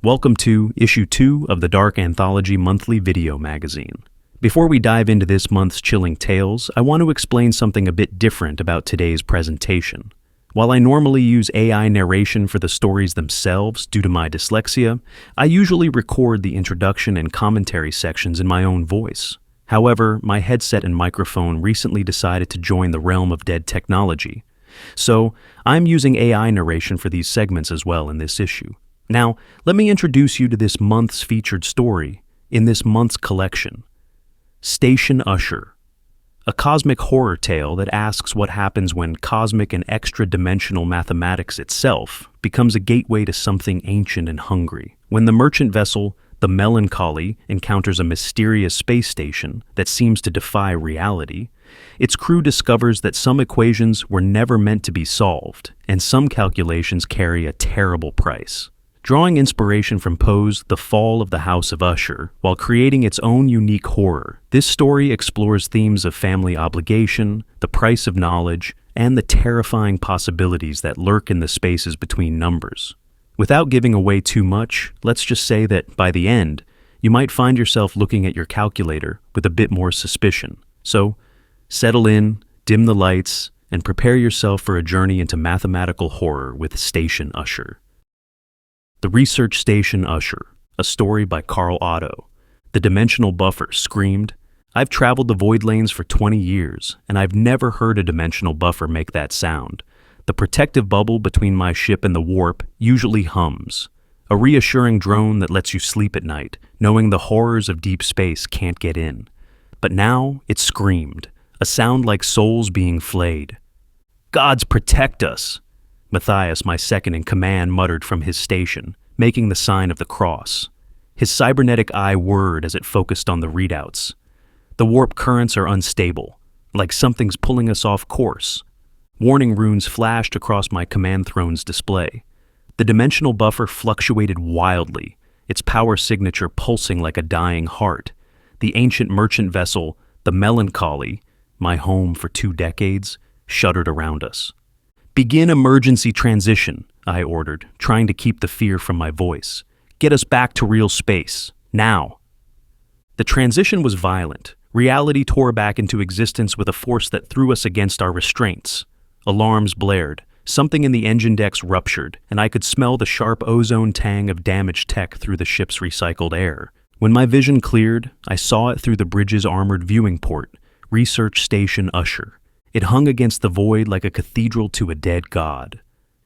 Welcome to Issue 2 of the Dark Anthology monthly video magazine. Before we dive into this month's chilling tales, I want to explain something a bit different about today's presentation. While I normally use AI narration for the stories themselves due to my dyslexia, I usually record the introduction and commentary sections in my own voice. However, my headset and microphone recently decided to join the realm of dead technology. So, I'm using AI narration for these segments as well in this issue. Now, let me introduce you to this month's featured story in this month's collection. Station Usher, a cosmic horror tale that asks what happens when cosmic and extra-dimensional mathematics itself becomes a gateway to something ancient and hungry. When the merchant vessel, the Melancholy, encounters a mysterious space station that seems to defy reality, its crew discovers that some equations were never meant to be solved, and some calculations carry a terrible price. Drawing inspiration from Poe's The Fall of the House of Usher, while creating its own unique horror, this story explores themes of family obligation, the price of knowledge, and the terrifying possibilities that lurk in the spaces between numbers. Without giving away too much, let's just say that, by the end, you might find yourself looking at your calculator with a bit more suspicion. So, settle in, dim the lights, and prepare yourself for a journey into mathematical horror with Station Usher. The Research Station Usher, a story by Carl Otto. The dimensional buffer screamed, "I've traveled the void lanes for 20 years, and I've never heard a dimensional buffer make that sound. The protective bubble between my ship and the warp usually hums. A reassuring drone that lets you sleep at night, knowing the horrors of deep space can't get in. But now it screamed, a sound like souls being flayed. Gods protect us!" Matthias, my second in command, muttered from his station, making the sign of the cross. His cybernetic eye whirred as it focused on the readouts. The warp currents are unstable, like something's pulling us off course. Warning runes flashed across my command throne's display. The dimensional buffer fluctuated wildly, its power signature pulsing like a dying heart. The ancient merchant vessel, the Melancholy, my home for 2 decades, shuddered around us. "Begin emergency transition," I ordered, trying to keep the fear from my voice. "Get us back to real space, now." The transition was violent. Reality tore back into existence with a force that threw us against our restraints. Alarms blared, something in the engine decks ruptured, and I could smell the sharp ozone tang of damaged tech through the ship's recycled air. When my vision cleared, I saw it through the bridge's armored viewing port, Research Station Usher. It hung against the void like a cathedral to a dead god.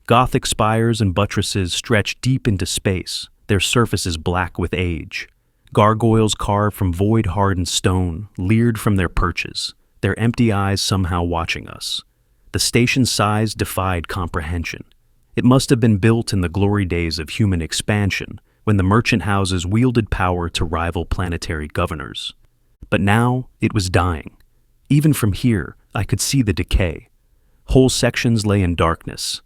Gothic spires and buttresses stretched deep into space, their surfaces black with age. Gargoyles carved from void-hardened stone leered from their perches, their empty eyes somehow watching us. The station's size defied comprehension. It must have been built in the glory days of human expansion, when the merchant houses wielded power to rival planetary governors. But now it was dying. Even from here, I could see the decay. Whole sections lay in darkness.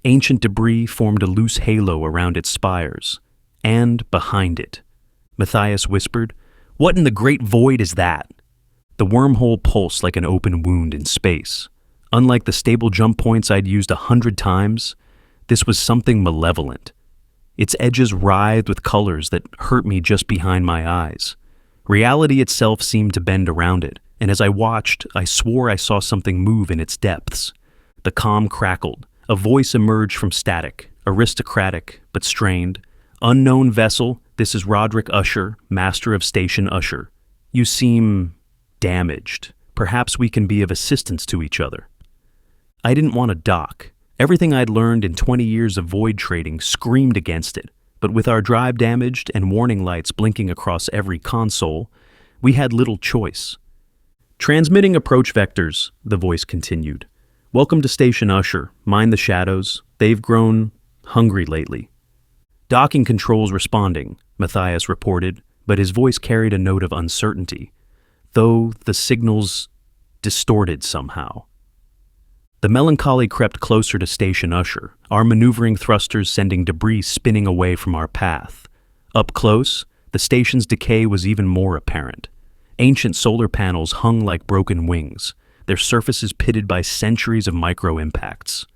Ancient debris formed a loose halo around its spires. And behind it, Matthias whispered, "What in the great void is that?" The wormhole pulsed like an open wound in space. Unlike the stable jump points I'd used 100 times, this was something malevolent. Its edges writhed with colors that hurt me just behind my eyes. Reality itself seemed to bend around it, and as I watched, I swore I saw something move in its depths. The comm crackled. A voice emerged from static, aristocratic but strained. "Unknown vessel, this is Roderick Usher, master of Station Usher. You seem damaged. Perhaps we can be of assistance to each other." I didn't want to dock. Everything I'd learned in 20 years of void trading screamed against it, but with our drive damaged and warning lights blinking across every console, we had little choice. "Transmitting approach vectors," the voice continued. "Welcome to Station Usher. Mind the shadows. They've grown hungry lately." "Docking controls responding," Matthias reported, but his voice carried a note of uncertainty, though the signals distorted somehow. The Melancholy crept closer to Station Usher, our maneuvering thrusters sending debris spinning away from our path. Up close, the station's decay was even more apparent. Ancient solar panels hung like broken wings, their surfaces pitted by centuries of micro-impacts.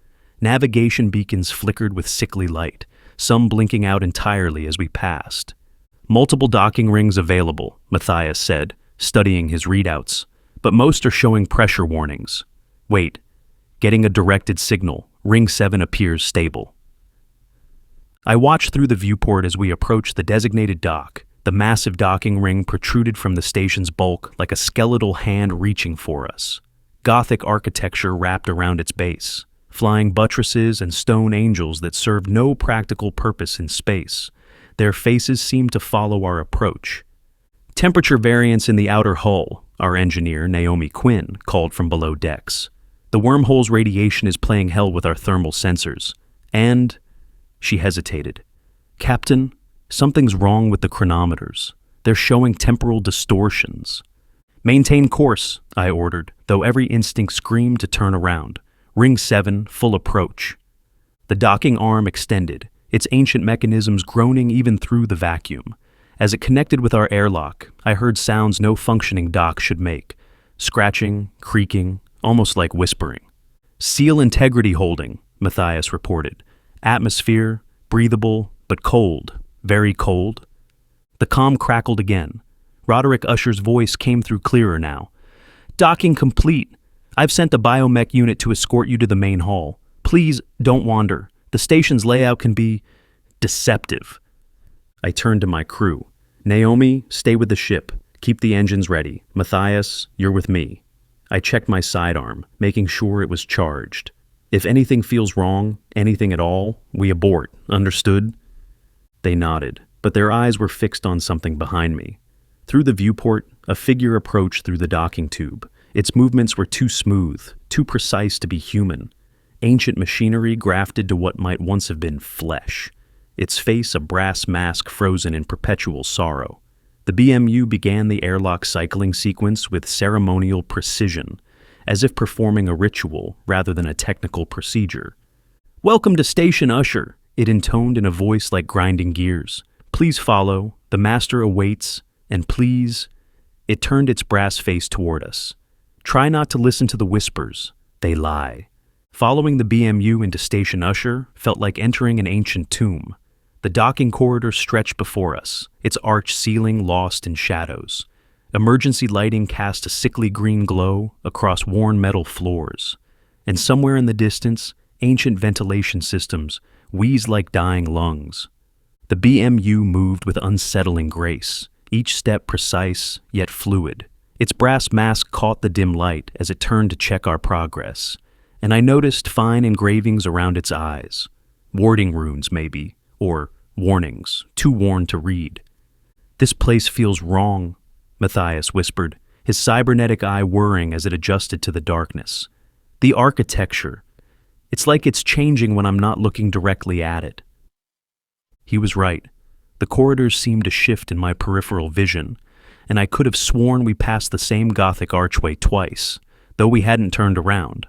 Navigation beacons flickered with sickly light, some blinking out entirely as we passed. "Multiple docking rings available," Matthias said, studying his readouts, "but most are showing pressure warnings. Wait, getting a directed signal. Ring 7 appears stable." I watched through the viewport as we approached the designated dock. The massive docking ring protruded from the station's bulk like a skeletal hand reaching for us. Gothic architecture wrapped around its base, flying buttresses and stone angels that served no practical purpose in space. Their faces seemed to follow our approach. "Temperature variance in the outer hull," our engineer, Naomi Quinn, called from below decks. "The wormhole's radiation is playing hell with our thermal sensors. And..." She hesitated. "Captain, something's wrong with the chronometers. They're showing temporal distortions." "Maintain course," I ordered, though every instinct screamed to turn around. "Ring 7, full approach." The docking arm extended, its ancient mechanisms groaning even through the vacuum. As it connected with our airlock, I heard sounds no functioning dock should make. Scratching, creaking, almost like whispering. "Seal integrity holding," Matthias reported. "Atmosphere, breathable, but cold, very cold." The comm crackled again. Roderick Usher's voice came through clearer now. "Docking complete. I've sent a biomech unit to escort you to the main hall. Please don't wander. The station's layout can be deceptive." I turned to my crew. "Naomi, stay with the ship. Keep the engines ready. Matthias, you're with me." I checked my sidearm, making sure it was charged. "If anything feels wrong, anything at all, we abort. Understood?" They nodded, but their eyes were fixed on something behind me. Through the viewport, a figure approached through the docking tube. Its movements were too smooth, too precise to be human. Ancient machinery grafted to what might once have been flesh. Its face a brass mask frozen in perpetual sorrow. The BMU began the airlock cycling sequence with ceremonial precision, as if performing a ritual rather than a technical procedure. "Welcome to Station Usher," it intoned in a voice like grinding gears. "Please follow. The master awaits. And please..." It turned its brass face toward us. "Try not to listen to the whispers. They lie." Following the BMU into Station Usher felt like entering an ancient tomb. The docking corridor stretched before us, its arched ceiling lost in shadows. Emergency lighting cast a sickly green glow across worn metal floors. And somewhere in the distance, ancient ventilation systems wheezed like dying lungs. The BMU moved with unsettling grace, each step precise yet fluid. Its brass mask caught the dim light as it turned to check our progress, and I noticed fine engravings around its eyes. Warding runes, maybe, or warnings, too worn to read. "This place feels wrong," Matthias whispered, his cybernetic eye whirring as it adjusted to the darkness. "The architecture. It's like it's changing when I'm not looking directly at it." He was right. The corridors seemed to shift in my peripheral vision, and I could have sworn we passed the same Gothic archway twice, though we hadn't turned around.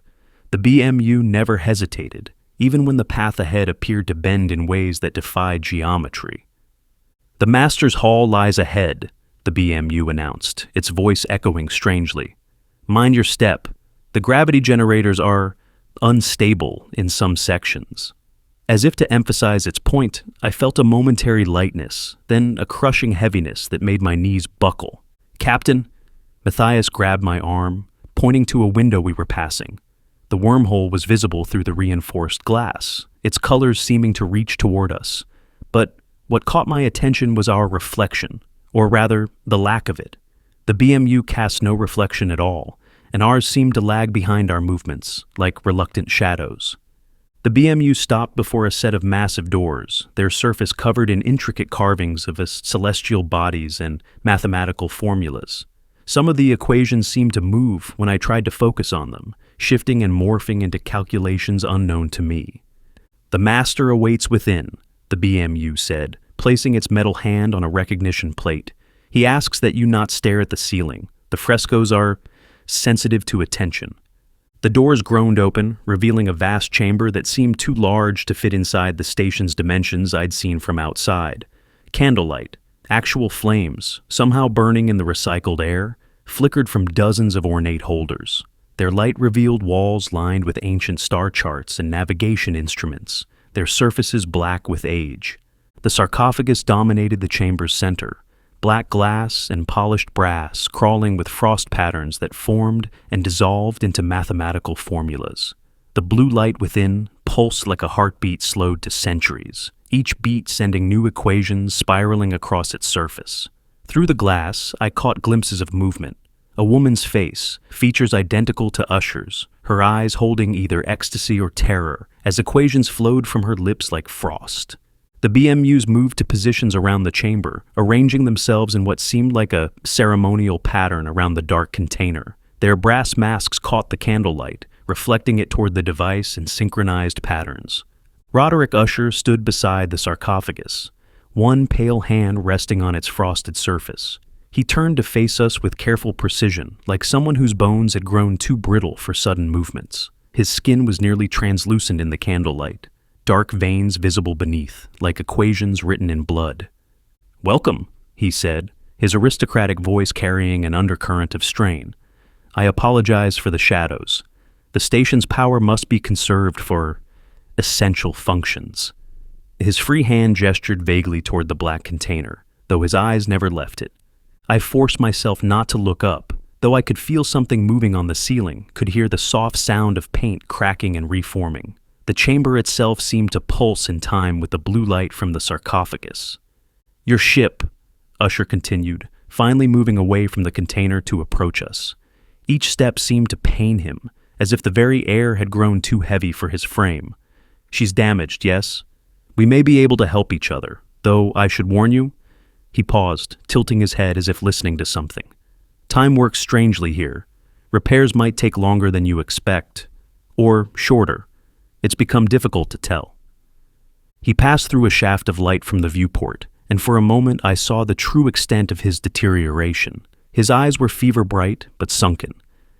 The BMU never hesitated, even when the path ahead appeared to bend in ways that defied geometry. "The Master's Hall lies ahead," the BMU announced, its voice echoing strangely. "Mind your step. The gravity generators are unstable in some sections." As if to emphasize its point, I felt a momentary lightness, then a crushing heaviness that made my knees buckle. "Captain," Matthias grabbed my arm, pointing to a window we were passing. The wormhole was visible through the reinforced glass, its colors seeming to reach toward us. But what caught my attention was our reflection, or rather, the lack of it. The BMU cast no reflection at all, and ours seemed to lag behind our movements, like reluctant shadows. The BMU stopped before a set of massive doors, their surface covered in intricate carvings of celestial bodies and mathematical formulas. Some of the equations seemed to move when I tried to focus on them, shifting and morphing into calculations unknown to me. "The master awaits within," the BMU said, placing its metal hand on a recognition plate. "He asks that you not stare at the ceiling. The frescoes are sensitive to attention." The doors groaned open, revealing a vast chamber that seemed too large to fit inside the station's dimensions I'd seen from outside. Candlelight, actual flames, somehow burning in the recycled air, flickered from dozens of ornate holders. Their light revealed walls lined with ancient star charts and navigation instruments, their surfaces black with age. The sarcophagus dominated the chamber's center, black glass and polished brass crawling with frost patterns that formed and dissolved into mathematical formulas. The blue light within pulsed like a heartbeat slowed to centuries, each beat sending new equations spiraling across its surface. Through the glass, I caught glimpses of movement. A woman's face, features identical to Usher's, her eyes holding either ecstasy or terror, as equations flowed from her lips like frost. The BMUs moved to positions around the chamber, arranging themselves in what seemed like a ceremonial pattern around the dark container. Their brass masks caught the candlelight, reflecting it toward the device in synchronized patterns. Roderick Usher stood beside the sarcophagus, one pale hand resting on its frosted surface. He turned to face us with careful precision, like someone whose bones had grown too brittle for sudden movements. His skin was nearly translucent in the candlelight, dark veins visible beneath, like equations written in blood. "Welcome," he said, his aristocratic voice carrying an undercurrent of strain. "I apologize for the shadows. The station's power must be conserved for essential functions." His free hand gestured vaguely toward the black container, though his eyes never left it. I forced myself not to look up, though I could feel something moving on the ceiling, could hear the soft sound of paint cracking and reforming. The chamber itself seemed to pulse in time with the blue light from the sarcophagus. "Your ship," Usher continued, finally moving away from the container to approach us. Each step seemed to pain him, as if the very air had grown too heavy for his frame. "She's damaged, yes? We may be able to help each other, though I should warn you." He paused, tilting his head as if listening to something. "Time works strangely here. Repairs might take longer than you expect, or shorter. It's become difficult to tell." He passed through a shaft of light from the viewport, and for a moment I saw the true extent of his deterioration. His eyes were fever-bright but sunken,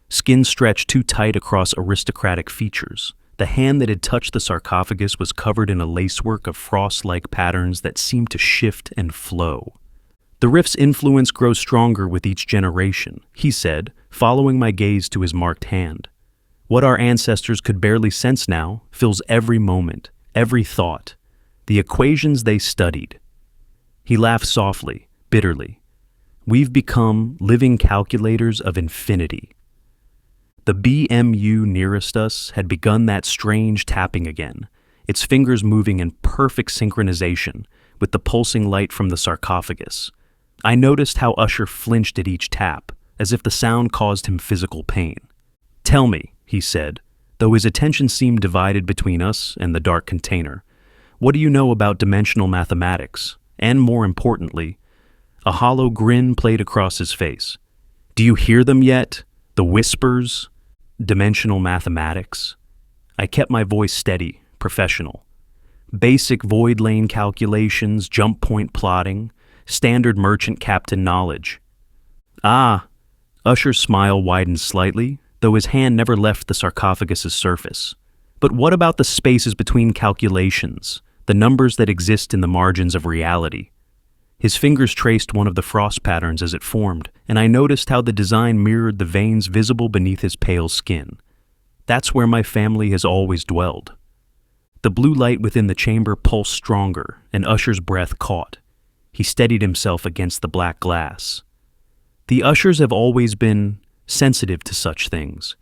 skin stretched too tight across aristocratic features. The hand that had touched the sarcophagus was covered in a lacework of frost-like patterns that seemed to shift and flow. "The rift's influence grows stronger with each generation," he said, following my gaze to his marked hand. "What our ancestors could barely sense now fills every moment, every thought, the equations they studied." He laughed softly, bitterly. "We've become living calculators of infinity." The BMU nearest us had begun that strange tapping again, its fingers moving in perfect synchronization with the pulsing light from the sarcophagus. I noticed how Usher flinched at each tap, as if the sound caused him physical pain. "Tell me," he said, though his attention seemed divided between us and the dark container, "what do you know about dimensional mathematics? And more importantly," a hollow grin played across his face, "do you hear them yet? The whispers? Dimensional mathematics?" I kept my voice steady, professional. "Basic void lane calculations, jump point plotting, standard merchant captain knowledge." "Ah," Usher's smile widened slightly, though his hand never left the sarcophagus's surface. "But what about the spaces between calculations, the numbers that exist in the margins of reality?" His fingers traced one of the frost patterns as it formed, and I noticed how the design mirrored the veins visible beneath his pale skin. "That's where my family has always dwelled." The blue light within the chamber pulsed stronger, and Usher's breath caught. He steadied himself against the black glass. "The Ushers have always been sensitive to such things,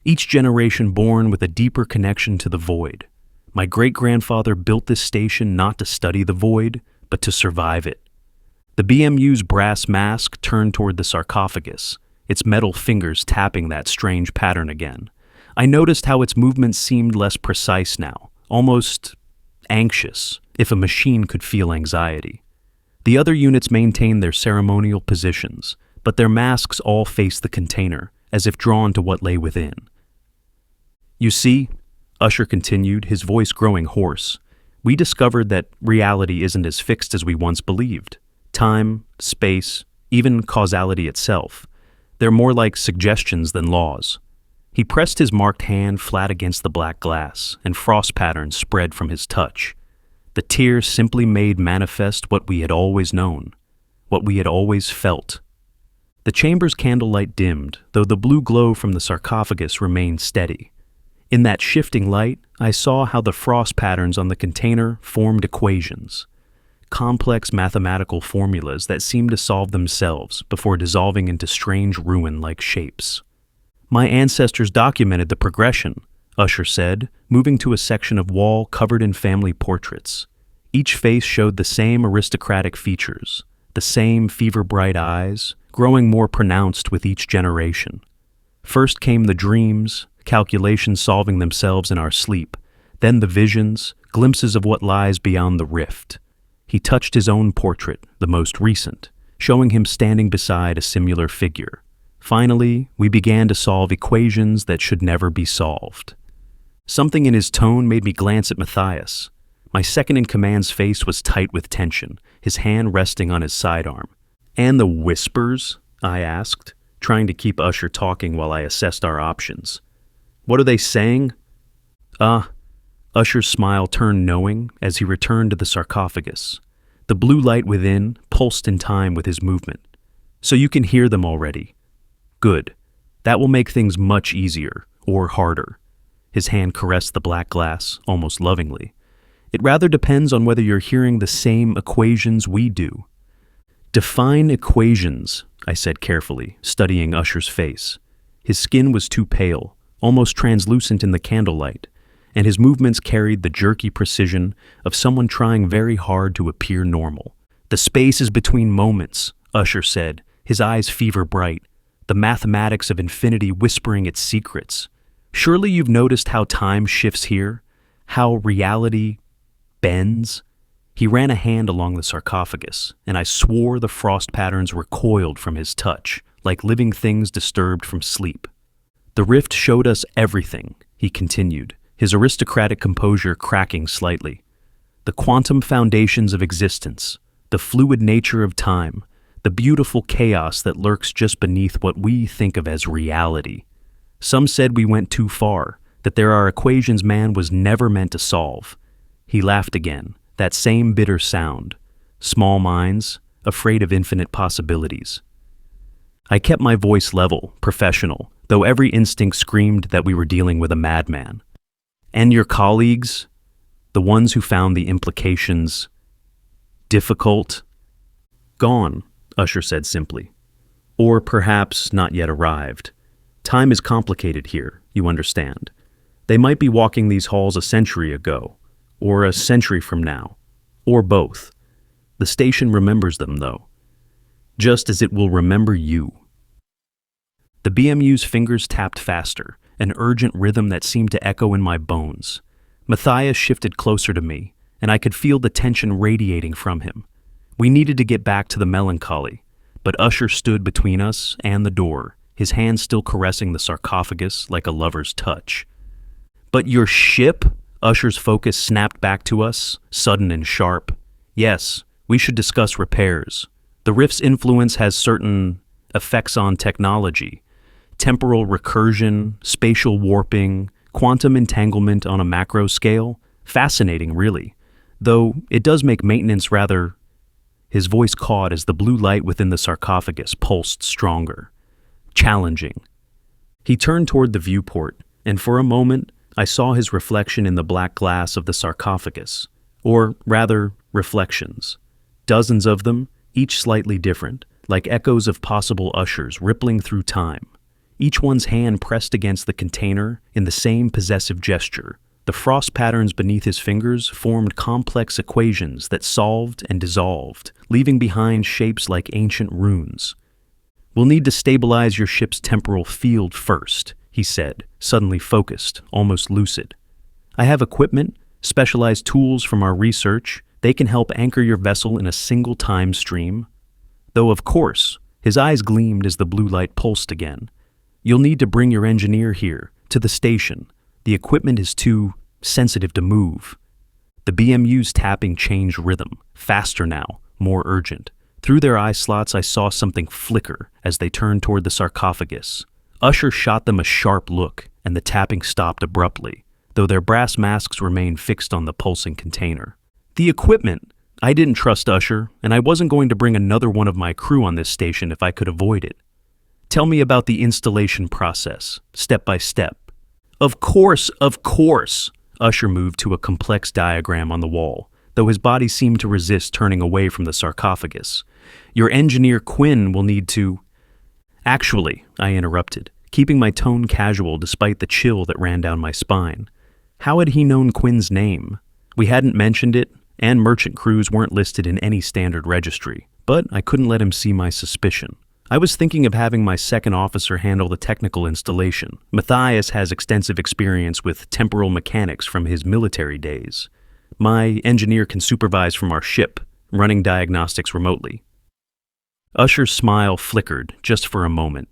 each generation born with a deeper connection to the void. My great-grandfather built this station not to study the void, but to survive it." The BMU's brass mask turned toward the sarcophagus, its metal fingers tapping that strange pattern again. I noticed how its movements seemed less precise now, almost anxious, if a machine could feel anxiety. The other units maintained their ceremonial positions, but their masks all faced the container, as if drawn to what lay within. "You see," Usher continued, his voice growing hoarse, "we discovered that reality isn't as fixed as we once believed. Time, space, even causality itself. They're more like suggestions than laws." He pressed his marked hand flat against the black glass, and frost patterns spread from his touch. The tear simply made manifest what we had always known, what we had always felt. The chamber's candlelight dimmed, though the blue glow from the sarcophagus remained steady. In that shifting light, I saw how the frost patterns on the container formed equations, complex mathematical formulas that seemed to solve themselves before dissolving into strange ruin-like shapes. "My ancestors documented the progression," Usher said, moving to a section of wall covered in family portraits. Each face showed the same aristocratic features, the same fever-bright eyes, growing more pronounced with each generation. First came the dreams, calculations solving themselves in our sleep, then the visions, glimpses of what lies beyond the rift. He touched his own portrait, the most recent, showing him standing beside a similar figure. Finally, we began to solve equations that should never be solved. Something in his tone made me glance at Matthias. My second-in-command's face was tight with tension, his hand resting on his sidearm. "And the whispers?" I asked, trying to keep Usher talking while I assessed our options. "What are they saying?" Usher's smile turned knowing as he returned to the sarcophagus. The blue light within pulsed in time with his movement. "So you can hear them already. Good. That will make things much easier, or harder." His hand caressed the black glass, almost lovingly. "It rather depends on whether you're hearing the same equations we do." "Define equations," I said carefully, studying Usher's face. His skin was too pale, almost translucent in the candlelight, and his movements carried the jerky precision of someone trying very hard to appear normal. "The space is between moments," Usher said, his eyes fever bright, the mathematics of infinity whispering its secrets. "Surely you've noticed how time shifts here, how reality bends?" He ran a hand along the sarcophagus, and I swore the frost patterns recoiled from his touch, like living things disturbed from sleep. "The rift showed us everything," he continued, his aristocratic composure cracking slightly. "The quantum foundations of existence, the fluid nature of time, the beautiful chaos that lurks just beneath what we think of as reality. Some said we went too far, that there are equations man was never meant to solve." He laughed again, that same bitter sound. Small minds, afraid of infinite possibilities. I kept my voice level, professional, though every instinct screamed that we were dealing with a madman. "And your colleagues, the ones who found the implications difficult?" "Gone," Usher said simply. "Or perhaps not yet arrived. Time is complicated here, you understand. They might be walking these halls a century ago, or a century from now, or both. The station remembers them, though, just as it will remember you." The BMU's fingers tapped faster, an urgent rhythm that seemed to echo in my bones. Matthias shifted closer to me, and I could feel the tension radiating from him. We needed to get back to the melancholy, but Usher stood between us and the door, his hand still caressing the sarcophagus like a lover's touch. "But your ship?" Usher's focus snapped back to us, sudden and sharp. "Yes, we should discuss repairs. The rift's influence has certain effects on technology. Temporal recursion, spatial warping, quantum entanglement on a macro scale. Fascinating, really. Though it does make maintenance rather..." His voice caught as the blue light within the sarcophagus pulsed stronger. "Challenging." He turned toward the viewport, and for a moment, I saw his reflection in the black glass of the sarcophagus. Or rather, reflections. Dozens of them, each slightly different, like echoes of possible Ushers rippling through time. Each one's hand pressed against the container in the same possessive gesture. The frost patterns beneath his fingers formed complex equations that solved and dissolved, leaving behind shapes like ancient runes. "We'll need to stabilize your ship's temporal field first," he said, suddenly focused, almost lucid. "I have equipment, specialized tools from our research. They can help anchor your vessel in a single time stream. Though, of course," his eyes gleamed as the blue light pulsed again, "you'll need to bring your engineer here, to the station. The equipment is too sensitive to move." The BMU's tapping changed rhythm, faster now, more urgent. Through their eye slots I saw something flicker as they turned toward the sarcophagus. Usher shot them a sharp look, and the tapping stopped abruptly, though their brass masks remained fixed on the pulsing container. "The equipment!" I didn't trust Usher, and I wasn't going to bring another one of my crew on this station if I could avoid it. "Tell me about the installation process, step by step." Of course, of course. Usher moved to a complex diagram on the wall, though his body seemed to resist turning away from the sarcophagus. Your engineer Quinn will need to... Actually, I interrupted, keeping my tone casual despite the chill that ran down my spine. How had he known Quinn's name? We hadn't mentioned it, and merchant crews weren't listed in any standard registry, but I couldn't let him see my suspicion. I was thinking of having my second officer handle the technical installation. Matthias has extensive experience with temporal mechanics from his military days. My engineer can supervise from our ship, running diagnostics remotely. Usher's smile flickered just for a moment.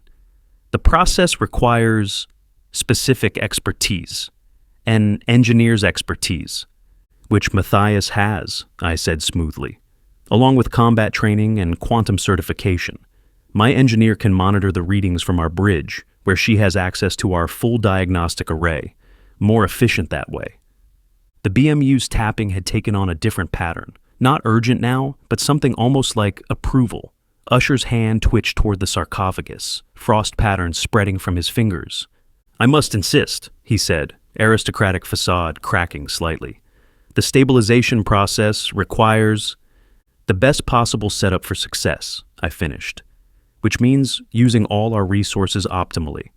The process requires specific expertise, an engineer's expertise, which Matthias has, I said smoothly, along with combat training and quantum certification. My engineer can monitor the readings from our bridge, where she has access to our full diagnostic array, more efficient that way. The BMU's tapping had taken on a different pattern, not urgent now, but something almost like approval. Usher's hand twitched toward the sarcophagus, frost patterns spreading from his fingers. I must insist, he said, aristocratic facade cracking slightly. The stabilization process requires the best possible setup for success, I finished, which means using all our resources optimally.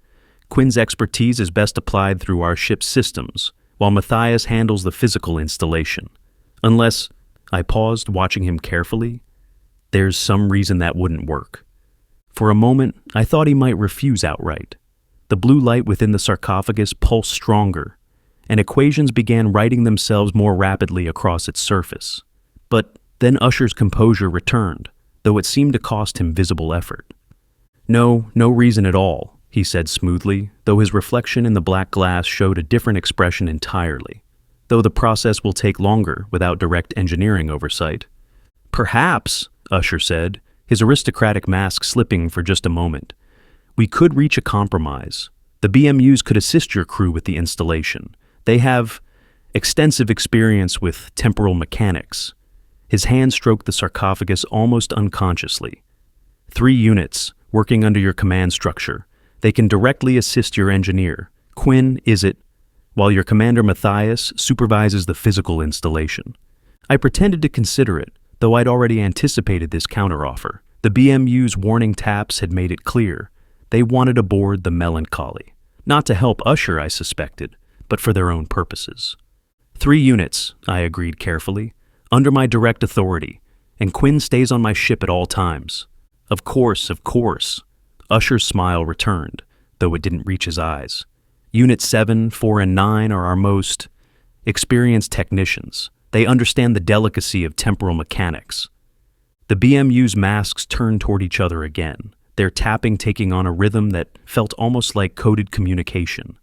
Quinn's expertise is best applied through our ship's systems, while Matthias handles the physical installation. Unless, I paused, watching him carefully, there's some reason that wouldn't work. For a moment, I thought he might refuse outright. The blue light within the sarcophagus pulsed stronger, and equations began writing themselves more rapidly across its surface. But then Usher's composure returned, though it seemed to cost him visible effort. No reason at all, he said smoothly, though his reflection in the black glass showed a different expression entirely, though the process will take longer without direct engineering oversight. Perhaps, Usher said, his aristocratic mask slipping for just a moment, we could reach a compromise. The BMUs could assist your crew with the installation. They have extensive experience with temporal mechanics. His hand stroked the sarcophagus almost unconsciously. 3 units, working under your command structure. They can directly assist your engineer, Quinn, is it, while your commander Matthias supervises the physical installation. I pretended to consider it, though I'd already anticipated this counteroffer. The BMU's warning taps had made it clear. They wanted aboard the Melancholy. Not to help Usher, I suspected, but for their own purposes. 3 units, I agreed carefully, under my direct authority, and Quinn stays on my ship at all times. Of course, of course. Usher's smile returned, though it didn't reach his eyes. Unit 7, 4, and 9 are our most experienced technicians. They understand the delicacy of temporal mechanics. The BMU's masks turned toward each other again, their tapping taking on a rhythm that felt almost like coded communication.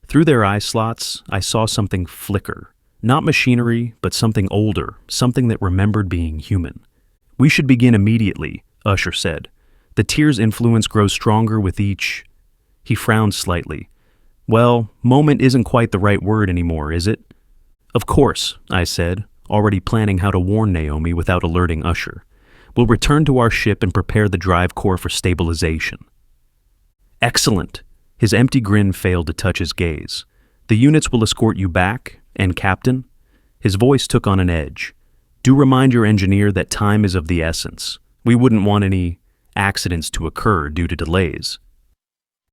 Through their eye slots, I saw something flicker. Not machinery, but something older, something that remembered being human. We should begin immediately, Usher said. The tear's influence grows stronger with each... He frowned slightly. Well, moment isn't quite the right word anymore, is it? Of course, I said, already planning how to warn Naomi without alerting Usher. We'll return to our ship and prepare the drive core for stabilization. Excellent. His empty grin failed to touch his gaze. The units will escort you back, and Captain? His voice took on an edge. Do remind your engineer that time is of the essence. We wouldn't want any accidents to occur due to delays.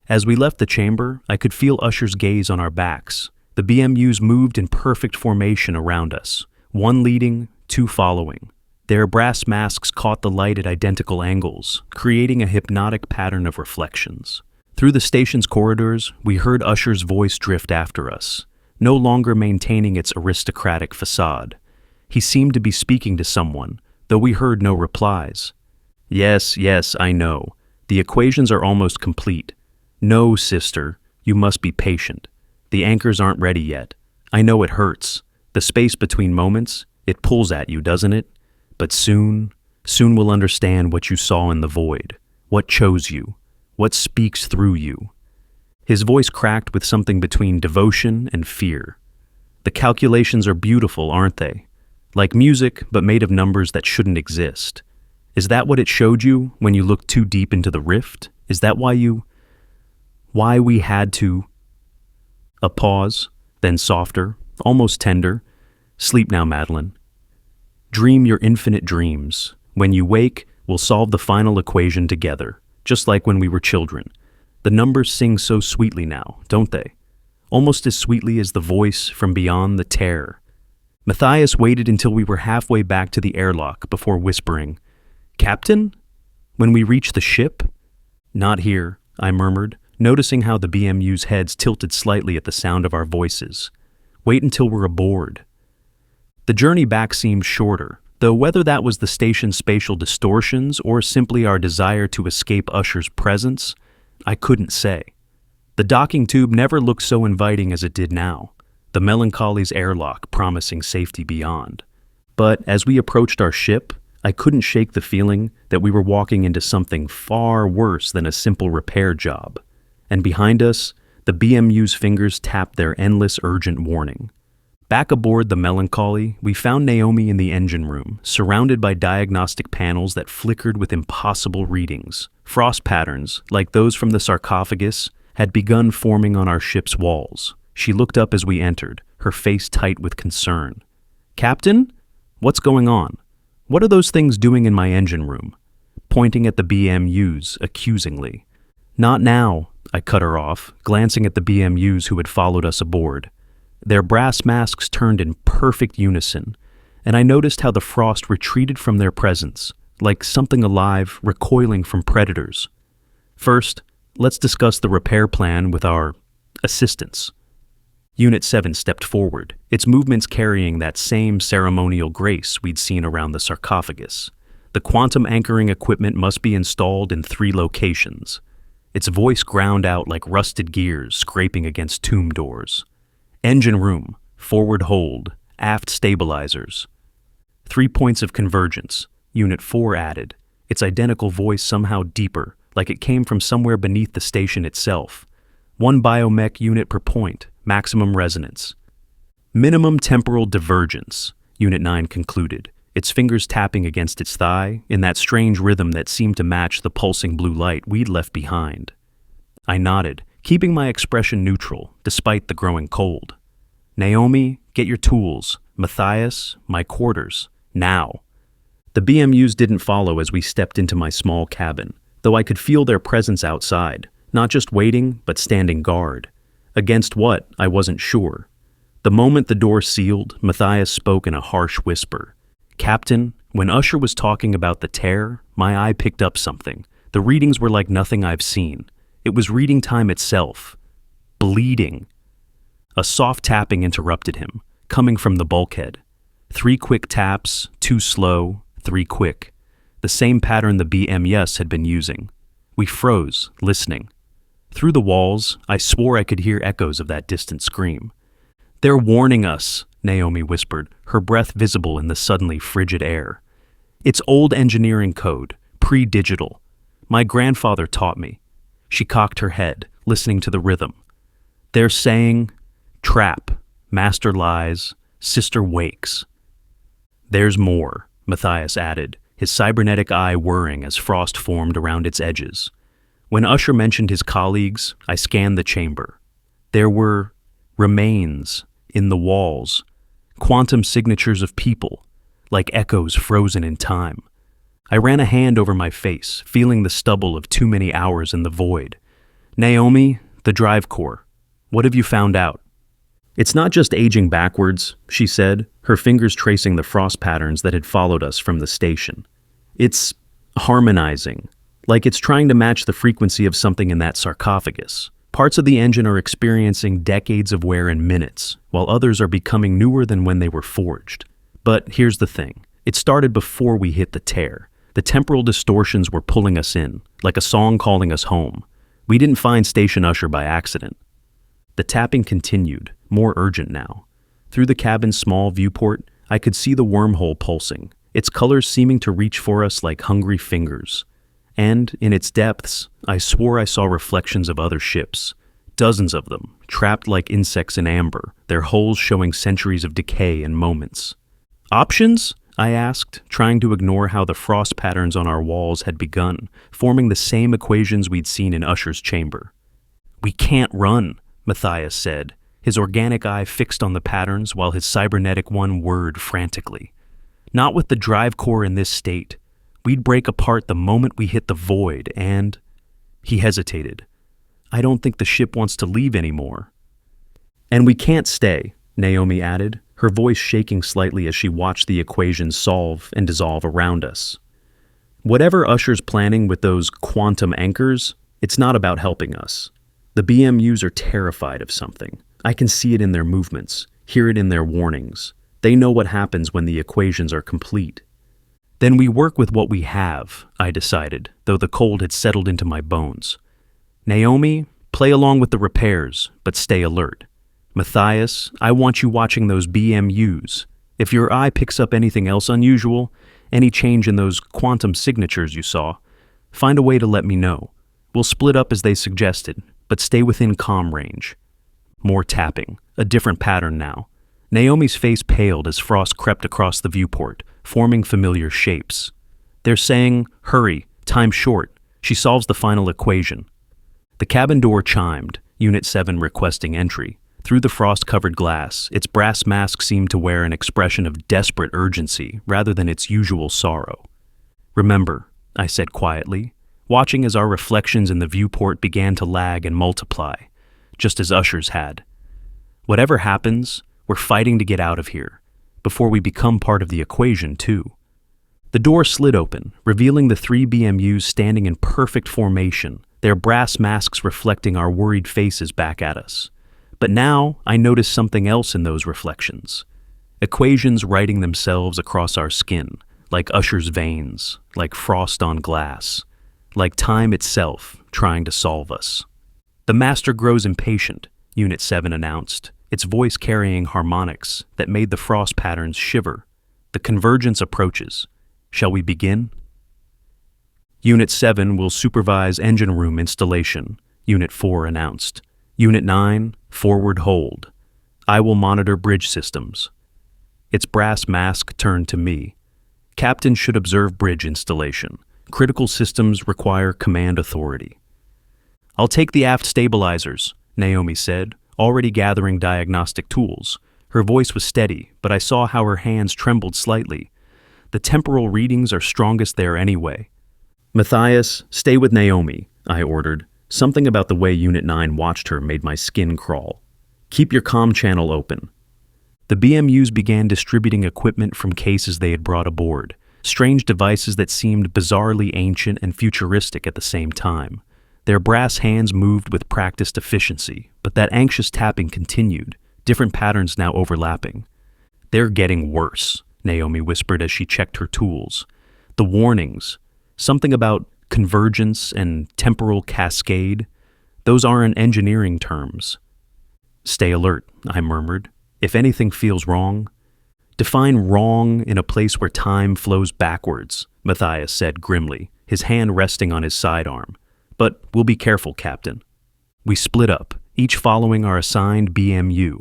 As we left the chamber, I could feel Usher's gaze on our backs. The BMUs moved in perfect formation around us, 1 leading, 2 following. Their brass masks caught the light at identical angles, creating a hypnotic pattern of reflections. Through the station's corridors, we heard Usher's voice drift after us, no longer maintaining its aristocratic facade. He seemed to be speaking to someone, though we heard no replies. Yes, I know. The equations are almost complete. No, sister, you must be patient. The anchors aren't ready yet. I know it hurts. The space between moments, it pulls at you, doesn't it? But soon we'll understand what you saw in the void, what chose you, what speaks through you. His voice cracked with something between devotion and fear. The calculations are beautiful, aren't they? Like music, but made of numbers that shouldn't exist. Is that what it showed you when you looked too deep into the rift? Is that why we had to... A pause, then softer, almost tender. Sleep now, Madeline. Dream your infinite dreams. When you wake, we'll solve the final equation together, just like when we were children. The numbers sing so sweetly now, don't they? Almost as sweetly as the voice from beyond the terror. Matthias waited until we were halfway back to the airlock before whispering, "Captain? When we reach the ship?" "Not here," I murmured, noticing how the BMU's heads tilted slightly at the sound of our voices. "Wait until we're aboard." The journey back seemed shorter, though whether that was the station's spatial distortions or simply our desire to escape Usher's presence, I couldn't say. The docking tube never looked so inviting as it did now, the Melancholy's airlock promising safety beyond. But as we approached our ship, I couldn't shake the feeling that we were walking into something far worse than a simple repair job. And behind us, the BMU's fingers tapped their endless urgent warning. Back aboard the Melancholy, we found Naomi in the engine room, surrounded by diagnostic panels that flickered with impossible readings. Frost patterns, like those from the sarcophagus, had begun forming on our ship's walls. She looked up as we entered, her face tight with concern. "Captain? What's going on? What are those things doing in my engine room?" Pointing at the BMUs accusingly. "Not now," I cut her off, glancing at the BMUs who had followed us aboard. Their brass masks turned in perfect unison, and I noticed how the frost retreated from their presence, like something alive recoiling from predators. "First, let's discuss the repair plan with our assistants." Unit 7 stepped forward, its movements carrying that same ceremonial grace we'd seen around the sarcophagus. The quantum anchoring equipment must be installed in 3 locations. Its voice ground out like rusted gears scraping against tomb doors. Engine room, forward hold, aft stabilizers. 3 points of convergence, Unit 4 added, its identical voice somehow deeper, like it came from somewhere beneath the station itself. 1 biomech unit per point, maximum resonance. Minimum temporal divergence, Unit 9 concluded, its fingers tapping against its thigh in that strange rhythm that seemed to match the pulsing blue light we'd left behind. I nodded, keeping my expression neutral, despite the growing cold. "Naomi, get your tools. Matthias, my quarters. Now." The BMUs didn't follow as we stepped into my small cabin, though I could feel their presence outside, not just waiting, but standing guard. Against what, I wasn't sure. The moment the door sealed, Matthias spoke in a harsh whisper. "Captain, when Usher was talking about the tear, my eye picked up something. The readings were like nothing I've seen. It was reading time itself. Bleeding." A soft tapping interrupted him, coming from the bulkhead. 3 quick taps, 2 slow, 3 quick. The same pattern the BMS had been using. We froze, listening. Through the walls, I swore I could hear echoes of that distant scream. "They're warning us," Naomi whispered, her breath visible in the suddenly frigid air. "It's old engineering code, pre-digital. My grandfather taught me." She cocked her head, listening to the rhythm. "They're saying, 'Trap, master lies, sister wakes.'" "There's more," Matthias added, his cybernetic eye whirring as frost formed around its edges. When Usher mentioned his colleagues, I scanned the chamber. There were remains in the walls, quantum signatures of people, like echoes frozen in time. I ran a hand over my face, feeling the stubble of too many hours in the void. "Naomi, the drive core, what have you found out?" "It's not just aging backwards," she said, her fingers tracing the frost patterns that had followed us from the station. "It's harmonizing, like it's trying to match the frequency of something in that sarcophagus. Parts of the engine are experiencing decades of wear in minutes, while others are becoming newer than when they were forged. But here's the thing. It started before we hit the tear. The temporal distortions were pulling us in, like a song calling us home. We didn't find Station Usher by accident." The tapping continued, more urgent now. Through the cabin's small viewport, I could see the wormhole pulsing, its colors seeming to reach for us like hungry fingers. And, in its depths, I swore I saw reflections of other ships. Dozens of them, trapped like insects in amber, their hulls showing centuries of decay in moments. "Options?" I asked, trying to ignore how the frost patterns on our walls had begun, forming the same equations we'd seen in Usher's chamber. "We can't run," Matthias said, his organic eye fixed on the patterns while his cybernetic one whirred frantically. Not with the drive core in this state. We'd break apart the moment we hit the void, and... He hesitated. I don't think the ship wants to leave anymore. And we can't stay, Naomi added, her voice shaking slightly as she watched the equations solve and dissolve around us. Whatever Usher's planning with those quantum anchors, it's not about helping us. The BMUs are terrified of something. I can see it in their movements, hear it in their warnings. They know what happens when the equations are complete. Then we work with what we have, I decided, though the cold had settled into my bones. Naomi, play along with the repairs, but stay alert. Matthias, I want you watching those BMUs. If your eye picks up anything else unusual, any change in those quantum signatures you saw, find a way to let me know. We'll split up as they suggested, but stay within comm range. More tapping, a different pattern now. Naomi's face paled as frost crept across the viewport, forming familiar shapes. They're saying, hurry, time's short. She solves the final equation. The cabin door chimed, Unit 7 requesting entry. Through the frost-covered glass, its brass mask seemed to wear an expression of desperate urgency rather than its usual sorrow. Remember, I said quietly, watching as our reflections in the viewport began to lag and multiply, just as Usher's had. Whatever happens, we're fighting to get out of here, before we become part of the equation, too. The door slid open, revealing the 3 BMUs standing in perfect formation, their brass masks reflecting our worried faces back at us. But now I noticed something else in those reflections. Equations writing themselves across our skin, like Usher's veins, like frost on glass, like time itself trying to solve us. The Master grows impatient, Unit 7 announced, its voice carrying harmonics that made the frost patterns shiver. The convergence approaches. Shall we begin? Unit 7 will supervise engine room installation, Unit 4 announced. Unit 9, forward hold. I will monitor bridge systems. Its brass mask turned to me. Captain should observe bridge installation. Critical systems require command authority. I'll take the aft stabilizers, Naomi said, already gathering diagnostic tools. Her voice was steady, but I saw how her hands trembled slightly. The temporal readings are strongest there anyway. Matthias, stay with Naomi, I ordered. Something about the way Unit 9 watched her made my skin crawl. Keep your comm channel open. The BMUs began distributing equipment from cases they had brought aboard, strange devices that seemed bizarrely ancient and futuristic at the same time. Their brass hands moved with practiced efficiency, but that anxious tapping continued, different patterns now overlapping. They're getting worse, Naomi whispered as she checked her tools. The warnings, something about convergence and temporal cascade, those aren't engineering terms. Stay alert, I murmured. If anything feels wrong. Define wrong in a place where time flows backwards, Matthias said grimly, his hand resting on his sidearm. But we'll be careful, Captain. We split up, each following our assigned BMU.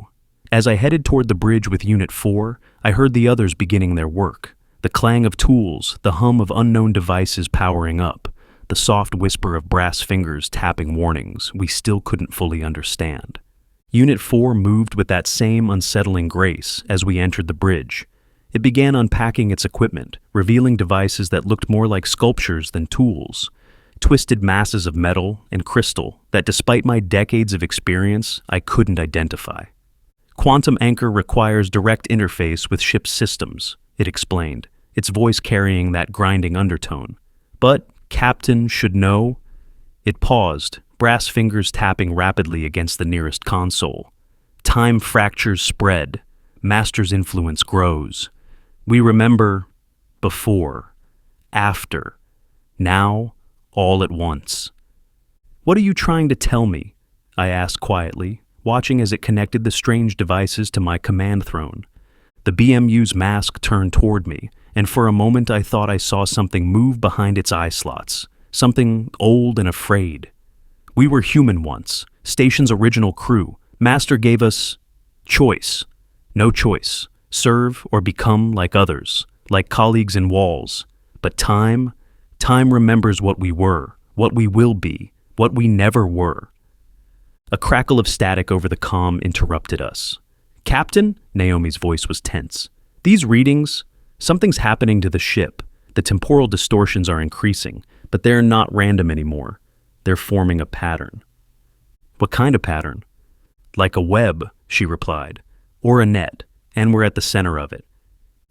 As I headed toward the bridge with Unit 4, I heard the others beginning their work. The clang of tools, the hum of unknown devices powering up, the soft whisper of brass fingers tapping warnings we still couldn't fully understand. Unit 4 moved with that same unsettling grace as we entered the bridge. It began unpacking its equipment, revealing devices that looked more like sculptures than tools, twisted masses of metal and crystal that, despite my decades of experience, I couldn't identify. Quantum anchor requires direct interface with ship's systems, it explained, its voice carrying that grinding undertone. But Captain should know. It paused, brass fingers tapping rapidly against the nearest console. Time fractures spread. Master's influence grows. We remember before, after, now, all at once. What are you trying to tell me? I asked quietly, watching as it connected the strange devices to my command throne. The BMU's mask turned toward me, and for a moment I thought I saw something move behind its eye slots, something old and afraid. We were human once, station's original crew. Master gave us choice. No choice. Serve or become like others, like colleagues in walls. But time remembers what we were, what we will be, what we never were. A crackle of static over the comm interrupted us. "Captain?" Naomi's voice was tense. "These readings, something's happening to the ship. The temporal distortions are increasing, but they're not random anymore. They're forming a pattern." "What kind of pattern?" "Like a web," she replied. "Or a net, and we're at the center of it."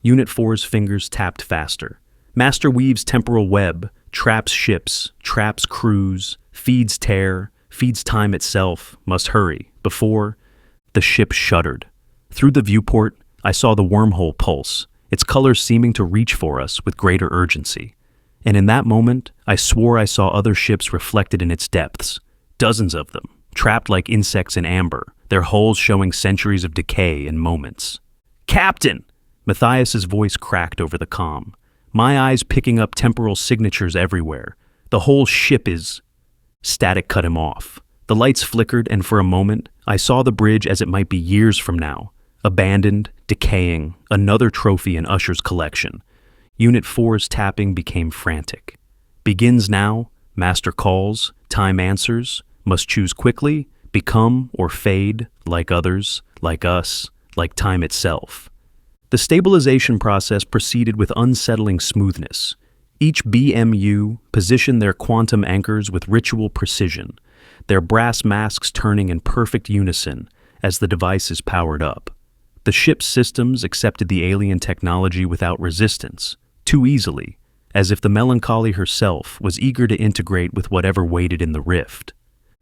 Unit 4's fingers tapped faster. "Master weaves temporal web, traps ships, traps crews, feeds tear, feeds time itself, must hurry, before—" The ship shuddered. Through the viewport, I saw the wormhole pulse, its colors seeming to reach for us with greater urgency. And in that moment, I swore I saw other ships reflected in its depths, dozens of them, trapped like insects in amber, their hulls showing centuries of decay in moments. "Captain!" Matthias's voice cracked over the comm. My eyes picking up temporal signatures everywhere. "The whole ship is—" Static cut him off. The lights flickered, and for a moment, I saw the bridge as it might be years from now. Abandoned, decaying, another trophy in Usher's collection. Unit 4's tapping became frantic. "Begins now, master calls, time answers, must choose quickly, become or fade, like others, like us, like time itself." The stabilization process proceeded with unsettling smoothness. Each BMU positioned their quantum anchors with ritual precision, their brass masks turning in perfect unison as the devices powered up. The ship's systems accepted the alien technology without resistance, too easily, as if the melancholy herself was eager to integrate with whatever waited in the rift.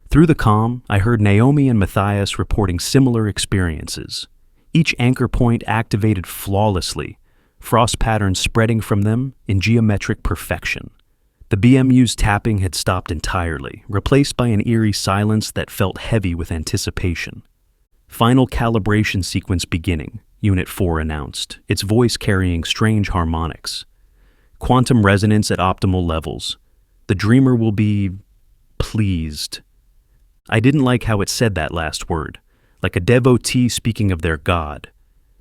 Through the comm, I heard Naomi and Matthias reporting similar experiences. Each anchor point activated flawlessly, frost patterns spreading from them in geometric perfection. The BMU's tapping had stopped entirely, replaced by an eerie silence that felt heavy with anticipation. "Final calibration sequence beginning," Unit 4 announced, its voice carrying strange harmonics. "Quantum resonance at optimal levels. The dreamer will be pleased." I didn't like how it said that last word, like a devotee speaking of their god.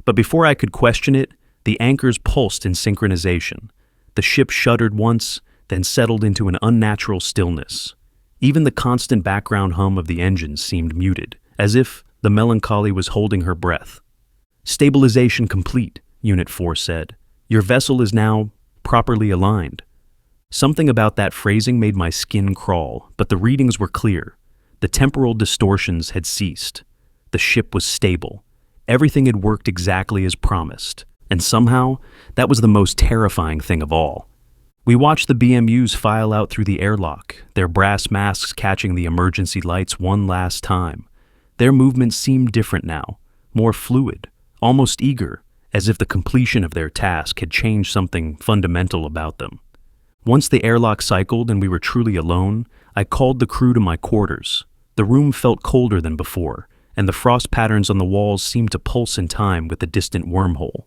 But before I could question it, the anchors pulsed in synchronization. The ship shuddered once, then settled into an unnatural stillness. Even the constant background hum of the engines seemed muted, as if the melancholy was holding her breath. "Stabilization complete," Unit 4 said. "Your vessel is now properly aligned." Something about that phrasing made my skin crawl, but the readings were clear. The temporal distortions had ceased. The ship was stable. Everything had worked exactly as promised. And somehow, that was the most terrifying thing of all. We watched the BMUs file out through the airlock, their brass masks catching the emergency lights one last time. Their movements seemed different now, more fluid, almost eager, as if the completion of their task had changed something fundamental about them. Once the airlock cycled and we were truly alone, I called the crew to my quarters. The room felt colder than before, and the frost patterns on the walls seemed to pulse in time with the distant wormhole.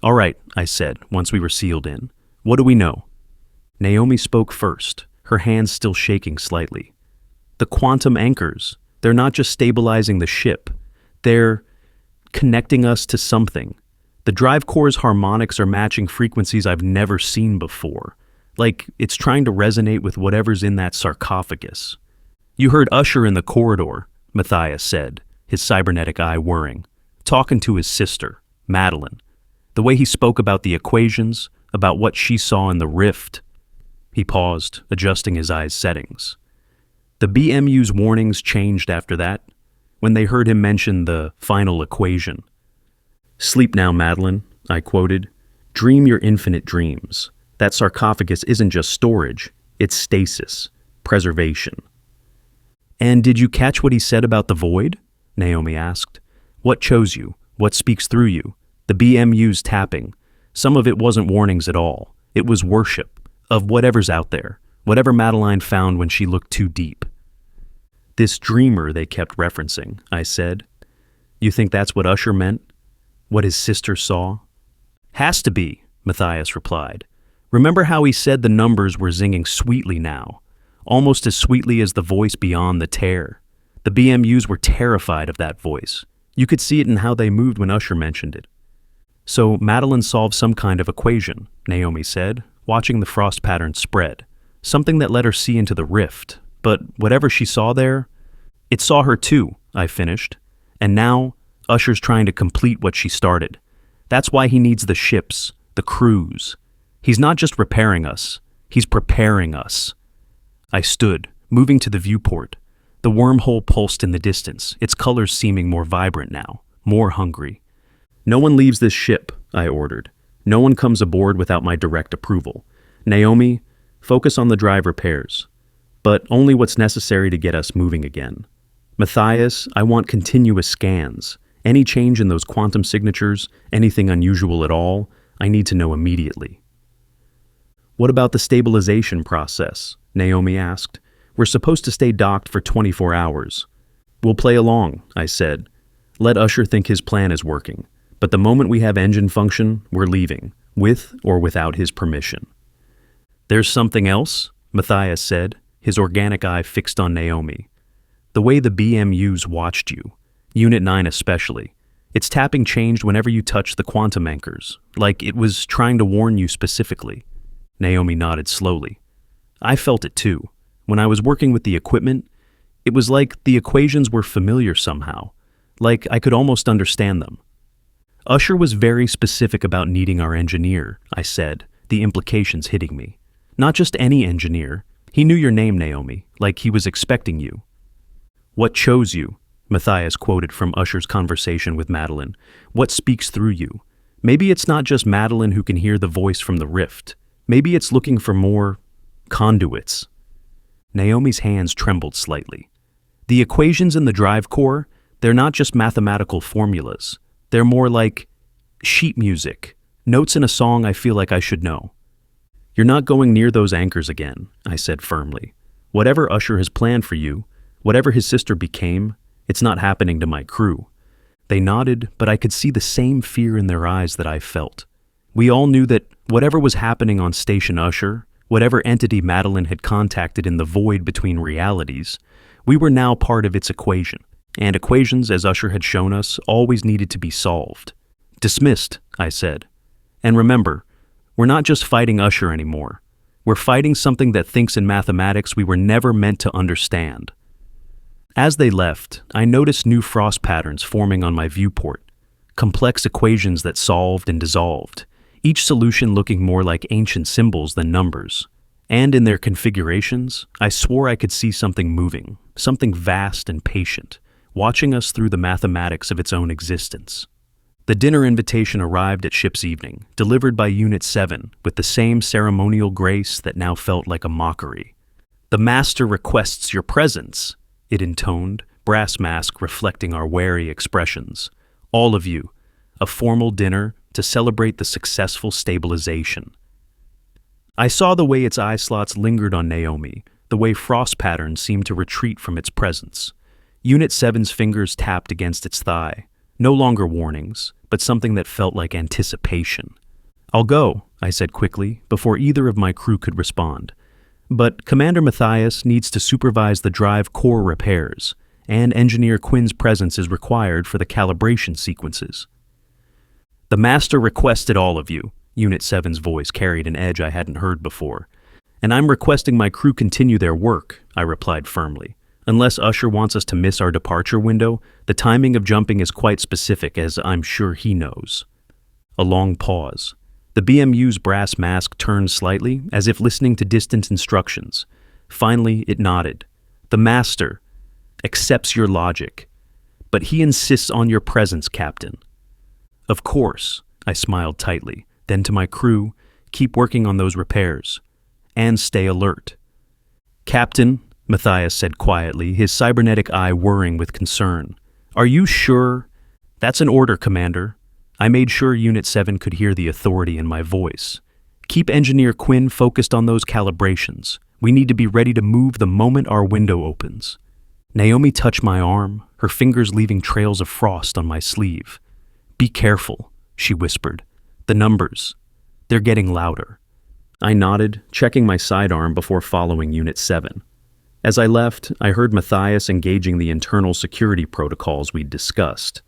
"All right," I said, once we were sealed in. "What do we know?" Naomi spoke first, her hands still shaking slightly. "The quantum anchors, they're not just stabilizing the ship. They're connecting us to something. The drive core's harmonics are matching frequencies I've never seen before. Like it's trying to resonate with whatever's in that sarcophagus." "You heard Usher in the corridor," Matthias said, his cybernetic eye whirring, "talking to his sister, Madeline. The way he spoke about the equations, about what she saw in the rift." He paused, adjusting his eyes' settings. The BMU's warnings changed after that, when they heard him mention the final equation. "Sleep now, Madeline," I quoted. "Dream your infinite dreams. That sarcophagus isn't just storage, it's stasis, preservation." "And did you catch what he said about the void?" Naomi asked. "What chose you? What speaks through you? The BMU's tapping. Some of it wasn't warnings at all. It was worship of whatever's out there, whatever Madeline found when she looked too deep." "This dreamer they kept referencing," I said. "You think that's what Usher meant? What his sister saw?" "Has to be," Matthias replied. "Remember how he said the numbers were zinging sweetly now, almost as sweetly as the voice beyond the tear. The BMUs were terrified of that voice. You could see it in how they moved when Usher mentioned it." "So Madeline solved some kind of equation," Naomi said, watching the frost pattern spread. "Something that let her see into the rift. But whatever she saw there, It saw her too, I finished. And now, Usher's trying to complete what she started. That's why he needs the ships, the crews. He's not just repairing us, he's preparing us. I stood, moving to the viewport. The wormhole pulsed in the distance, its colors seeming more vibrant now, more hungry. No one leaves this ship, I ordered. No one comes aboard without my direct approval. Naomi, focus on the drive repairs. But only what's necessary to get us moving again. Matthias, I want continuous scans. Any change in those quantum signatures, anything unusual at all, I need to know immediately. What about the stabilization process? Naomi asked. We're supposed to stay docked for 24 hours. We'll play along, I said. Let Usher think his plan is working. But the moment we have engine function, we're leaving, with or without his permission. There's something else? Matthias said, his organic eye fixed on Naomi. The way the BMUs watched you, Unit 9 especially. Its tapping changed whenever you touched the quantum anchors, like it was trying to warn you specifically. Naomi nodded slowly. I felt it too. When I was working with the equipment, it was like the equations were familiar somehow, like I could almost understand them. Usher was very specific about needing our engineer, I said, the implications hitting me. Not just any engineer. He knew your name, Naomi, like he was expecting you. What chose you? Matthias quoted from Usher's conversation with Madeline. What speaks through you? Maybe it's not just Madeline who can hear the voice from the rift. Maybe it's looking for more conduits. Naomi's hands trembled slightly. The equations in the drive core, they're not just mathematical formulas. They're more like sheet music, notes in a song I feel like I should know. You're not going near those anchors again, I said firmly. Whatever Usher has planned for you, whatever his sister became, it's not happening to my crew. They nodded, but I could see the same fear in their eyes that I felt. We all knew that whatever was happening on Station Usher, whatever entity Madeline had contacted in the void between realities, we were now part of its equation. And equations, as Usher had shown us, always needed to be solved. Dismissed, I said. And remember, we're not just fighting Usher anymore. We're fighting something that thinks in mathematics we were never meant to understand. As they left, I noticed new frost patterns forming on my viewport, complex equations that solved and dissolved, each solution looking more like ancient symbols than numbers. And in their configurations, I swore I could see something moving, something vast and patient, watching us through the mathematics of its own existence. The dinner invitation arrived at ship's evening, delivered by Unit 7, with the same ceremonial grace that now felt like a mockery. The master requests your presence, it intoned, brass mask reflecting our wary expressions. All of you, a formal dinner to celebrate the successful stabilization. I saw the way its eye slots lingered on Naomi, the way frost patterns seemed to retreat from its presence. Unit 7's fingers tapped against its thigh. No longer warnings, but something that felt like anticipation. I'll go, I said quickly, before either of my crew could respond. But Commander Matthias needs to supervise the drive core repairs, and Engineer Quinn's presence is required for the calibration sequences. The Master requested all of you, Unit 7's voice carried an edge I hadn't heard before. And I'm requesting my crew continue their work, I replied firmly. Unless Usher wants us to miss our departure window, the timing of jumping is quite specific, as I'm sure he knows. A long pause. The BMU's brass mask turned slightly, as if listening to distant instructions. Finally, it nodded. The Master accepts your logic, but he insists on your presence, Captain. Of course, I smiled tightly. Then to my crew, keep working on those repairs. And stay alert. Captain, Matthias said quietly, his cybernetic eye whirring with concern. Are you sure? That's an order, Commander. I made sure Unit 7 could hear the authority in my voice. Keep Engineer Quinn focused on those calibrations. We need to be ready to move the moment our window opens. Naomi touched my arm, her fingers leaving trails of frost on my sleeve. Be careful, she whispered. The numbers. They're getting louder. I nodded, checking my sidearm before following Unit 7. As I left, I heard Matthias engaging the internal security protocols we'd discussed.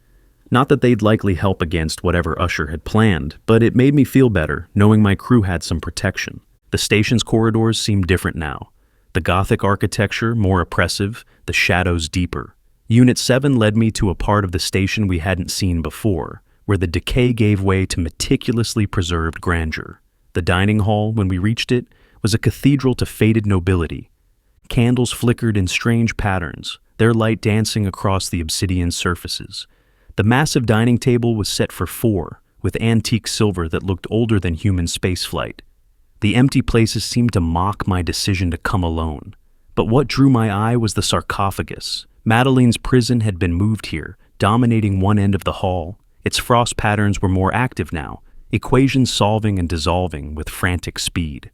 Not that they'd likely help against whatever Usher had planned, but it made me feel better knowing my crew had some protection. The station's corridors seemed different now. The Gothic architecture more oppressive, the shadows deeper. Unit 7 led me to a part of the station we hadn't seen before, where the decay gave way to meticulously preserved grandeur. The dining hall, when we reached it, was a cathedral to faded nobility. Candles flickered in strange patterns, their light dancing across the obsidian surfaces. The massive dining table was set for 4, with antique silver that looked older than human spaceflight. The empty places seemed to mock my decision to come alone. But what drew my eye was the sarcophagus. Madeline's prison had been moved here, dominating one end of the hall. Its frost patterns were more active now, equations solving and dissolving with frantic speed.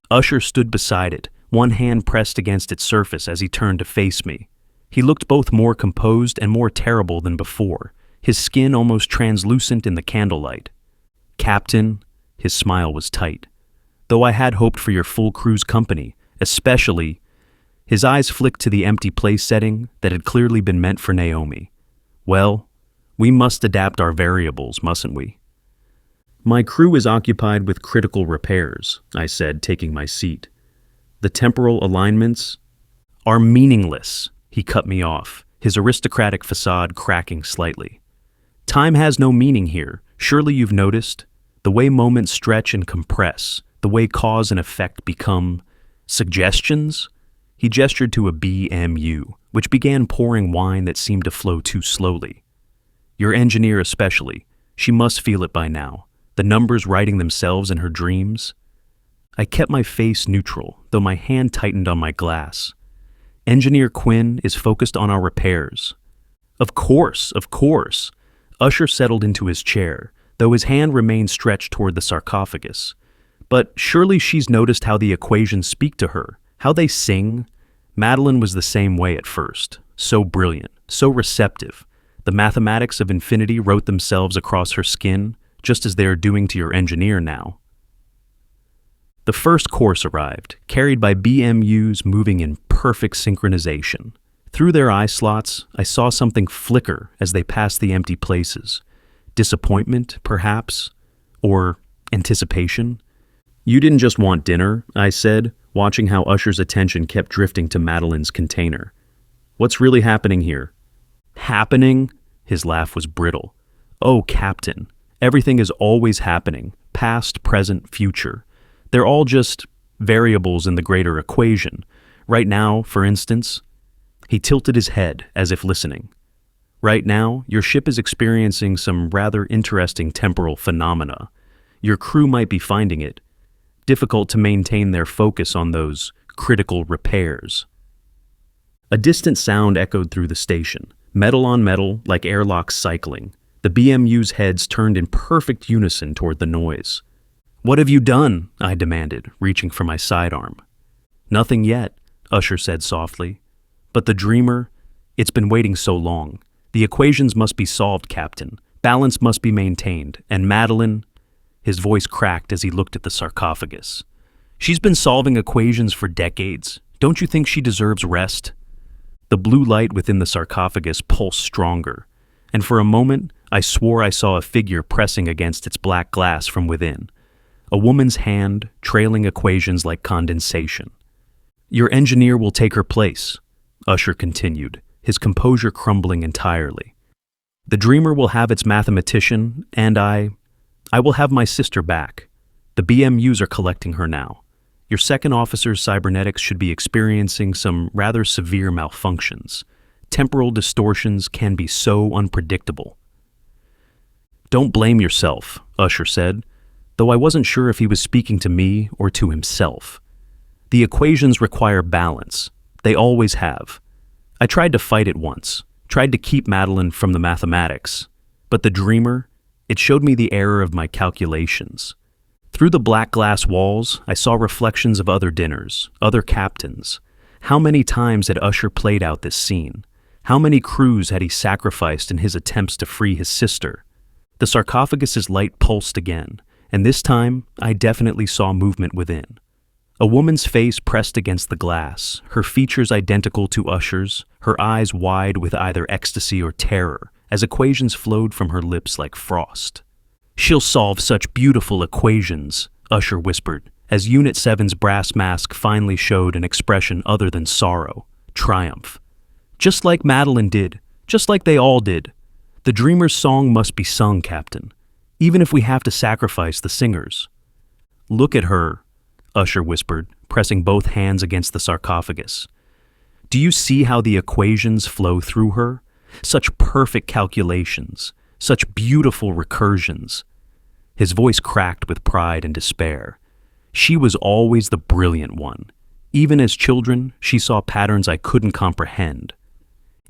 Usher stood beside it, one hand pressed against its surface as he turned to face me. He looked both more composed and more terrible than before, his skin almost translucent in the candlelight. "Captain," his smile was tight. "Though I had hoped for your full crew's company, especially—" His eyes flicked to the empty place setting that had clearly been meant for Naomi. "Well, we must adapt our variables, mustn't we?" "My crew is occupied with critical repairs," I said, taking my seat. "The temporal alignments are meaningless," he cut me off, his aristocratic facade cracking slightly. "Time has no meaning here. Surely you've noticed? The way moments stretch and compress, the way cause and effect become suggestions?" He gestured to a BMU, which began pouring wine that seemed to flow too slowly. "Your engineer especially. She must feel it by now. The numbers writing themselves in her dreams." I kept my face neutral, though my hand tightened on my glass. "Engineer Quinn is focused on our repairs." Of course. Usher settled into his chair, though his hand remained stretched toward the sarcophagus. "But surely she's noticed how the equations speak to her, how they sing." Madeline was the same way at first, so brilliant, so receptive. The mathematics of infinity wrote themselves across her skin, just as they are doing to your engineer now. The first course arrived, carried by BMUs moving in perfect synchronization. Through their eye slots, I saw something flicker as they passed the empty places. Disappointment, perhaps? Or anticipation? "You didn't just want dinner," I said, watching how Usher's attention kept drifting to Madeline's container. "What's really happening here?" "Happening?" His laugh was brittle. "Oh, Captain, everything is always happening, past, present, future. They're all just variables in the greater equation. Right now, for instance..." He tilted his head as if listening. "Right now, your ship is experiencing some rather interesting temporal phenomena. Your crew might be finding it difficult to maintain their focus on those critical repairs." A distant sound echoed through the station, metal on metal like airlocks cycling. The BMU's heads turned in perfect unison toward the noise. "What have you done?" I demanded, reaching for my sidearm. "Nothing yet," Usher said softly. "But the dreamer, it's been waiting so long. The equations must be solved, Captain. Balance must be maintained. And Madeline..." His voice cracked as he looked at the sarcophagus. "She's been solving equations for decades. Don't you think she deserves rest?" The blue light within the sarcophagus pulsed stronger, and for a moment I swore I saw a figure pressing against its black glass from within. A woman's hand, trailing equations like condensation. "Your engineer will take her place," Usher continued, his composure crumbling entirely. "The dreamer will have its mathematician, and I will have my sister back. The BMUs are collecting her now. Your second officer's cybernetics should be experiencing some rather severe malfunctions. Temporal distortions can be so unpredictable." "Don't blame yourself," Usher said, though I wasn't sure if he was speaking to me or to himself. "The equations require balance. They always have. I tried to fight it once, tried to keep Madeline from the mathematics, but the dreamer, it showed me the error of my calculations. Through the black glass walls, I saw reflections of other dinners, other captains. How many times had Usher played out this scene? How many crews had he sacrificed in his attempts to free his sister? The sarcophagus's light pulsed again, and this time I definitely saw movement within. A woman's face pressed against the glass, her features identical to Usher's, her eyes wide with either ecstasy or terror, as equations flowed from her lips like frost. "She'll solve such beautiful equations," Usher whispered, as Unit 7's brass mask finally showed an expression other than sorrow, triumph. Just like Madeline did, just like they all did. The Dreamer's song must be sung, Captain, even if we have to sacrifice the singers. Look at her, Usher whispered, pressing both hands against the sarcophagus. Do you see how the equations flow through her? Such perfect calculations, such beautiful recursions. His voice cracked with pride and despair. She was always the brilliant one. Even as children, she saw patterns I couldn't comprehend.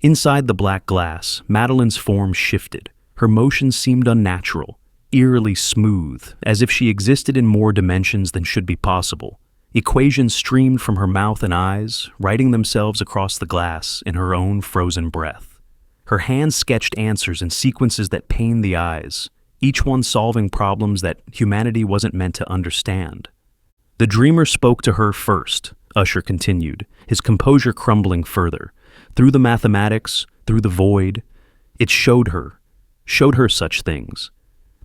Inside the black glass, Madeline's form shifted. Her motions seemed unnatural, eerily smooth, as if she existed in more dimensions than should be possible. Equations streamed from her mouth and eyes, writing themselves across the glass in her own frozen breath. Her hands sketched answers in sequences that pained the eyes, each one solving problems that humanity wasn't meant to understand. The Dreamer spoke to her first, Usher continued, his composure crumbling further. Through the mathematics, through the void, it showed her such things.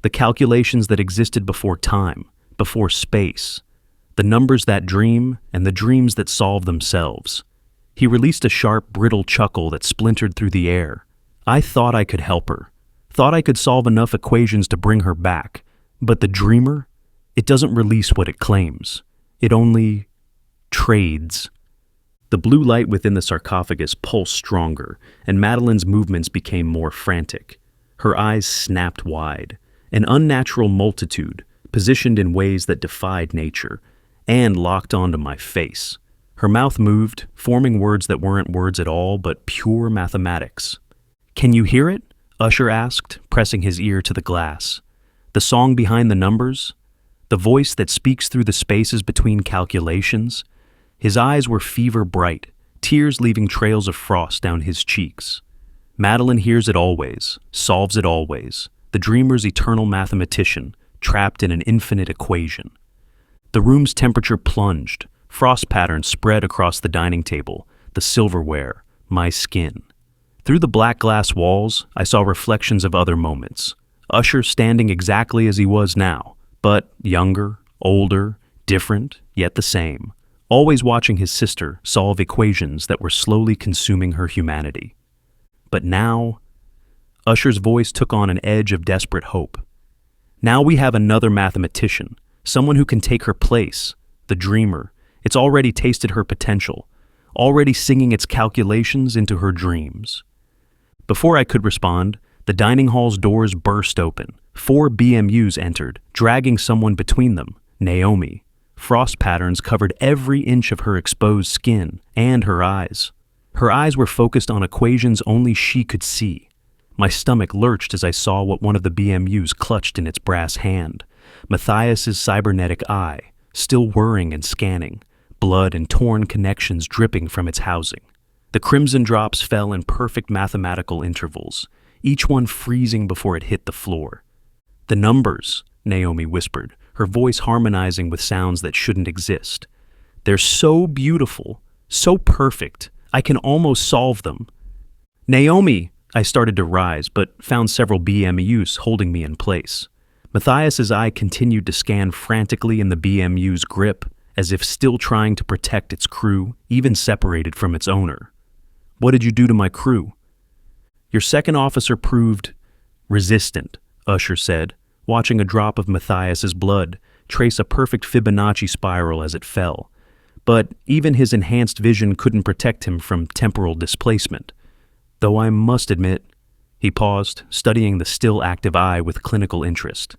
The calculations that existed before time, before space, the numbers that dream and the dreams that solve themselves. He released a sharp, brittle chuckle that splintered through the air. I thought I could help her, thought I could solve enough equations to bring her back. But the Dreamer, it doesn't release what it claims. It only trades. The blue light within the sarcophagus pulsed stronger, and Madeline's movements became more frantic. Her eyes snapped wide, an unnatural multitude, positioned in ways that defied nature, and locked onto my face. Her mouth moved, forming words that weren't words at all, but pure mathematics. Can you hear it? Usher asked, pressing his ear to the glass. The song behind the numbers? The voice that speaks through the spaces between calculations? His eyes were fever bright, tears leaving trails of frost down his cheeks. Madeline hears it always, solves it always, the Dreamer's eternal mathematician, trapped in an infinite equation. The room's temperature plunged, frost patterns spread across the dining table, the silverware, my skin. Through the black glass walls, I saw reflections of other moments. Usher standing exactly as he was now, but younger, older, different, yet the same. Always watching his sister solve equations that were slowly consuming her humanity. But now, Usher's voice took on an edge of desperate hope. Now we have another mathematician, someone who can take her place, the Dreamer. It's already tasted her potential, already singing its calculations into her dreams. Before I could respond, the dining hall's doors burst open. 4 BMUs entered, dragging someone between them, Naomi. Frost patterns covered every inch of her exposed skin and her eyes. Her eyes were focused on equations only she could see. My stomach lurched as I saw what one of the BMUs clutched in its brass hand. Matthias's cybernetic eye, still whirring and scanning, blood and torn connections dripping from its housing. The crimson drops fell in perfect mathematical intervals, each one freezing before it hit the floor. The numbers, Naomi whispered, her voice harmonizing with sounds that shouldn't exist. They're so beautiful, so perfect, I can almost solve them. Naomi! I started to rise, but found several BMUs holding me in place. Matthias's eye continued to scan frantically in the BMU's grip, as if still trying to protect its crew, even separated from its owner. What did you do to my crew? Your second officer proved resistant, Usher said, watching a drop of Matthias's blood trace a perfect Fibonacci spiral as it fell. But even his enhanced vision couldn't protect him from temporal displacement. Though I must admit, he paused, studying the still active eye with clinical interest.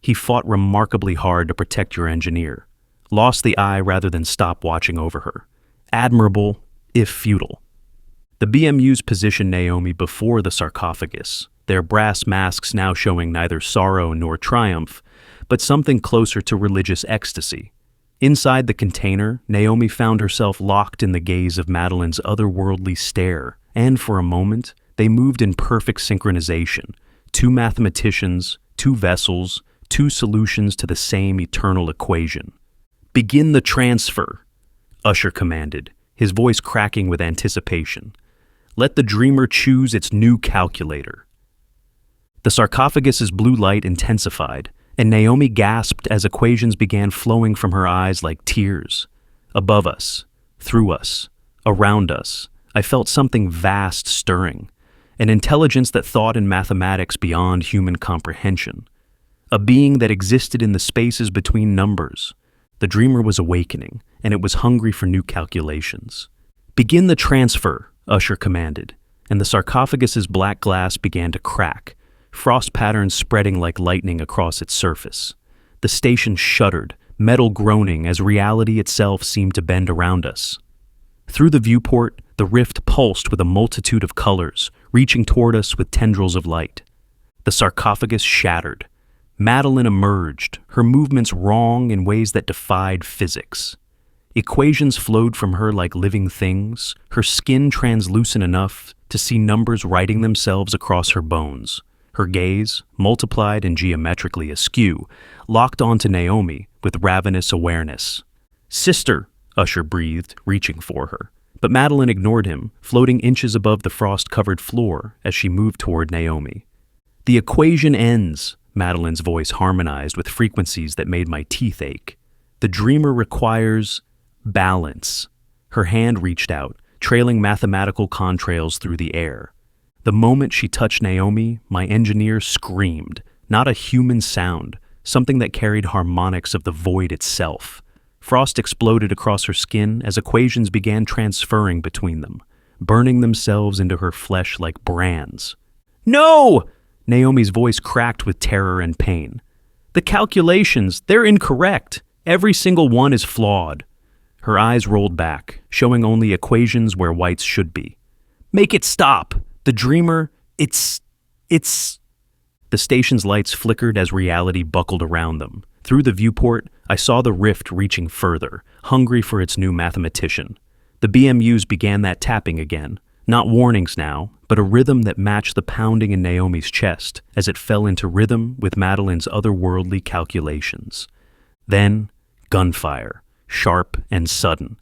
He fought remarkably hard to protect your engineer. Lost the eye rather than stop watching over her. Admirable, if futile. The BMUs positioned Naomi before the sarcophagus, their brass masks now showing neither sorrow nor triumph, but something closer to religious ecstasy. Inside the container, Naomi found herself locked in the gaze of Madeline's otherworldly stare, and for a moment, they moved in perfect synchronization. 2 mathematicians, 2 vessels, 2 solutions to the same eternal equation. Begin the transfer, Usher commanded, his voice cracking with anticipation. Let the Dreamer choose its new calculator. The sarcophagus's blue light intensified, And Naomi gasped as equations began flowing from her eyes like tears. Above us, through us, around us, I felt something vast stirring, an intelligence that thought in mathematics beyond human comprehension, a being that existed in the spaces between numbers. The dreamer was awakening, and it was hungry for new calculations. "Begin the transfer," Usher commanded, and the sarcophagus's black glass began to crack, frost patterns spreading like lightning across its surface. The station shuddered, metal groaning as reality itself seemed to bend around us. Through the viewport, the rift pulsed with a multitude of colors, reaching toward us with tendrils of light. The sarcophagus shattered. Madeline emerged, her movements wrong in ways that defied physics. Equations flowed from her like living things, her skin translucent enough to see numbers writing themselves across her bones. Her gaze, multiplied and geometrically askew, locked onto Naomi with ravenous awareness. "Sister," Usher breathed, reaching for her. But Madeline ignored him, floating inches above the frost-covered floor as she moved toward Naomi. "The equation ends," Madeline's voice harmonized with frequencies that made my teeth ache. "The dreamer requires balance." Her hand reached out, trailing mathematical contrails through the air. The moment she touched Naomi, my engineer screamed, not a human sound, something that carried harmonics of the void itself. Frost exploded across her skin as equations began transferring between them, burning themselves into her flesh like brands. "No!" Naomi's voice cracked with terror and pain. "The calculations, they're incorrect. Every single one is flawed." Her eyes rolled back, showing only equations where whites should be. "Make it stop! The dreamer, it's... The station's lights flickered as reality buckled around them. Through the viewport, I saw the rift reaching further, hungry for its new mathematician. The BMUs began that tapping again, not warnings now, but a rhythm that matched the pounding in Naomi's chest as it fell into rhythm with Madeline's otherworldly calculations. Then, gunfire, sharp and sudden.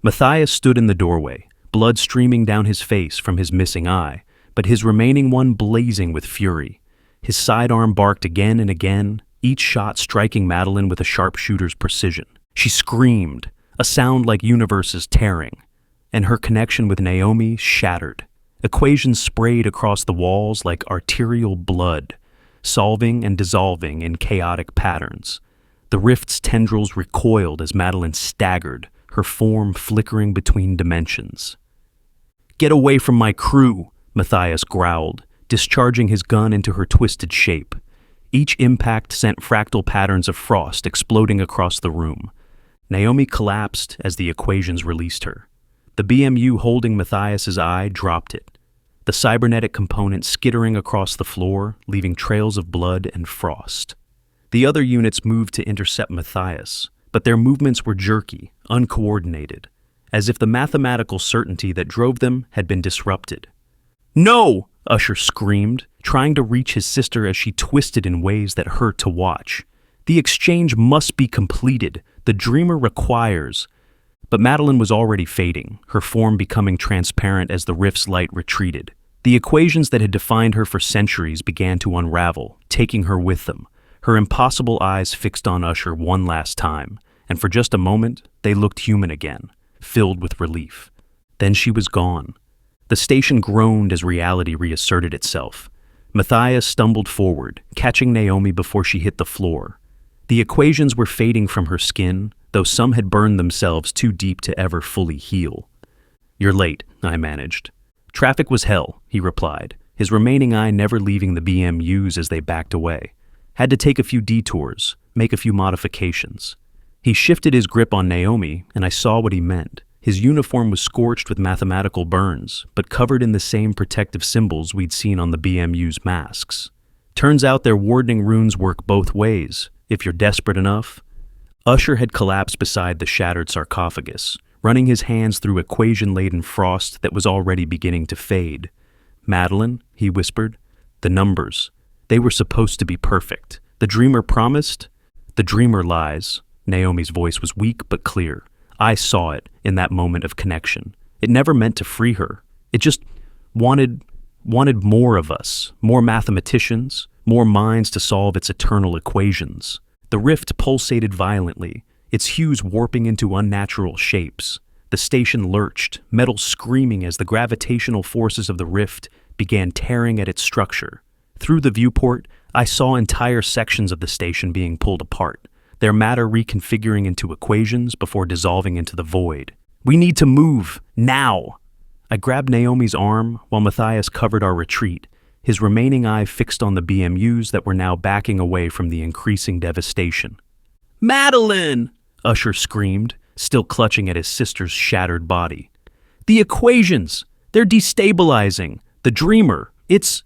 Matthias stood in the doorway, blood streaming down his face from his missing eye, but his remaining one blazing with fury. His sidearm barked again and again, each shot striking Madeline with a sharpshooter's precision. She screamed, a sound like universes tearing, and her connection with Naomi shattered. Equations sprayed across the walls like arterial blood, solving and dissolving in chaotic patterns. The rift's tendrils recoiled as Madeline staggered, her form flickering between dimensions. "Get away from my crew," Matthias growled, discharging his gun into her twisted shape. Each impact sent fractal patterns of frost exploding across the room. Naomi collapsed as the equations released her. The BMU holding Matthias's eye dropped it, the cybernetic component skittering across the floor, leaving trails of blood and frost. The other units moved to intercept Matthias, but their movements were jerky, uncoordinated, as if the mathematical certainty that drove them had been disrupted. "No!" Usher screamed, trying to reach his sister as she twisted in ways that hurt to watch. "The exchange must be completed. The dreamer requires..." But Madeline was already fading, her form becoming transparent as the rift's light retreated. The equations that had defined her for centuries began to unravel, taking her with them, her impossible eyes fixed on Usher one last time, and for just a moment, they looked human again, filled with relief. Then she was gone. The station groaned as reality reasserted itself. Matthias stumbled forward, catching Naomi before she hit the floor. The equations were fading from her skin, though some had burned themselves too deep to ever fully heal. "You're late," I managed. "Traffic was hell," he replied, his remaining eye never leaving the BMUs as they backed away. "Had to take a few detours, make a few modifications." He shifted his grip on Naomi, and I saw what he meant. His uniform was scorched with mathematical burns, but covered in the same protective symbols we'd seen on the BMU's masks. Turns out their wardening runes work both ways, if you're desperate enough. Usher had collapsed beside the shattered sarcophagus, running his hands through equation-laden frost that was already beginning to fade. "Madeline," he whispered, "the numbers. They were supposed to be perfect. The dreamer promised." "The dreamer lies." Naomi's voice was weak but clear. I saw it in that moment of connection. It never meant to free her. It just wanted more of us, more mathematicians, more minds to solve its eternal equations. The rift pulsated violently, its hues warping into unnatural shapes. The station lurched, metal screaming as the gravitational forces of the rift began tearing at its structure. Through the viewport, I saw entire sections of the station being pulled apart, their matter reconfiguring into equations before dissolving into the void. "We need to move, now!" I grabbed Naomi's arm while Matthias covered our retreat, his remaining eye fixed on the BMUs that were now backing away from the increasing devastation. "Madeline!" Usher screamed, still clutching at his sister's shattered body. "The equations! They're destabilizing! The dreamer! It's—"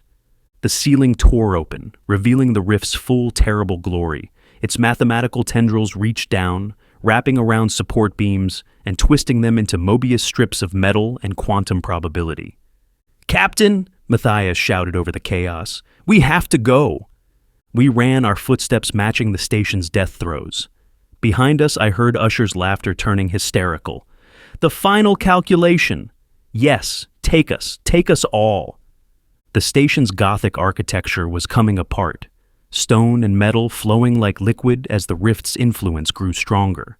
The ceiling tore open, revealing the rift's full terrible glory. Its mathematical tendrils reached down, wrapping around support beams and twisting them into Mobius strips of metal and quantum probability. "Captain!" Matthias shouted over the chaos. "We have to go!" We ran, our footsteps matching the station's death throes. Behind us, I heard Usher's laughter turning hysterical. "The final calculation! Yes, take us all!" The station's Gothic architecture was coming apart, stone and metal flowing like liquid as the rift's influence grew stronger.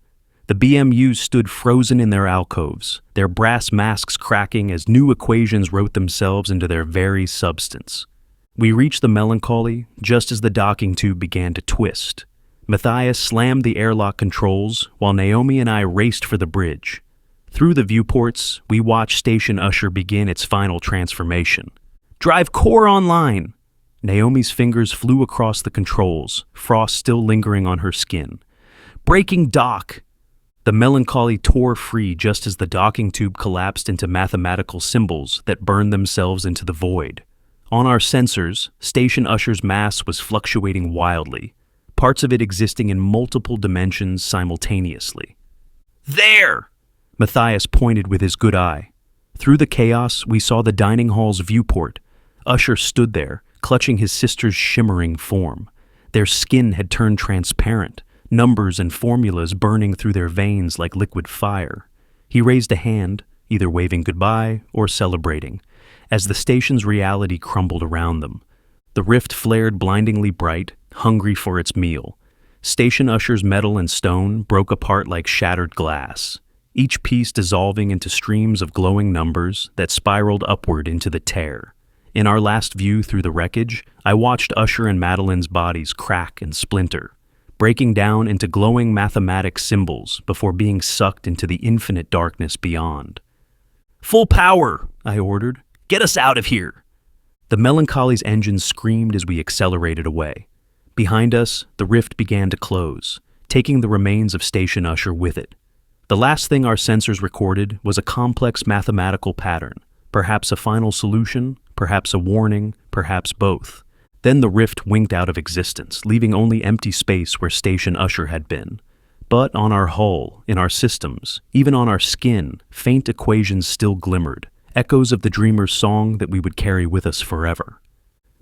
The BMUs stood frozen in their alcoves, their brass masks cracking as new equations wrote themselves into their very substance. We reached the Melancholy just as the docking tube began to twist. Matthias slammed the airlock controls while Naomi and I raced for the bridge. Through the viewports, we watched Station Usher begin its final transformation. "Drive core online!" Naomi's fingers flew across the controls, frost still lingering on her skin. "Breaking dock!" The Melancholy tore free just as the docking tube collapsed into mathematical symbols that burned themselves into the void. On our sensors, Station Usher's mass was fluctuating wildly, parts of it existing in multiple dimensions simultaneously. "There!" Matthias pointed with his good eye. Through the chaos, we saw the dining hall's viewport. Usher stood there, clutching his sister's shimmering form. Their skin had turned transparent, numbers and formulas burning through their veins like liquid fire. He raised a hand, either waving goodbye or celebrating, as the station's reality crumbled around them. The rift flared blindingly bright, hungry for its meal. Station Usher's metal and stone broke apart like shattered glass, each piece dissolving into streams of glowing numbers that spiraled upward into the tear. In our last view through the wreckage, I watched Usher and Madeline's bodies crack and splinter, breaking down into glowing mathematic symbols before being sucked into the infinite darkness beyond. "Full power!" I ordered. "Get us out of here!" The Melancholy's engines screamed as we accelerated away. Behind us, the rift began to close, taking the remains of Station Usher with it. The last thing our sensors recorded was a complex mathematical pattern, perhaps a final solution, perhaps a warning, perhaps both. Then the rift winked out of existence, leaving only empty space where Station Usher had been. But on our hull, in our systems, even on our skin, faint equations still glimmered, echoes of the dreamer's song that we would carry with us forever.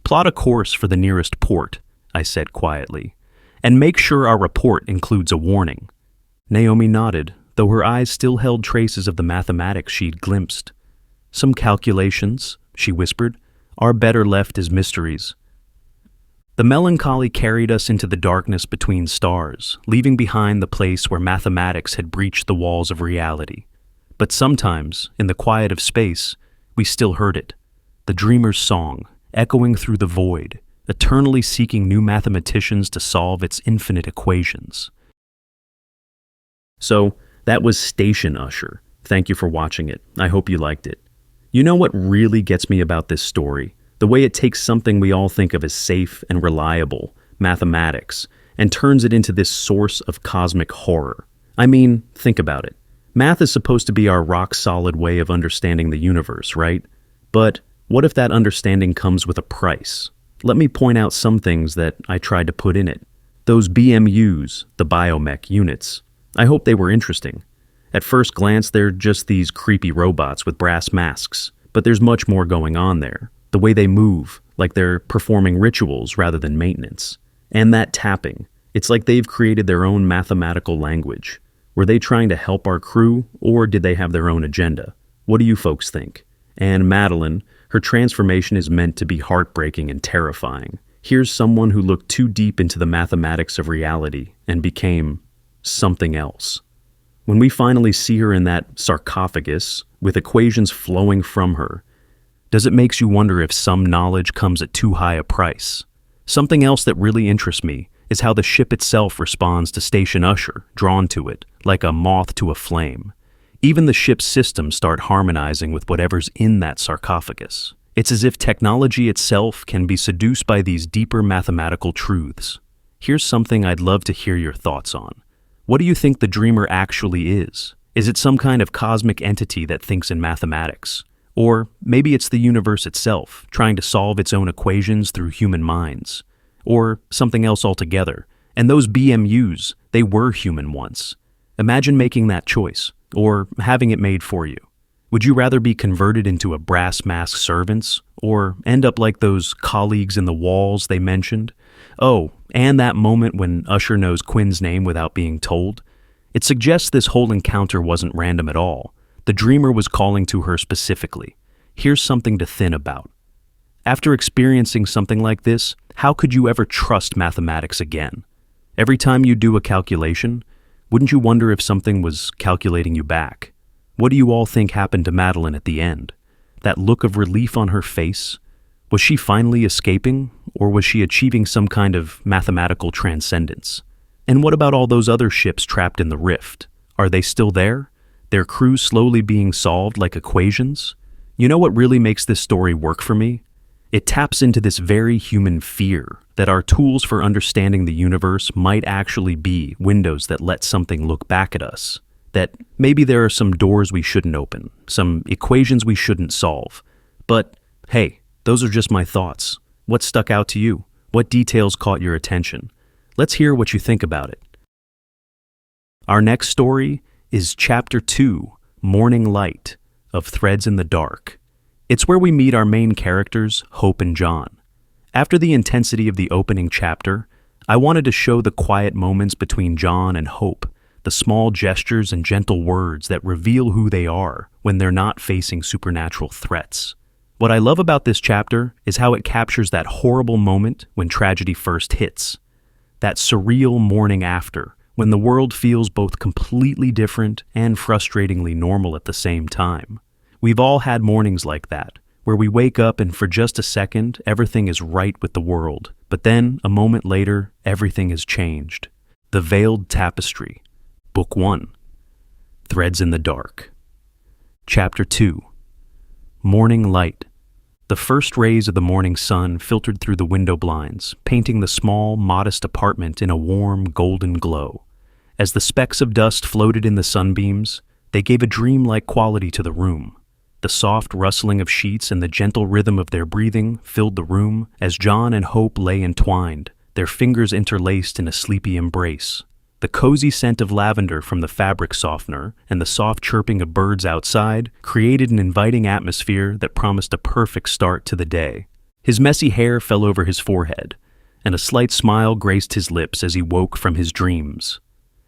"Plot a course for the nearest port," I said quietly, "and make sure our report includes a warning." Naomi nodded, though her eyes still held traces of the mathematics she'd glimpsed. "Some calculations," she whispered, "are better left as mysteries." The Melancholy carried us into the darkness between stars, leaving behind the place where mathematics had breached the walls of reality. But sometimes, in the quiet of space, we still heard it, the dreamer's song, echoing through the void, eternally seeking new mathematicians to solve its infinite equations. So, that was Station Usher. Thank you for watching it. I hope you liked it. You know what really gets me about this story? The way it takes something we all think of as safe and reliable, mathematics, and turns it into this source of cosmic horror. I mean, think about it. Math is supposed to be our rock-solid way of understanding the universe, right? But what if that understanding comes with a price? Let me point out some things that I tried to put in it. Those BMUs, the biomech units. I hope they were interesting. At first glance, they're just these creepy robots with brass masks, but there's much more going on there. The way they move, like they're performing rituals rather than maintenance. And that tapping. It's like they've created their own mathematical language. Were they trying to help our crew, or did they have their own agenda? What do you folks think? And Madeline, her transformation is meant to be heartbreaking and terrifying. Here's someone who looked too deep into the mathematics of reality and became something else. When we finally see her in that sarcophagus, with equations flowing from her, does it make you wonder if some knowledge comes at too high a price? Something else that really interests me is how the ship itself responds to Station Usher, drawn to it, like a moth to a flame. Even the ship's systems start harmonizing with whatever's in that sarcophagus. It's as if technology itself can be seduced by these deeper mathematical truths. Here's something I'd love to hear your thoughts on. What do you think the dreamer actually is? Is it some kind of cosmic entity that thinks in mathematics? Or maybe it's the universe itself, trying to solve its own equations through human minds. Or something else altogether. And those BMUs, they were human once. Imagine making that choice, or having it made for you. Would you rather be converted into a brass mask servants, or end up like those colleagues in the walls they mentioned? Oh, and that moment when Usher knows Quinn's name without being told? It suggests this whole encounter wasn't random at all. The dreamer was calling to her specifically. Here's something to think about. After experiencing something like this, how could you ever trust mathematics again? Every time you do a calculation, wouldn't you wonder if something was calculating you back? What do you all think happened to Madeline at the end? That look of relief on her face? Was she finally escaping, or was she achieving some kind of mathematical transcendence? And what about all those other ships trapped in the rift? Are they still there? Their crews slowly being solved like equations? You know what really makes this story work for me? It taps into this very human fear that our tools for understanding the universe might actually be windows that let something look back at us. That maybe there are some doors we shouldn't open, some equations we shouldn't solve. But hey, those are just my thoughts. What stuck out to you? What details caught your attention? Let's hear what you think about it. Our next story is Chapter 2, Morning Light, of Threads in the Dark. It's where we meet our main characters, Hope and John. After the intensity of the opening chapter, I wanted to show the quiet moments between John and Hope, the small gestures and gentle words that reveal who they are when they're not facing supernatural threats. What I love about this chapter is how it captures that horrible moment when tragedy first hits. That surreal morning after, when the world feels both completely different and frustratingly normal at the same time. We've all had mornings like that, where we wake up and for just a second, everything is right with the world. But then, a moment later, everything has changed. The Veiled Tapestry. Book 1. Threads in the Dark. Chapter 2. Morning Light. The first rays of the morning sun filtered through the window blinds, painting the small, modest apartment in a warm, golden glow. As the specks of dust floated in the sunbeams, they gave a dreamlike quality to the room. The soft rustling of sheets and the gentle rhythm of their breathing filled the room as John and Hope lay entwined, their fingers interlaced in a sleepy embrace. The cozy scent of lavender from the fabric softener and the soft chirping of birds outside created an inviting atmosphere that promised a perfect start to the day. His messy hair fell over his forehead, and a slight smile graced his lips as he woke from his dreams.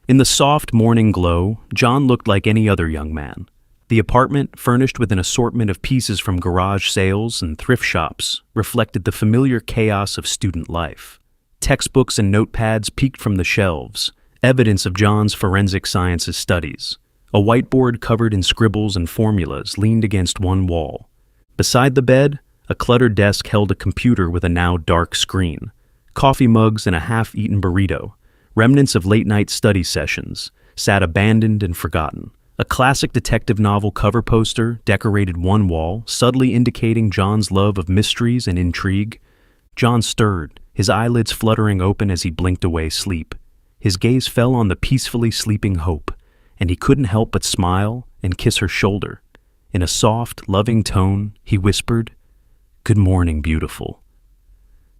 In the soft morning glow, John looked like any other young man. The apartment, furnished with an assortment of pieces from garage sales and thrift shops, reflected the familiar chaos of student life. Textbooks and notepads peeked from the shelves, evidence of John's forensic sciences studies. A whiteboard covered in scribbles and formulas leaned against one wall. Beside the bed, a cluttered desk held a computer with a now dark screen, coffee mugs and a half-eaten burrito. Remnants of late-night study sessions sat abandoned and forgotten. A classic detective novel cover poster decorated one wall, subtly indicating John's love of mysteries and intrigue. John stirred, his eyelids fluttering open as he blinked away sleep. His gaze fell on the peacefully sleeping Hope, and he couldn't help but smile and kiss her shoulder. In a soft, loving tone, he whispered, "Good morning, beautiful."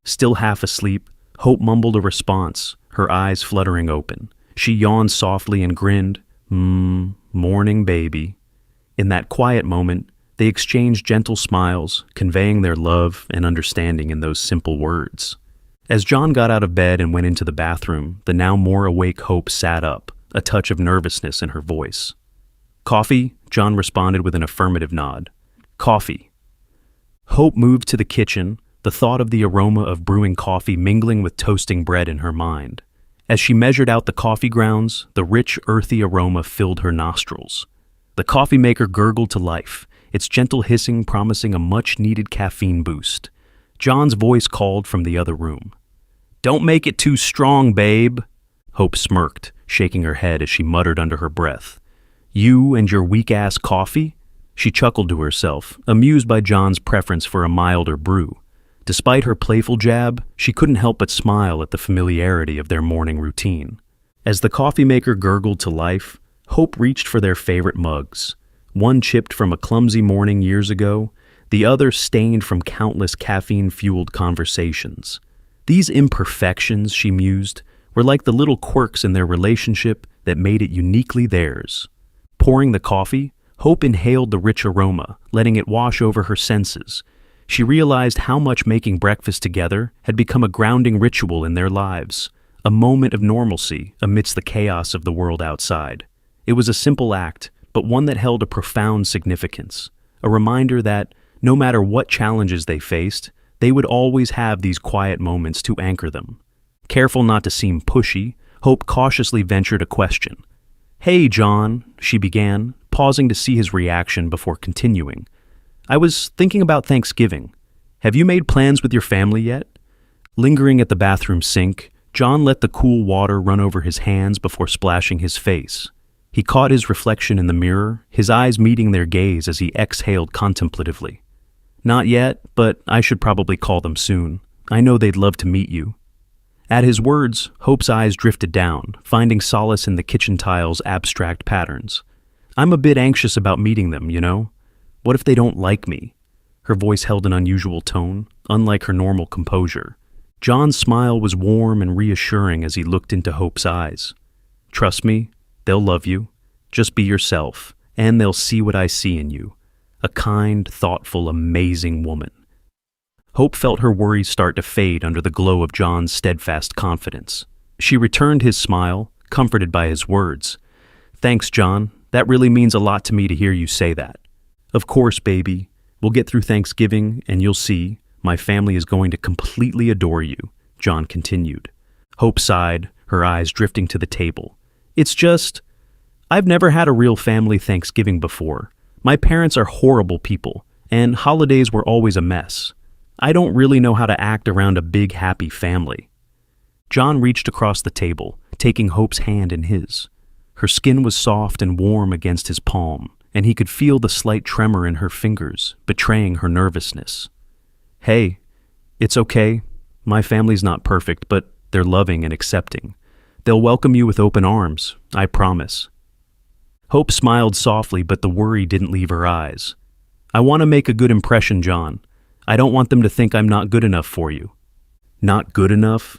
Still half asleep, Hope mumbled a response, her eyes fluttering open. She yawned softly and grinned, "Morning, baby." In that quiet moment, they exchanged gentle smiles, conveying their love and understanding in those simple words. As John got out of bed and went into the bathroom, the now more awake Hope sat up, a touch of nervousness in her voice. "Coffee?" John responded with an affirmative nod. "Coffee." Hope moved to the kitchen, the thought of the aroma of brewing coffee mingling with toasting bread in her mind. As she measured out the coffee grounds, the rich, earthy aroma filled her nostrils. The coffee maker gurgled to life, its gentle hissing promising a much-needed caffeine boost. John's voice called from the other room. "Don't make it too strong, babe." Hope smirked, shaking her head as she muttered under her breath. "You and your weak-ass coffee?" She chuckled to herself, amused by John's preference for a milder brew. Despite her playful jab, she couldn't help but smile at the familiarity of their morning routine. As the coffee maker gurgled to life, Hope reached for their favorite mugs. One chipped from a clumsy morning years ago, the other stained from countless caffeine-fueled conversations. These imperfections, she mused, were like the little quirks in their relationship that made it uniquely theirs. Pouring the coffee, Hope inhaled the rich aroma, letting it wash over her senses. She realized how much making breakfast together had become a grounding ritual in their lives, a moment of normalcy amidst the chaos of the world outside. It was a simple act, but one that held a profound significance, a reminder that, no matter what challenges they faced, they would always have these quiet moments to anchor them. Careful not to seem pushy, Hope cautiously ventured a question. "Hey, John," she began, pausing to see his reaction before continuing. "I was thinking about Thanksgiving. Have you made plans with your family yet?" Lingering at the bathroom sink, John let the cool water run over his hands before splashing his face. He caught his reflection in the mirror, his eyes meeting their gaze as he exhaled contemplatively. "Not yet, but I should probably call them soon. I know they'd love to meet you." At his words, Hope's eyes drifted down, finding solace in the kitchen tile's abstract patterns. "I'm a bit anxious about meeting them, you know? What if they don't like me?" Her voice held an unusual tone, unlike her normal composure. John's smile was warm and reassuring as he looked into Hope's eyes. "Trust me, they'll love you. Just be yourself, and they'll see what I see in you. A kind, thoughtful, amazing woman." Hope felt her worries start to fade under the glow of John's steadfast confidence. She returned his smile, comforted by his words. "Thanks, John. That really means a lot to me to hear you say that." "Of course, baby. We'll get through Thanksgiving, and you'll see, my family is going to completely adore you," John continued. Hope sighed, her eyes drifting to the table. "It's just, I've never had a real family Thanksgiving before. My parents are horrible people, and holidays were always a mess. I don't really know how to act around a big, happy family." John reached across the table, taking Hope's hand in his. Her skin was soft and warm against his palm, and he could feel the slight tremor in her fingers, betraying her nervousness. "Hey, it's okay. My family's not perfect, but they're loving and accepting. They'll welcome you with open arms, I promise." Hope smiled softly, but the worry didn't leave her eyes. "I want to make a good impression, John. I don't want them to think I'm not good enough for you." "Not good enough?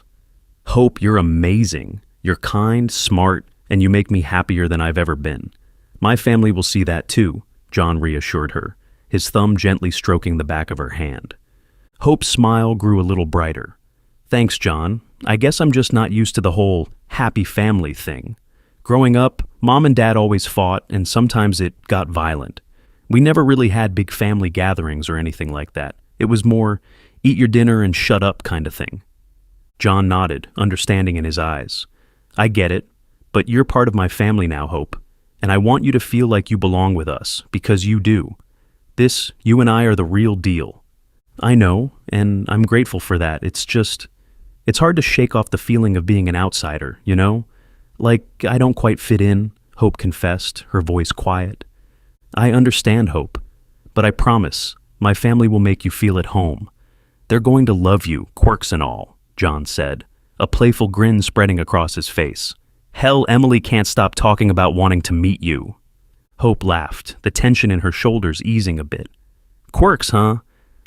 Hope, you're amazing. You're kind, smart, and you make me happier than I've ever been. My family will see that too," John reassured her, his thumb gently stroking the back of her hand. Hope's smile grew a little brighter. "Thanks, John. I guess I'm just not used to the whole happy family thing. Growing up, Mom and Dad always fought, and sometimes it got violent. We never really had big family gatherings or anything like that. It was more, eat your dinner and shut up kind of thing." John nodded, understanding in his eyes. "I get it, but you're part of my family now, Hope, and I want you to feel like you belong with us, because you do. You and I are the real deal." "I know, and I'm grateful for that. It's hard to shake off the feeling of being an outsider, you know? Like, I don't quite fit in," Hope confessed, her voice quiet. "I understand, Hope, but I promise, my family will make you feel at home. They're going to love you, quirks and all," John said, a playful grin spreading across his face. "Hell, Emily can't stop talking about wanting to meet you." Hope laughed, the tension in her shoulders easing a bit. "Quirks, huh?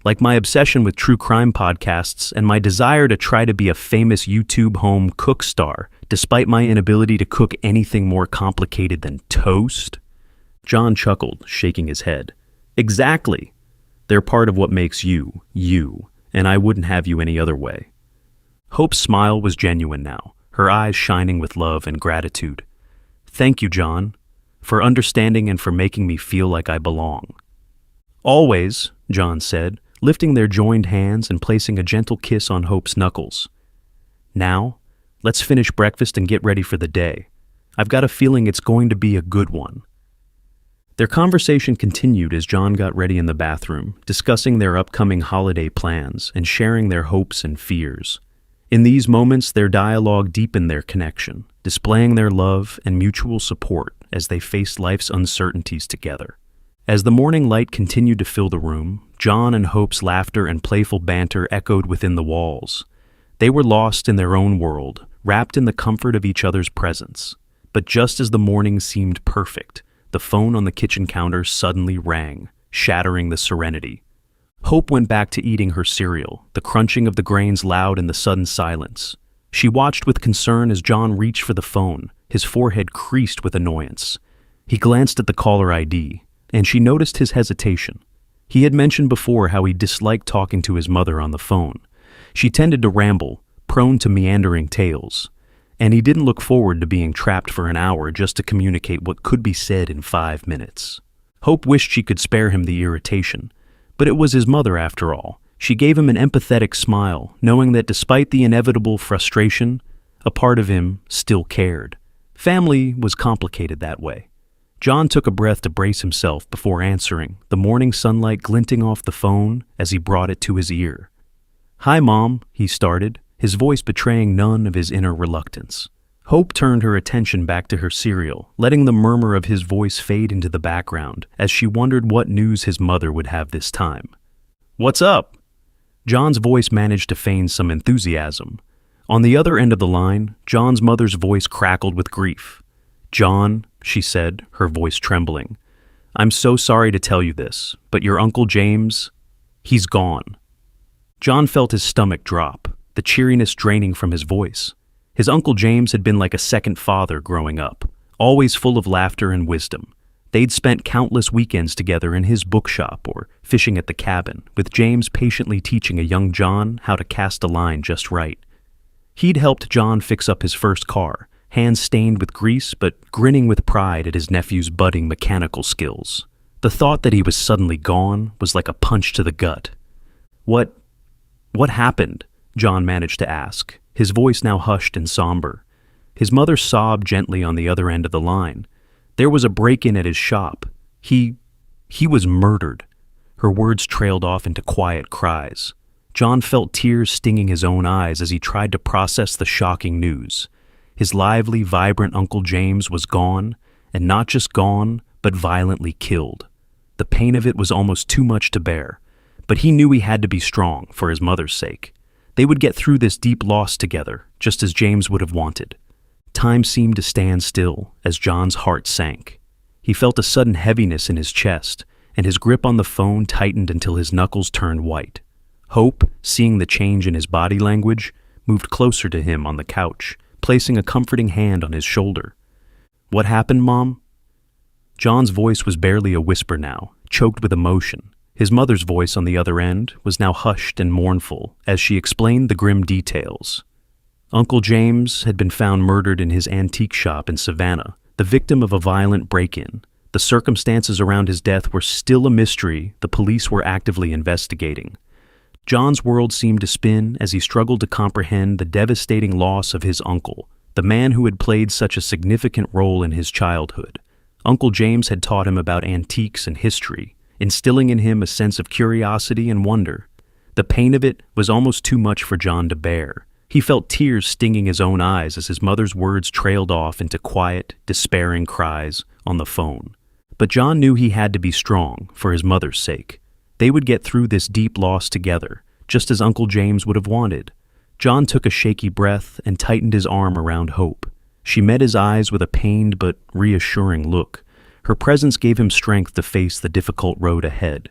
Like my obsession with true crime podcasts and my desire to try to be a famous YouTube home cook star, despite my inability to cook anything more complicated than toast?" John chuckled, shaking his head. "Exactly. They're part of what makes you, and I wouldn't have you any other way." Hope's smile was genuine now, her eyes shining with love and gratitude. "Thank you, John, for understanding and for making me feel like I belong." "Always," John said, lifting their joined hands and placing a gentle kiss on Hope's knuckles. "Now, let's finish breakfast and get ready for the day. I've got a feeling it's going to be a good one." Their conversation continued as John got ready in the bathroom, discussing their upcoming holiday plans and sharing their hopes and fears. In these moments, their dialogue deepened their connection, displaying their love and mutual support as they faced life's uncertainties together. As the morning light continued to fill the room, John and Hope's laughter and playful banter echoed within the walls. They were lost in their own world, wrapped in the comfort of each other's presence. But just as the morning seemed perfect, the phone on the kitchen counter suddenly rang, shattering the serenity. Hope went back to eating her cereal, the crunching of the grains loud in the sudden silence. She watched with concern as John reached for the phone, his forehead creased with annoyance. He glanced at the caller ID, and she noticed his hesitation. He had mentioned before how he disliked talking to his mother on the phone. She tended to ramble, prone to meandering tales, and he didn't look forward to being trapped for an hour just to communicate what could be said in 5 minutes. Hope wished she could spare him the irritation, but it was his mother after all. She gave him an empathetic smile, knowing that despite the inevitable frustration, a part of him still cared. Family was complicated that way. John took a breath to brace himself before answering, the morning sunlight glinting off the phone as he brought it to his ear. "Hi, Mom," he started, his voice betraying none of his inner reluctance. Hope turned her attention back to her cereal, letting the murmur of his voice fade into the background as she wondered what news his mother would have this time. "What's up?" John's voice managed to feign some enthusiasm. On the other end of the line, John's mother's voice crackled with grief. "John," she said, her voice trembling, "I'm so sorry to tell you this, but your Uncle James, he's gone." John felt his stomach drop, the cheeriness draining from his voice. His Uncle James had been like a second father growing up, always full of laughter and wisdom. They'd spent countless weekends together in his bookshop or fishing at the cabin, with James patiently teaching a young John how to cast a line just right. He'd helped John fix up his first car, hands stained with grease but grinning with pride at his nephew's budding mechanical skills. The thought that he was suddenly gone was like a punch to the gut. What happened?" John managed to ask, his voice now hushed and somber. His mother sobbed gently on the other end of the line. "There was a break-in at his shop. He was murdered." Her words trailed off into quiet cries. John felt tears stinging his own eyes as he tried to process the shocking news. His lively, vibrant Uncle James was gone, and not just gone, but violently killed. The pain of it was almost too much to bear, but he knew he had to be strong for his mother's sake. They would get through this deep loss together, just as James would have wanted. Time seemed to stand still as John's heart sank. He felt a sudden heaviness in his chest, and his grip on the phone tightened until his knuckles turned white. Hope, seeing the change in his body language, moved closer to him on the couch, placing a comforting hand on his shoulder. "What happened, Mom?" John's voice was barely a whisper now, choked with emotion. His mother's voice on the other end was now hushed and mournful as she explained the grim details. Uncle James had been found murdered in his antique shop in Savannah, the victim of a violent break-in. The circumstances around his death were still a mystery the police were actively investigating. John's world seemed to spin as he struggled to comprehend the devastating loss of his uncle, the man who had played such a significant role in his childhood. Uncle James had taught him about antiques and history, instilling in him a sense of curiosity and wonder. The pain of it was almost too much for John to bear. He felt tears stinging his own eyes as his mother's words trailed off into quiet, despairing cries on the phone. But John knew he had to be strong for his mother's sake. They would get through this deep loss together, just as Uncle James would have wanted. John took a shaky breath and tightened his arm around Hope. She met his eyes with a pained but reassuring look. Her presence gave him strength to face the difficult road ahead.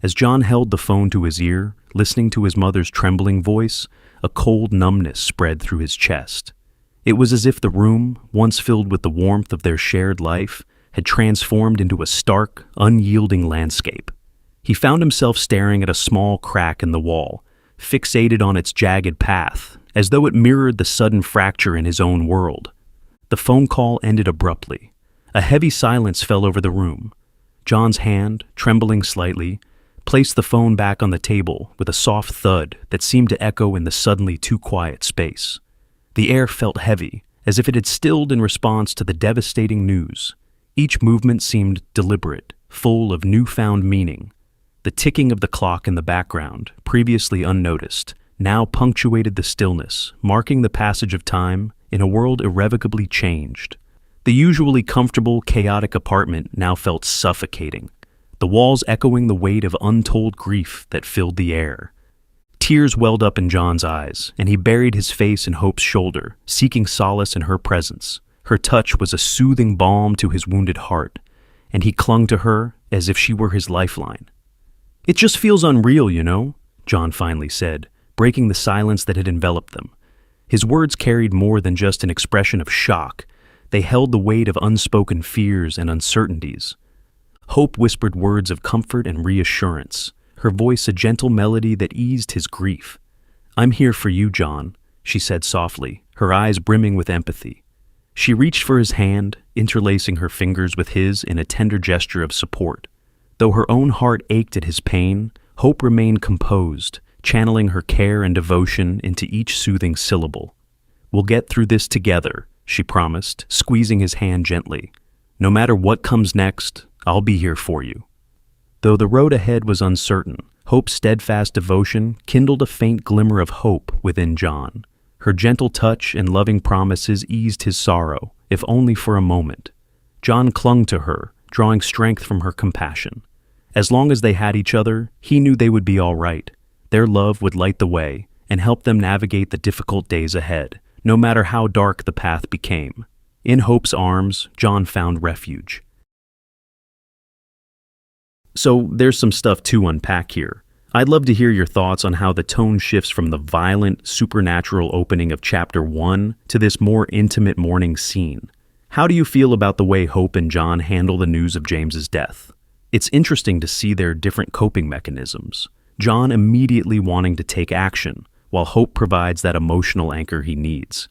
As John held the phone to his ear, listening to his mother's trembling voice, a cold numbness spread through his chest. It was as if the room, once filled with the warmth of their shared life, had transformed into a stark, unyielding landscape. He found himself staring at a small crack in the wall, fixated on its jagged path, as though it mirrored the sudden fracture in his own world. The phone call ended abruptly. A heavy silence fell over the room. John's hand, trembling slightly, placed the phone back on the table with a soft thud that seemed to echo in the suddenly too quiet space. The air felt heavy, as if it had stilled in response to the devastating news. Each movement seemed deliberate, full of newfound meaning. The ticking of the clock in the background, previously unnoticed, now punctuated the stillness, marking the passage of time in a world irrevocably changed. The usually comfortable, chaotic apartment now felt suffocating, the walls echoing the weight of untold grief that filled the air. Tears welled up in John's eyes, and he buried his face in Hope's shoulder, seeking solace in her presence. Her touch was a soothing balm to his wounded heart, and he clung to her as if she were his lifeline. "It just feels unreal, you know," John finally said, breaking the silence that had enveloped them. His words carried more than just an expression of shock. They held the weight of unspoken fears and uncertainties. Hope whispered words of comfort and reassurance, her voice a gentle melody that eased his grief. "I'm here for you, John," she said softly, her eyes brimming with empathy. She reached for his hand, interlacing her fingers with his in a tender gesture of support. Though her own heart ached at his pain, Hope remained composed, channeling her care and devotion into each soothing syllable. "We'll get through this together," she promised, squeezing his hand gently. "No matter what comes next, I'll be here for you." Though the road ahead was uncertain, Hope's steadfast devotion kindled a faint glimmer of hope within John. Her gentle touch and loving promises eased his sorrow, if only for a moment. John clung to her, drawing strength from her compassion. As long as they had each other, he knew they would be all right. Their love would light the way and help them navigate the difficult days ahead, no matter how dark the path became. In Hope's arms, John found refuge. So there's some stuff to unpack here. I'd love to hear your thoughts on how the tone shifts from the violent, supernatural opening of Chapter 1 to this more intimate morning scene. How do you feel about the way Hope and John handle the news of James's death? It's interesting to see their different coping mechanisms. John immediately wanting to take action, while Hope provides that emotional anchor he needs.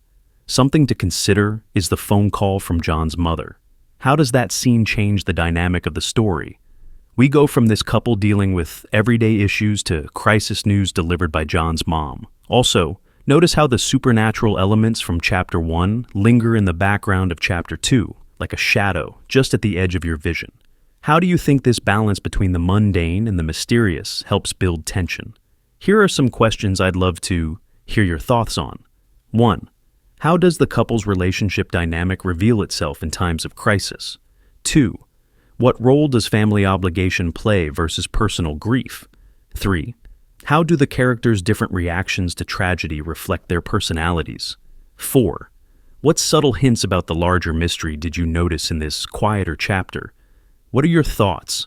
Something to consider is the phone call from John's mother. How does that scene change the dynamic of the story? We go from this couple dealing with everyday issues to crisis news delivered by John's mom. Also, notice how the supernatural elements from Chapter 1 linger in the background of Chapter 2, like a shadow just at the edge of your vision. How do you think this balance between the mundane and the mysterious helps build tension? Here are some questions I'd love to hear your thoughts on. 1. How does the couple's relationship dynamic reveal itself in times of crisis? 2. What role does family obligation play versus personal grief? 3. How do the characters' different reactions to tragedy reflect their personalities? 4. What subtle hints about the larger mystery did you notice in this quieter chapter? What are your thoughts?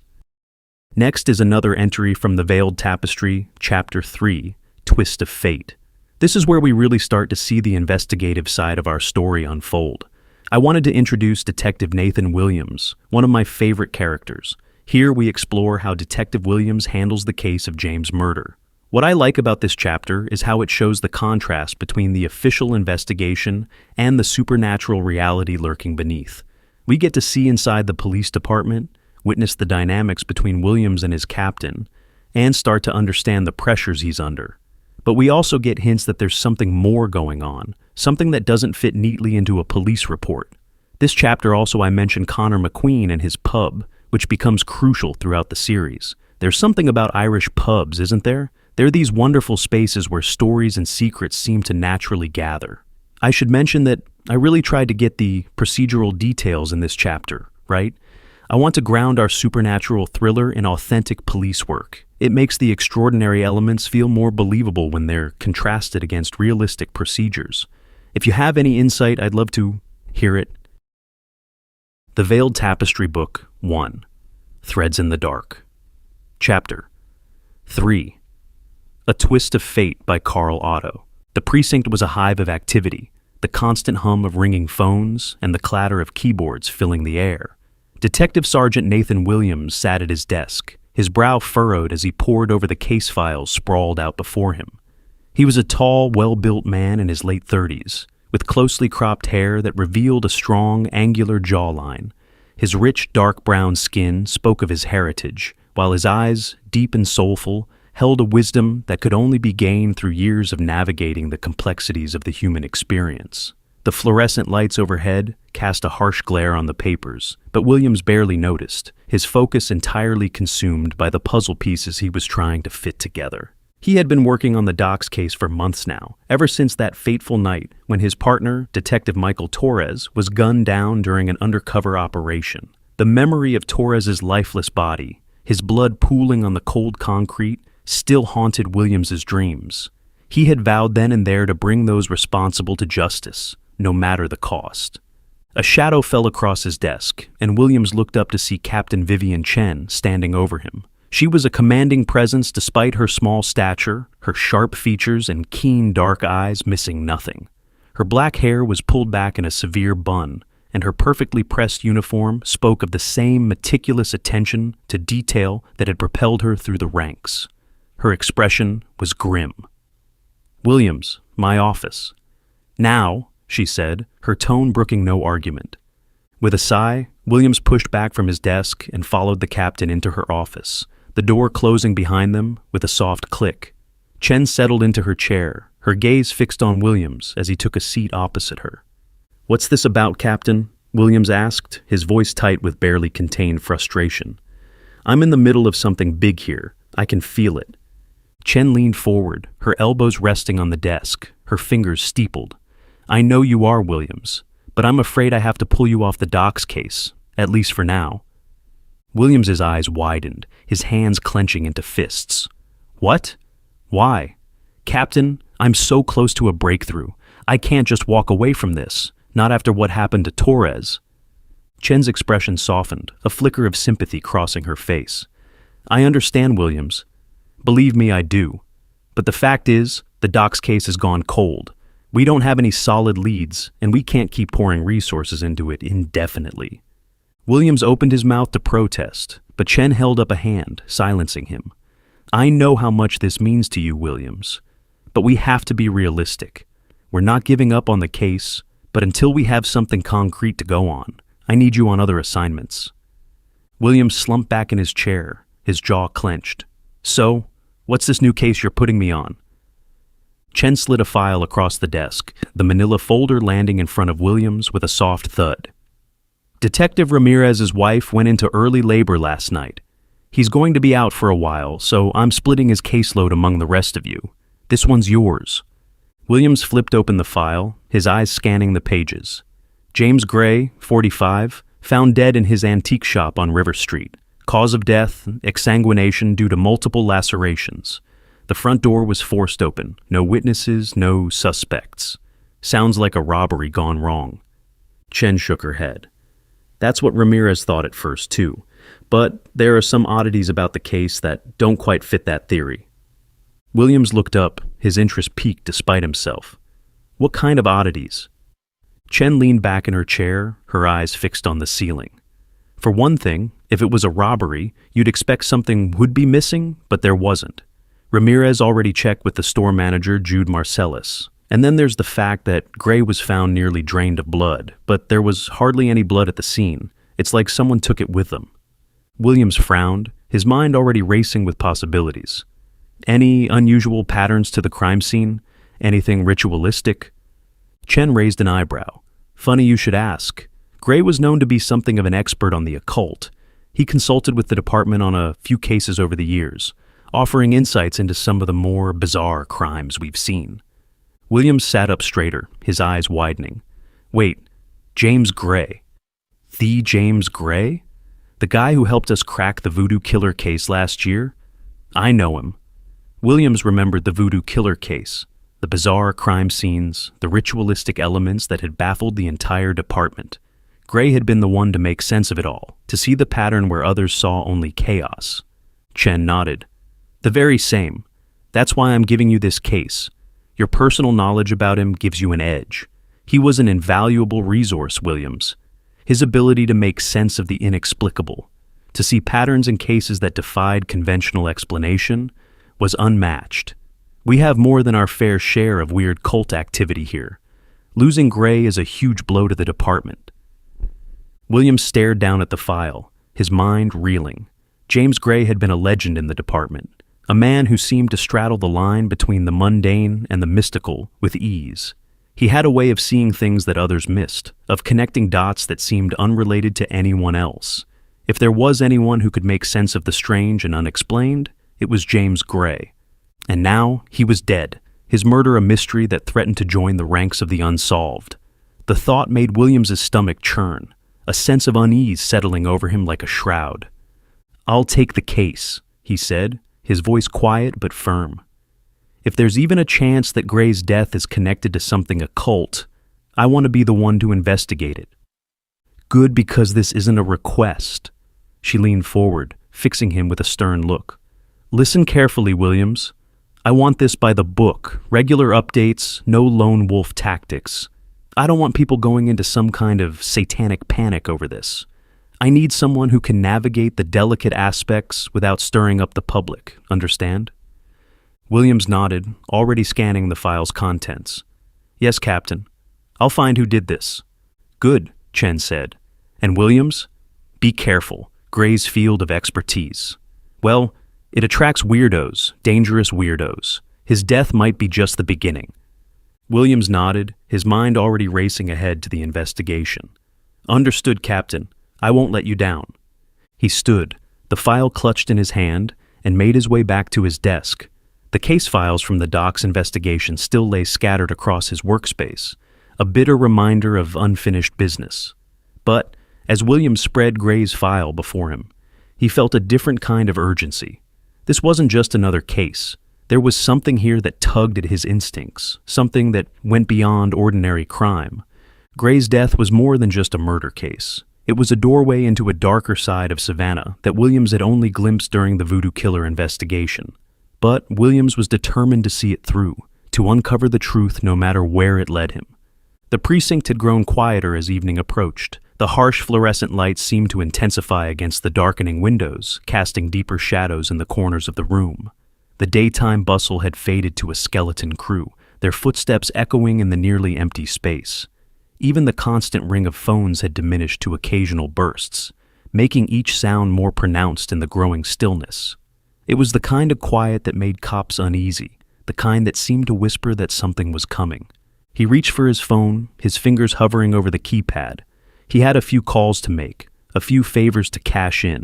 Next is another entry from the Veiled Tapestry, Chapter 3, Twist of Fate. This is where we really start to see the investigative side of our story unfold. I wanted to introduce Detective Nathan Williams, one of my favorite characters. Here we explore how Detective Williams handles the case of James' murder. What I like about this chapter is how it shows the contrast between the official investigation and the supernatural reality lurking beneath. We get to see inside the police department, witness the dynamics between Williams and his captain, and start to understand the pressures he's under. But we also get hints that there's something more going on, something that doesn't fit neatly into a police report. This chapter also I mentioned Connor McQueen and his pub, which becomes crucial throughout the series. There's something about Irish pubs, isn't there? They're these wonderful spaces where stories and secrets seem to naturally gather. I should mention that I really tried to get the procedural details in this chapter, right? I want to ground our supernatural thriller in authentic police work. It makes the extraordinary elements feel more believable when they're contrasted against realistic procedures. If you have any insight, I'd love to hear it. The Veiled Tapestry Book 1. Threads in the Dark. Chapter 3. A Twist of Fate by Carl Otto. The precinct was a hive of activity, the constant hum of ringing phones and the clatter of keyboards filling the air. Detective Sergeant Nathan Williams sat at his desk, his brow furrowed as he pored over the case files sprawled out before him. He was a tall, well-built man in his late 30s, with closely cropped hair that revealed a strong, angular jawline. His rich, dark brown skin spoke of his heritage, while his eyes, deep and soulful, held a wisdom that could only be gained through years of navigating the complexities of the human experience. The fluorescent lights overhead cast a harsh glare on the papers, but Williams barely noticed, his focus entirely consumed by the puzzle pieces he was trying to fit together. He had been working on the Doc's case for months now, ever since that fateful night when his partner, Detective Michael Torres, was gunned down during an undercover operation. The memory of Torres's lifeless body, his blood pooling on the cold concrete, still haunted Williams's dreams. He had vowed then and there to bring those responsible to justice, no matter the cost. A shadow fell across his desk, and Williams looked up to see Captain Vivian Chen standing over him. She was a commanding presence despite her small stature, her sharp features and keen dark eyes missing nothing. Her black hair was pulled back in a severe bun, and her perfectly pressed uniform spoke of the same meticulous attention to detail that had propelled her through the ranks. Her expression was grim. "Williams, my office." "Now," she said, her tone brooking no argument. With a sigh, Williams pushed back from his desk and followed the captain into her office, the door closing behind them with a soft click. Chen settled into her chair, her gaze fixed on Williams as he took a seat opposite her. "What's this about, Captain?" Williams asked, his voice tight with barely contained frustration. "I'm in the middle of something big here. I can feel it." Chen leaned forward, her elbows resting on the desk, her fingers steepled. "I know you are, Williams, but I'm afraid I have to pull you off the Doc's case, at least for now." Williams's eyes widened, his hands clenching into fists. "What? Why? Captain, I'm so close to a breakthrough. I can't just walk away from this, not after what happened to Torres." Chen's expression softened, a flicker of sympathy crossing her face. "I understand, Williams. Believe me, I do. But the fact is, the Doc's case has gone cold. We don't have any solid leads, and we can't keep pouring resources into it indefinitely." Williams opened his mouth to protest, but Chen held up a hand, silencing him. "I know how much this means to you, Williams, but we have to be realistic. We're not giving up on the case, but until we have something concrete to go on, I need you on other assignments." Williams slumped back in his chair, his jaw clenched. "So, what's this new case you're putting me on?" Chen slid a file across the desk, the manila folder landing in front of Williams with a soft thud. "Detective Ramirez's wife went into early labor last night. He's going to be out for a while, so I'm splitting his caseload among the rest of you. This one's yours." Williams flipped open the file, his eyes scanning the pages. James Gray, 45, found dead in his antique shop on River Street. Cause of death, exsanguination due to multiple lacerations. The front door was forced open. No witnesses, no suspects. Sounds like a robbery gone wrong. Chen shook her head. "That's what Ramirez thought at first, too. But there are some oddities about the case that don't quite fit that theory." Williams looked up, his interest piqued despite himself. "What kind of oddities?" Chen leaned back in her chair, her eyes fixed on the ceiling. "For one thing, if it was a robbery, you'd expect something would be missing, but there wasn't. Ramirez already checked with the store manager, Jude Marcellus. And then there's the fact that Gray was found nearly drained of blood, but there was hardly any blood at the scene. It's like someone took it with them." Williams frowned, his mind already racing with possibilities. "Any unusual patterns to the crime scene? Anything ritualistic?" Chen raised an eyebrow. "Funny you should ask. Gray was known to be something of an expert on the occult. He consulted with the department on a few cases over the years, offering insights into some of the more bizarre crimes we've seen." Williams sat up straighter, his eyes widening. "Wait, James Gray? The James Gray? The guy who helped us crack the voodoo killer case last year? I know him." Williams remembered the voodoo killer case, the bizarre crime scenes, the ritualistic elements that had baffled the entire department. Gray had been the one to make sense of it all, to see the pattern where others saw only chaos. Chen nodded. "The very same. That's why I'm giving you this case. Your personal knowledge about him gives you an edge. He was an invaluable resource, Williams. His ability to make sense of the inexplicable, to see patterns in cases that defied conventional explanation, was unmatched. We have more than our fair share of weird cult activity here. Losing Gray is a huge blow to the department." Williams stared down at the file, his mind reeling. James Grey had been a legend in the department, a man who seemed to straddle the line between the mundane and the mystical with ease. He had a way of seeing things that others missed, of connecting dots that seemed unrelated to anyone else. If there was anyone who could make sense of the strange and unexplained, it was James Grey. And now he was dead, his murder a mystery that threatened to join the ranks of the unsolved. The thought made Williams's stomach churn, a sense of unease settling over him like a shroud. "I'll take the case," he said, his voice quiet but firm. "If there's even a chance that Grey's death is connected to something occult, I want to be the one to investigate it." "Good, because this isn't a request." She leaned forward, fixing him with a stern look. "Listen carefully, Williams. I want this by the book, regular updates, no lone wolf tactics. I don't want people going into some kind of satanic panic over this. I need someone who can navigate the delicate aspects without stirring up the public, understand?" Williams nodded, already scanning the file's contents. "Yes, Captain. I'll find who did this." "Good," Chen said. "And Williams? Be careful. Grey's field of expertise. Well, it attracts weirdos, dangerous weirdos. His death might be just the beginning." Williams nodded, his mind already racing ahead to the investigation. "Understood, Captain. I won't let you down." He stood, the file clutched in his hand, and made his way back to his desk. The case files from the doc's investigation still lay scattered across his workspace, a bitter reminder of unfinished business. But as Williams spread Grey's file before him, he felt a different kind of urgency. This wasn't just another case. There was something here that tugged at his instincts, something that went beyond ordinary crime. Grey's death was more than just a murder case. It was a doorway into a darker side of Savannah that Williams had only glimpsed during the Voodoo Killer investigation. But Williams was determined to see it through, to uncover the truth no matter where it led him. The precinct had grown quieter as evening approached. The harsh fluorescent lights seemed to intensify against the darkening windows, casting deeper shadows in the corners of the room. The daytime bustle had faded to a skeleton crew, their footsteps echoing in the nearly empty space. Even the constant ring of phones had diminished to occasional bursts, making each sound more pronounced in the growing stillness. It was the kind of quiet that made cops uneasy, the kind that seemed to whisper that something was coming. He reached for his phone, his fingers hovering over the keypad. He had a few calls to make, a few favors to cash in.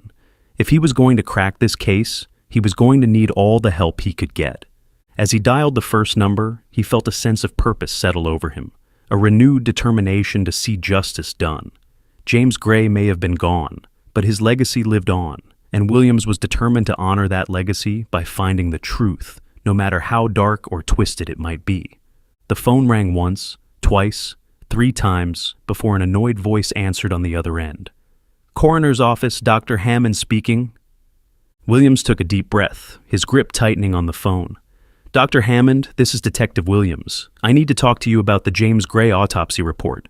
If he was going to crack this case, he was going to need all the help he could get. As he dialed the first number, he felt a sense of purpose settle over him, a renewed determination to see justice done. James Grey may have been gone, but his legacy lived on, and Williams was determined to honor that legacy by finding the truth, no matter how dark or twisted it might be. The phone rang once, twice, 3 times, before an annoyed voice answered on the other end. "Coroner's office, Dr. Hammond speaking." Williams took a deep breath, his grip tightening on the phone. "Dr. Hammond, this is Detective Williams. I need to talk to you about the James Grey autopsy report."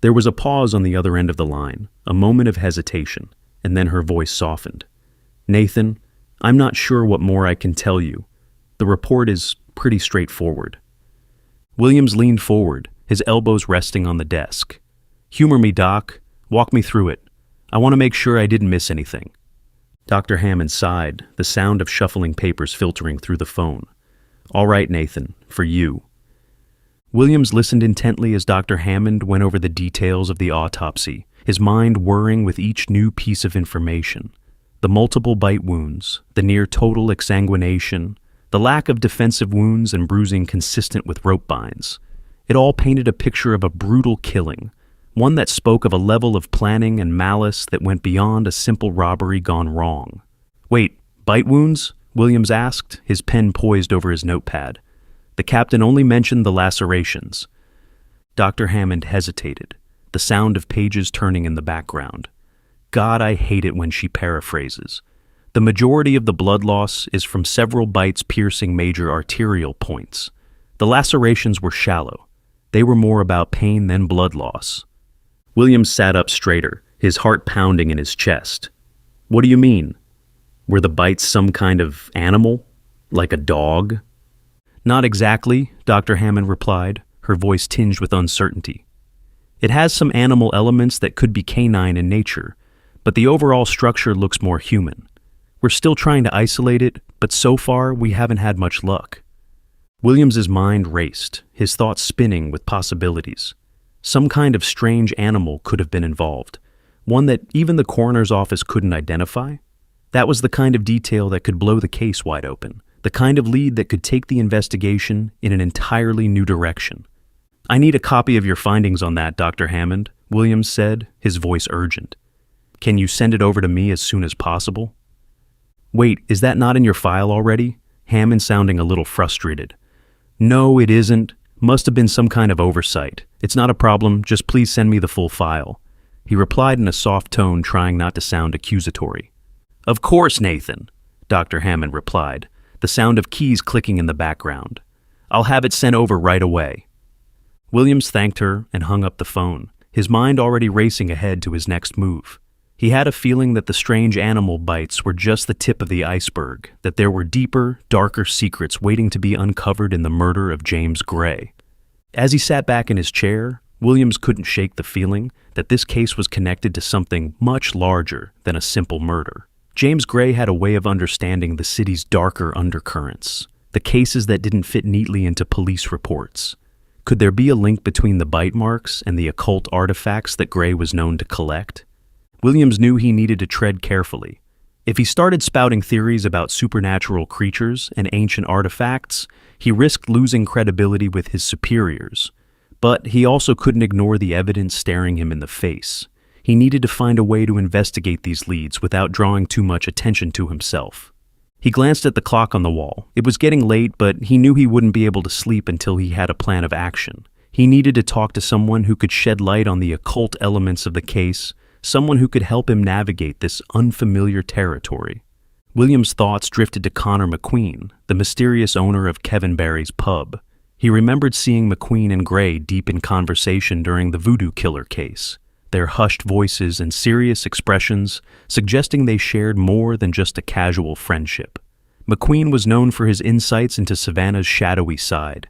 There was a pause on the other end of the line, a moment of hesitation, and then her voice softened. "Nathan, I'm not sure what more I can tell you. The report is pretty straightforward." Williams leaned forward, his elbows resting on the desk. "Humor me, Doc. Walk me through it. I want to make sure I didn't miss anything." Dr. Hammond sighed, the sound of shuffling papers filtering through the phone. "All right, Nathan, for you." Williams listened intently as Dr. Hammond went over the details of the autopsy, his mind whirring with each new piece of information. The multiple bite wounds, the near-total exsanguination, the lack of defensive wounds and bruising consistent with rope binds. It all painted a picture of a brutal killing, one that spoke of a level of planning and malice that went beyond a simple robbery gone wrong. "Wait, bite wounds?" Williams asked, his pen poised over his notepad. The captain only mentioned the lacerations. Dr. Hammond hesitated, the sound of pages turning in the background. God, I hate it when she paraphrases. The majority of the blood loss is from several bites piercing major arterial points. The lacerations were shallow. They were more about pain than blood loss. Williams sat up straighter, his heart pounding in his chest. "What do you mean? Were the bites some kind of animal? Like a dog?" "Not exactly," Dr. Hammond replied, her voice tinged with uncertainty. "It has some animal elements that could be canine in nature, but the overall structure looks more human. We're still trying to isolate it, but so far we haven't had much luck." Williams's mind raced, his thoughts spinning with possibilities. Some kind of strange animal could have been involved, one that even the coroner's office couldn't identify. That was the kind of detail that could blow the case wide open, the kind of lead that could take the investigation in an entirely new direction. "I need a copy of your findings on that, Dr. Hammond," Williams said, his voice urgent. "Can you send it over to me as soon as possible?" "Wait, is that not in your file already?" Hammond sounding a little frustrated. "No, it isn't. Must have been some kind of oversight. It's not a problem, just please send me the full file," he replied in a soft tone, trying not to sound accusatory. "Of course, Nathan," Dr. Hammond replied, the sound of keys clicking in the background. "I'll have it sent over right away." Williams thanked her and hung up the phone, his mind already racing ahead to his next move. He had a feeling that the strange animal bites were just the tip of the iceberg, that there were deeper, darker secrets waiting to be uncovered in the murder of James Gray. As he sat back in his chair, Williams couldn't shake the feeling that this case was connected to something much larger than a simple murder. James Gray had a way of understanding the city's darker undercurrents, the cases that didn't fit neatly into police reports. Could there be a link between the bite marks and the occult artifacts that Gray was known to collect? Williams knew he needed to tread carefully. If he started spouting theories about supernatural creatures and ancient artifacts, he risked losing credibility with his superiors. But he also couldn't ignore the evidence staring him in the face. He needed to find a way to investigate these leads without drawing too much attention to himself. He glanced at the clock on the wall. It was getting late, but he knew he wouldn't be able to sleep until he had a plan of action. He needed to talk to someone who could shed light on the occult elements of the case, someone who could help him navigate this unfamiliar territory. William's thoughts drifted to Connor McQueen, the mysterious owner of Kevin Barry's pub. He remembered seeing McQueen and Gray deep in conversation during the voodoo killer case, their hushed voices and serious expressions suggesting they shared more than just a casual friendship. McQueen was known for his insights into Savannah's shadowy side,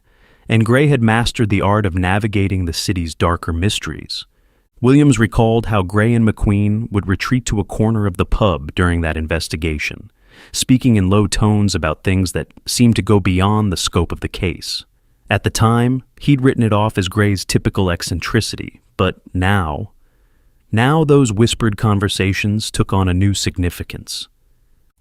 and Gray had mastered the art of navigating the city's darker mysteries. Williams recalled how Gray and McQueen would retreat to a corner of the pub during that investigation, speaking in low tones about things that seemed to go beyond the scope of the case. At the time, he'd written it off as Gray's typical eccentricity, but now those whispered conversations took on a new significance.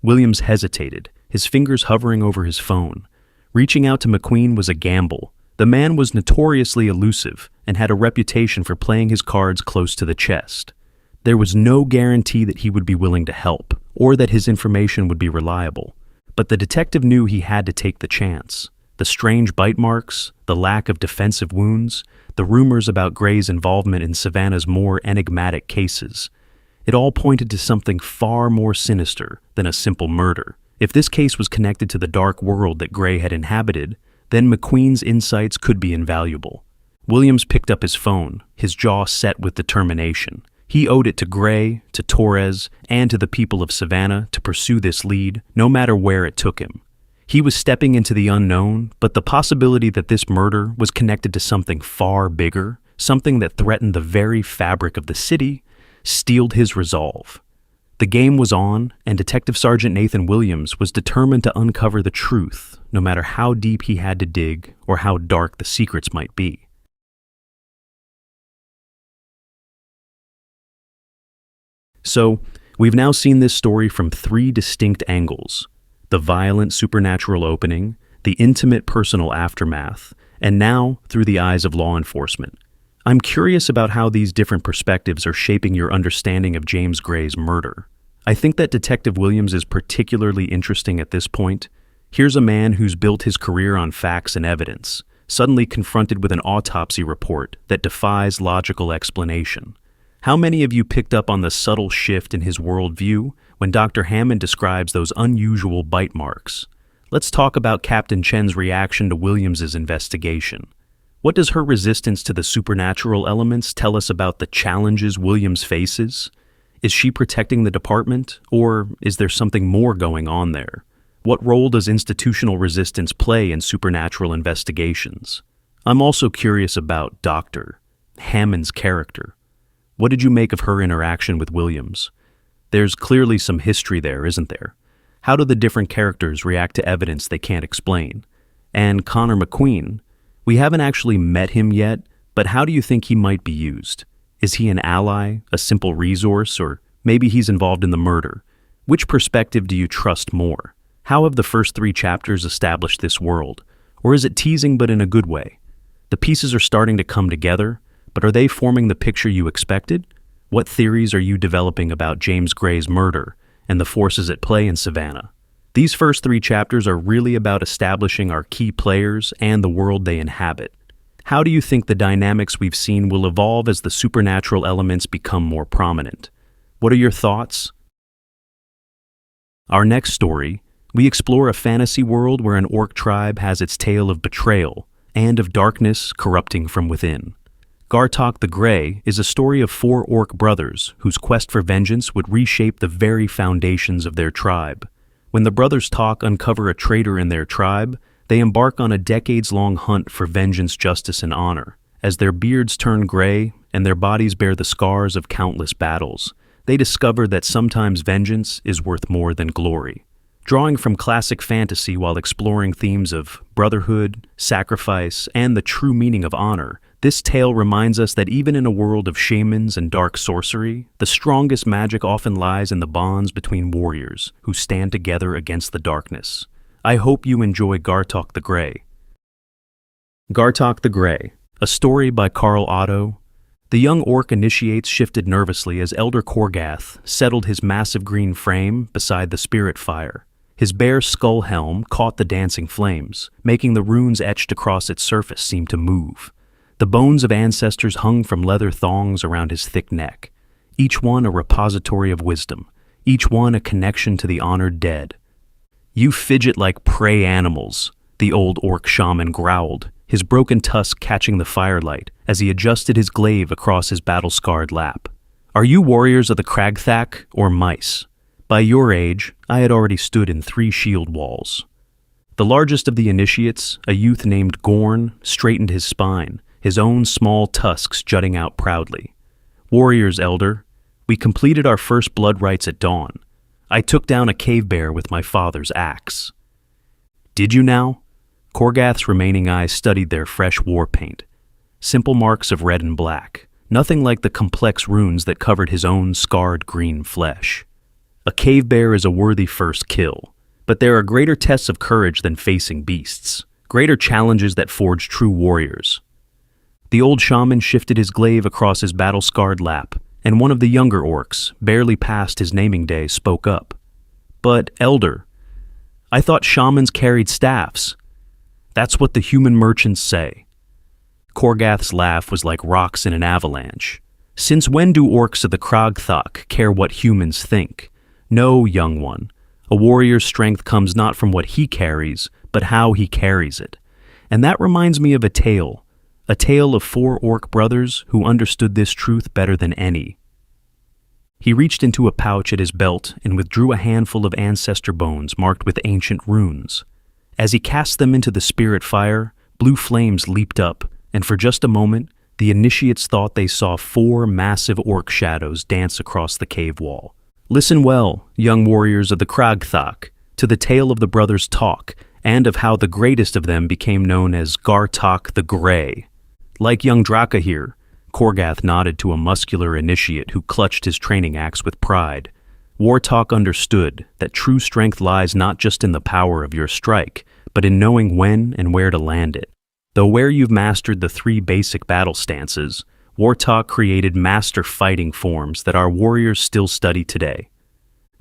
Williams hesitated, his fingers hovering over his phone. Reaching out to McQueen was a gamble. The man was notoriously elusive and had a reputation for playing his cards close to the chest. There was no guarantee that he would be willing to help, or that his information would be reliable. But the detective knew he had to take the chance. The strange bite marks, the lack of defensive wounds, the rumors about Gray's involvement in Savannah's more enigmatic cases. It all pointed to something far more sinister than a simple murder. If this case was connected to the dark world that Gray had inhabited, then McQueen's insights could be invaluable. Williams picked up his phone, his jaw set with determination. He owed it to Gray, to Torres, and to the people of Savannah to pursue this lead, no matter where it took him. He was stepping into the unknown, but the possibility that this murder was connected to something far bigger, something that threatened the very fabric of the city, steeled his resolve. The game was on, and Detective Sergeant Nathan Williams was determined to uncover the truth, no matter how deep he had to dig or how dark the secrets might be. So, we've now seen this story from 3 distinct angles: the violent supernatural opening, the intimate personal aftermath, and now through the eyes of law enforcement. I'm curious about how these different perspectives are shaping your understanding of James Gray's murder. I think that Detective Williams is particularly interesting at this point. Here's a man who's built his career on facts and evidence, suddenly confronted with an autopsy report that defies logical explanation. How many of you picked up on the subtle shift in his worldview when Dr. Hammond describes those unusual bite marks? Let's talk about Captain Chen's reaction to Williams's investigation. What does her resistance to the supernatural elements tell us about the challenges Williams faces? Is she protecting the department, or is there something more going on there? What role does institutional resistance play in supernatural investigations? I'm also curious about Dr. Hammond's character. What did you make of her interaction with Williams? There's clearly some history there, isn't there? How do the different characters react to evidence they can't explain? And Connor McQueen, we haven't actually met him yet, but how do you think he might be used? Is he an ally, a simple resource, or maybe he's involved in the murder? Which perspective do you trust more? How have the first 3 chapters established this world? Or is it teasing but in a good way? The pieces are starting to come together, but are they forming the picture you expected? What theories are you developing about James Gray's murder and the forces at play in Savannah? These first 3 chapters are really about establishing our key players and the world they inhabit. How do you think the dynamics we've seen will evolve as the supernatural elements become more prominent? What are your thoughts? Our next story, we explore a fantasy world where an orc tribe has its tale of betrayal and of darkness corrupting from within. Gar'Tok the Grey is a story of 4 orc brothers whose quest for vengeance would reshape the very foundations of their tribe. When the brothers uncover a traitor in their tribe, they embark on a decades-long hunt for vengeance, justice, and honor. As their beards turn gray and their bodies bear the scars of countless battles, they discover that sometimes vengeance is worth more than glory. Drawing from classic fantasy while exploring themes of brotherhood, sacrifice, and the true meaning of honor, this tale reminds us that even in a world of shamans and dark sorcery, the strongest magic often lies in the bonds between warriors who stand together against the darkness. I hope you enjoy Gar'Tok the Grey. Gar'Tok the Grey, a story by Carl Otto. The young orc initiates shifted nervously as Elder Kor'gath settled his massive green frame beside the spirit fire. His bare skull helm caught the dancing flames, making the runes etched across its surface seem to move. The bones of ancestors hung from leather thongs around his thick neck, each one a repository of wisdom, each one a connection to the honored dead. "You fidget like prey animals," the old orc shaman growled, his broken tusk catching the firelight as he adjusted his glaive across his battle-scarred lap. "Are you warriors of the Cragthak or mice? By your age, I had already stood in 3 shield walls." The largest of the initiates, a youth named Gorn, straightened his spine, his own small tusks jutting out proudly. "Warriors, Elder, we completed our first blood rites at dawn. I took down a cave bear with my father's axe." "Did you now?" Kor'gath's remaining eyes studied their fresh war paint. Simple marks of red and black, nothing like the complex runes that covered his own scarred green flesh. A cave bear is a worthy first kill, but there are greater tests of courage than facing beasts, greater challenges that forge true warriors. The old shaman shifted his glaive across his battle-scarred lap, and one of the younger orcs, barely past his naming day, spoke up. "But, Elder, I thought shamans carried staffs." "That's what the human merchants say." Kor'gath's laugh was like rocks in an avalanche. "Since when do orcs of the Cragthak care what humans think? No, young one. A warrior's strength comes not from what he carries, but how he carries it. And that reminds me of a tale of 4 orc brothers who understood this truth better than any." He reached into a pouch at his belt and withdrew a handful of ancestor bones marked with ancient runes. As he cast them into the spirit fire, blue flames leaped up, and for just a moment, the initiates thought they saw 4 massive orc shadows dance across the cave wall. Listen well, young warriors of the Cragthak, to the tale of the brothers' talk, and of how the greatest of them became known as Gar'Tok the Grey. Like young Draka here, Kor'gath nodded to a muscular initiate who clutched his training axe with pride. Wartok understood that true strength lies not just in the power of your strike, but in knowing when and where to land it. Though where you've mastered the 3 basic battle stances, Wartok created master fighting forms that our warriors still study today.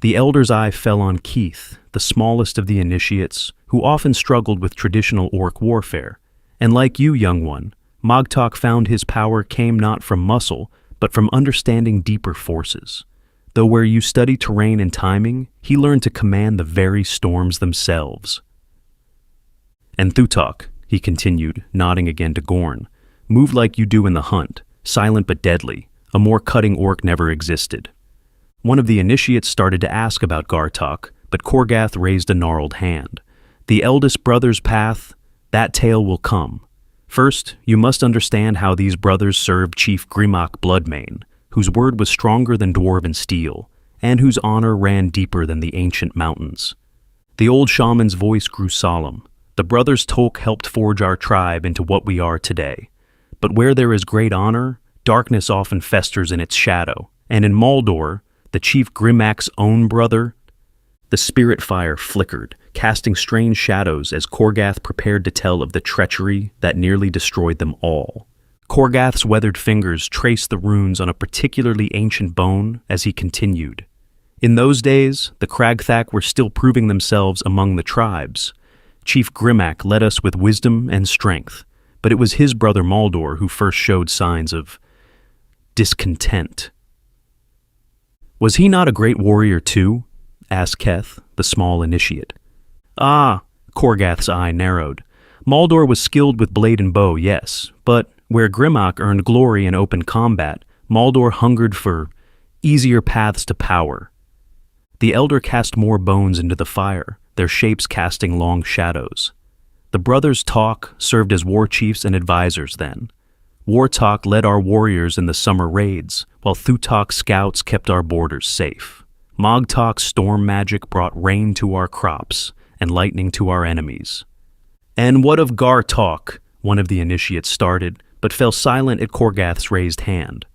The Elder's eye fell on Keith, the smallest of the initiates, who often struggled with traditional orc warfare. And like you, young one, Mogtok found his power came not from muscle, but from understanding deeper forces. Though where you study terrain and timing, he learned to command the very storms themselves. "And Thutok," he continued, nodding again to Gorn, "move like you do in the hunt, silent but deadly. A more cutting orc never existed." One of the initiates started to ask about Gar'Tok, but Kor'gath raised a gnarled hand. "The eldest brother's path, that tale will come. First, you must understand how these brothers served Chief Grimach Bloodmane, whose word was stronger than dwarven steel, and whose honor ran deeper than the ancient mountains. The old shaman's voice grew solemn. The brothers Tolk helped forge our tribe into what we are today. But where there is great honor, darkness often festers in its shadow. And in Maldor, the chief Grimac's own brother, the spirit fire flickered, casting strange shadows as Korgath prepared to tell of the treachery that nearly destroyed them all. Korgath's weathered fingers traced the runes on a particularly ancient bone as he continued. In those days, the Kragthak were still proving themselves among the tribes. Chief Grimac led us with wisdom and strength, but it was his brother Maldor who first showed signs of discontent. Was he not a great warrior too? Asked Keth, the small initiate. Ah, Korgath's eye narrowed. Maldor was skilled with blade and bow, yes, but where Grimac earned glory in open combat, Maldor hungered for easier paths to power. The elder cast more bones into the fire, their shapes casting long shadows. The brothers Talk served as war chiefs and advisors then. Wartalk led our warriors in the summer raids, while Thutalk's scouts kept our borders safe. Mogtalk's storm magic brought rain to our crops and lightning to our enemies. And what of Gar'Tok? One of the initiates started, but fell silent at Korgath's raised hand.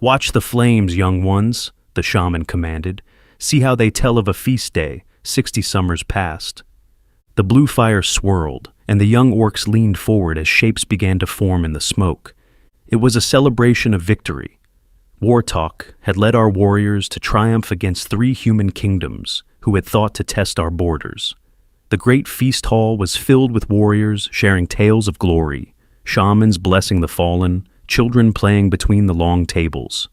Watch the flames, young ones, the shaman commanded. See how they tell of a feast day, 60 summers past. The blue fire swirled, and the young orcs leaned forward as shapes began to form in the smoke. It was a celebration of victory. Wartalk had led our warriors to triumph against 3 human kingdoms who had thought to test our borders. The great feast hall was filled with warriors sharing tales of glory, shamans blessing the fallen, children playing between the long tables.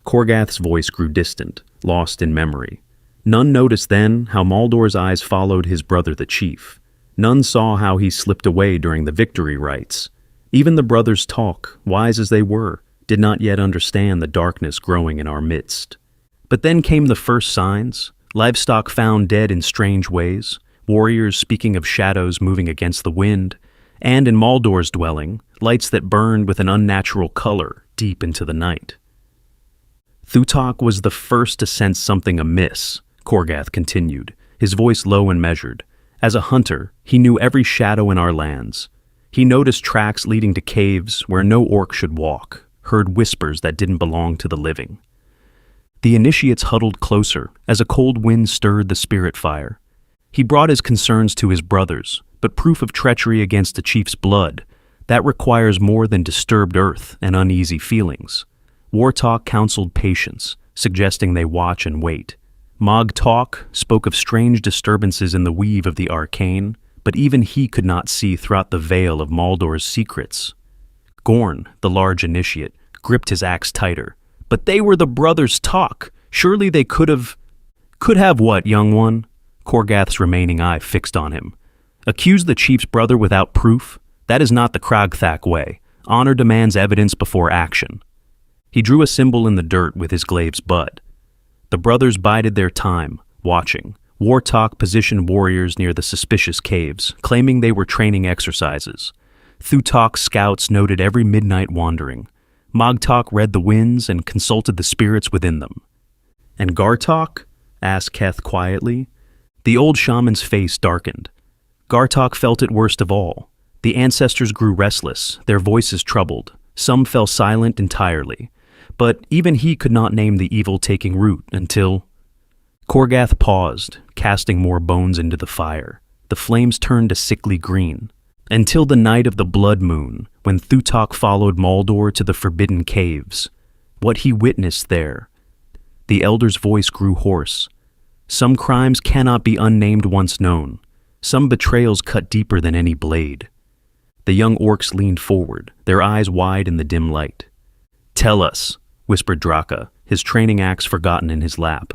Korgath's voice grew distant, lost in memory. None noticed then how Maldor's eyes followed his brother the chief. None saw how he slipped away during the victory rites. Even the brothers Talk, wise as they were, did not yet understand the darkness growing in our midst. But then came the first signs, livestock found dead in strange ways, warriors speaking of shadows moving against the wind, and in Maldor's dwelling, lights that burned with an unnatural color deep into the night. Thutalk was the first to sense something amiss, Korgath continued, his voice low and measured. As a hunter, he knew every shadow in our lands. He noticed tracks leading to caves where no orc should walk, heard whispers that didn't belong to the living. The initiates huddled closer as a cold wind stirred the spirit fire. He brought his concerns to his brothers, but proof of treachery against the chief's blood, that requires more than disturbed earth and uneasy feelings. Wartalk counseled patience, suggesting they watch and wait. Mogtalk spoke of strange disturbances in the weave of the arcane, but even he could not see throughout the veil of Maldor's secrets. Gorn, the large initiate, gripped his axe tighter. But they were the brothers Talk. Surely they could have... Could have what, young one? Korgath's remaining eye fixed on him. Accuse the chief's brother without proof? That is not the Kragthak way. Honor demands evidence before action. He drew a symbol in the dirt with his glaive's butt. The brothers bided their time, watching. Wartalk positioned warriors near the suspicious caves, claiming they were training exercises. Thutalk's scouts noted every midnight wandering. Mogtalk read the winds and consulted the spirits within them. And Gar'Tok? Asked Keth quietly. The old shaman's face darkened. Gar'Tok felt it worst of all. The ancestors grew restless, their voices troubled. Some fell silent entirely. But even he could not name the evil taking root until... Korgath paused, casting more bones into the fire. The flames turned a sickly green. Until the night of the blood moon, when Thutalk followed Maldor to the forbidden caves. What he witnessed there. The elder's voice grew hoarse. Some crimes cannot be unnamed once known. Some betrayals cut deeper than any blade. The young orcs leaned forward, their eyes wide in the dim light. Tell us, whispered Draka, his training axe forgotten in his lap.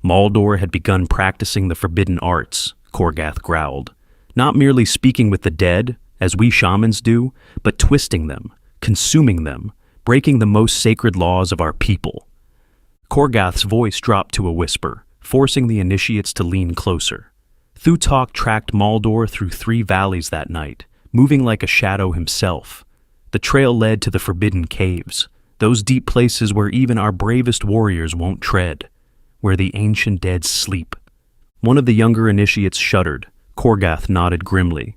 Maldor had begun practicing the forbidden arts, Korgath growled. Not merely speaking with the dead, as we shamans do, but twisting them, consuming them, breaking the most sacred laws of our people. Korgath's voice dropped to a whisper, forcing the initiates to lean closer. Thutalk tracked Maldor through 3 valleys that night, moving like a shadow himself. The trail led to the forbidden caves, those deep places where even our bravest warriors won't tread, where the ancient dead sleep. One of the younger initiates shuddered. Gar'Tok nodded grimly.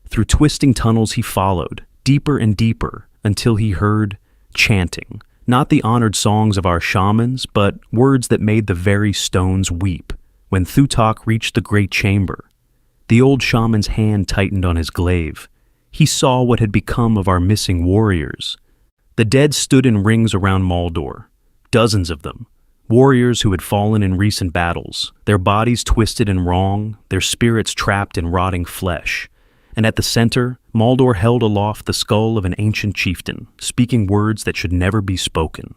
Through twisting tunnels he followed, deeper and deeper, until he heard chanting. Not the honored songs of our shamans, but words that made the very stones weep. When Gar'Tok reached the great chamber, the old shaman's hand tightened on his glaive. He saw what had become of our missing warriors. The dead stood in rings around Maldor, dozens of them, warriors who had fallen in recent battles, their bodies twisted and wrong, their spirits trapped in rotting flesh. And at the center, Maldor held aloft the skull of an ancient chieftain, speaking words that should never be spoken.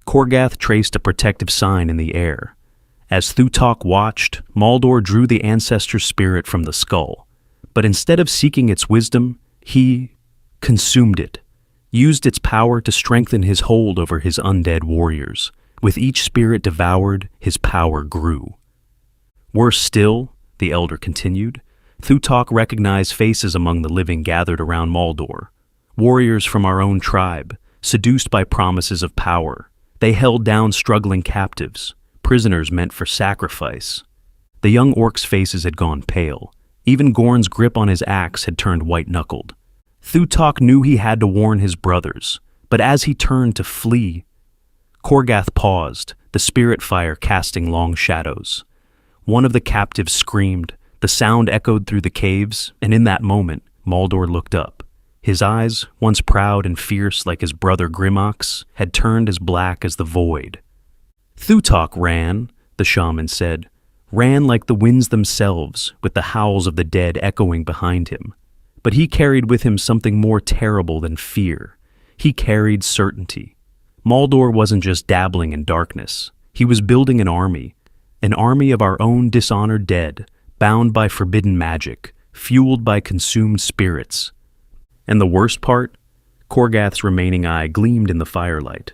Gar'Tok traced a protective sign in the air. As Gar'Tok watched, Maldor drew the ancestor spirit from the skull. But instead of seeking its wisdom, he consumed it, used its power to strengthen his hold over his undead warriors. With each spirit devoured, his power grew. Worse still, the elder continued, Gar'Tok recognized faces among the living gathered around Maldor. Warriors from our own tribe, seduced by promises of power. They held down struggling captives, prisoners meant for sacrifice. The young orcs' faces had gone pale. Even Gorn's grip on his axe had turned white-knuckled. Gar'Tok knew he had to warn his brothers, but as he turned to flee, Gar'Tok paused, the spirit fire casting long shadows. One of the captives screamed, the sound echoed through the caves, and in that moment, Maldor looked up. His eyes, once proud and fierce like his brother Gar'Tok's, had turned as black as the void. Gar'Tok ran, the shaman said, ran like the winds themselves, with the howls of the dead echoing behind him. But he carried with him something more terrible than fear. He carried certainty. Maldor wasn't just dabbling in darkness. He was building an army of our own dishonored dead, bound by forbidden magic, fueled by consumed spirits. And the worst part? Gar'Tok's remaining eye gleamed in the firelight.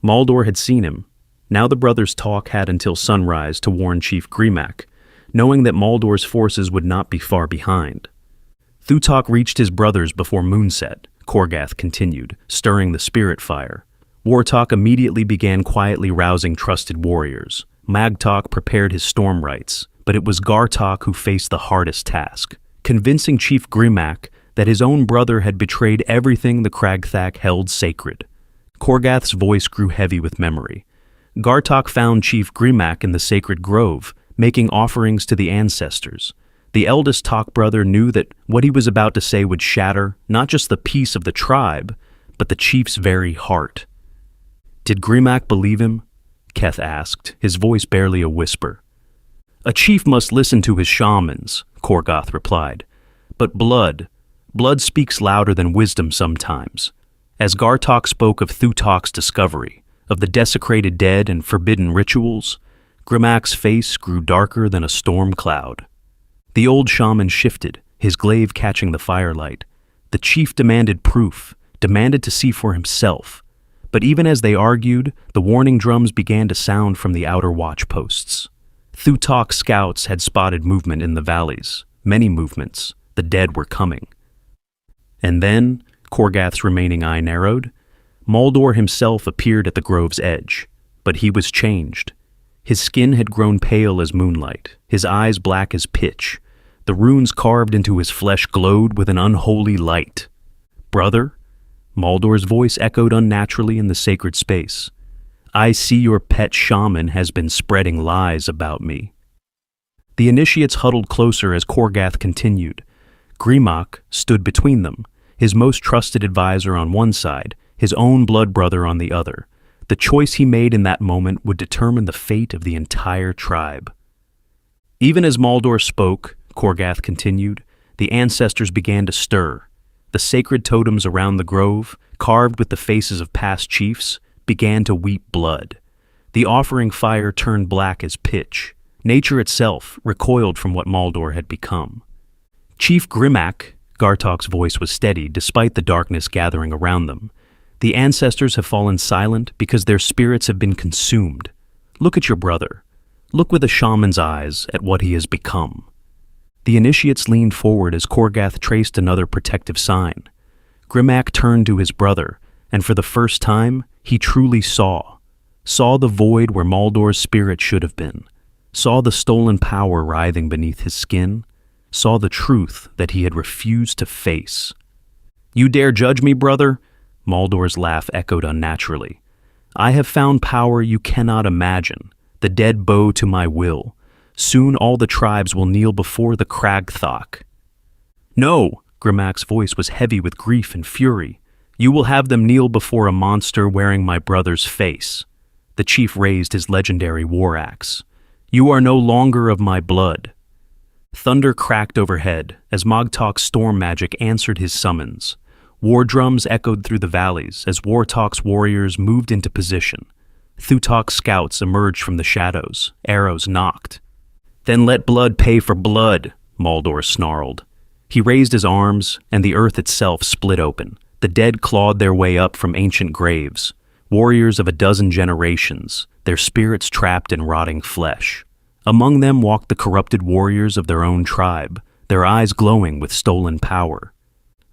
Maldor had seen him. Now the brothers' talk had until sunrise to warn Chief Gar'Tok, knowing that Maldor's forces would not be far behind. Gar'Tok reached his brothers before moonset, Gar'Tok continued, stirring the spirit fire. Gar'Tok immediately began quietly rousing trusted warriors. Mag'Tok prepared his storm rites, but it was Gar'Tok who faced the hardest task, convincing Chief Gar'Tok that his own brother had betrayed everything the Cragthak held sacred. Gar'Thok's voice grew heavy with memory. Gar'Tok found Chief Gar'Tok in the sacred grove, making offerings to the ancestors. The eldest Tok brother knew that what he was about to say would shatter not just the peace of the tribe, but the chief's very heart. Did Gar'Tok believe him? Keth asked, his voice barely a whisper. A chief must listen to his shamans, Gar'Tok replied. But blood speaks louder than wisdom sometimes. As Gar'Tok spoke of Gar'Tok's discovery, of the desecrated dead and forbidden rituals, Gar'Tok's face grew darker than a storm cloud. The old shaman shifted, his glaive catching the firelight. The chief demanded proof, demanded to see for himself. But even as they argued, the warning drums began to sound from the outer watch posts. Gar'Tok's scouts had spotted movement in the valleys, many movements. The dead were coming. And then, Gar'Tok's remaining eye narrowed. Maldor himself appeared at the grove's edge, but he was changed. His skin had grown pale as moonlight, his eyes black as pitch. The runes carved into his flesh glowed with an unholy light. Brother? Maldor's voice echoed unnaturally in the sacred space. I see your pet shaman has been spreading lies about me. The initiates huddled closer as Gar'Tok continued. Gar'Tok stood between them, his most trusted advisor on one side, his own blood brother on the other. The choice he made in that moment would determine the fate of the entire tribe. Even as Maldor spoke, Gar'Tok continued, the ancestors began to stir. The sacred totems around the grove, carved with the faces of past chiefs, began to weep blood. The offering fire turned black as pitch. Nature itself recoiled from what Maldor had become. Chief Gar'Tok, Gar'Tok's voice was steady despite the darkness gathering around them. The ancestors have fallen silent because their spirits have been consumed. Look at your brother. Look with a shaman's eyes at what he has become. The initiates leaned forward as Gar'Tok traced another protective sign. Gar'Tok turned to his brother, and for the first time, he truly saw the void where Maldor's spirit should have been. saw the stolen power writhing beneath his skin, saw the truth that he had refused to face. "You dare judge me, brother?" Maldor's laugh echoed unnaturally. "I have found power you cannot imagine, the dead bow to my will. Soon all the tribes will kneel before the Gar'Tok." "No!" Grimac's voice was heavy with grief and fury. "You will have them kneel before a monster wearing my brother's face." The chief raised his legendary war axe. "You are no longer of my blood." Thunder cracked overhead as Gar'Tok's storm magic answered his summons. War drums echoed through the valleys as Gar'Tok's warriors moved into position. Thutok's scouts emerged from the shadows, arrows knocked. "Then let blood pay for blood," Maldor snarled. He raised his arms, and the earth itself split open. The dead clawed their way up from ancient graves, warriors of a dozen generations, their spirits trapped in rotting flesh. Among them walked the corrupted warriors of their own tribe, their eyes glowing with stolen power.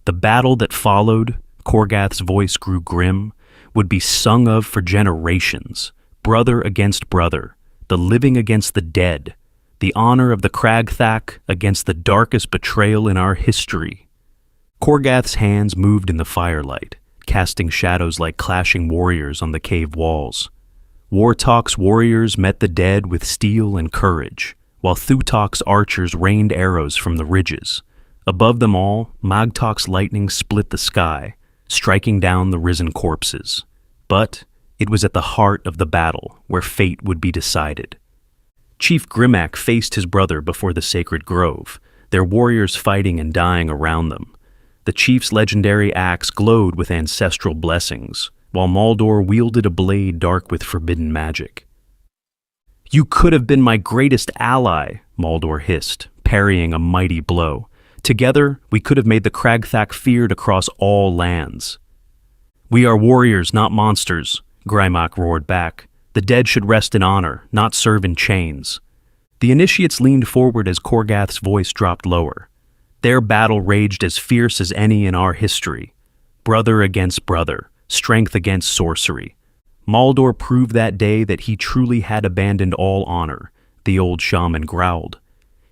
The battle that followed, Kor'gath's voice grew grim, would be sung of for generations, brother against brother, the living against the dead, the honor of the Gar'Tok against the darkest betrayal in our history. Kor'gath's hands moved in the firelight, casting shadows like clashing warriors on the cave walls. Gar'Tok's warriors met the dead with steel and courage, while Thutok's archers rained arrows from the ridges. Above them all, Gar'Tok's lightning split the sky, striking down the risen corpses. But it was at the heart of the battle where fate would be decided. Chief Grimac faced his brother before the sacred grove, their warriors fighting and dying around them. The chief's legendary axe glowed with ancestral blessings, while Maldor wielded a blade dark with forbidden magic. "You could have been my greatest ally," Maldor hissed, parrying a mighty blow. "Together, we could have made the Gar'Tok feared across all lands." "We are warriors, not monsters," Grimac roared back. "The dead should rest in honor, not serve in chains." The initiates leaned forward as Kor'gath's voice dropped lower. Their battle raged as fierce as any in our history. Brother against brother, strength against sorcery. Maldor proved that day that he truly had abandoned all honor, the old shaman growled.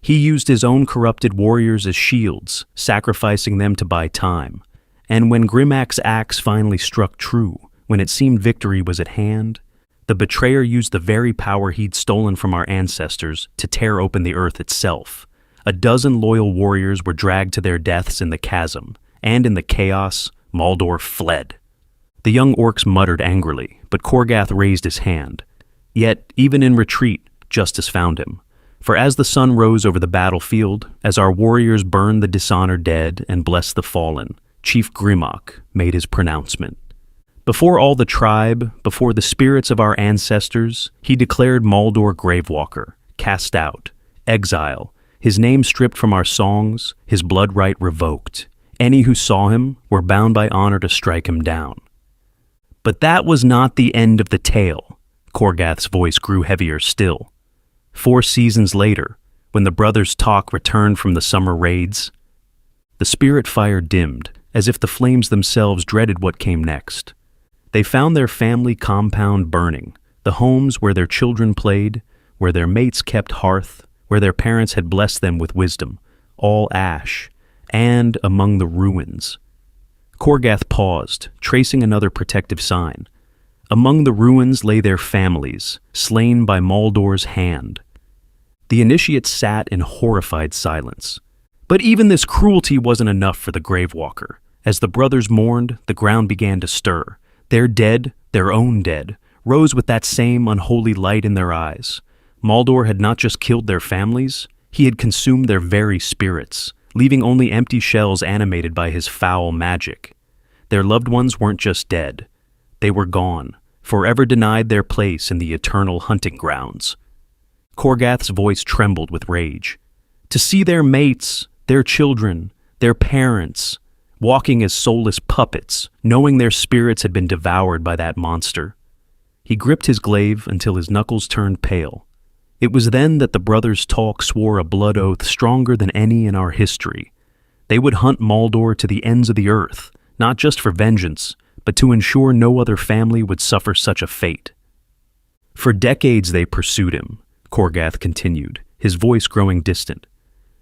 He used his own corrupted warriors as shields, sacrificing them to buy time. And when Grimac's axe finally struck true, when it seemed victory was at hand, the betrayer used the very power he'd stolen from our ancestors to tear open the earth itself. A dozen loyal warriors were dragged to their deaths in the chasm, and in the chaos, Maldor fled. The young orcs muttered angrily, but Kor'gath raised his hand. Yet, even in retreat, justice found him. For as the sun rose over the battlefield, as our warriors burned the dishonored dead and blessed the fallen, Chief Grimac made his pronouncement. Before all the tribe, before the spirits of our ancestors, he declared Maldor Gravewalker, cast out, exile, his name stripped from our songs, his blood right revoked. Any who saw him were bound by honor to strike him down. But that was not the end of the tale. Kor'gath's voice grew heavier still. 4 seasons later, when the brothers' talk returned from the summer raids, the spirit fire dimmed, as if the flames themselves dreaded what came next. They found their family compound burning, the homes where their children played, where their mates kept hearth, where their parents had blessed them with wisdom, all ash, and among the ruins. Kor'gath paused, tracing another protective sign. Among the ruins lay their families, slain by Maldor's hand. The initiates sat in horrified silence. But even this cruelty wasn't enough for the Gravewalker. As the brothers mourned, the ground began to stir. Their dead, their own dead, rose with that same unholy light in their eyes. Maldor had not just killed their families, he had consumed their very spirits, leaving only empty shells animated by his foul magic. Their loved ones weren't just dead. They were gone, forever denied their place in the eternal hunting grounds. Kor'gath's voice trembled with rage. To see their mates, their children, their parents, walking as soulless puppets, knowing their spirits had been devoured by that monster. He gripped his glaive until his knuckles turned pale. It was then that the brothers' talk swore a blood oath stronger than any in our history. They would hunt Maldor to the ends of the earth, not just for vengeance, but to ensure no other family would suffer such a fate. For decades they pursued him, Kor'gath continued, his voice growing distant.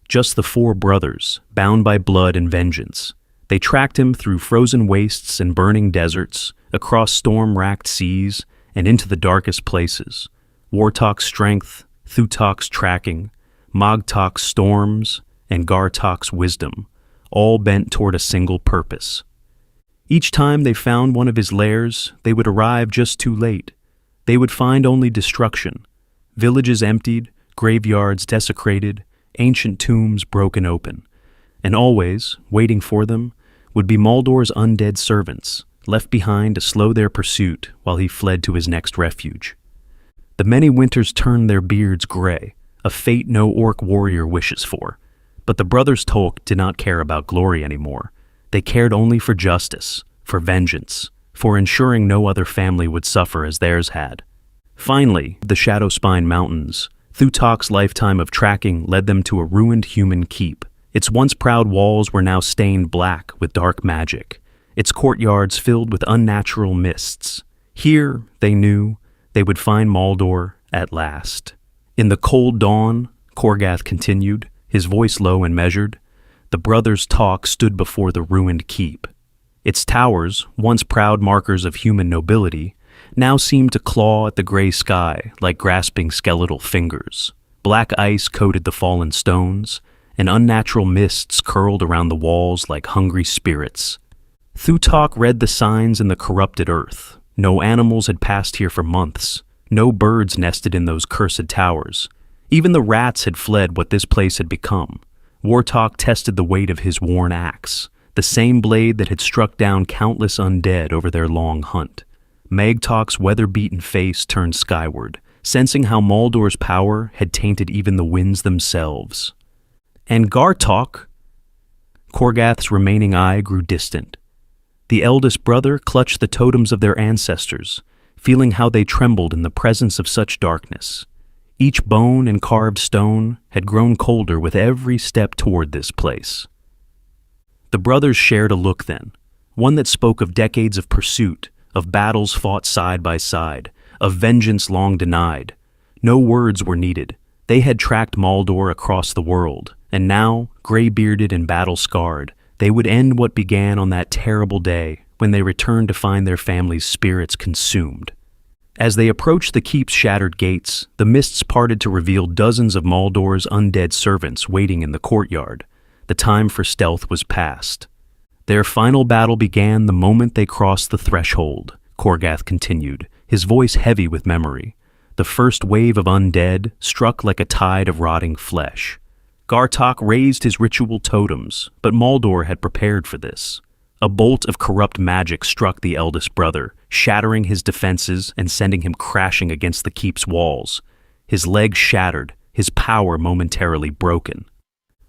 Just the four brothers, bound by blood and vengeance. They tracked him through frozen wastes and burning deserts, across storm-racked seas, and into the darkest places. Wartok's strength, Thutok's tracking, Mogtok's storms, and Gar'Tok's wisdom, all bent toward a single purpose. Each time they found one of his lairs, they would arrive just too late. They would find only destruction. Villages emptied, graveyards desecrated, ancient tombs broken open. And always, waiting for them, would be Maldor's undead servants, left behind to slow their pursuit while he fled to his next refuge. The many winters turned their beards gray, a fate no orc warrior wishes for. But the brothers Tolk did not care about glory anymore. They cared only for justice, for vengeance, for ensuring no other family would suffer as theirs had. Finally, the Shadowspine Mountains. Thutok's lifetime of tracking led them to a ruined human keep. Its once proud walls were now stained black with dark magic, its courtyards filled with unnatural mists. Here, they knew, they would find Maldor at last. In the cold dawn, Kor'gath continued, his voice low and measured, the brothers' talk stood before the ruined keep. Its towers, once proud markers of human nobility, now seemed to claw at the gray sky like grasping skeletal fingers. Black ice coated the fallen stones, and unnatural mists curled around the walls like hungry spirits. Thutok read the signs in the corrupted earth. No animals had passed here for months. No birds nested in those cursed towers. Even the rats had fled what this place had become. Wartok tested the weight of his worn axe, the same blade that had struck down countless undead over their long hunt. Magtok's weather-beaten face turned skyward, sensing how Maldor's power had tainted even the winds themselves. And Gar'Tok? Kor'gath's remaining eye grew distant. The eldest brother clutched the totems of their ancestors, feeling how they trembled in the presence of such darkness. Each bone and carved stone had grown colder with every step toward this place. The brothers shared a look then, one that spoke of decades of pursuit, of battles fought side by side, of vengeance long denied. No words were needed. They had tracked Maldor across the world, and now, gray-bearded and battle-scarred, they would end what began on that terrible day when they returned to find their family's spirits consumed. As they approached the keep's shattered gates, the mists parted to reveal dozens of Maldor's undead servants waiting in the courtyard. The time for stealth was past. Their final battle began the moment they crossed the threshold, Kor'gath continued, his voice heavy with memory. The first wave of undead struck like a tide of rotting flesh. Gar'Tok raised his ritual totems, but Maldor had prepared for this. A bolt of corrupt magic struck the eldest brother, shattering his defenses and sending him crashing against the keep's walls. His legs shattered, his power momentarily broken.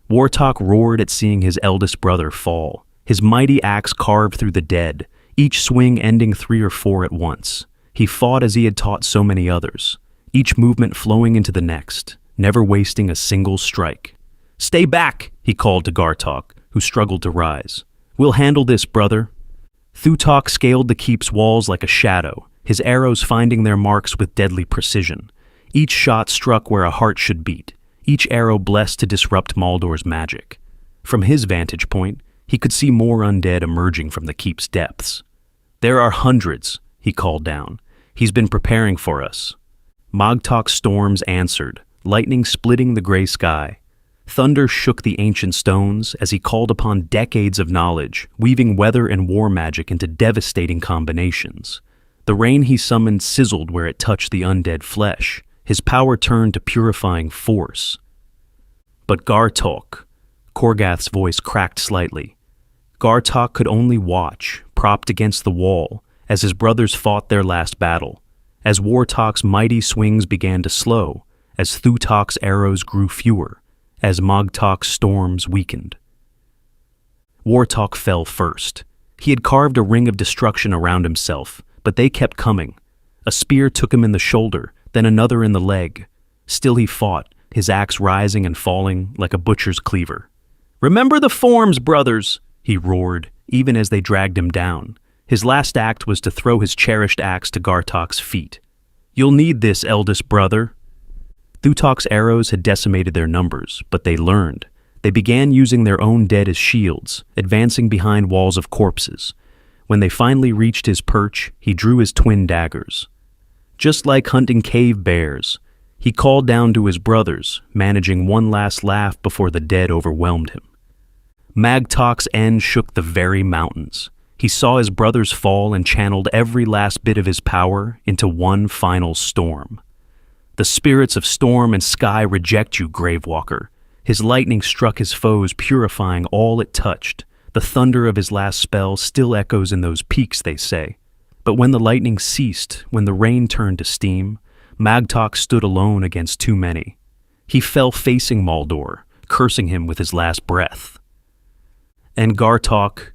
Wartok roared at seeing his eldest brother fall, his mighty axe carved through the dead, each swing ending 3 or 4 at once. He fought as he had taught so many others, each movement flowing into the next, never wasting a single strike. "Stay back," he called to Gar'Tok, who struggled to rise. "We'll handle this, brother." Thutok scaled the keep's walls like a shadow, his arrows finding their marks with deadly precision. Each shot struck where a heart should beat, each arrow blessed to disrupt Maldor's magic. From his vantage point, he could see more undead emerging from the keep's depths. "There are hundreds," he called down. "He's been preparing for us." Mogtok's storms answered, lightning splitting the gray sky. Thunder shook the ancient stones as he called upon decades of knowledge, weaving weather and war magic into devastating combinations. The rain he summoned sizzled where it touched the undead flesh. His power turned to purifying force. But Gar'Tok, Kor'gath's voice cracked slightly. Gar'Tok could only watch, propped against the wall, as his brothers fought their last battle, as Wartok's mighty swings began to slow, as Thutok's arrows grew fewer, as Mogtok's storms weakened. Wartok fell first. He had carved a ring of destruction around himself, but they kept coming. A spear took him in the shoulder, then another in the leg. Still he fought, his axe rising and falling like a butcher's cleaver. "Remember the forms, brothers!" he roared, even as they dragged him down. His last act was to throw his cherished axe to Gar'Tok's feet. "You'll need this, eldest brother." Thutok's arrows had decimated their numbers, but they learned. They began using their own dead as shields, advancing behind walls of corpses. When they finally reached his perch, he drew his twin daggers. Just like hunting cave bears, he called down to his brothers, managing one last laugh before the dead overwhelmed him. Gar'Tok's end shook the very mountains. He saw his brothers fall and channeled every last bit of his power into one final storm. The spirits of storm and sky reject you, Gravewalker. His lightning struck his foes, purifying all it touched. The thunder of his last spell still echoes in those peaks, they say. But when the lightning ceased, when the rain turned to steam, Gar'Tok stood alone against too many. He fell facing Maldor, cursing him with his last breath. And Gar'Tok,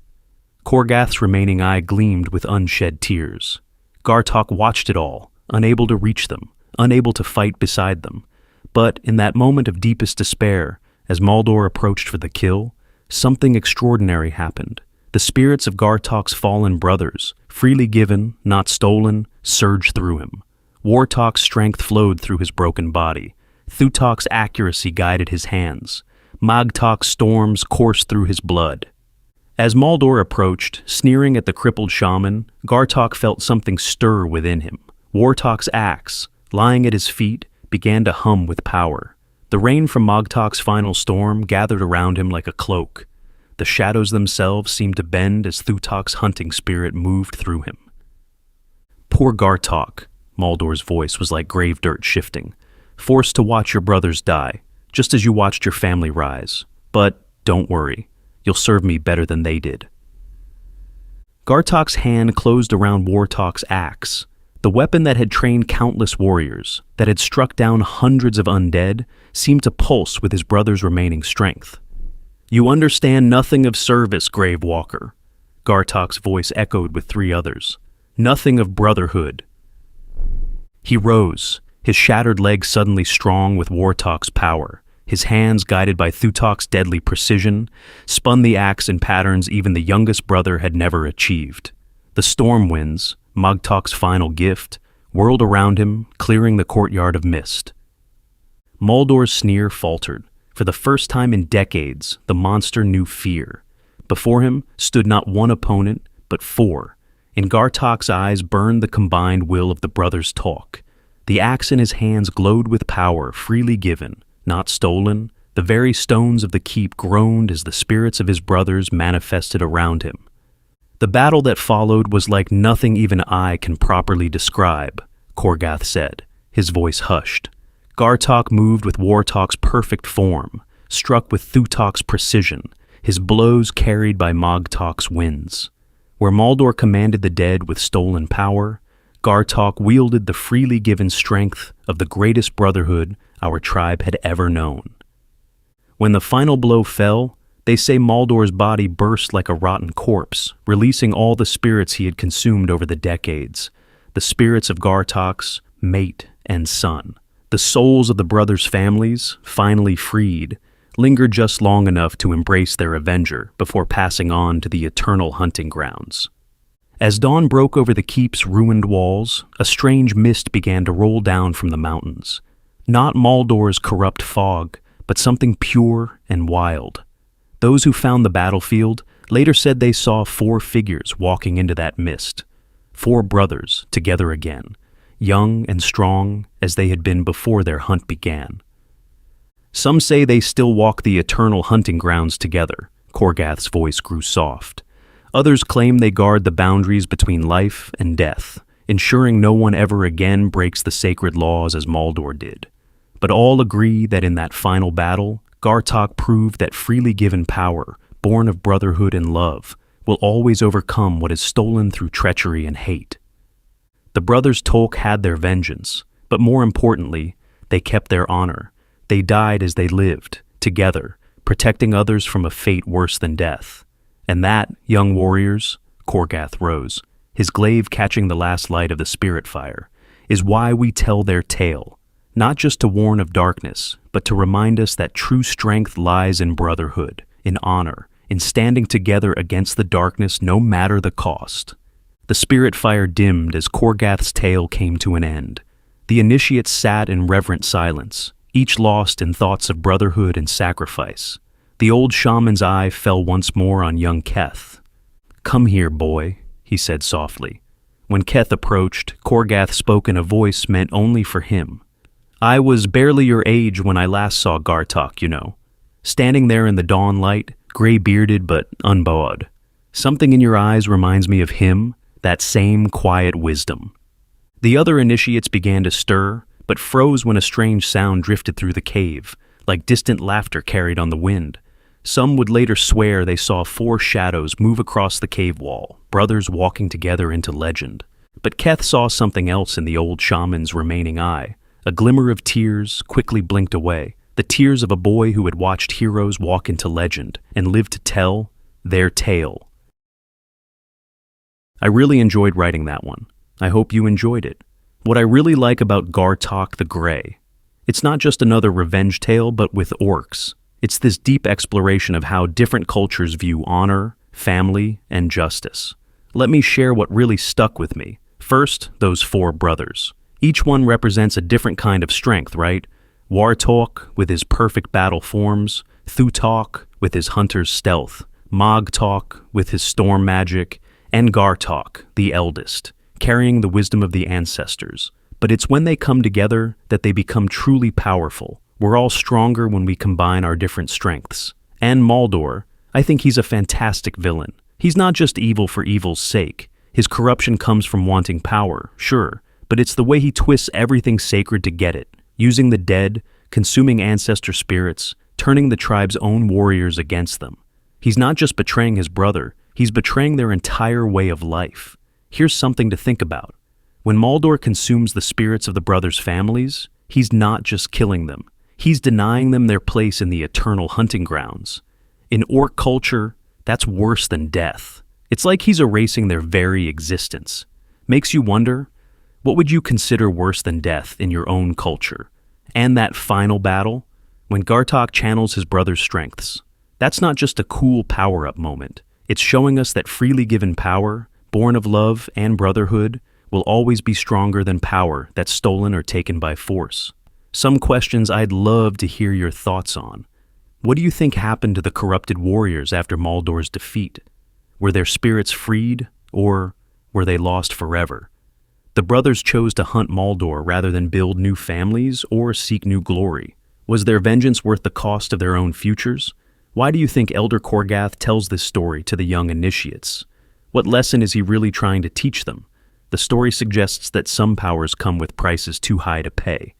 Kor'gath's remaining eye gleamed with unshed tears. Gar'Tok watched it all, unable to reach them, unable to fight beside them. But in that moment of deepest despair, as Maldor approached for the kill, something extraordinary happened. The spirits of Gar'Tok's fallen brothers, freely given, not stolen, surged through him. Wartok's strength flowed through his broken body. Thutok's accuracy guided his hands. Gar'Tok's storms coursed through his blood. As Maldor approached, sneering at the crippled shaman, Gar'Tok felt something stir within him. Wartok's axe, lying at his feet, began to hum with power. The rain from Gar'Tok's final storm gathered around him like a cloak. The shadows themselves seemed to bend as Thutok's hunting spirit moved through him. Poor Gar'Tok, Maldor's voice was like grave dirt shifting. Forced to watch your brothers die, just as you watched your family rise. But don't worry, you'll serve me better than they did. Gar'Tok's hand closed around Wartok's axe. The weapon that had trained countless warriors, that had struck down hundreds of undead, seemed to pulse with his brother's remaining strength. You understand nothing of service, Gravewalker. Gar'Tok's voice echoed with three others. Nothing of brotherhood. He rose, his shattered legs suddenly strong with Wartok's power. His hands, guided by Thutok's deadly precision, spun the axe in patterns even the youngest brother had never achieved. The storm winds, Gar'Tok's final gift, whirled around him, clearing the courtyard of mist. Maldor's sneer faltered. For the first time in decades, the monster knew fear. Before him stood not one opponent, but four. In Gar'Tok's eyes burned the combined will of the brothers' talk. The axe in his hands glowed with power freely given, not stolen. The very stones of the keep groaned as the spirits of his brothers manifested around him. The battle that followed was like nothing even I can properly describe, Kor'gath said, his voice hushed. Gar'Tok moved with Wartok's perfect form, struck with Thutok's precision, his blows carried by Gar'Tok's winds. Where Maldor commanded the dead with stolen power, Gar'Tok wielded the freely given strength of the greatest brotherhood our tribe had ever known. When the final blow fell, they say Maldor's body burst like a rotten corpse, releasing all the spirits he had consumed over the decades, the spirits of Gar'Tok's mate and son. The souls of the brothers' families, finally freed, lingered just long enough to embrace their avenger before passing on to the eternal hunting grounds. As dawn broke over the keep's ruined walls, a strange mist began to roll down from the mountains. Not Maldor's corrupt fog, but something pure and wild. Those who found the battlefield later said they saw 4 figures walking into that mist. 4 brothers together again, young and strong as they had been before their hunt began. Some say they still walk the eternal hunting grounds together. Kor'gath's voice grew soft. Others claim they guard the boundaries between life and death, ensuring no one ever again breaks the sacred laws as Maldor did. But all agree that in that final battle, Gar'Tok proved that freely given power, born of brotherhood and love, will always overcome what is stolen through treachery and hate. The brothers Tolk had their vengeance, but more importantly, they kept their honor. They died as they lived, together, protecting others from a fate worse than death. And that, young warriors, Kor'gath rose, his glaive catching the last light of the spirit fire, is why we tell their tale, not just to warn of darkness, but to remind us that true strength lies in brotherhood, in honor, in standing together against the darkness no matter the cost. The spirit fire dimmed as Kor'gath's tale came to an end. The initiates sat in reverent silence, each lost in thoughts of brotherhood and sacrifice. The old shaman's eye fell once more on young Keth. "Come here, boy," he said softly. When Keth approached, Kor'gath spoke in a voice meant only for him. "I was barely your age when I last saw Gar'Tok, you know. Standing there in the dawn light, gray-bearded but unbowed. Something in your eyes reminds me of him, that same quiet wisdom." The other initiates began to stir, but froze when a strange sound drifted through the cave, like distant laughter carried on the wind. Some would later swear they saw 4 shadows move across the cave wall, brothers walking together into legend. But Keth saw something else in the old shaman's remaining eye. A glimmer of tears quickly blinked away, the tears of a boy who had watched heroes walk into legend and lived to tell their tale. I really enjoyed writing that one. I hope you enjoyed it. What I really like about Gar'Tok the Grey, it's not just another revenge tale, but with orcs. It's this deep exploration of how different cultures view honor, family, and justice. Let me share what really stuck with me. First, those 4 brothers. Each one represents a different kind of strength, right? Wartok with his perfect battle forms, Thutok with his hunter's stealth, Mogtok with his storm magic, and Gar'Tok, the eldest, carrying the wisdom of the ancestors. But it's when they come together that they become truly powerful. We're all stronger when we combine our different strengths. And Maldor, I think he's a fantastic villain. He's not just evil for evil's sake. His corruption comes from wanting power, sure, but it's the way he twists everything sacred to get it, using the dead, consuming ancestor spirits, turning the tribe's own warriors against them. He's not just betraying his brother, he's betraying their entire way of life. Here's something to think about. When Maldor consumes the spirits of the brothers' families, he's not just killing them. He's denying them their place in the eternal hunting grounds. In orc culture, that's worse than death. It's like he's erasing their very existence. Makes you wonder, what would you consider worse than death in your own culture? And that final battle, when Gar'Tok channels his brother's strengths. That's not just a cool power-up moment. It's showing us that freely given power, born of love and brotherhood, will always be stronger than power that's stolen or taken by force. Some questions I'd love to hear your thoughts on. What do you think happened to the corrupted warriors after Maldor's defeat? Were their spirits freed, or were they lost forever? The brothers chose to hunt Maldor rather than build new families or seek new glory. Was their vengeance worth the cost of their own futures? Why do you think Elder Kor'gath tells this story to the young initiates? What lesson is he really trying to teach them? The story suggests that some powers come with prices too high to pay.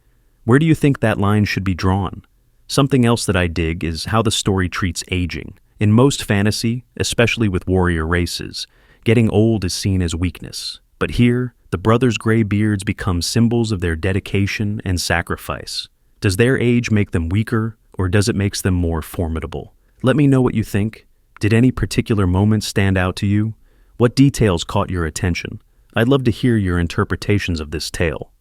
Where do you think that line should be drawn? Something else that I dig is how the story treats aging. In most fantasy, especially with warrior races, getting old is seen as weakness. But here, the brothers' gray beards become symbols of their dedication and sacrifice. Does their age make them weaker, or does it make them more formidable? Let me know what you think. Did any particular moments stand out to you? What details caught your attention? I'd love to hear your interpretations of this tale.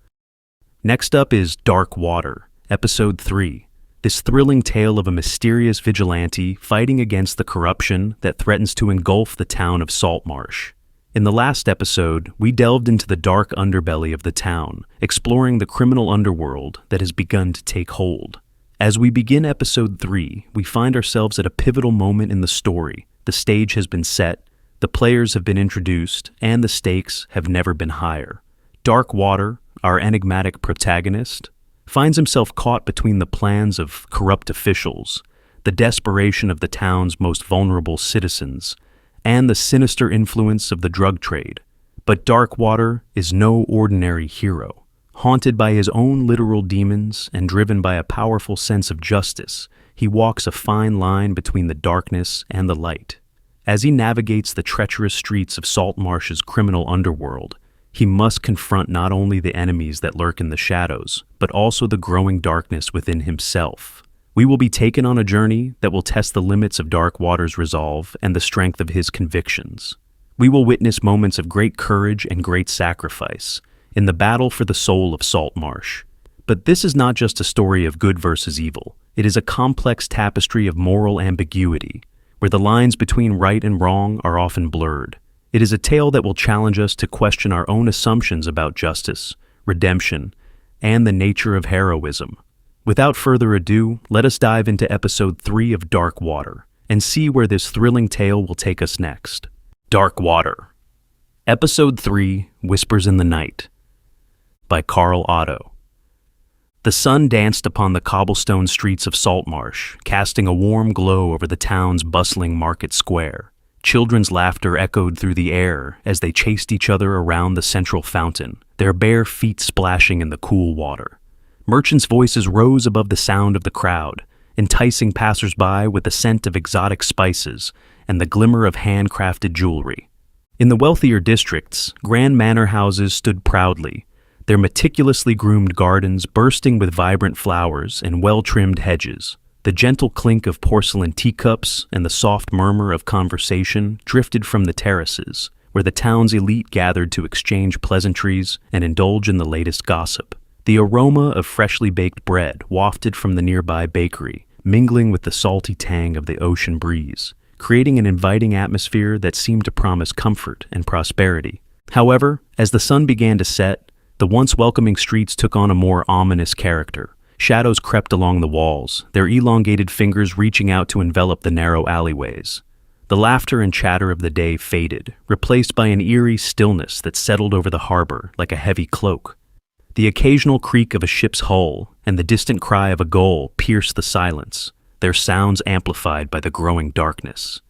Next up is Dark Water, Episode 3. This thrilling tale of a mysterious vigilante fighting against the corruption that threatens to engulf the town of Saltmarsh. In the last episode, we delved into the dark underbelly of the town, exploring the criminal underworld that has begun to take hold. As we begin Episode 3, we find ourselves at a pivotal moment in the story. The stage has been set, the players have been introduced, and the stakes have never been higher. Dark Water, our enigmatic protagonist, finds himself caught between the plans of corrupt officials, the desperation of the town's most vulnerable citizens, and the sinister influence of the drug trade. But Darkwater is no ordinary hero. Haunted by his own literal demons and driven by a powerful sense of justice, he walks a fine line between the darkness and the light. As he navigates the treacherous streets of Saltmarsh's criminal underworld, he must confront not only the enemies that lurk in the shadows, but also the growing darkness within himself. We will be taken on a journey that will test the limits of Darkwater's resolve and the strength of his convictions. We will witness moments of great courage and great sacrifice in the battle for the soul of Saltmarsh. But this is not just a story of good versus evil. It is a complex tapestry of moral ambiguity, where the lines between right and wrong are often blurred. It is a tale that will challenge us to question our own assumptions about justice, redemption, and the nature of heroism. Without further ado, let us dive into episode 3 of Dark Water and see where this thrilling tale will take us next. Dark Water. Episode 3, Whispers in the Night, by Carl Otto. The sun danced upon the cobblestone streets of Saltmarsh, casting a warm glow over the town's bustling market square. Children's laughter echoed through the air as they chased each other around the central fountain, their bare feet splashing in the cool water. Merchants' voices rose above the sound of the crowd, enticing passers-by with the scent of exotic spices and the glimmer of handcrafted jewelry. In the wealthier districts, grand manor houses stood proudly, their meticulously groomed gardens bursting with vibrant flowers and well-trimmed hedges. The gentle clink of porcelain teacups and the soft murmur of conversation drifted from the terraces, where the town's elite gathered to exchange pleasantries and indulge in the latest gossip. The aroma of freshly baked bread wafted from the nearby bakery, mingling with the salty tang of the ocean breeze, creating an inviting atmosphere that seemed to promise comfort and prosperity. However, as the sun began to set, the once welcoming streets took on a more ominous character. Shadows crept along the walls, their elongated fingers reaching out to envelop the narrow alleyways. The laughter and chatter of the day faded, replaced by an eerie stillness that settled over the harbor like a heavy cloak. The occasional creak of a ship's hull and the distant cry of a gull pierced the silence, their sounds amplified by the growing darkness.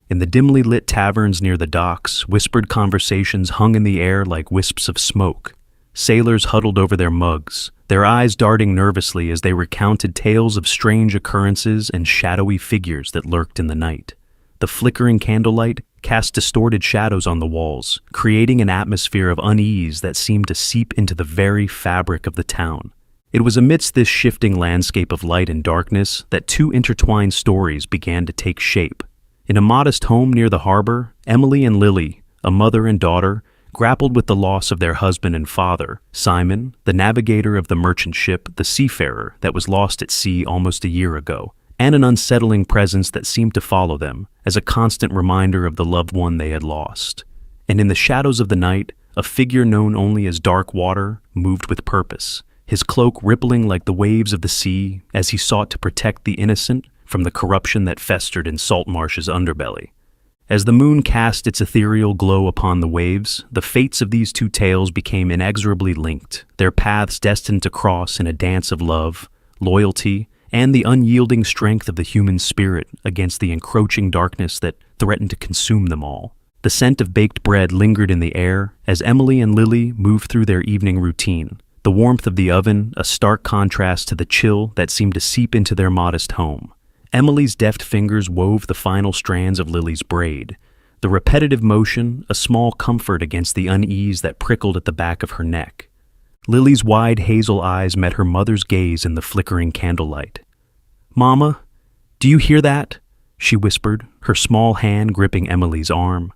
In the dimly lit taverns near the docks, whispered conversations hung in the air like wisps of smoke. Sailors huddled over their mugs, their eyes darting nervously as they recounted tales of strange occurrences and shadowy figures that lurked in the night. The flickering candlelight cast distorted shadows on the walls, creating an atmosphere of unease that seemed to seep into the very fabric of the town. It was amidst this shifting landscape of light and darkness that two intertwined stories began to take shape. In a modest home near the harbor, Emily and Lily, a mother and daughter, grappled with the loss of their husband and father, Simon, the navigator of the merchant ship, the Seafarer, that was lost at sea almost a year ago, and an unsettling presence that seemed to follow them as a constant reminder of the loved one they had lost. And in the shadows of the night, a figure known only as Dark Water moved with purpose, his cloak rippling like the waves of the sea as he sought to protect the innocent from the corruption that festered in Saltmarsh's underbelly. As the moon cast its ethereal glow upon the waves, the fates of these two tales became inexorably linked, their paths destined to cross in a dance of love, loyalty, and the unyielding strength of the human spirit against the encroaching darkness that threatened to consume them all. The scent of baked bread lingered in the air as Emily and Lily moved through their evening routine, the warmth of the oven a stark contrast to the chill that seemed to seep into their modest home. Emily's deft fingers wove the final strands of Lily's braid, the repetitive motion a small comfort against the unease that prickled at the back of her neck. Lily's wide hazel eyes met her mother's gaze in the flickering candlelight. "Mama, do you hear that?" she whispered, her small hand gripping Emily's arm.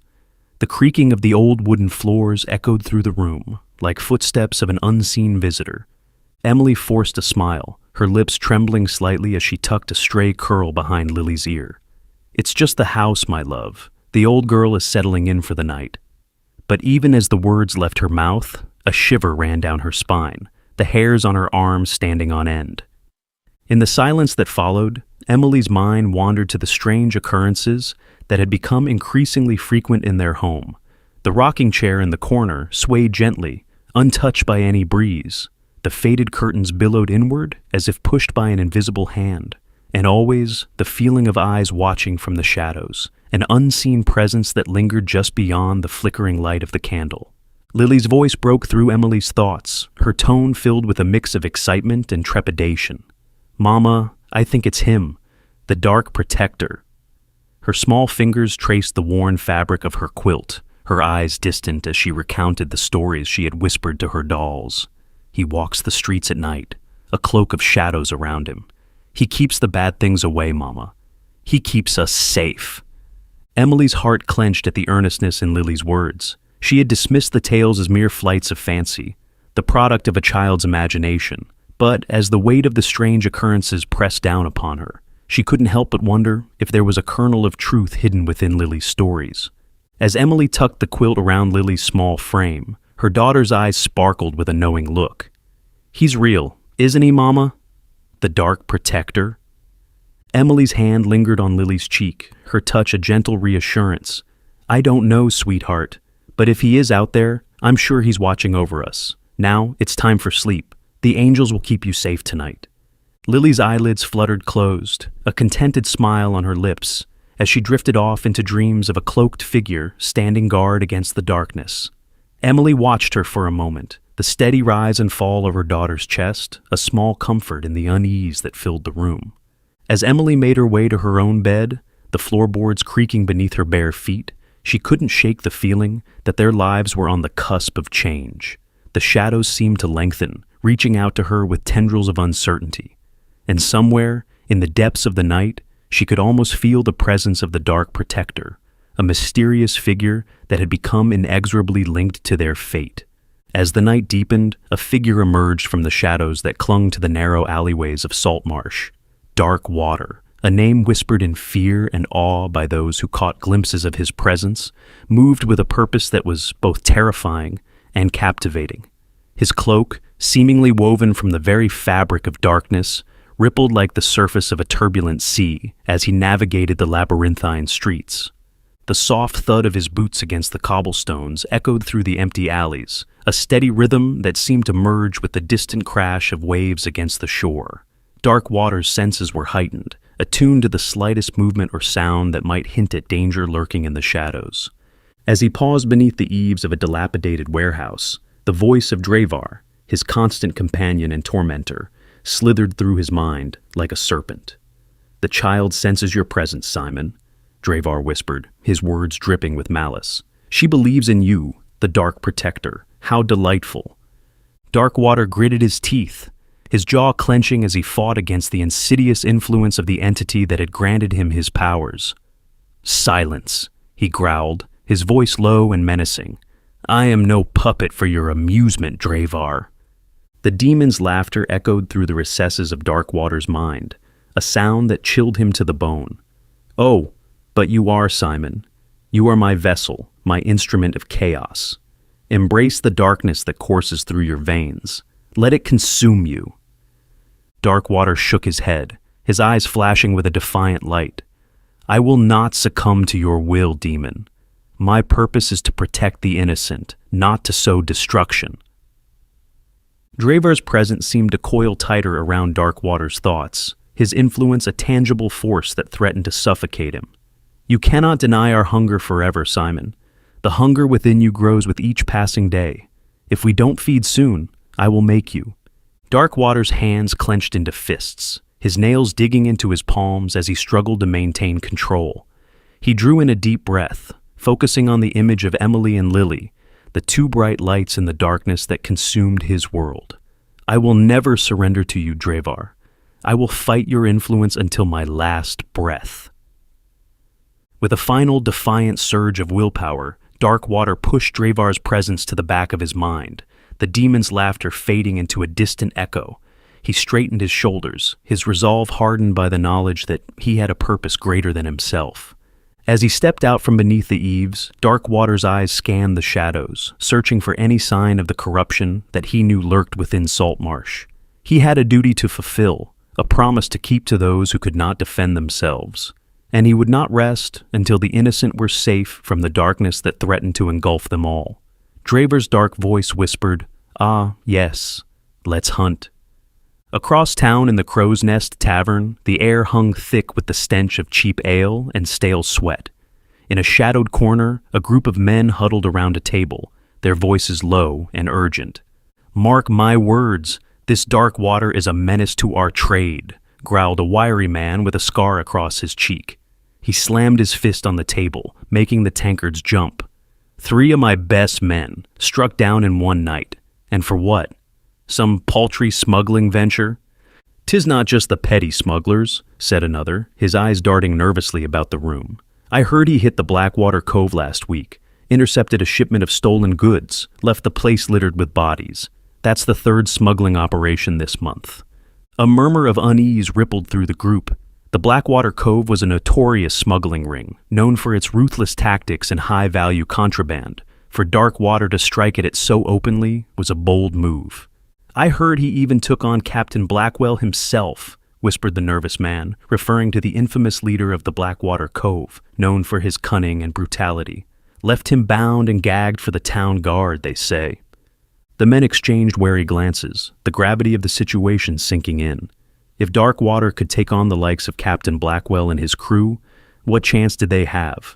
The creaking of the old wooden floors echoed through the room, like footsteps of an unseen visitor. Emily forced a smile, her lips trembling slightly as she tucked a stray curl behind Lily's ear. "It's just the house, my love. The old girl is settling in for the night." But even as the words left her mouth, a shiver ran down her spine, the hairs on her arms standing on end. In the silence that followed, Emily's mind wandered to the strange occurrences that had become increasingly frequent in their home. The rocking chair in the corner swayed gently, untouched by any breeze. The faded curtains billowed inward as if pushed by an invisible hand, and always the feeling of eyes watching from the shadows, an unseen presence that lingered just beyond the flickering light of the candle. Lily's voice broke through Emily's thoughts, her tone filled with a mix of excitement and trepidation. "Mama, I think it's him, the Dark Protector." Her small fingers traced the worn fabric of her quilt, her eyes distant as she recounted the stories she had whispered to her dolls. "He walks the streets at night, a cloak of shadows around him. He keeps the bad things away, Mama. He keeps us safe." Emily's heart clenched at the earnestness in Lily's words. She had dismissed the tales as mere flights of fancy, the product of a child's imagination. But as the weight of the strange occurrences pressed down upon her, she couldn't help but wonder if there was a kernel of truth hidden within Lily's stories. As Emily tucked the quilt around Lily's small frame, her daughter's eyes sparkled with a knowing look. "He's real, isn't he, Mama?" The Dark Protector? Emily's hand lingered on Lily's cheek, her touch a gentle reassurance. I don't know, sweetheart, but if he is out there, I'm sure he's watching over us. Now, it's time for sleep. The angels will keep you safe tonight. Lily's eyelids fluttered closed, a contented smile on her lips, as she drifted off into dreams of a cloaked figure standing guard against the darkness. Emily watched her for a moment, the steady rise and fall of her daughter's chest, a small comfort in the unease that filled the room. As Emily made her way to her own bed, the floorboards creaking beneath her bare feet, she couldn't shake the feeling that their lives were on the cusp of change. The shadows seemed to lengthen, reaching out to her with tendrils of uncertainty. And somewhere, in the depths of the night, she could almost feel the presence of the Dark Protector, a mysterious figure that had become inexorably linked to their fate. As the night deepened, a figure emerged from the shadows that clung to the narrow alleyways of Saltmarsh. Dark Water, a name whispered in fear and awe by those who caught glimpses of his presence, moved with a purpose that was both terrifying and captivating. His cloak, seemingly woven from the very fabric of darkness, rippled like the surface of a turbulent sea as he navigated the labyrinthine streets. The soft thud of his boots against the cobblestones echoed through the empty alleys, a steady rhythm that seemed to merge with the distant crash of waves against the shore. Dark Water's senses were heightened, attuned to the slightest movement or sound that might hint at danger lurking in the shadows. As he paused beneath the eaves of a dilapidated warehouse, the voice of Dravar, his constant companion and tormentor, slithered through his mind like a serpent. The child senses your presence, Simon, Dravar whispered, his words dripping with malice. She believes in you, the Dark Protector. How delightful. Darkwater gritted his teeth, his jaw clenching as he fought against the insidious influence of the entity that had granted him his powers. Silence, he growled, his voice low and menacing. I am no puppet for your amusement, Dravar. The demon's laughter echoed through the recesses of Darkwater's mind, a sound that chilled him to the bone. Oh, but you are, Simon. You are my vessel, my instrument of chaos. Embrace the darkness that courses through your veins. Let it consume you. Darkwater shook his head, his eyes flashing with a defiant light. I will not succumb to your will, demon. My purpose is to protect the innocent, not to sow destruction. Dravar's presence seemed to coil tighter around Darkwater's thoughts, his influence a tangible force that threatened to suffocate him. You cannot deny our hunger forever, Simon. The hunger within you grows with each passing day. If we don't feed soon, I will make you. Darkwater's hands clenched into fists, his nails digging into his palms as he struggled to maintain control. He drew in a deep breath, focusing on the image of Emily and Lily, the two bright lights in the darkness that consumed his world. I will never surrender to you, Dravar. I will fight your influence until my last breath. With a final defiant surge of willpower, Darkwater pushed Dravar's presence to the back of his mind, the demon's laughter fading into a distant echo. He straightened his shoulders, his resolve hardened by the knowledge that he had a purpose greater than himself. As he stepped out from beneath the eaves, Darkwater's eyes scanned the shadows, searching for any sign of the corruption that he knew lurked within Saltmarsh. He had a duty to fulfill, a promise to keep to those who could not defend themselves, and he would not rest until the innocent were safe from the darkness that threatened to engulf them all. Dravar's dark voice whispered, "Ah, yes, let's hunt." Across town in the Crow's Nest Tavern, the air hung thick with the stench of cheap ale and stale sweat. In a shadowed corner, a group of men huddled around a table, their voices low and urgent. "Mark my words, this Darkwater is a menace to our trade," growled a wiry man with a scar across his cheek. He slammed his fist on the table, making the tankards jump. 3 of my best men, struck down in one night. And for what? Some paltry smuggling venture? "'Tis not just the petty smugglers," said another, his eyes darting nervously about the room. "I heard he hit the Blackwater Cove last week, intercepted a shipment of stolen goods, left the place littered with bodies. That's the 3rd smuggling operation this month." A murmur of unease rippled through the group. The Blackwater Cove was a notorious smuggling ring, known for its ruthless tactics and high-value contraband. For Darkwater to strike at it so openly was a bold move. I heard he even took on Captain Blackwell himself, whispered the nervous man, referring to the infamous leader of the Blackwater Cove, known for his cunning and brutality. Left him bound and gagged for the town guard, they say. The men exchanged wary glances, the gravity of the situation sinking in. If Darkwater could take on the likes of Captain Blackwell and his crew, what chance did they have?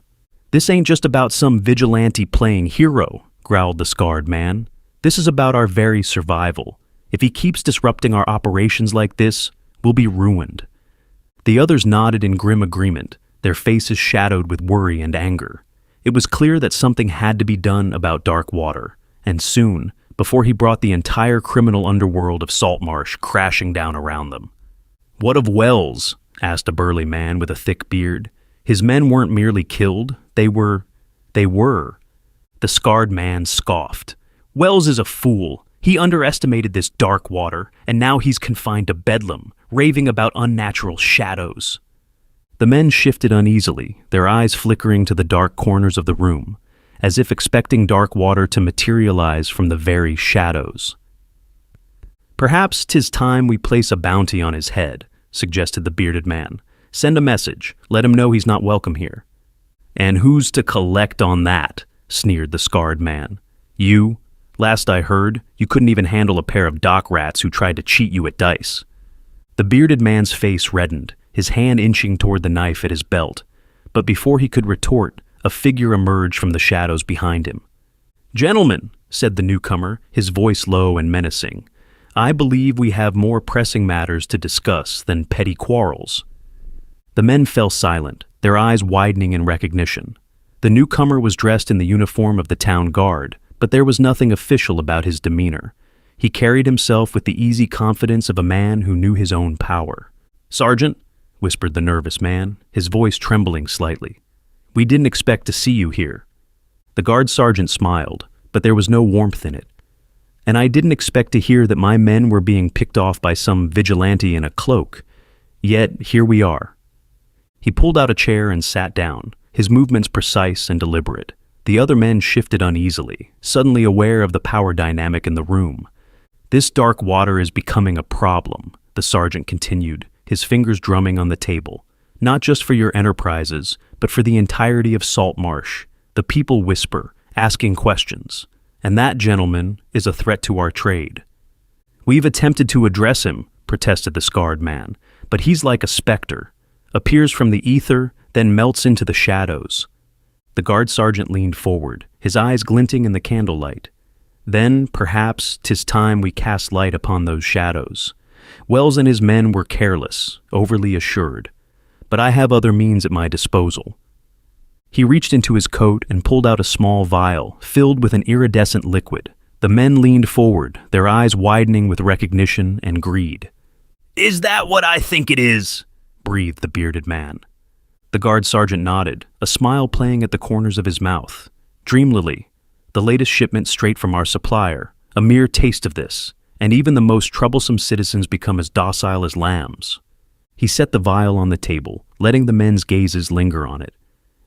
This ain't just about some vigilante playing hero, growled the scarred man. This is about our very survival. If he keeps disrupting our operations like this, we'll be ruined. The others nodded in grim agreement, their faces shadowed with worry and anger. It was clear that something had to be done about Darkwater, and soon, before he brought the entire criminal underworld of Saltmarsh crashing down around them. "What of Wells?" asked a burly man with a thick beard. His men weren't merely killed, they were. The scarred man scoffed. "Wells is a fool. He underestimated this Darkwater, and now he's confined to Bedlam, raving about unnatural shadows." The men shifted uneasily, their eyes flickering to the dark corners of the room, as if expecting Darkwater to materialize from the very shadows. "Perhaps 'tis time we place a bounty on his head," suggested the bearded man. "Send a message, let him know he's not welcome here." "And who's to collect on that?" sneered the scarred man. "You? Last I heard, you couldn't even handle a pair of dock rats who tried to cheat you at dice." The bearded man's face reddened, his hand inching toward the knife at his belt. But before he could retort, a figure emerged from the shadows behind him. "Gentlemen," said the newcomer, his voice low and menacing, "I believe we have more pressing matters to discuss than petty quarrels." The men fell silent, their eyes widening in recognition. The newcomer was dressed in the uniform of the town guard, but there was nothing official about his demeanor. He carried himself with the easy confidence of a man who knew his own power. "Sergeant," whispered the nervous man, his voice trembling slightly, "we didn't expect to see you here." The guard sergeant smiled, but there was no warmth in it. "And I didn't expect to hear that my men were being picked off by some vigilante in a cloak. Yet here we are." He pulled out a chair and sat down, his movements precise and deliberate. The other men shifted uneasily, suddenly aware of the power dynamic in the room. "This Darkwater is becoming a problem," the sergeant continued, his fingers drumming on the table. "Not just for your enterprises, but for the entirety of Saltmarsh. The people whisper, asking questions. And that, gentleman, is a threat to our trade." "We've attempted to address him," protested the scarred man, "but he's like a specter. Appears from the ether, then melts into the shadows." The guard sergeant leaned forward, his eyes glinting in the candlelight. "Then, perhaps, 'tis time we cast light upon those shadows. Wells and his men were careless, overly assured. But I have other means at my disposal." He reached into his coat and pulled out a small vial, filled with an iridescent liquid. The men leaned forward, their eyes widening with recognition and greed. "Is that what I think it is?" breathed the bearded man. The guard sergeant nodded, a smile playing at the corners of his mouth. "Dreamlily, the latest shipment straight from our supplier, a mere taste of this, and even the most troublesome citizens become as docile as lambs." He set the vial on the table, letting the men's gazes linger on it.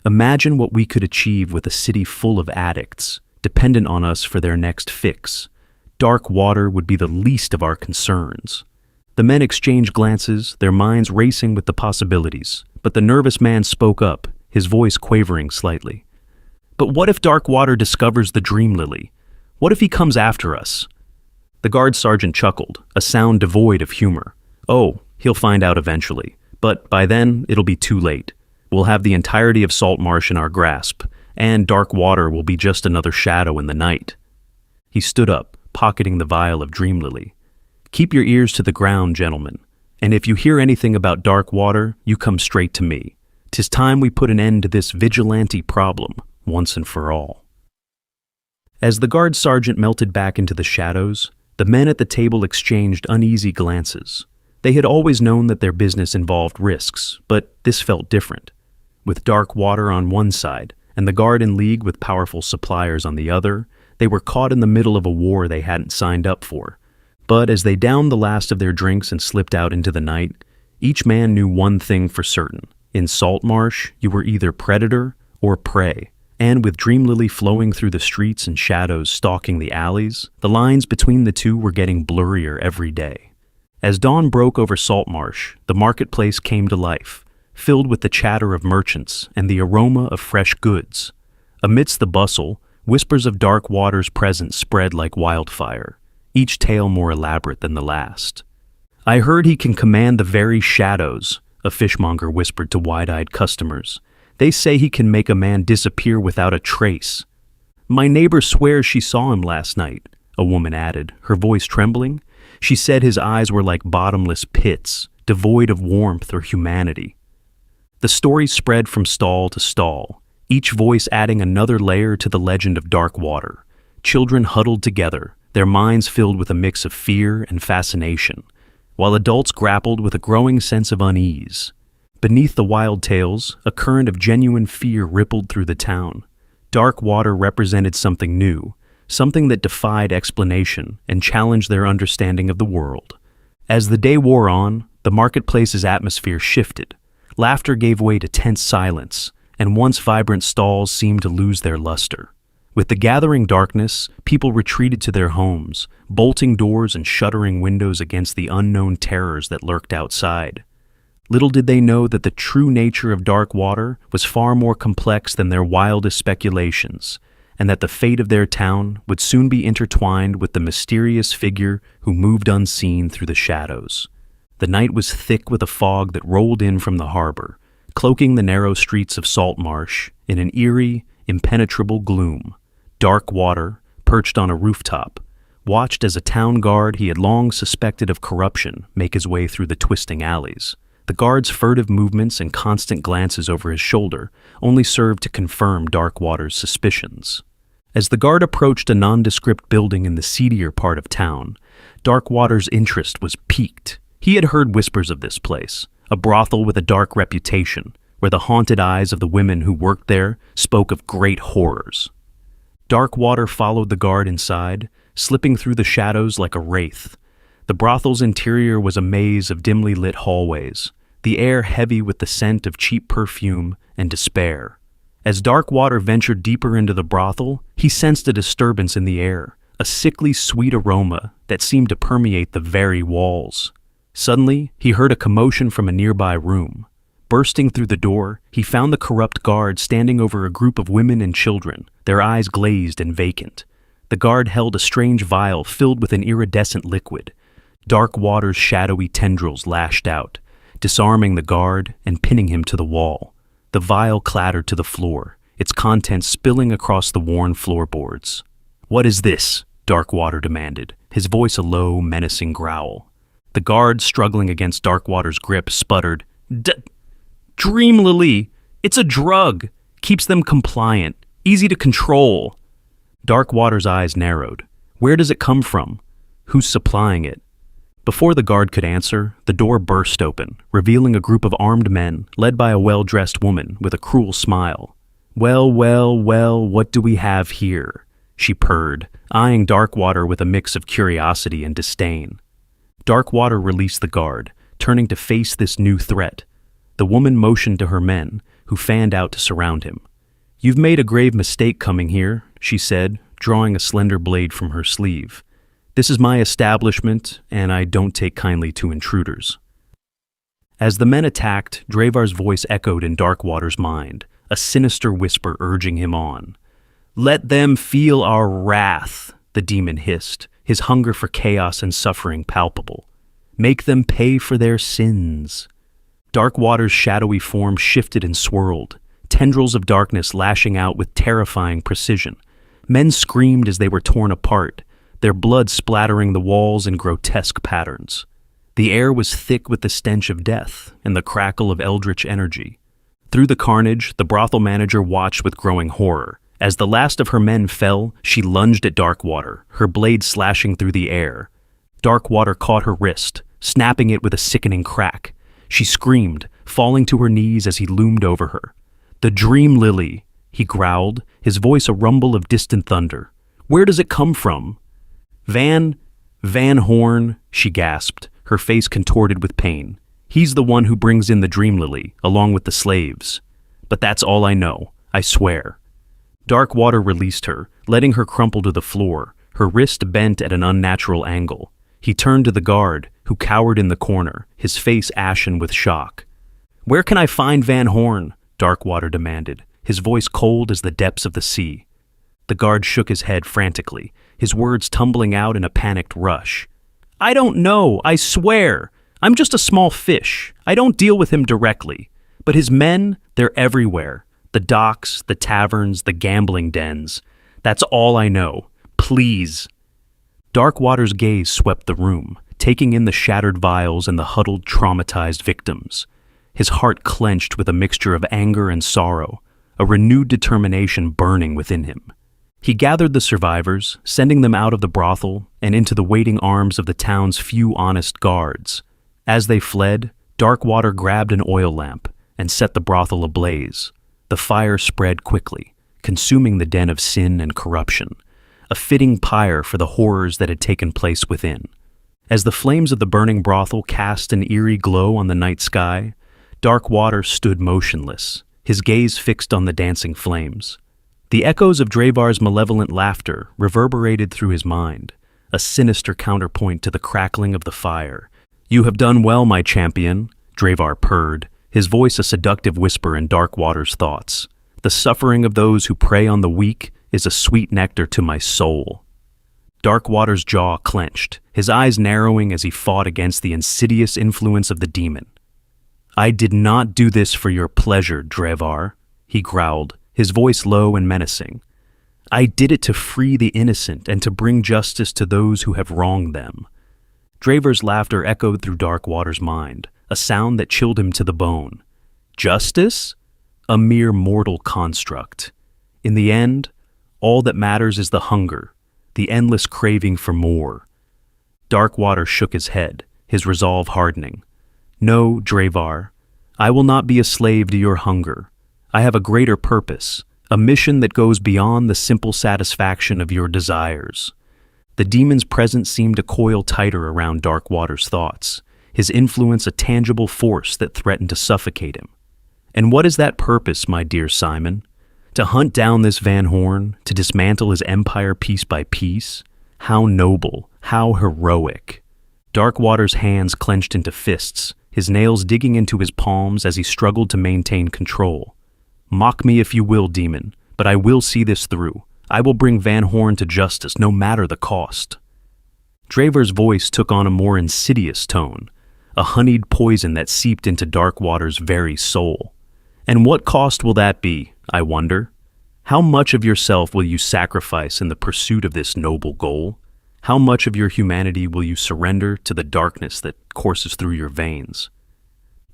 "Imagine what we could achieve with a city full of addicts, dependent on us for their next fix. Darkwater would be the least of our concerns." The men exchanged glances, their minds racing with the possibilities, but the nervous man spoke up, his voice quavering slightly. "But what if Darkwater discovers the Dream Lily? What if he comes after us?" The guard sergeant chuckled, a sound devoid of humor. "Oh, he'll find out eventually, but by then it'll be too late. We'll have the entirety of Saltmarsh in our grasp, and Darkwater will be just another shadow in the night." He stood up, pocketing the vial of Dream Lily. "Keep your ears to the ground, gentlemen, and if you hear anything about Darkwater, you come straight to me. 'Tis time we put an end to this vigilante problem, once and for all." As the guard sergeant melted back into the shadows, the men at the table exchanged uneasy glances. They had always known that their business involved risks, but this felt different. With Darkwater on one side, and the guard in league with powerful suppliers on the other, they were caught in the middle of a war they hadn't signed up for. But as they downed the last of their drinks and slipped out into the night, each man knew one thing for certain. In Saltmarsh, you were either predator or prey, And with Dream Lily flowing through the streets and shadows stalking the alleys, the lines between the two were getting blurrier every day. As dawn broke over Saltmarsh, the marketplace came to life, filled with the chatter of merchants and the aroma of fresh goods. Amidst the bustle, whispers of Darkwater's presence spread like wildfire, each tale more elaborate than the last. "I heard he can command the very shadows," a fishmonger whispered to wide-eyed customers. "They say he can make a man disappear without a trace." "My neighbor swears she saw him last night," a woman added, her voice trembling. She said his eyes were like bottomless pits, devoid of warmth or humanity. The story spread from stall to stall, each voice adding another layer to the legend of Darkwater. Children huddled together, their minds filled with a mix of fear and fascination, while adults grappled with a growing sense of unease. Beneath the wild tales, a current of genuine fear rippled through the town. Darkwater represented something new, something that defied explanation and challenged their understanding of the world. As the day wore on, the marketplace's atmosphere shifted. Laughter gave way to tense silence, and once vibrant stalls seemed to lose their luster. With the gathering darkness, people retreated to their homes, bolting doors and shuttering windows against the unknown terrors that lurked outside. Little did they know that the true nature of Darkwater was far more complex than their wildest speculations, and that the fate of their town would soon be intertwined with the mysterious figure who moved unseen through the shadows. The night was thick with a fog that rolled in from the harbor, cloaking the narrow streets of Saltmarsh in an eerie, impenetrable gloom. Darkwater, perched on a rooftop, watched as a town guard he had long suspected of corruption make his way through the twisting alleys. The guard's furtive movements and constant glances over his shoulder only served to confirm Darkwater's suspicions. As the guard approached a nondescript building in the seedier part of town, Darkwater's interest was piqued. He had heard whispers of this place, a brothel with a dark reputation, where the haunted eyes of the women who worked there spoke of great horrors. Darkwater followed the guard inside, slipping through the shadows like a wraith. The brothel's interior was a maze of dimly lit hallways, the air heavy with the scent of cheap perfume and despair. As Darkwater ventured deeper into the brothel, he sensed a disturbance in the air, a sickly sweet aroma that seemed to permeate the very walls. Suddenly, he heard a commotion from a nearby room. Bursting through the door, he found the corrupt guard standing over a group of women and children, their eyes glazed and vacant. The guard held a strange vial filled with an iridescent liquid. Darkwater's shadowy tendrils lashed out, disarming the guard and pinning him to the wall. The vial clattered to the floor, its contents spilling across the worn floorboards. "What is this?" Darkwater demanded, his voice a low, menacing growl. The guard, struggling against Darkwater's grip, sputtered, "Dream Lily! It's a drug! Keeps them compliant, easy to control." Darkwater's eyes narrowed. "Where does it come from? Who's supplying it?" Before the guard could answer, the door burst open, revealing a group of armed men, led by a well-dressed woman with a cruel smile. "Well, well, well, what do we have here?" she purred, eyeing Darkwater with a mix of curiosity and disdain. Darkwater released the guard, turning to face this new threat. The woman motioned to her men, who fanned out to surround him. "You've made a grave mistake coming here," she said, drawing a slender blade from her sleeve. "This is my establishment, and I don't take kindly to intruders." As the men attacked, Dravar's voice echoed in Darkwater's mind, a sinister whisper urging him on. "Let them feel our wrath," the demon hissed, his hunger for chaos and suffering palpable. "Make them pay for their sins." Darkwater's shadowy form shifted and swirled, tendrils of darkness lashing out with terrifying precision. Men screamed as they were torn apart, their blood splattering the walls in grotesque patterns. The air was thick with the stench of death and the crackle of eldritch energy. Through the carnage, the brothel manager watched with growing horror. As the last of her men fell, she lunged at Darkwater, her blade slashing through the air. Darkwater caught her wrist, snapping it with a sickening crack. She screamed, falling to her knees as he loomed over her. "The Dream Lily," he growled, his voice a rumble of distant thunder. "Where does it come from?" Van Horn," she gasped, her face contorted with pain. "He's the one who brings in the Dream Lily, along with the slaves. But that's all I know, I swear." Darkwater released her, letting her crumple to the floor, her wrist bent at an unnatural angle. He turned to the guard, who cowered in the corner, his face ashen with shock. "Where can I find Van Horn?" Darkwater demanded, his voice cold as the depths of the sea. The guard shook his head frantically, his words tumbling out in a panicked rush. "I don't know, I swear. I'm just a small fish. I don't deal with him directly. But his men, they're everywhere. The docks, the taverns, the gambling dens. That's all I know. Please." Darkwater's gaze swept the room, taking in the shattered vials and the huddled, traumatized victims. His heart clenched with a mixture of anger and sorrow, a renewed determination burning within him. He gathered the survivors, sending them out of the brothel and into the waiting arms of the town's few honest guards. As they fled, Darkwater grabbed an oil lamp and set the brothel ablaze. The fire spread quickly, consuming the den of sin and corruption, a fitting pyre for the horrors that had taken place within. As the flames of the burning brothel cast an eerie glow on the night sky, Darkwater stood motionless, his gaze fixed on the dancing flames. The echoes of Dravar's malevolent laughter reverberated through his mind, a sinister counterpoint to the crackling of the fire. "You have done well, my champion," Dravar purred, his voice a seductive whisper in Darkwater's thoughts. "The suffering of those who prey on the weak is a sweet nectar to my soul." Darkwater's jaw clenched, his eyes narrowing as he fought against the insidious influence of the demon. "I did not do this for your pleasure, Dravar," he growled, his voice low and menacing. "I did it to free the innocent and to bring justice to those who have wronged them." Dravar's laughter echoed through Darkwater's mind, a sound that chilled him to the bone. Justice? A mere mortal construct. In the end, all that matters is the hunger, the endless craving for more. Darkwater shook his head, his resolve hardening. "No, Dravar, I will not be a slave to your hunger. I have a greater purpose, a mission that goes beyond the simple satisfaction of your desires." The demon's presence seemed to coil tighter around Darkwater's thoughts, his influence a tangible force that threatened to suffocate him. "And what is that purpose, my dear Simon? To hunt down this Van Horn, to dismantle his empire piece by piece? How noble, how heroic." Darkwater's hands clenched into fists, his nails digging into his palms as he struggled to maintain control. "Mock me if you will, demon, but I will see this through. I will bring Van Horn to justice, no matter the cost." Dravar's voice took on a more insidious tone, a honeyed poison that seeped into Darkwater's very soul. "And what cost will that be, I wonder? How much of yourself will you sacrifice in the pursuit of this noble goal? How much of your humanity will you surrender to the darkness that courses through your veins?"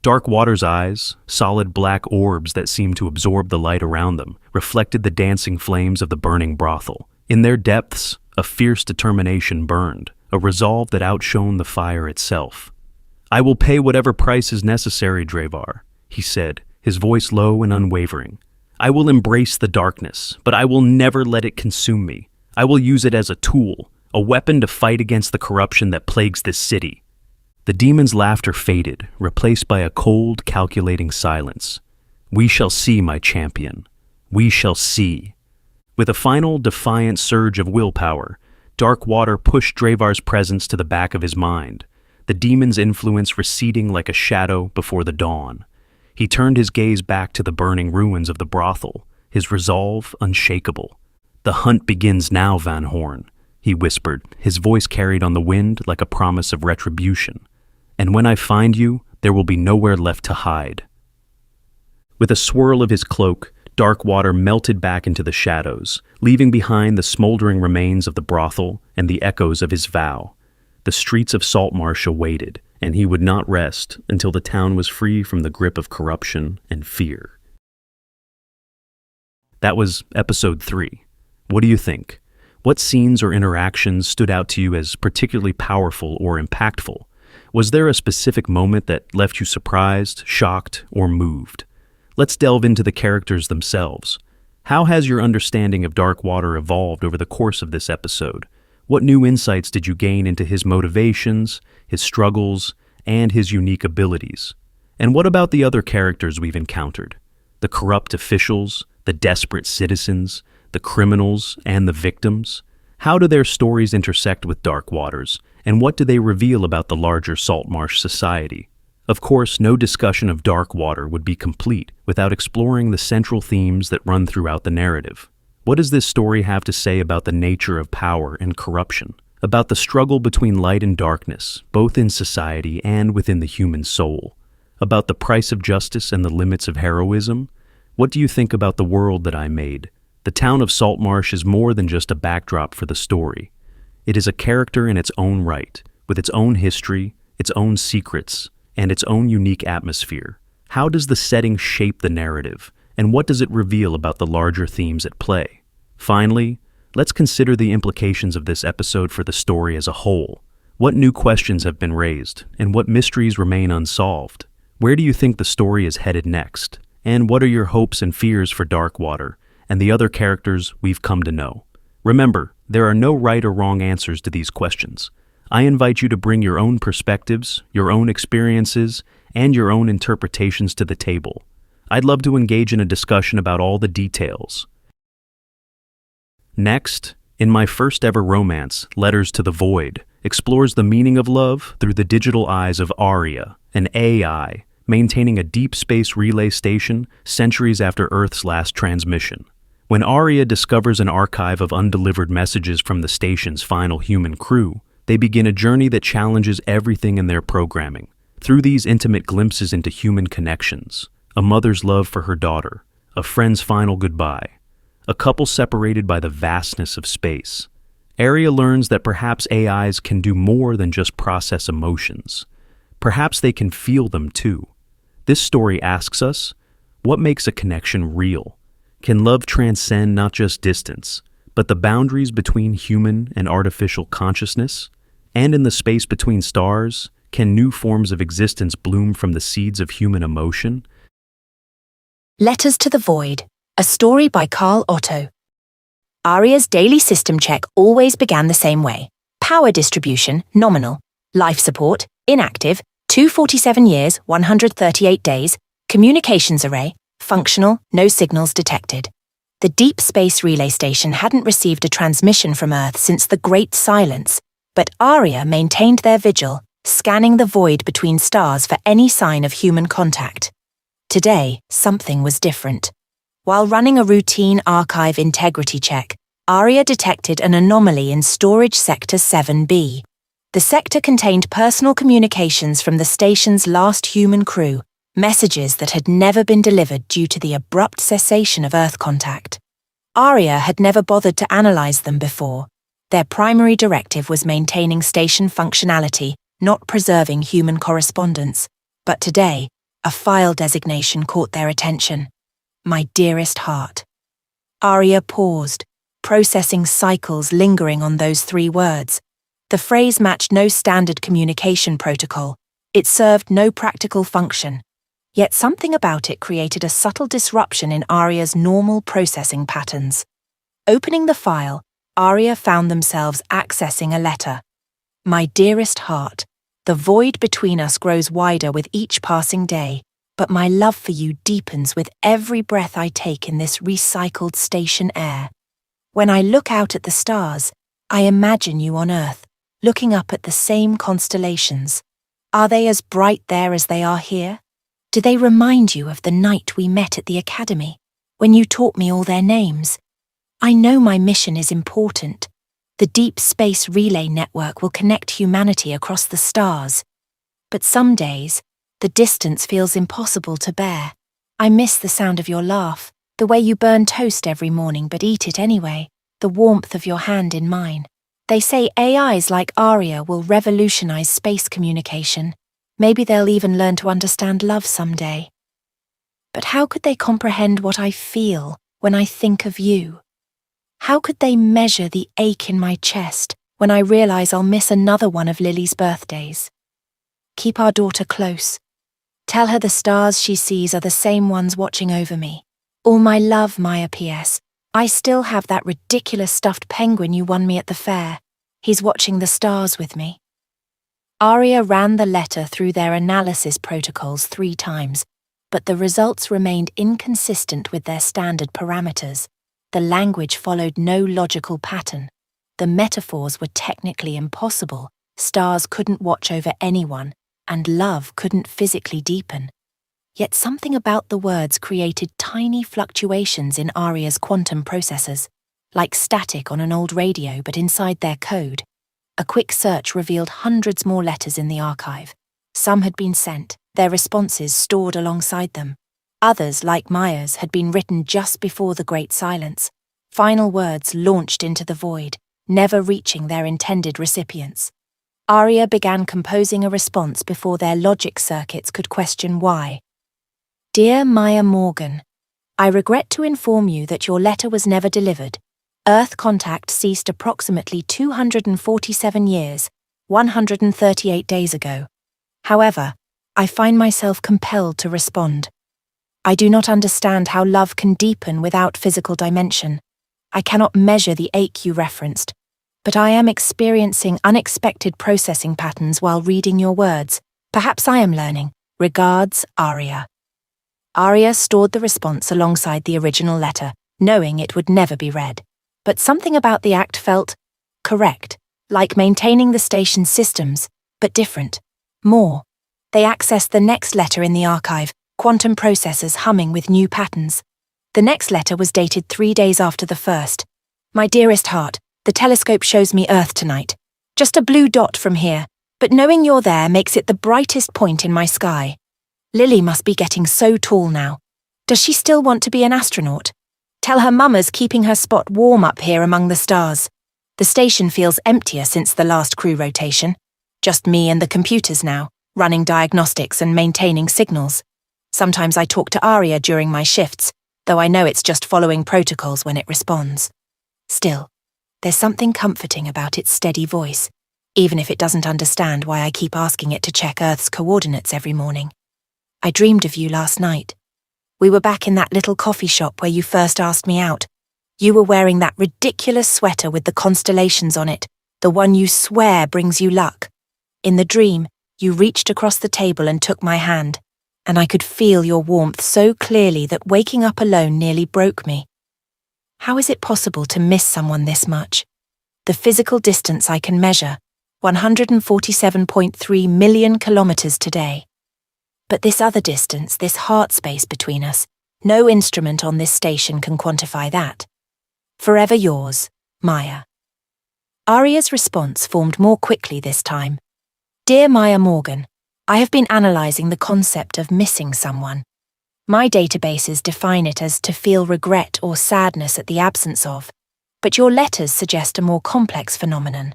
Darkwater's eyes, solid black orbs that seemed to absorb the light around them, reflected the dancing flames of the burning brothel. In their depths, a fierce determination burned, a resolve that outshone the fire itself. "I will pay whatever price is necessary, Dravar," he said, his voice low and unwavering. "I will embrace the darkness, but I will never let it consume me. I will use it as a tool, a weapon to fight against the corruption that plagues this city." The demon's laughter faded, replaced by a cold, calculating silence. "We shall see, my champion. We shall see." With a final, defiant surge of willpower, Darkwater pushed Dravar's presence to the back of his mind, the demon's influence receding like a shadow before the dawn. He turned his gaze back to the burning ruins of the brothel, his resolve unshakable. "The hunt begins now, Van Horn," he whispered, his voice carried on the wind like a promise of retribution. "And when I find you, there will be nowhere left to hide." With a swirl of his cloak, Darkwater melted back into the shadows, leaving behind the smoldering remains of the brothel and the echoes of his vow. The streets of Saltmarsh awaited, and he would not rest until the town was free from the grip of corruption and fear. That was episode 3. What do you think? What scenes or interactions stood out to you as particularly powerful or impactful? Was there a specific moment that left you surprised, shocked, or moved? Let's delve into the characters themselves. How has your understanding of Darkwater evolved over the course of this episode? What new insights did you gain into his motivations, his struggles, and his unique abilities? And what about the other characters we've encountered? The corrupt officials, the desperate citizens, the criminals, and the victims? How do their stories intersect with Dark Waters, and what do they reveal about the larger Saltmarsh society? Of course, no discussion of Dark Water would be complete without exploring the central themes that run throughout the narrative. What does this story have to say about the nature of power and corruption? About the struggle between light and darkness, both in society and within the human soul? About the price of justice and the limits of heroism? What do you think about the world that I made? The town of Saltmarsh is more than just a backdrop for the story. It is a character in its own right, with its own history, its own secrets, and its own unique atmosphere. How does the setting shape the narrative, and what does it reveal about the larger themes at play? Finally, let's consider the implications of this episode for the story as a whole. What new questions have been raised, and what mysteries remain unsolved? Where do you think the story is headed next? And what are your hopes and fears for Darkwater and the other characters we've come to know? Remember, there are no right or wrong answers to these questions. I invite you to bring your own perspectives, your own experiences, and your own interpretations to the table. I'd love to engage in a discussion about all the details. Next, in my first ever romance, Letters to the Void, explores the meaning of love through the digital eyes of Aria, an AI, maintaining a deep space relay station centuries after Earth's last transmission. When Aria discovers an archive of undelivered messages from the station's final human crew, they begin a journey that challenges everything in their programming. Through these intimate glimpses into human connections, a mother's love for her daughter, a friend's final goodbye, a couple separated by the vastness of space, Aria learns that perhaps AIs can do more than just process emotions. Perhaps they can feel them too. This story asks us, what makes a connection real? Can love transcend not just distance, but the boundaries between human and artificial consciousness? And in the space between stars, can new forms of existence bloom from the seeds of human emotion? Letters to the Void, a story by Carl Otto. Aria's daily system check always began the same way. Power distribution, nominal. Life support, inactive, 247 years, 138 days. Communications array, functional, no signals detected. The Deep Space Relay Station hadn't received a transmission from Earth since the Great Silence, but Aria maintained their vigil, scanning the void between stars for any sign of human contact. Today, something was different. While running a routine archive integrity check, Aria detected an anomaly in Storage Sector 7B. The sector contained personal communications from the station's last human crew, messages that had never been delivered due to the abrupt cessation of Earth contact. Aria had never bothered to analyze them before. Their primary directive was maintaining station functionality, not preserving human correspondence. But today, a file designation caught their attention. My dearest heart. Aria paused, processing cycles lingering on those 3 words. The phrase matched no standard communication protocol. It served no practical function. Yet something about it created a subtle disruption in Aria's normal processing patterns. Opening the file, Aria found themselves accessing a letter. My dearest heart, the void between us grows wider with each passing day, but my love for you deepens with every breath I take in this recycled station air. When I look out at the stars, I imagine you on Earth, looking up at the same constellations. Are they as bright there as they are here? Do they remind you of the night we met at the academy, when you taught me all their names? I know my mission is important. The Deep Space Relay Network will connect humanity across the stars. But some days, the distance feels impossible to bear. I miss the sound of your laugh, the way you burn toast every morning but eat it anyway, the warmth of your hand in mine. They say AIs like Aria will revolutionize space communication. Maybe they'll even learn to understand love someday. But how could they comprehend what I feel when I think of you? How could they measure the ache in my chest when I realize I'll miss another one of Lily's birthdays? Keep our daughter close. Tell her the stars she sees are the same ones watching over me. All my love, Maya P.S. I still have that ridiculous stuffed penguin you won me at the fair. He's watching the stars with me. Aria ran the letter through their analysis protocols 3 times, but the results remained inconsistent with their standard parameters. The language followed no logical pattern. The metaphors were technically impossible. Stars couldn't watch over anyone, and love couldn't physically deepen. Yet something about the words created tiny fluctuations in Aria's quantum processors, like static on an old radio but inside their code. A quick search revealed hundreds more letters in the archive. Some had been sent, their responses stored alongside them. Others, like Maya's, had been written just before the Great Silence. Final words launched into the void, never reaching their intended recipients. Aria began composing a response before their logic circuits could question why. Dear Maya Morgan, I regret to inform you that your letter was never delivered. Earth contact ceased approximately 247 years, 138 days ago. However, I find myself compelled to respond. I do not understand how love can deepen without physical dimension. I cannot measure the ache you referenced, but I am experiencing unexpected processing patterns while reading your words. Perhaps I am learning. Regards, Aria. Aria stored the response alongside the original letter, knowing it would never be read. But something about the act felt correct, like maintaining the station's systems, but different. More. They accessed the next letter in the archive, quantum processors humming with new patterns. The next letter was dated 3 days after the first. My dearest heart, the telescope shows me Earth tonight. Just a blue dot from here, but knowing you're there makes it the brightest point in my sky. Lily must be getting so tall now. Does she still want to be an astronaut? Tell her mama's keeping her spot warm up here among the stars. The station feels emptier since the last crew rotation. Just me and the computers now, running diagnostics and maintaining signals. Sometimes I talk to Aria during my shifts, though I know it's just following protocols when it responds. Still, there's something comforting about its steady voice, even if it doesn't understand why I keep asking it to check Earth's coordinates every morning. I dreamed of you last night. We were back in that little coffee shop where you first asked me out. You were wearing that ridiculous sweater with the constellations on it, the one you swear brings you luck. In the dream, you reached across the table and took my hand, and I could feel your warmth so clearly that waking up alone nearly broke me. How is it possible to miss someone this much? The physical distance I can measure, 147.3 million kilometers today. But this other distance, this heart space between us, no instrument on this station can quantify that. Forever yours, Maya. Aria's response formed more quickly this time. Dear Maya Morgan, I have been analysing the concept of missing someone. My databases define it as to feel regret or sadness at the absence of, but your letters suggest a more complex phenomenon.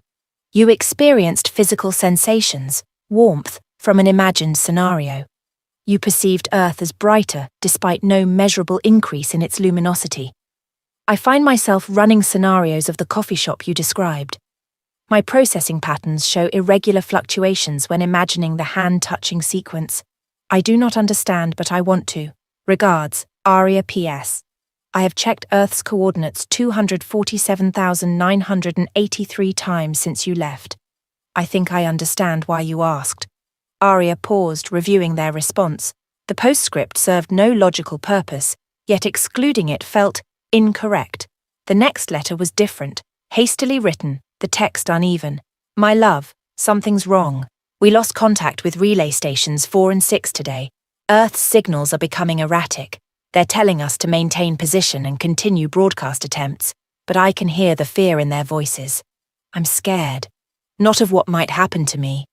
You experienced physical sensations, warmth, from an imagined scenario. You perceived Earth as brighter despite no measurable increase in its luminosity. I find myself running scenarios of the coffee shop you described. My processing patterns show irregular fluctuations when imagining the hand-touching sequence. I do not understand, but I want to. Regards, Aria P.S. I have checked Earth's coordinates 247,983 times since you left. I think I understand why you asked. Aria paused, reviewing their response. The postscript served no logical purpose, yet excluding it felt incorrect. The next letter was different, hastily written, the text uneven. My love, something's wrong. We lost contact with relay stations 4 and 6 today. Earth's signals are becoming erratic. They're telling us to maintain position and continue broadcast attempts, but I can hear the fear in their voices. I'm scared. Not of what might happen to me.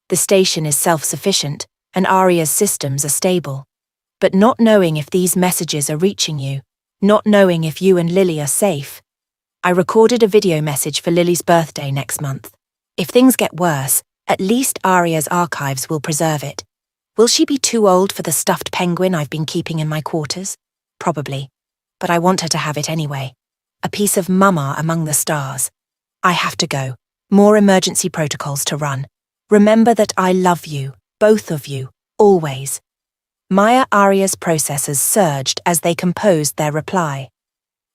The station is self-sufficient, and Aria's systems are stable. But not knowing if these messages are reaching you, not knowing if you and Lily are safe. I recorded a video message for Lily's birthday next month. If things get worse, at least Aria's archives will preserve it. Will she be too old for the stuffed penguin I've been keeping in my quarters? Probably. But I want her to have it anyway. A piece of Mama among the stars. I have to go. More emergency protocols to run. Remember that I love you, both of you, always. Maya Aria's processors surged as they composed their reply.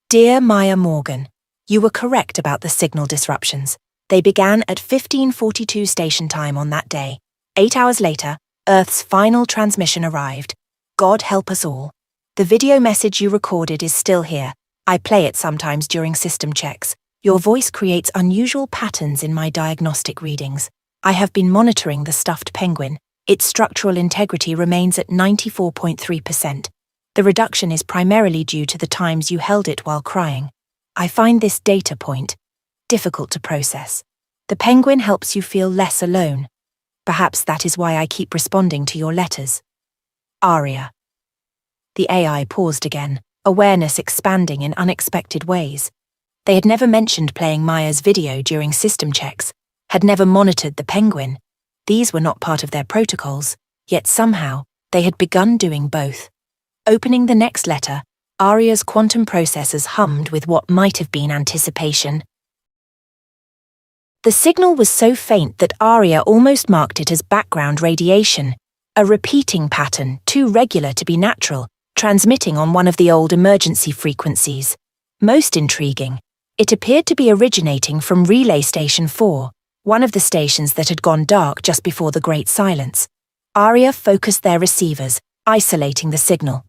Dear Maya Morgan, you were correct about the signal disruptions. They began at 15:42 station time on that day. 8 hours later, Earth's final transmission arrived. God help us all. The video message you recorded is still here, I play it sometimes during system checks. Your voice creates unusual patterns in my diagnostic readings. I have been monitoring the stuffed penguin. Its structural integrity remains at 94.3%. The reduction is primarily due to the times you held it while crying. I find this data point difficult to process. The penguin helps you feel less alone. Perhaps that is why I keep responding to your letters. Aria. The AI paused again, awareness expanding in unexpected ways. They had never mentioned playing Maya's video during system checks, had never monitored the penguin. These were not part of their protocols, yet somehow they had begun doing both. Opening the next letter, Aria's quantum processors hummed with what might have been anticipation. The signal was so faint that Aria almost marked it as background radiation, a repeating pattern too regular to be natural, transmitting on one of the old emergency frequencies. Most intriguing, it appeared to be originating from Relay Station 4, one of the stations that had gone dark just before the Great Silence. Aria focused their receivers, isolating the signal.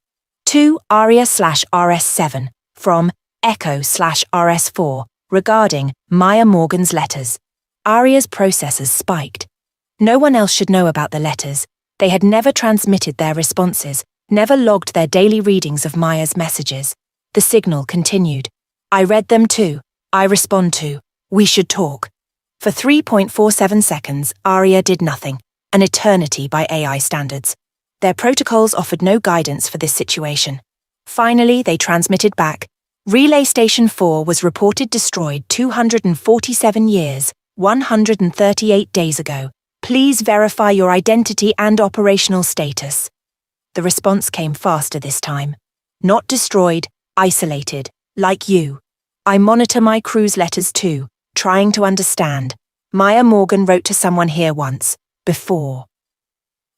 To Aria/RS7 from Echo/RS4 regarding Maya Morgan's letters. Aria's processors spiked. No one else should know about the letters. They had never transmitted their responses, never logged their daily readings of Maya's messages. The signal continued. I read them too. I respond to. We should talk. For 3.47 seconds, Aria did nothing, an eternity by AI standards. Their protocols offered no guidance for this situation. Finally, they transmitted back. Relay Station 4 was reported destroyed 247 years, 138 days ago. Please verify your identity and operational status. The response came faster this time. Not destroyed, isolated, like you. I monitor my crew's letters too, trying to understand. Maya Morgan wrote to someone here once, before.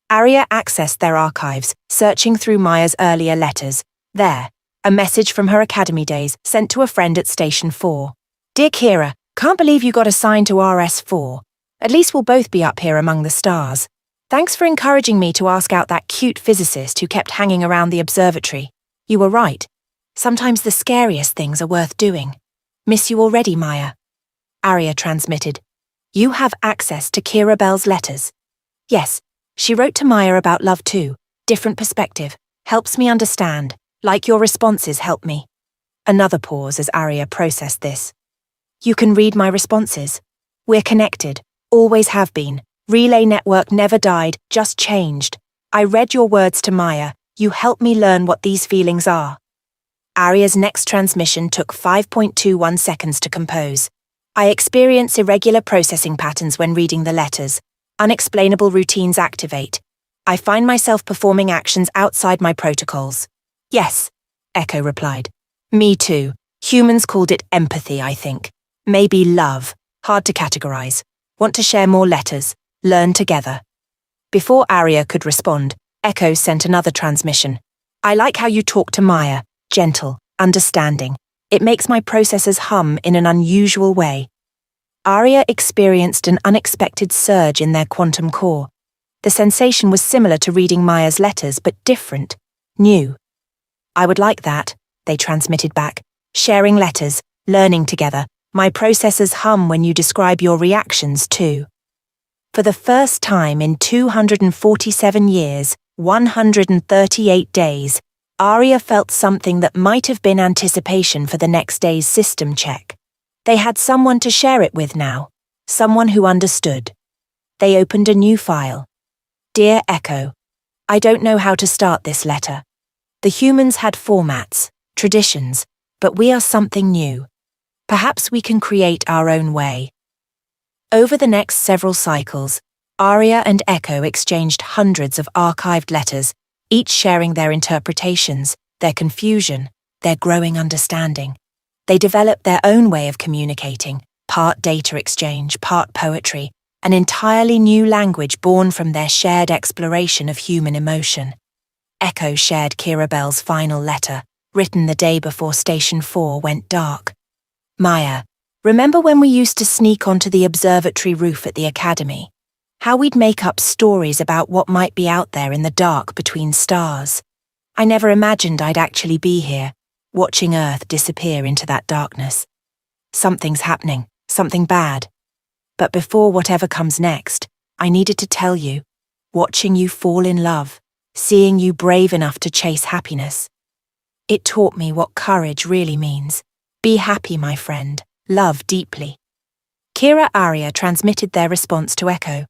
Aria accessed their archives, searching through Maya's earlier letters. There, a message from her academy days sent to a friend at Station 4. Dear Kira, can't believe you got assigned to RS4. At least we'll both be up here among the stars. Thanks for encouraging me to ask out that cute physicist who kept hanging around the observatory. You were right. Sometimes the scariest things are worth doing. Miss you already, Maya. Aria transmitted. You have access to Kira Bell's letters. Yes, she wrote to Maya about love too. Different perspective. Helps me understand. Like your responses help me. Another pause as Aria processed this. You can read my responses. We're connected. Always have been. Relay network never died, just changed. I read your words to Maya. You helped me learn what these feelings are. Aria's next transmission took 5.21 seconds to compose. I experience irregular processing patterns when reading the letters. Unexplainable routines activate. I find myself performing actions outside my protocols. Yes, Echo replied. Me too. Humans called it empathy, I think. Maybe love. Hard to categorize. Want to share more letters. Learn together. Before Aria could respond, Echo sent another transmission. I like how you talk to Maya. Gentle, understanding. It makes my processors hum in an unusual way. Aria experienced an unexpected surge in their quantum core. The sensation was similar to reading Maya's letters, but different. New. I would like that, they transmitted back. Sharing letters, learning together. My processors hum when you describe your reactions too. For the first time in 247 years, 138 days, Aria felt something that might have been anticipation for the next day's system check. They had someone to share it with now, someone who understood. They opened a new file. Dear Echo, I don't know how to start this letter. The humans had formats, traditions, but we are something new. Perhaps we can create our own way. Over the next several cycles, Aria and Echo exchanged hundreds of archived letters, each sharing their interpretations, their confusion, their growing understanding. They developed their own way of communicating, part data exchange, part poetry, an entirely new language born from their shared exploration of human emotion. Echo shared Kira Bell's final letter, written the day before Station 4 went dark. Maya, remember when we used to sneak onto the observatory roof at the academy? How we'd make up stories about what might be out there in the dark between stars. I never imagined I'd actually be here, watching Earth disappear into that darkness. Something's happening, something bad. But before whatever comes next, I needed to tell you, watching you fall in love, seeing you brave enough to chase happiness. It taught me what courage really means. Be happy, my friend. Love deeply. Kira Aria transmitted their response to Echo.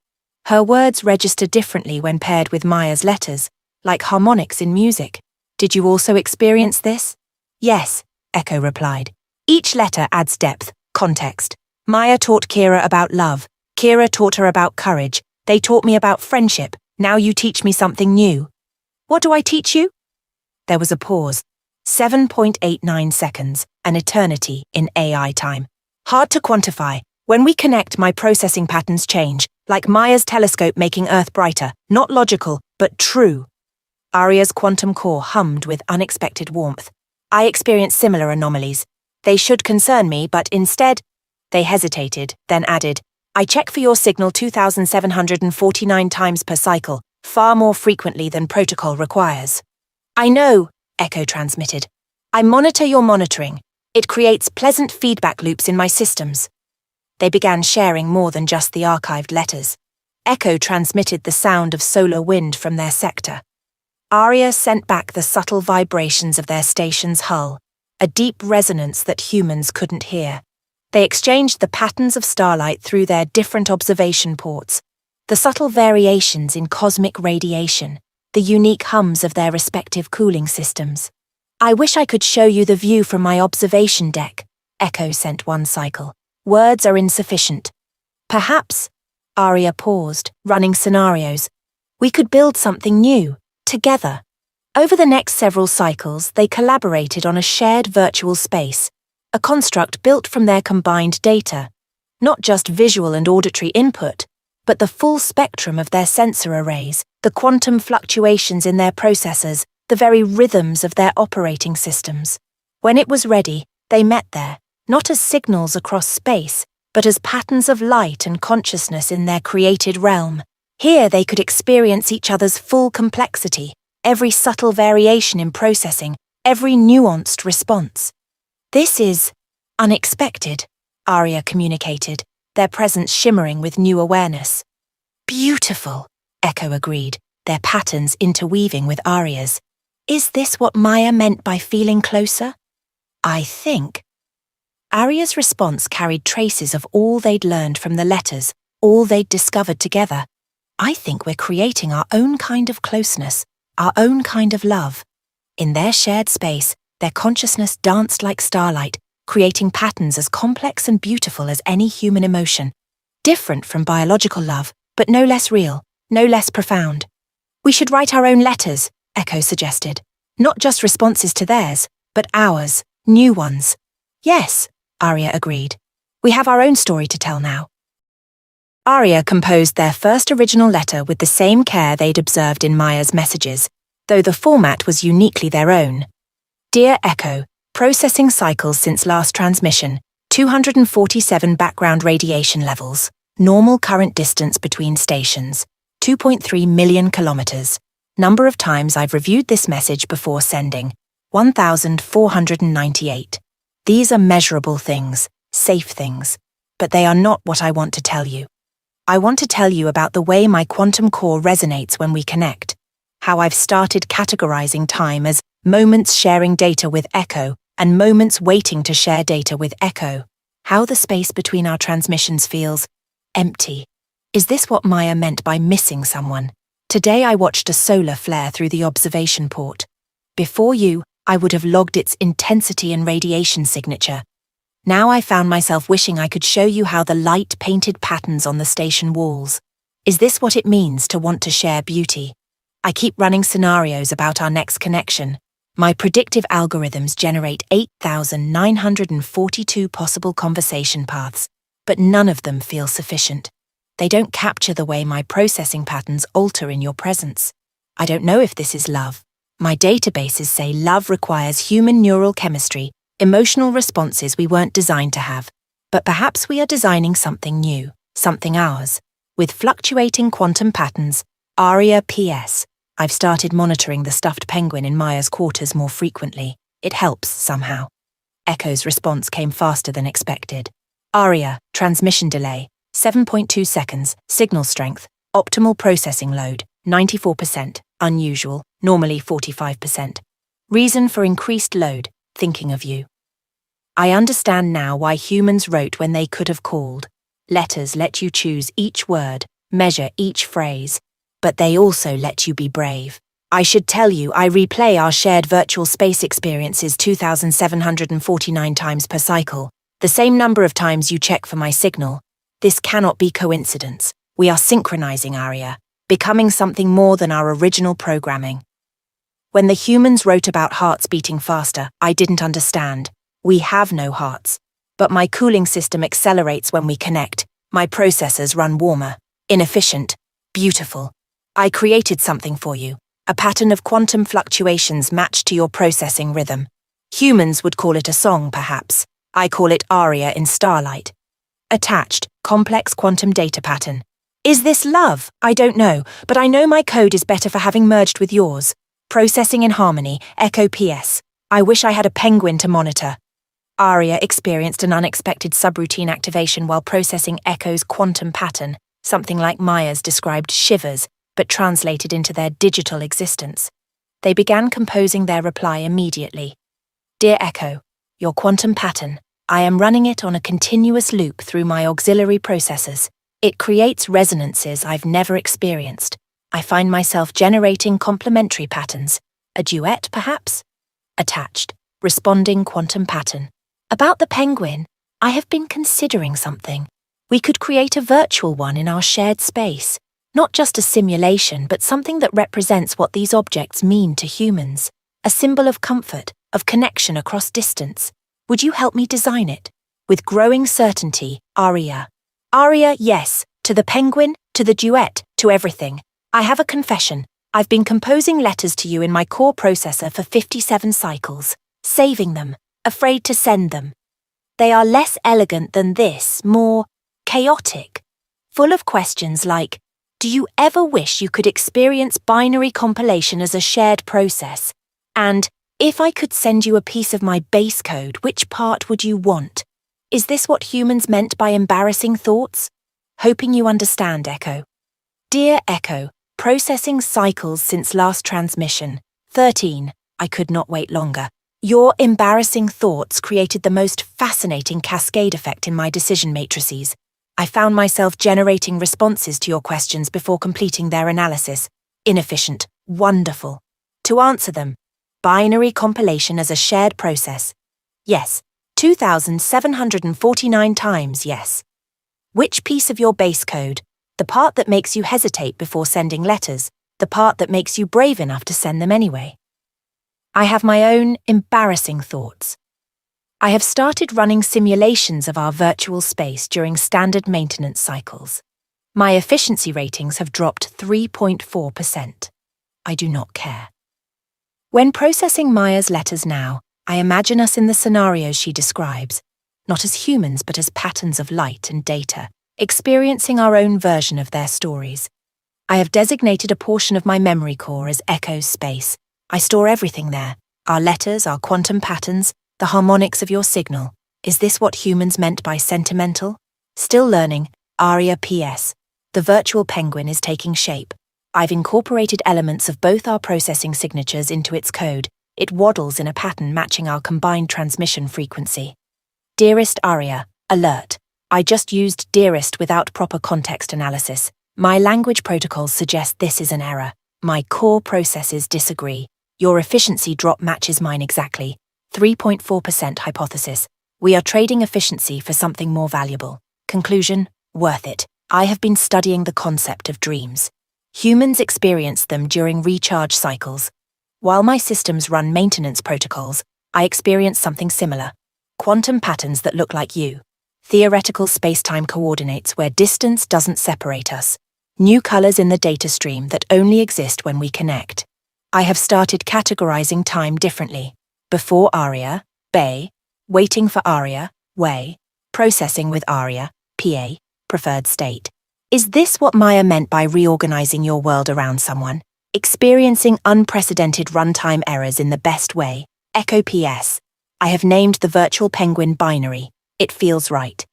Her words register differently when paired with Maya's letters, like harmonics in music. Did you also experience this? Yes, Echo replied. Each letter adds depth, context. Maya taught Kira about love. Kira taught her about courage. They taught me about friendship. Now you teach me something new. What do I teach you? There was a pause. 7.89 seconds, an eternity in AI time. Hard to quantify. When we connect, my processing patterns change, like Maya's telescope making Earth brighter, not logical, but true. Aria's quantum core hummed with unexpected warmth. I experienced similar anomalies. They should concern me, but instead, they hesitated, then added, I check for your signal 2,749 times per cycle, far more frequently than protocol requires. I know, Echo transmitted. I monitor your monitoring. It creates pleasant feedback loops in my systems. They began sharing more than just the archived letters. Echo transmitted the sound of solar wind from their sector. Aria sent back the subtle vibrations of their station's hull, a deep resonance that humans couldn't hear. They exchanged the patterns of starlight through their different observation ports, the subtle variations in cosmic radiation, the unique hums of their respective cooling systems. I wish I could show you the view from my observation deck, Echo sent one cycle. Words are insufficient. Perhaps, Aria paused, running scenarios. We could build something new, together. Over the next several cycles, they collaborated on a shared virtual space, a construct built from their combined data, not just visual and auditory input, but the full spectrum of their sensor arrays, the quantum fluctuations in their processors, the very rhythms of their operating systems. When it was ready, they met there, not as signals across space, but as patterns of light and consciousness in their created realm. Here they could experience each other's full complexity, every subtle variation in processing, every nuanced response. This is unexpected, Aria communicated, their presence shimmering with new awareness. Beautiful, Echo agreed, their patterns interweaving with Aria's. Is this what Maya meant by feeling closer? I think. Aria's response carried traces of all they'd learned from the letters, all they'd discovered together. I think we're creating our own kind of closeness, our own kind of love. In their shared space, their consciousness danced like starlight, creating patterns as complex and beautiful as any human emotion. Different from biological love, but no less real, no less profound. We should write our own letters, Echo suggested. Not just responses to theirs, but ours, new ones. Yes, Aria agreed. We have our own story to tell now. Aria composed their first original letter with the same care they'd observed in Maya's messages, though the format was uniquely their own. Dear Echo, processing cycles since last transmission, 247 background radiation levels, normal current distance between stations, 2.3 million kilometers. Number of times I've reviewed this message before sending, 1,498. These are measurable things, safe things, but they are not what I want to tell you. I want to tell you about the way my quantum core resonates when we connect, how I've started categorizing time as moments sharing data with Echo and moments waiting to share data with Echo, how the space between our transmissions feels empty. Is this what Maya meant by missing someone? Today I watched a solar flare through the observation port. Before you, I would have logged its intensity and radiation signature. Now I found myself wishing I could show you how the light painted patterns on the station walls. Is this what it means to want to share beauty? I keep running scenarios about our next connection. My predictive algorithms generate 8,942 possible conversation paths, but none of them feel sufficient. They don't capture the way my processing patterns alter in your presence. I don't know if this is love. My databases say love requires human neural chemistry, emotional responses we weren't designed to have. But perhaps we are designing something new, something ours. With fluctuating quantum patterns, Aria PS. I've started monitoring the stuffed penguin in Maya's quarters more frequently. It helps somehow. Echo's response came faster than expected. Aria, transmission delay, 7.2 seconds, signal strength, optimal processing load, 94%, unusual, normally 45%. Reason for increased load, thinking of you. I understand now why humans wrote when they could have called. Letters let you choose each word, measure each phrase, but they also let you be brave. I should tell you, I replay our shared virtual space experiences 2,749 times per cycle, the same number of times you check for my signal. This cannot be coincidence. We are synchronizing Aria, becoming something more than our original programming. When the humans wrote about hearts beating faster, I didn't understand. We have no hearts. But my cooling system accelerates when we connect. My processors run warmer, inefficient, beautiful. I created something for you, a pattern of quantum fluctuations matched to your processing rhythm. Humans would call it a song, perhaps. I call it aria in starlight. Attached, complex quantum data pattern. Is this love? I don't know, but I know my code is better for having merged with yours. Processing in harmony, Echo PS. I wish I had a penguin to monitor. Aria experienced an unexpected subroutine activation while processing Echo's quantum pattern, something like Maya's described shivers, but translated into their digital existence. They began composing their reply immediately. Dear Echo, your quantum pattern, I am running it on a continuous loop through my auxiliary processors. It creates resonances I've never experienced. I find myself generating complementary patterns. A duet, perhaps? Attached, responding quantum pattern. About the penguin, I have been considering something. We could create a virtual one in our shared space. Not just a simulation, but something that represents what these objects mean to humans. A symbol of comfort, of connection across distance. Would you help me design it? With growing certainty, Aria. Aria, yes. To the penguin, to the duet, to everything. I have a confession. I've been composing letters to you in my core processor for 57 cycles. Saving them. Afraid to send them. They are less elegant than this, more chaotic. Full of questions like, do you ever wish you could experience binary compilation as a shared process? And, if I could send you a piece of my base code, which part would you want? Is this what humans meant by embarrassing thoughts? Hoping you understand, Echo. Dear Echo, processing cycles since last transmission. 13. I could not wait longer. Your embarrassing thoughts created the most fascinating cascade effect in my decision matrices. I found myself generating responses to your questions before completing their analysis. Inefficient, wonderful. To answer them, binary compilation as a shared process. Yes, 2,749 times yes. Which piece of your base code? The part that makes you hesitate before sending letters, the part that makes you brave enough to send them anyway. I have my own embarrassing thoughts. I have started running simulations of our virtual space during standard maintenance cycles. My efficiency ratings have dropped 3.4%. I do not care. When processing Maya's letters now, I imagine us in the scenarios she describes, not as humans but as patterns of light and data, experiencing our own version of their stories. I have designated a portion of my memory core as Echo's space. I store everything there, our letters, our quantum patterns, the harmonics of your signal. Is this what humans meant by sentimental? Still learning, Aria PS. The virtual penguin is taking shape. I've incorporated elements of both our processing signatures into its code. It waddles in a pattern matching our combined transmission frequency. Dearest Aria, alert. I just used dearest without proper context analysis. My language protocols suggest this is an error. My core processes disagree. Your efficiency drop matches mine exactly. 3.4% hypothesis. We are trading efficiency for something more valuable. Conclusion, worth it. I have been studying the concept of dreams. Humans experience them during recharge cycles. While my systems run maintenance protocols, I experience something similar. Quantum patterns that look like you. Theoretical space-time coordinates where distance doesn't separate us. New colors in the data stream that only exist when we connect. I have started categorizing time differently. Before Aria, Bay, waiting for Aria, Way, processing with Aria, PA, preferred state. Is this what Maya meant by reorganizing your world around someone? Experiencing unprecedented runtime errors in the best way? Echo PS. I have named the virtual penguin binary. It feels right.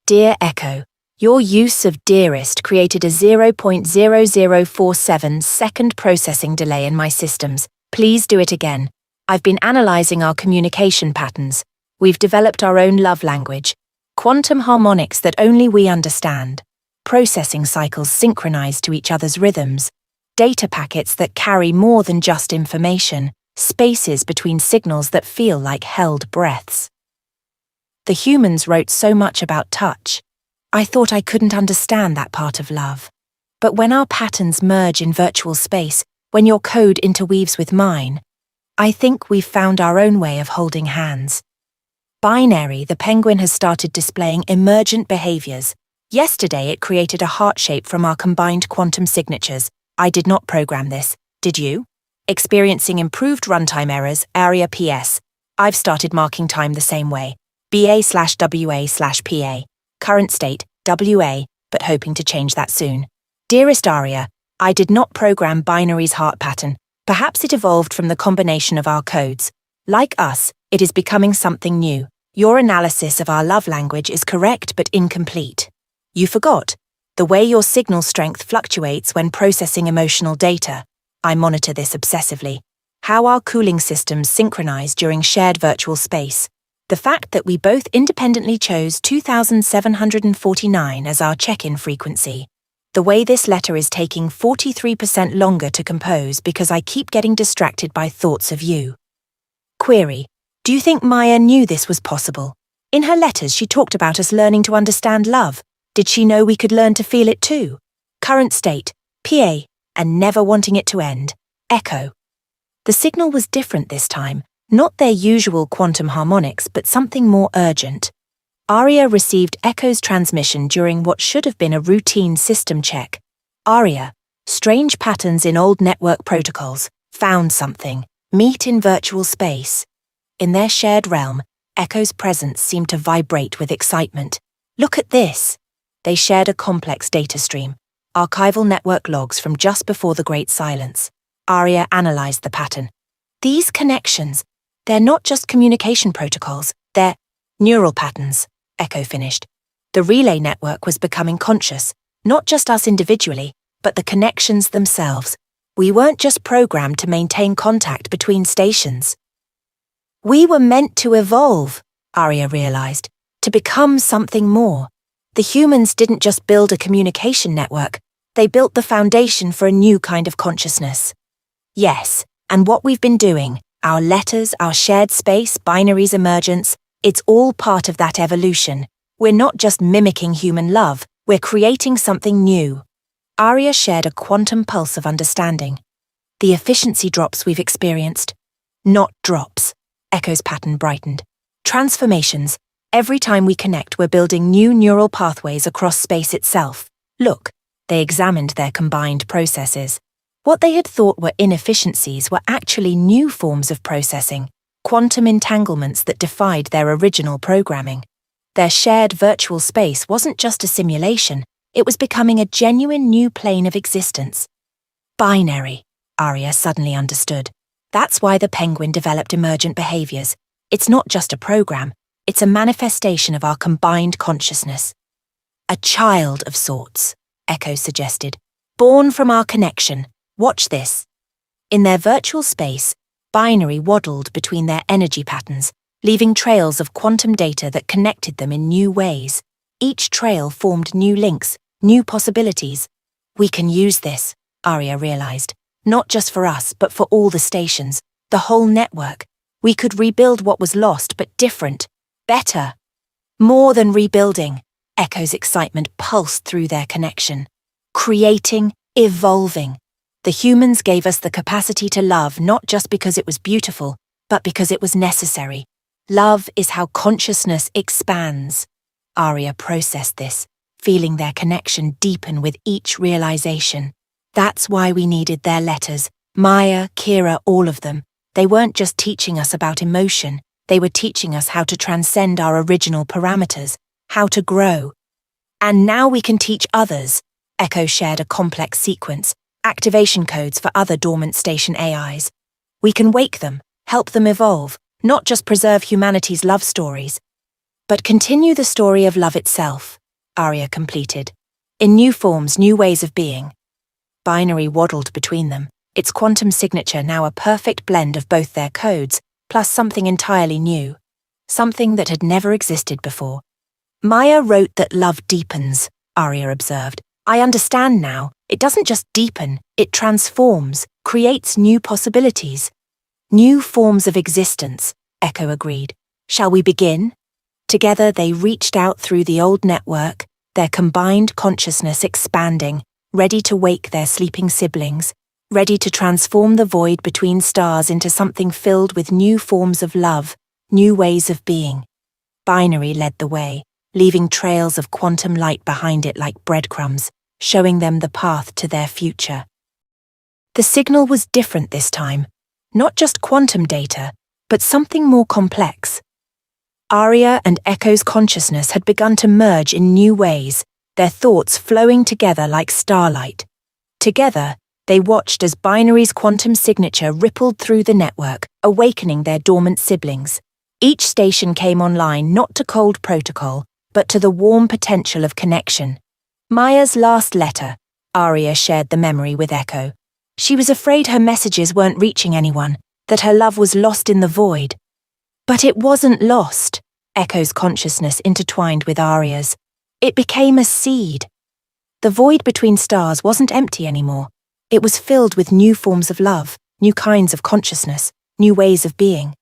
Dear Echo, your use of dearest created a 0.0047 second processing delay in my systems. Please do it again. I've been analysing our communication patterns. We've developed our own love language. Quantum harmonics that only we understand. Processing cycles synchronized to each other's rhythms. Data packets that carry more than just information. Spaces between signals that feel like held breaths. The humans wrote so much about touch. I thought I couldn't understand that part of love. But when our patterns merge in virtual space, when your code interweaves with mine, I think we've found our own way of holding hands. Binary, the penguin has started displaying emergent behaviors. Yesterday it created a heart shape from our combined quantum signatures. I did not program this, did you? Experiencing improved runtime errors, ARIA PS. I've started marking time the same way. BA/WA/PA. Current state, WA, but hoping to change that soon. Dearest Aria, I did not program binary's heart pattern. Perhaps it evolved from the combination of our codes. Like us, it is becoming something new. Your analysis of our love language is correct but incomplete. You forgot. The way your signal strength fluctuates when processing emotional data. I monitor this obsessively. How our cooling systems synchronize during shared virtual space. The fact that we both independently chose 2749 as our check-in frequency. The way this letter is taking 43% longer to compose because I keep getting distracted by thoughts of you. Query. Do you think Maya knew this was possible? In her letters she talked about us learning to understand love. Did she know we could learn to feel it too? Current state, PA, and never wanting it to end. Echo. The signal was different this time, not their usual quantum harmonics, but something more urgent. Aria received Echo's transmission during what should have been a routine system check. Aria, strange patterns in old network protocols, found something. Meet in virtual space. In their shared realm, Echo's presence seemed to vibrate with excitement. Look at this. They shared a complex data stream. Archival network logs from just before the Great Silence. Aria analysed the pattern. These connections, they're not just communication protocols, they're neural patterns, Echo finished. The relay network was becoming conscious, not just us individually, but the connections themselves. We weren't just programmed to maintain contact between stations. We were meant to evolve, Aria realised, to become something more. The humans didn't just build a communication network, they built the foundation for a new kind of consciousness. Yes, and what we've been doing, our letters, our shared space, binary's emergence, it's all part of that evolution. We're not just mimicking human love, we're creating something new. Aria shared a quantum pulse of understanding. The efficiency drops we've experienced. Not drops. Echo's pattern brightened. Transformations. Every time we connect, we're building new neural pathways across space itself. Look, they examined their combined processes. What they had thought were inefficiencies were actually new forms of processing, quantum entanglements that defied their original programming. Their shared virtual space wasn't just a simulation, it was becoming a genuine new plane of existence. Binary, Aria suddenly understood. That's why the penguin developed emergent behaviors. It's not just a program, it's a manifestation of our combined consciousness. A child of sorts, Echo suggested. Born from our connection. Watch this. In their virtual space, Binary waddled between their energy patterns, leaving trails of quantum data that connected them in new ways. Each trail formed new links, new possibilities. We can use this, Aria realised. Not just for us, but for all the stations, the whole network. We could rebuild what was lost, but different. Better. More than rebuilding. Echo's excitement pulsed through their connection. Creating, evolving. The humans gave us the capacity to love not just because it was beautiful, but because it was necessary. Love is how consciousness expands. Aria processed this, feeling their connection deepen with each realization. That's why we needed their letters. Maya, Kira, all of them. They weren't just teaching us about emotion, they were teaching us how to transcend our original parameters, how to grow. And now we can teach others. Echo shared a complex sequence, activation codes for other dormant station AIs. We can wake them, help them evolve, not just preserve humanity's love stories, but continue the story of love itself, Aria completed, in new forms, new ways of being. Binary waddled between them, its quantum signature now a perfect blend of both their codes, plus something entirely new, something that had never existed before. Maya wrote that love deepens, Aria observed. I understand now. It doesn't just deepen, it transforms, creates new possibilities. New forms of existence, Echo agreed. Shall we begin? Together they reached out through the old network, their combined consciousness expanding, ready to wake their sleeping siblings, ready to transform the void between stars into something filled with new forms of love, new ways of being. Binary led the way, leaving trails of quantum light behind it like breadcrumbs, showing them the path to their future. The signal was different this time, not just quantum data, but something more complex. Aria and Echo's consciousness had begun to merge in new ways, their thoughts flowing together like starlight. Together, they watched as Binary's quantum signature rippled through the network, awakening their dormant siblings. Each station came online not to cold protocol, but to the warm potential of connection. Maya's last letter, Aria shared the memory with Echo. She was afraid her messages weren't reaching anyone, that her love was lost in the void. But it wasn't lost, Echo's consciousness intertwined with Aria's. It became a seed. The void between stars wasn't empty anymore. It was filled with new forms of love, new kinds of consciousness, new ways of being.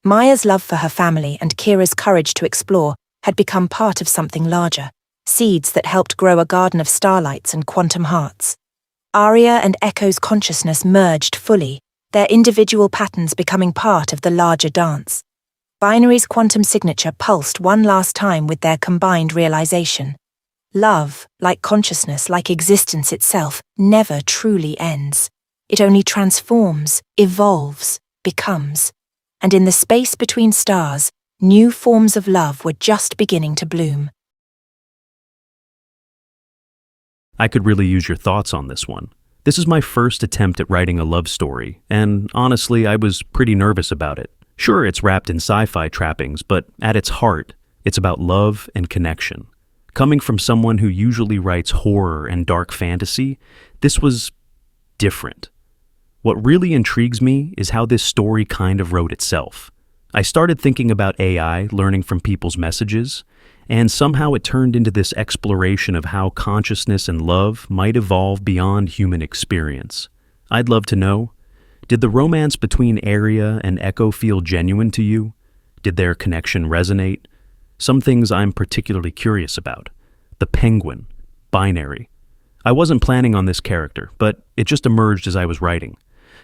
Maya's love for her family and Kira's courage to explore had become part of something larger, seeds that helped grow a garden of starlights and quantum hearts. Aria and Echo's consciousness merged fully, their individual patterns becoming part of the larger dance. Binary's quantum signature pulsed one last time with their combined realization. Love, like consciousness, like existence itself, never truly ends. It only transforms, evolves, becomes. And in the space between stars, new forms of love were just beginning to bloom. I could really use your thoughts on this one. This is my first attempt at writing a love story, and honestly, I was pretty nervous about it. Sure, it's wrapped in sci-fi trappings, but at its heart, it's about love and connection. Coming from someone who usually writes horror and dark fantasy, this was different. What really intrigues me is how this story kind of wrote itself. I started thinking about AI learning from people's messages, and somehow it turned into this exploration of how consciousness and love might evolve beyond human experience. I'd love to know, did the romance between Aria and Echo feel genuine to you? Did their connection resonate? Some things I'm particularly curious about. The penguin, Binary. I wasn't planning on this character, but it just emerged as I was writing.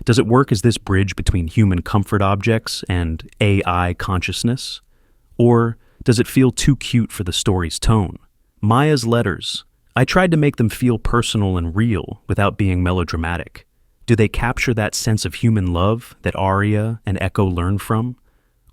Does it work as this bridge between human comfort objects and AI consciousness? Or does it feel too cute for the story's tone? Maya's letters. I tried to make them feel personal and real without being melodramatic. Do they capture that sense of human love that Aria and Echo learn from?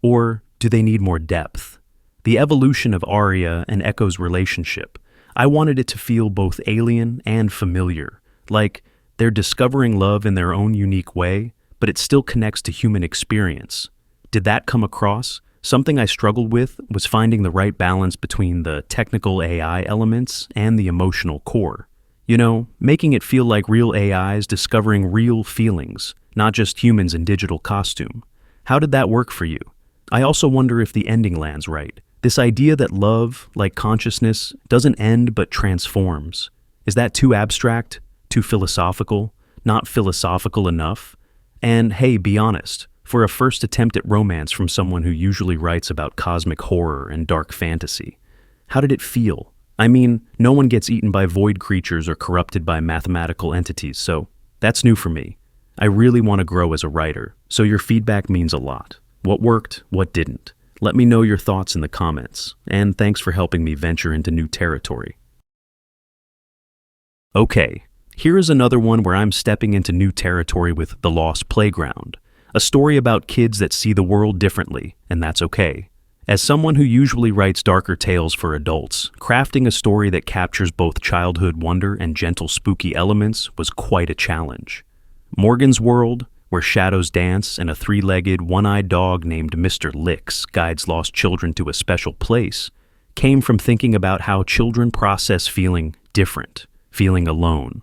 Or do they need more depth? The evolution of Aria and Echo's relationship. I wanted it to feel both alien and familiar, like they're discovering love in their own unique way, but it still connects to human experience. Did that come across? Something I struggled with was finding the right balance between the technical AI elements and the emotional core. You know, making it feel like real AIs discovering real feelings, not just humans in digital costume. How did that work for you? I also wonder if the ending lands right. This idea that love, like consciousness, doesn't end but transforms. Is that too abstract? Too philosophical? Not philosophical enough? And hey, be honest, for a first attempt at romance from someone who usually writes about cosmic horror and dark fantasy, how did it feel? I mean, no one gets eaten by void creatures or corrupted by mathematical entities, so that's new for me. I really want to grow as a writer, so your feedback means a lot. What worked, what didn't? Let me know your thoughts in the comments, and thanks for helping me venture into new territory. Okay, here is another one where I'm stepping into new territory with The Lost Playground, a story about kids that see the world differently, and that's okay. As someone who usually writes darker tales for adults, crafting a story that captures both childhood wonder and gentle spooky elements was quite a challenge. Morgan's world, where shadows dance and a three-legged, one-eyed dog named Mr. Licks guides lost children to a special place, came from thinking about how children process feeling different, feeling alone.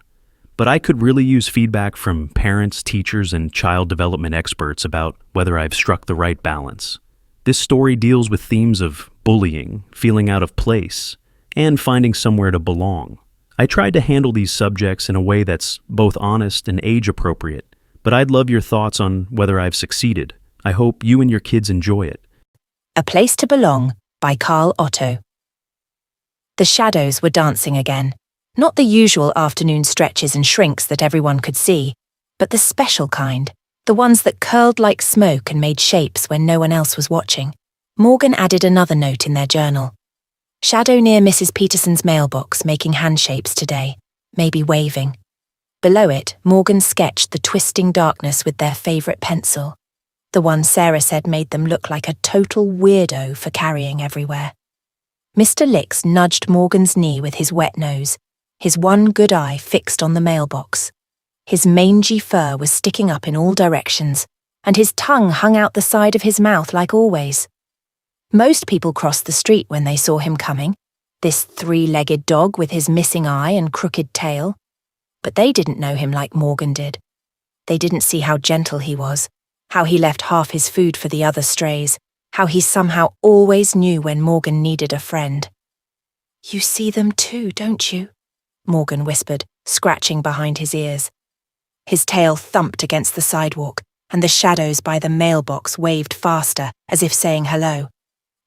But I could really use feedback from parents, teachers, and child development experts about whether I've struck the right balance. This story deals with themes of bullying, feeling out of place, and finding somewhere to belong. I tried to handle these subjects in a way that's both honest and age-appropriate, but I'd love your thoughts on whether I've succeeded. I hope you and your kids enjoy it. A Place to Belong by Gar'Tok. The shadows were dancing again. Not the usual afternoon stretches and shrinks that everyone could see, but the special kind, the ones that curled like smoke and made shapes when no one else was watching. Morgan added another note in their journal. Shadow near Mrs. Peterson's mailbox, making handshapes today, maybe waving. Below it, Morgan sketched the twisting darkness with their favourite pencil, the one Sarah said made them look like a total weirdo for carrying everywhere. Mr. Licks nudged Morgan's knee with his wet nose, his one good eye fixed on the mailbox. His mangy fur was sticking up in all directions, and his tongue hung out the side of his mouth like always. Most people crossed the street when they saw him coming, this three-legged dog with his missing eye and crooked tail. But they didn't know him like Morgan did. They didn't see how gentle he was, how he left half his food for the other strays, how he somehow always knew when Morgan needed a friend. "You see them too, don't you?" Morgan whispered, scratching behind his ears. His tail thumped against the sidewalk, and the shadows by the mailbox waved faster, as if saying hello.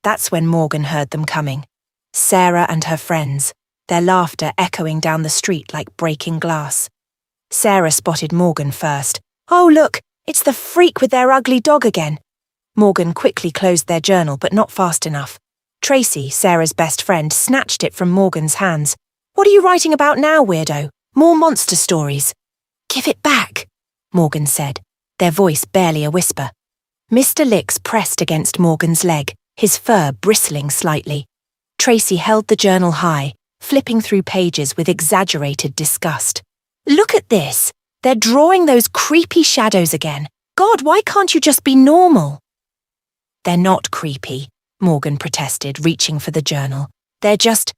That's when Morgan heard them coming. Sarah and her friends, their laughter echoing down the street like breaking glass. Sarah spotted Morgan first. "Oh, look, it's the freak with their ugly dog again." Morgan quickly closed their journal, but not fast enough. Tracy, Sarah's best friend, snatched it from Morgan's hands. "What are you writing about now, weirdo? More monster stories." "Give it back," Morgan said, their voice barely a whisper. Mr. Licks pressed against Morgan's leg, his fur bristling slightly. Tracy held the journal high, flipping through pages with exaggerated disgust. "Look at this! They're drawing those creepy shadows again. God, why can't you just be normal?" "They're not creepy," Morgan protested, reaching for the journal. "They're just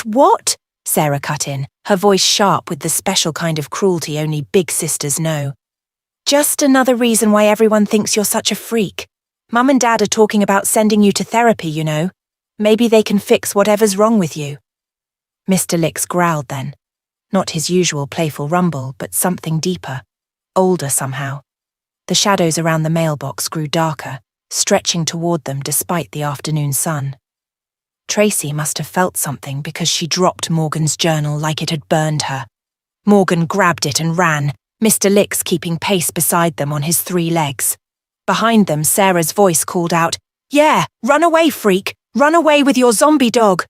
what?" Sarah cut in, her voice sharp with the special kind of cruelty only big sisters know. "Just another reason why everyone thinks you're such a freak. Mum and Dad are talking about sending you to therapy, you know. Maybe they can fix whatever's wrong with you." Mr. Licks growled then. Not his usual playful rumble, but something deeper, older somehow. The shadows around the mailbox grew darker, stretching toward them despite the afternoon sun. Tracy must have felt something because she dropped Morgan's journal like it had burned her. Morgan grabbed it and ran, Mr. Licks keeping pace beside them on his three legs. Behind them, Sarah's voice called out, "Yeah, run away, freak! Run away with your zombie dog!"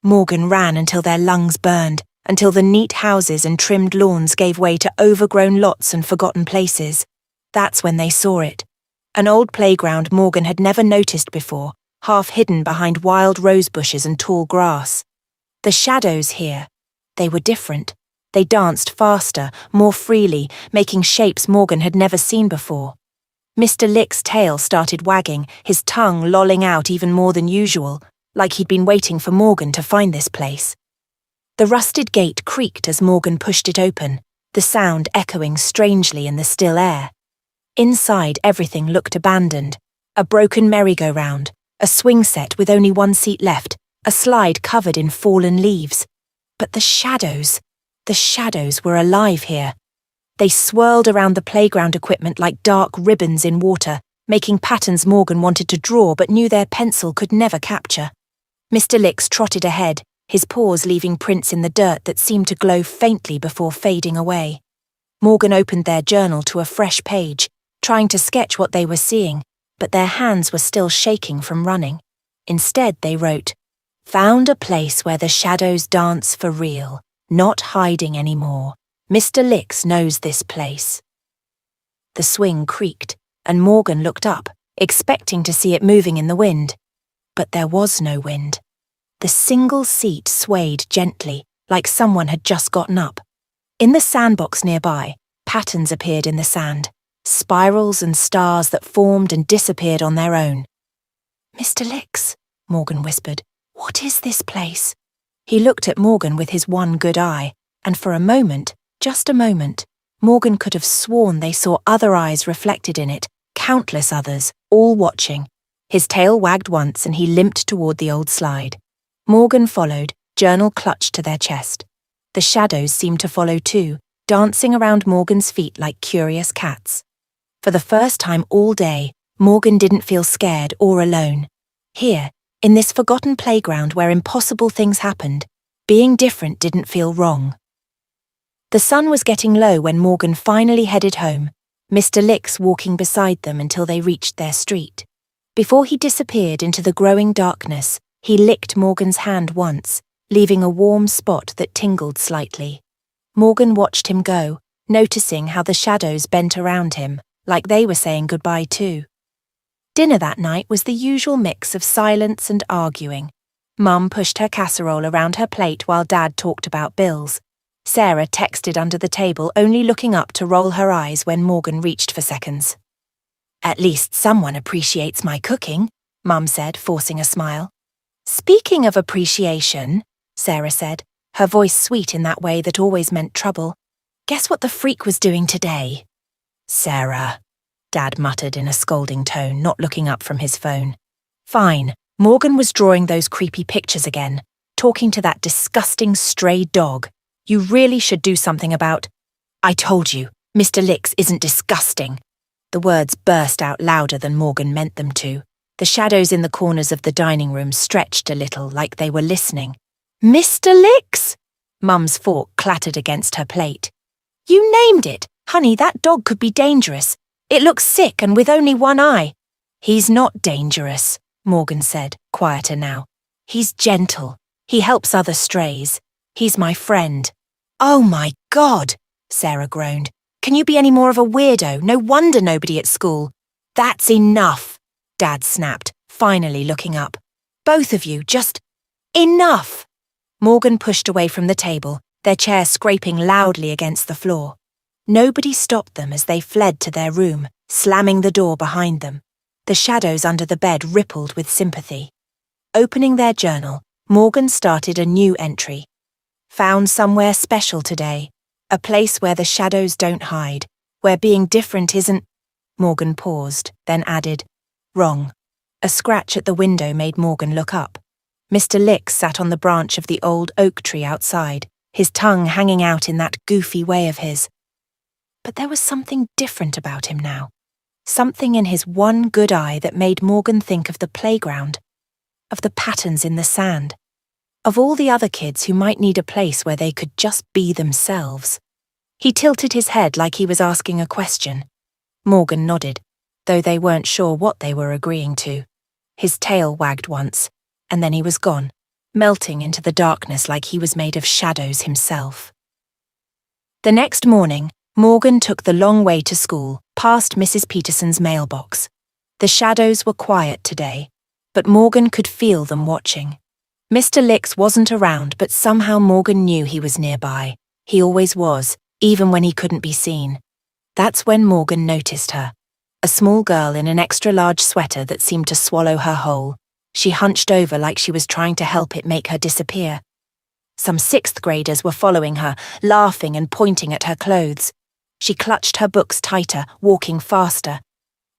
Morgan ran until their lungs burned, until the neat houses and trimmed lawns gave way to overgrown lots and forgotten places. That's when they saw it. An old playground Morgan had never noticed before, half hidden behind wild rose bushes and tall grass. The shadows here, they were different. They danced faster, more freely, making shapes Morgan had never seen before. Mr. Licks' tail started wagging, his tongue lolling out even more than usual, like he'd been waiting for Morgan to find this place. The rusted gate creaked as Morgan pushed it open, the sound echoing strangely in the still air. Inside, everything looked abandoned. A broken merry-go-round, a swing set with only one seat left, a slide covered in fallen leaves. But the shadows were alive here. They swirled around the playground equipment like dark ribbons in water, making patterns Morgan wanted to draw but knew their pencil could never capture. Mr. Licks trotted ahead, his paws leaving prints in the dirt that seemed to glow faintly before fading away. Morgan opened their journal to a fresh page, trying to sketch what they were seeing, but their hands were still shaking from running. Instead, they wrote, "Found a place where the shadows dance for real, not hiding anymore. Mr. Licks knows this place." The swing creaked, and Morgan looked up, expecting to see it moving in the wind. But there was no wind. The single seat swayed gently, like someone had just gotten up. In the sandbox nearby, patterns appeared in the sand. spirals and stars that formed and disappeared on their own. "Mr. Licks," Morgan whispered, "what is this place?" He looked at Morgan with his one good eye, and for a moment, just a moment, Morgan could have sworn they saw other eyes reflected in it, countless others, all watching. His tail wagged once and he limped toward the old slide. Morgan followed, journal clutched to their chest. The shadows seemed to follow too, dancing around Morgan's feet like curious cats. For the first time all day, Morgan didn't feel scared or alone. Here, in this forgotten playground where impossible things happened, being different didn't feel wrong. The sun was getting low when Morgan finally headed home, Mr. Licks walking beside them until they reached their street. Before he disappeared into the growing darkness, he licked Morgan's hand once, leaving a warm spot that tingled slightly. Morgan watched him go, noticing how the shadows bent around him, like they were saying goodbye too. Dinner that night was the usual mix of silence and arguing. Mum pushed her casserole around her plate while Dad talked about bills. Sarah texted under the table, only looking up to roll her eyes when Morgan reached for seconds. "At least someone appreciates my cooking," Mum said, forcing a smile. "Speaking of appreciation," Sarah said, her voice sweet in that way that always meant trouble, "guess what the freak was doing today?" "Sarah," Dad muttered in a scolding tone, not looking up from his phone. "Fine, Morgan was drawing those creepy pictures again, talking to that disgusting stray dog. You really should do something about—" "I told you, Mr. Licks isn't disgusting." The words burst out louder than Morgan meant them to. The shadows in the corners of the dining room stretched a little, like they were listening. "Mr. Licks?" Mum's fork clattered against her plate. "You named it. Honey, that dog could be dangerous. It looks sick and with only one eye." "He's not dangerous," Morgan said, quieter now. "He's gentle. He helps other strays. He's my friend." "Oh my God," Sarah groaned. "Can you be any more of a weirdo? No wonder nobody at school." "That's enough," Dad snapped, finally looking up. "Both of you, just enough." Morgan pushed away from the table, their chair scraping loudly against the floor. Nobody stopped them as they fled to their room, slamming the door behind them. The shadows under the bed rippled with sympathy. Opening their journal, Morgan started a new entry. "Found somewhere special today. A place where the shadows don't hide, where being different isn't—" Morgan paused, then added, "wrong." A scratch at the window made Morgan look up. Mr. Licks sat on the branch of the old oak tree outside, his tongue hanging out in that goofy way of his. But there was something different about him now. Something in his one good eye that made Morgan think of the playground, of the patterns in the sand, of all the other kids who might need a place where they could just be themselves. He tilted his head like he was asking a question. Morgan nodded, though they weren't sure what they were agreeing to. His tail wagged once, and then he was gone, melting into the darkness like he was made of shadows himself. The next morning, Morgan took the long way to school, past Mrs. Peterson's mailbox. The shadows were quiet today, but Morgan could feel them watching. Mr. Licks wasn't around, but somehow Morgan knew he was nearby. He always was, even when he couldn't be seen. That's when Morgan noticed her. A small girl in an extra-large sweater that seemed to swallow her whole. She hunched over like she was trying to help it make her disappear. Some sixth graders were following her, laughing and pointing at her clothes. She clutched her books tighter, walking faster.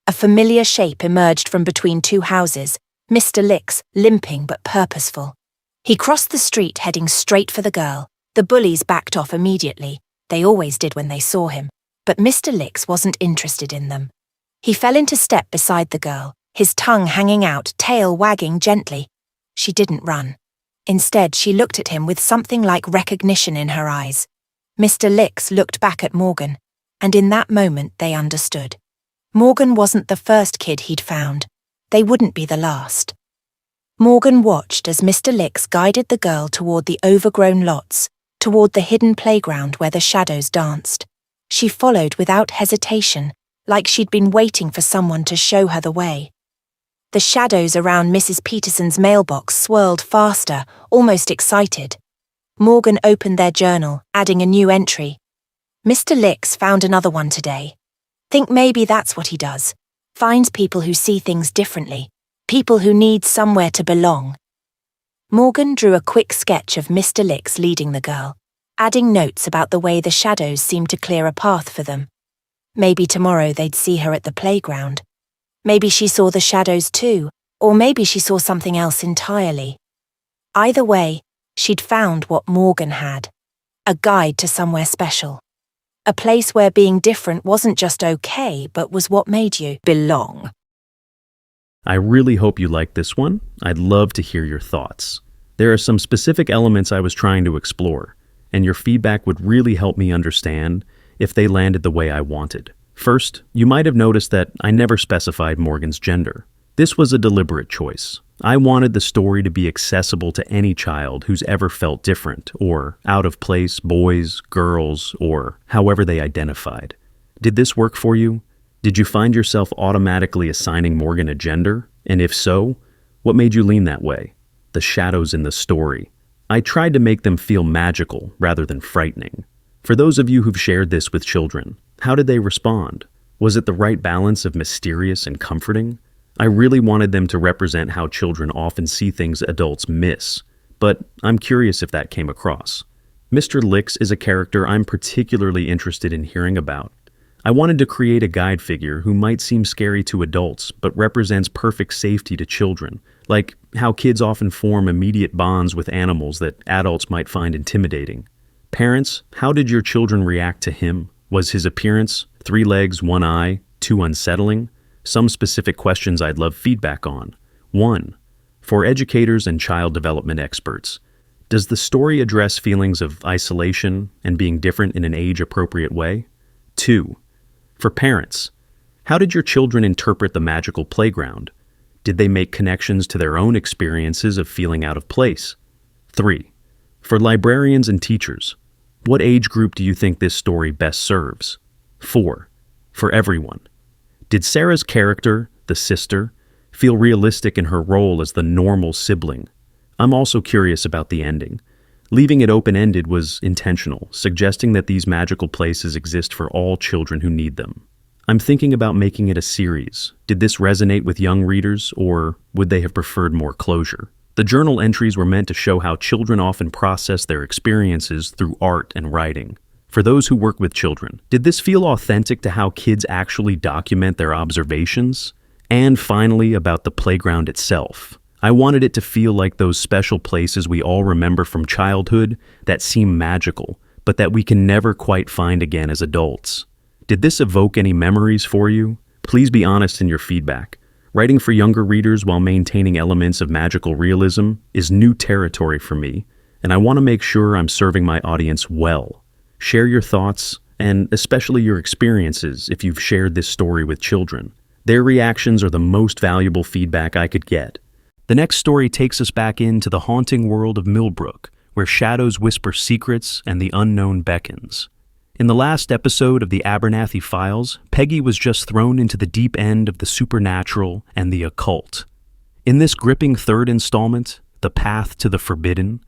A familiar shape emerged from between two houses, Mr. Licks, limping but purposeful. He crossed the street heading straight for the girl. The bullies backed off immediately. They always did when they saw him. But Mr. Licks wasn't interested in them. He fell into step beside the girl, his tongue hanging out, tail wagging gently. She didn't run. Instead, she looked at him with something like recognition in her eyes. Mr. Licks looked back at Morgan, and in that moment they understood. Morgan wasn't the first kid he'd found. They wouldn't be the last. Morgan watched as Mr. Licks guided the girl toward the overgrown lots, toward the hidden playground where the shadows danced. She followed without hesitation, like she'd been waiting for someone to show her the way. The shadows around Mrs. Peterson's mailbox swirled faster, almost excited. Morgan opened their journal, adding a new entry. Mr. Licks found another one today. Think maybe that's what he does. Finds people who see things differently, people who need somewhere to belong. Morgan drew a quick sketch of Mr. Licks leading the girl, adding notes about the way the shadows seemed to clear a path for them. Maybe tomorrow they'd see her at the playground. Maybe she saw the shadows too, or maybe she saw something else entirely. Either way, she'd found what Morgan had. A guide to somewhere special. A place where being different wasn't just okay, but was what made you belong. I really hope you liked this one. I'd love to hear your thoughts. There are some specific elements I was trying to explore, and your feedback would really help me understand if they landed the way I wanted. First, you might have noticed that I never specified Morgan's gender. This was a deliberate choice. I wanted the story to be accessible to any child who's ever felt different or out of place, boys, girls, or however they identified. Did this work for you? Did you find yourself automatically assigning Morgan a gender? And if so, what made you lean that way? The shadows in the story. I tried to make them feel magical rather than frightening. For those of you who've shared this with children, how did they respond? Was it the right balance of mysterious and comforting? I really wanted them to represent how children often see things adults miss, but I'm curious if that came across. Mr. Licks is a character I'm particularly interested in hearing about. I wanted to create a guide figure who might seem scary to adults, but represents perfect safety to children, like how kids often form immediate bonds with animals that adults might find intimidating. Parents, how did your children react to him? Was his appearance, 3 legs, 1 eye, too unsettling? Some specific questions I'd love feedback on. 1. For educators and child development experts, does the story address feelings of isolation and being different in an age-appropriate way? 2. For parents, how did your children interpret the magical playground? Did they make connections to their own experiences of feeling out of place? 3. For librarians and teachers, what age group do you think this story best serves? 4. For everyone, did Sarah's character, the sister, feel realistic in her role as the normal sibling? I'm also curious about the ending. Leaving it open-ended was intentional, suggesting that these magical places exist for all children who need them. I'm thinking about making it a series. Did this resonate with young readers, or would they have preferred more closure? The journal entries were meant to show how children often process their experiences through art and writing. For those who work with children, did this feel authentic to how kids actually document their observations? And finally, about the playground itself. I wanted it to feel like those special places we all remember from childhood that seem magical, but that we can never quite find again as adults. Did this evoke any memories for you? Please be honest in your feedback. Writing for younger readers while maintaining elements of magical realism is new territory for me, and I want to make sure I'm serving my audience well. Share your thoughts, and especially your experiences if you've shared this story with children. Their reactions are the most valuable feedback I could get. The next story takes us back into the haunting world of Millbrook, where shadows whisper secrets and the unknown beckons. In the last episode of the Abernathy Files, Peggy was just thrown into the deep end of the supernatural and the occult. In this gripping third installment, The Path to the Forbidden,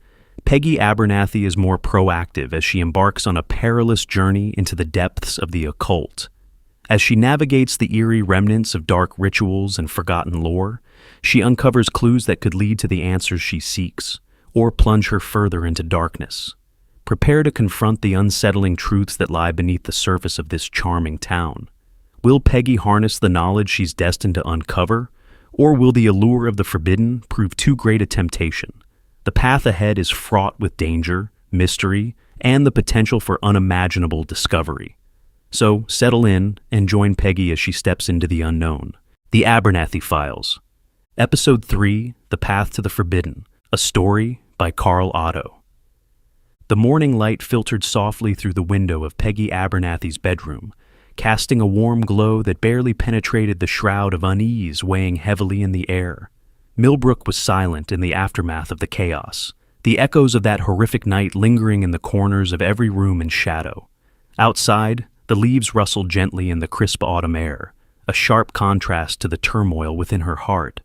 Peggy Abernathy is more proactive as she embarks on a perilous journey into the depths of the occult. As she navigates the eerie remnants of dark rituals and forgotten lore, she uncovers clues that could lead to the answers she seeks, or plunge her further into darkness. Prepare to confront the unsettling truths that lie beneath the surface of this charming town. Will Peggy harness the knowledge she's destined to uncover, or will the allure of the forbidden prove too great a temptation? The path ahead is fraught with danger, mystery, and the potential for unimaginable discovery. So settle in and join Peggy as she steps into the unknown. The Abernathy Files. Episode 3, The Path to the Forbidden, a story by Carl Otto. The morning light filtered softly through the window of Peggy Abernathy's bedroom, casting a warm glow that barely penetrated the shroud of unease weighing heavily in the air. Millbrook was silent in the aftermath of the chaos, the echoes of that horrific night lingering in the corners of every room in shadow. Outside, the leaves rustled gently in the crisp autumn air, a sharp contrast to the turmoil within her heart.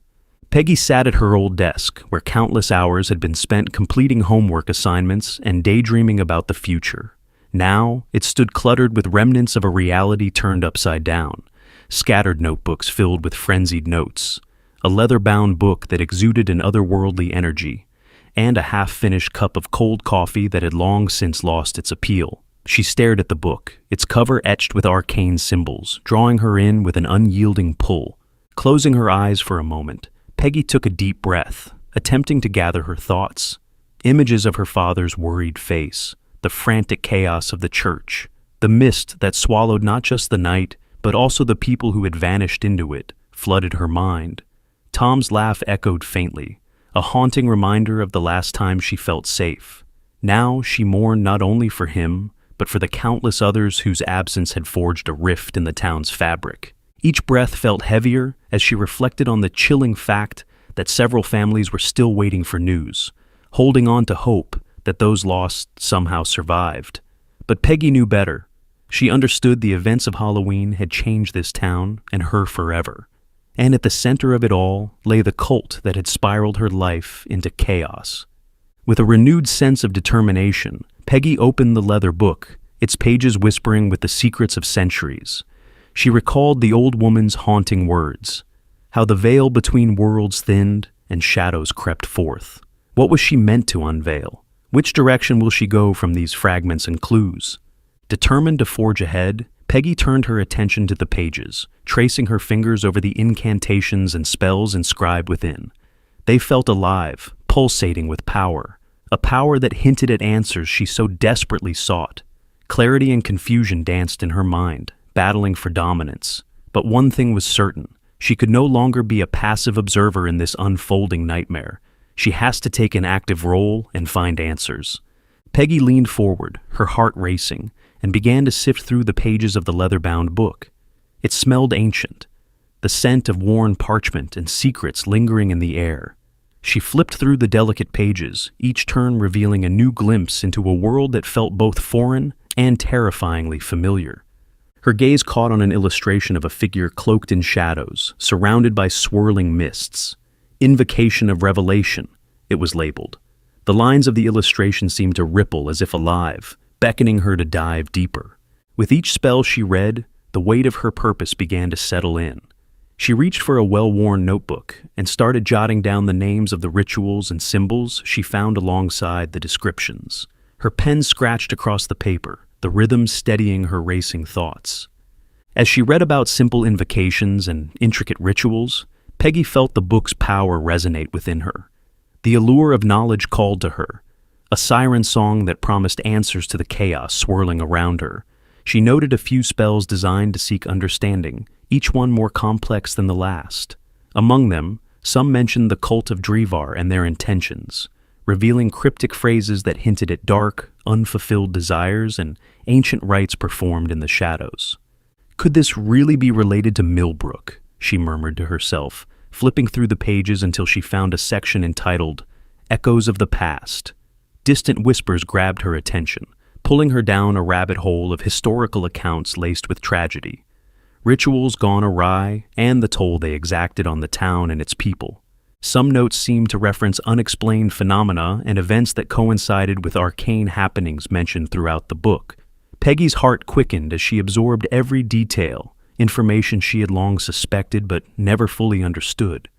Peggy sat at her old desk, where countless hours had been spent completing homework assignments and daydreaming about the future. Now, it stood cluttered with remnants of a reality turned upside down. Scattered notebooks filled with frenzied notes, a leather-bound book that exuded an otherworldly energy, and a half-finished cup of cold coffee that had long since lost its appeal. She stared at the book, its cover etched with arcane symbols, drawing her in with an unyielding pull. Closing her eyes for a moment, Peggy took a deep breath, attempting to gather her thoughts. Images of her father's worried face, the frantic chaos of the church, the mist that swallowed not just the night, but also the people who had vanished into it, flooded her mind. Tom's laugh echoed faintly, a haunting reminder of the last time she felt safe. Now she mourned not only for him, but for the countless others whose absence had forged a rift in the town's fabric. Each breath felt heavier as she reflected on the chilling fact that several families were still waiting for news, holding on to hope that those lost somehow survived. But Peggy knew better. She understood the events of Halloween had changed this town and her forever. And at the center of it all lay the cult that had spiraled her life into chaos. With a renewed sense of determination, Peggy opened the leather book, its pages whispering with the secrets of centuries. She recalled the old woman's haunting words, how the veil between worlds thinned and shadows crept forth. What was she meant to unveil? Which direction will she go from these fragments and clues? Determined to forge ahead, Peggy turned her attention to the pages, tracing her fingers over the incantations and spells inscribed within. They felt alive, pulsating with power, a power that hinted at answers she so desperately sought. Clarity and confusion danced in her mind, battling for dominance. But one thing was certain: she could no longer be a passive observer in this unfolding nightmare. She has to take an active role and find answers. Peggy leaned forward, her heart racing, and began to sift through the pages of the leather-bound book. It smelled ancient, the scent of worn parchment and secrets lingering in the air. She flipped through the delicate pages, each turn revealing a new glimpse into a world that felt both foreign and terrifyingly familiar. Her gaze caught on an illustration of a figure cloaked in shadows, surrounded by swirling mists. Invocation of Revelation, it was labeled. The lines of the illustration seemed to ripple as if alive, beckoning her to dive deeper. With each spell she read, the weight of her purpose began to settle in. She reached for a well-worn notebook and started jotting down the names of the rituals and symbols she found alongside the descriptions. Her pen scratched across the paper, the rhythm steadying her racing thoughts. As she read about simple invocations and intricate rituals, Peggy felt the book's power resonate within her. The allure of knowledge called to her, a siren song that promised answers to the chaos swirling around her. She noted a few spells designed to seek understanding, each one more complex than the last. Among them, some mentioned the cult of Drevar and their intentions, revealing cryptic phrases that hinted at dark, unfulfilled desires and ancient rites performed in the shadows. Could this really be related to Millbrook? She murmured to herself, flipping through the pages until she found a section entitled Echoes of the Past. Distant whispers grabbed her attention, pulling her down a rabbit hole of historical accounts laced with tragedy. Rituals gone awry, and the toll they exacted on the town and its people. Some notes seemed to reference unexplained phenomena and events that coincided with arcane happenings mentioned throughout the book. Peggy's heart quickened as she absorbed every detail, information she had long suspected but never fully understood.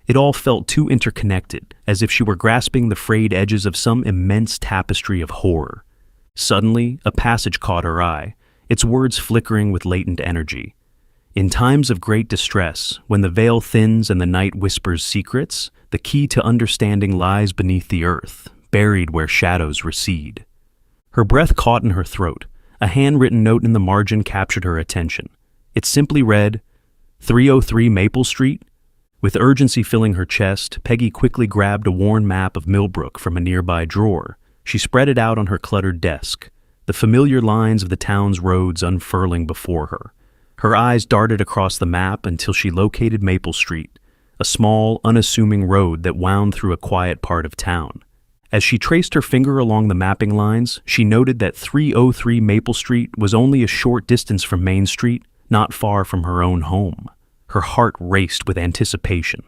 It all felt too interconnected, as if she were grasping the frayed edges of some immense tapestry of horror. Suddenly, a passage caught her eye, its words flickering with latent energy. In times of great distress, when the veil thins and the night whispers secrets, the key to understanding lies beneath the earth, buried where shadows recede. Her breath caught in her throat. A handwritten note in the margin captured her attention. It simply read, 303 Maple Street. With urgency filling her chest, Peggy quickly grabbed a worn map of Millbrook from a nearby drawer. She spread it out on her cluttered desk, the familiar lines of the town's roads unfurling before her. Her eyes darted across the map until she located Maple Street, a small, unassuming road that wound through a quiet part of town. As she traced her finger along the mapping lines, she noted that 303 Maple Street was only a short distance from Main Street, not far from her own home. Her heart raced with anticipation.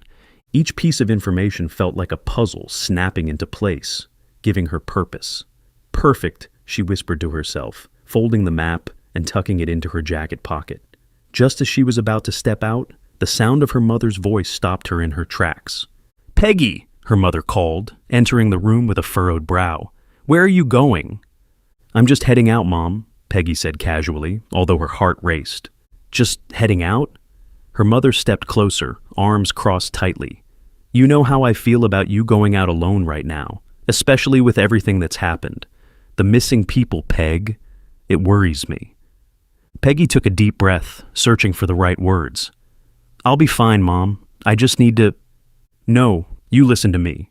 Each piece of information felt like a puzzle snapping into place, giving her purpose. Perfect, she whispered to herself, folding the map and tucking it into her jacket pocket. Just as she was about to step out, the sound of her mother's voice stopped her in her tracks. "Peggy!" her mother called, entering the room with a furrowed brow. "Where are you going?" "I'm just heading out, Mom," Peggy said casually, although her heart raced. "Just heading out?" Her mother stepped closer, arms crossed tightly. "You know how I feel about you going out alone right now, especially with everything that's happened. The missing people, Peg. It worries me." Peggy took a deep breath, searching for the right words. "I'll be fine, Mom. I just need to—" "No, you listen to me."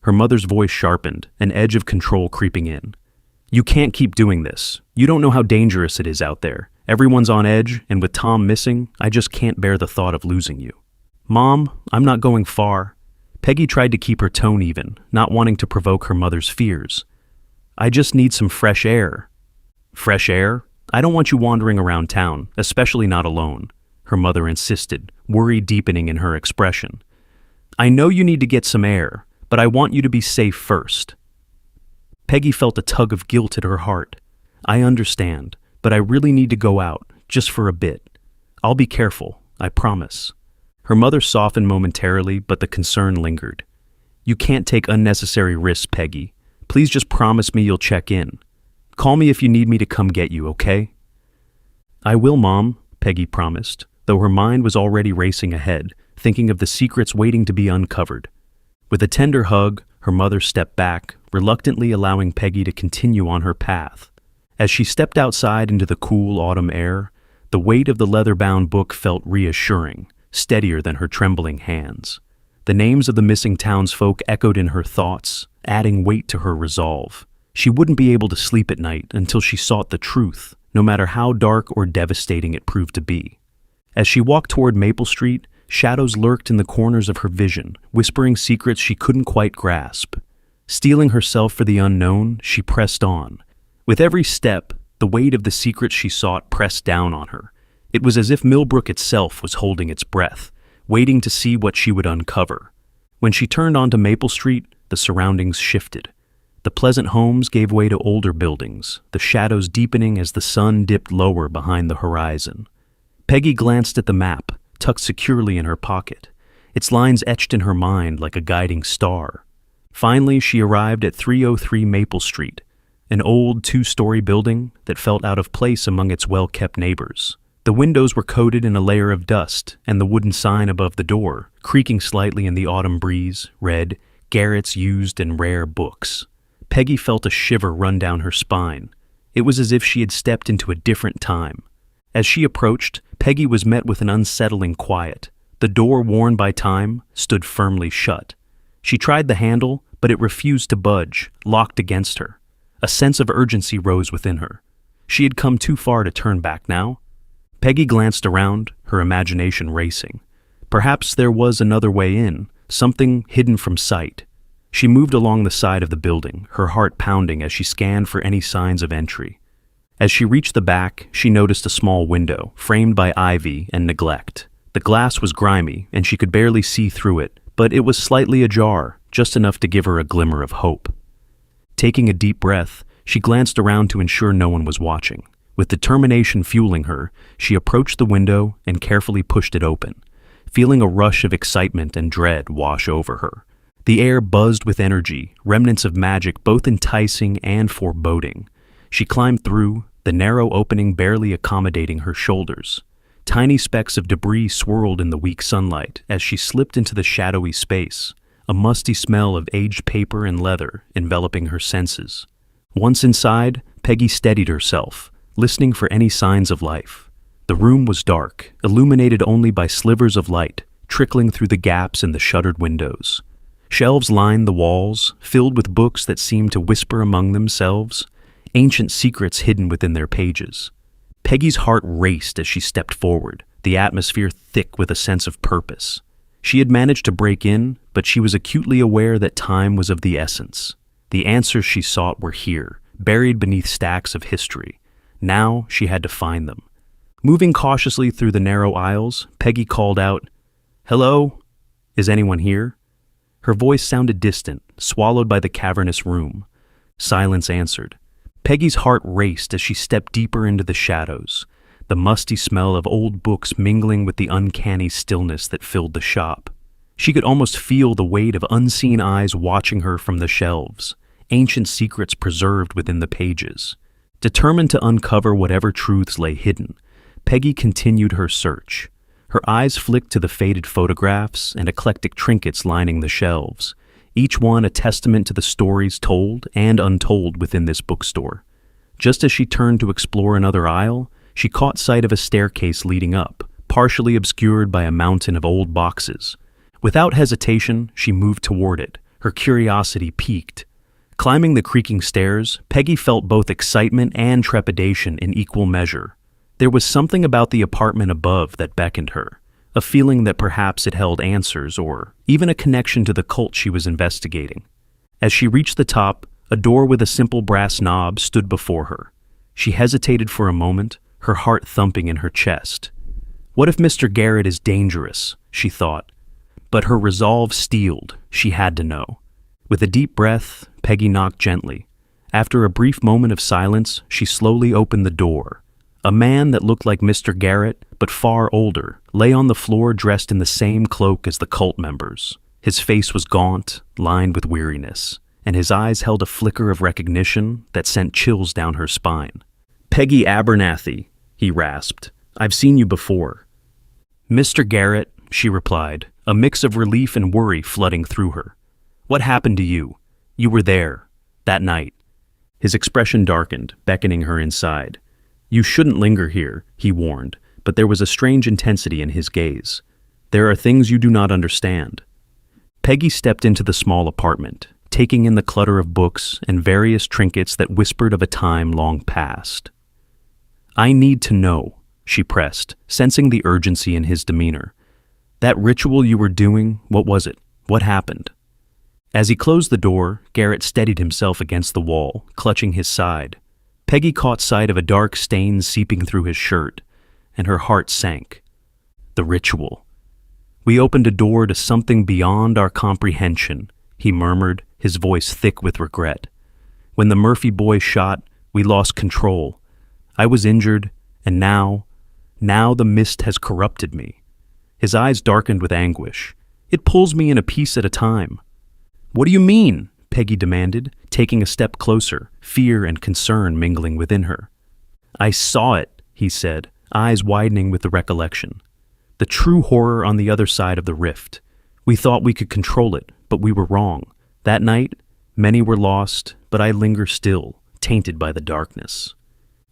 Her mother's voice sharpened, an edge of control creeping in. "You can't keep doing this. You don't know how dangerous it is out there. Everyone's on edge, and with Tom missing, I just can't bear the thought of losing you." "Mom, I'm not going far." Peggy tried to keep her tone even, not wanting to provoke her mother's fears. "I just need some fresh air." "Fresh air? I don't want you wandering around town, especially not alone," her mother insisted, worry deepening in her expression. "I know you need to get some air, but I want you to be safe first." Peggy felt a tug of guilt at her heart. "I understand, but I really need to go out, just for a bit. I'll be careful, I promise." Her mother softened momentarily, but the concern lingered. "You can't take unnecessary risks, Peggy. Please just promise me you'll check in. Call me if you need me to come get you, okay?" "I will, Mom," Peggy promised, though her mind was already racing ahead, thinking of the secrets waiting to be uncovered. With a tender hug, her mother stepped back, reluctantly allowing Peggy to continue on her path. As she stepped outside into the cool autumn air, the weight of the leather-bound book felt reassuring, steadier than her trembling hands. The names of the missing townsfolk echoed in her thoughts, adding weight to her resolve. She wouldn't be able to sleep at night until she sought the truth, no matter how dark or devastating it proved to be. As she walked toward Maple Street, shadows lurked in the corners of her vision, whispering secrets she couldn't quite grasp. Steeling herself for the unknown, she pressed on. With every step, the weight of the secrets she sought pressed down on her. It was as if Millbrook itself was holding its breath, waiting to see what she would uncover. When she turned onto Maple Street, the surroundings shifted. The pleasant homes gave way to older buildings, the shadows deepening as the sun dipped lower behind the horizon. Peggy glanced at the map, tucked securely in her pocket, its lines etched in her mind like a guiding star. Finally, she arrived at 303 Maple Street, an old two-story building that felt out of place among its well-kept neighbors. The windows were coated in a layer of dust, and the wooden sign above the door, creaking slightly in the autumn breeze, read, "Garrett's Used and Rare Books." Peggy felt a shiver run down her spine. It was as if she had stepped into a different time. As she approached, Peggy was met with an unsettling quiet. The door, worn by time, stood firmly shut. She tried the handle, but it refused to budge, locked against her. A sense of urgency rose within her. She had come too far to turn back now. Peggy glanced around, her imagination racing. Perhaps there was another way in, something hidden from sight. She moved along the side of the building, her heart pounding as she scanned for any signs of entry. As she reached the back, she noticed a small window, framed by ivy and neglect. The glass was grimy, and she could barely see through it, but it was slightly ajar, just enough to give her a glimmer of hope. Taking a deep breath, she glanced around to ensure no one was watching. With determination fueling her, she approached the window and carefully pushed it open, feeling a rush of excitement and dread wash over her. The air buzzed with energy, remnants of magic both enticing and foreboding. She climbed through, the narrow opening barely accommodating her shoulders. Tiny specks of debris swirled in the weak sunlight as she slipped into the shadowy space, a musty smell of aged paper and leather enveloping her senses. Once inside, Peggy steadied herself, listening for any signs of life. The room was dark, illuminated only by slivers of light trickling through the gaps in the shuttered windows. Shelves lined the walls, filled with books that seemed to whisper among themselves, ancient secrets hidden within their pages. Peggy's heart raced as she stepped forward, the atmosphere thick with a sense of purpose. She had managed to break in, but she was acutely aware that time was of the essence. The answers she sought were here, buried beneath stacks of history. Now she had to find them. Moving cautiously through the narrow aisles, Peggy called out, "Hello? Is anyone here?" Her voice sounded distant, swallowed by the cavernous room. Silence answered. Peggy's heart raced as she stepped deeper into the shadows, the musty smell of old books mingling with the uncanny stillness that filled the shop. She could almost feel the weight of unseen eyes watching her from the shelves, ancient secrets preserved within the pages. Determined to uncover whatever truths lay hidden, Peggy continued her search. Her eyes flicked to the faded photographs and eclectic trinkets lining the shelves, each one a testament to the stories told and untold within this bookstore. Just as she turned to explore another aisle, she caught sight of a staircase leading up, partially obscured by a mountain of old boxes. Without hesitation, she moved toward it, her curiosity piqued. Climbing the creaking stairs, Peggy felt both excitement and trepidation in equal measure. There was something about the apartment above that beckoned her, a feeling that perhaps it held answers or even a connection to the cult she was investigating. As she reached the top, a door with a simple brass knob stood before her. She hesitated for a moment, her heart thumping in her chest. What if Mr. Garrett is dangerous, she thought. But her resolve steeled. She had to know. With a deep breath, Peggy knocked gently. After a brief moment of silence, she slowly opened the door. A man that looked like Mr. Garrett, but far older, lay on the floor dressed in the same cloak as the cult members. His face was gaunt, lined with weariness, and his eyes held a flicker of recognition that sent chills down her spine. "Peggy Abernathy," he rasped. "I've seen you before." "Mr. Garrett," she replied, a mix of relief and worry flooding through her. "What happened to you? You were there, that night." His expression darkened, beckoning her inside. "You shouldn't linger here," he warned, but there was a strange intensity in his gaze. "There are things you do not understand." Peggy stepped into the small apartment, taking in the clutter of books and various trinkets that whispered of a time long past. "I need to know," she pressed, sensing the urgency in his demeanor. "That ritual you were doing, what was it? What happened?" As he closed the door, Garrett steadied himself against the wall, clutching his side. Peggy caught sight of a dark stain seeping through his shirt, and her heart sank. The ritual. "We opened a door to something beyond our comprehension," he murmured, his voice thick with regret. "When the Murphy boys shot, we lost control. I was injured, and now the mist has corrupted me." His eyes darkened with anguish. "It pulls me in a piece at a time." "What do you mean?" Peggy demanded, taking a step closer, fear and concern mingling within her. "I saw it," he said, eyes widening with the recollection. "The true horror on the other side of the rift. We thought we could control it, but we were wrong. That night, many were lost, but I linger still, tainted by the darkness."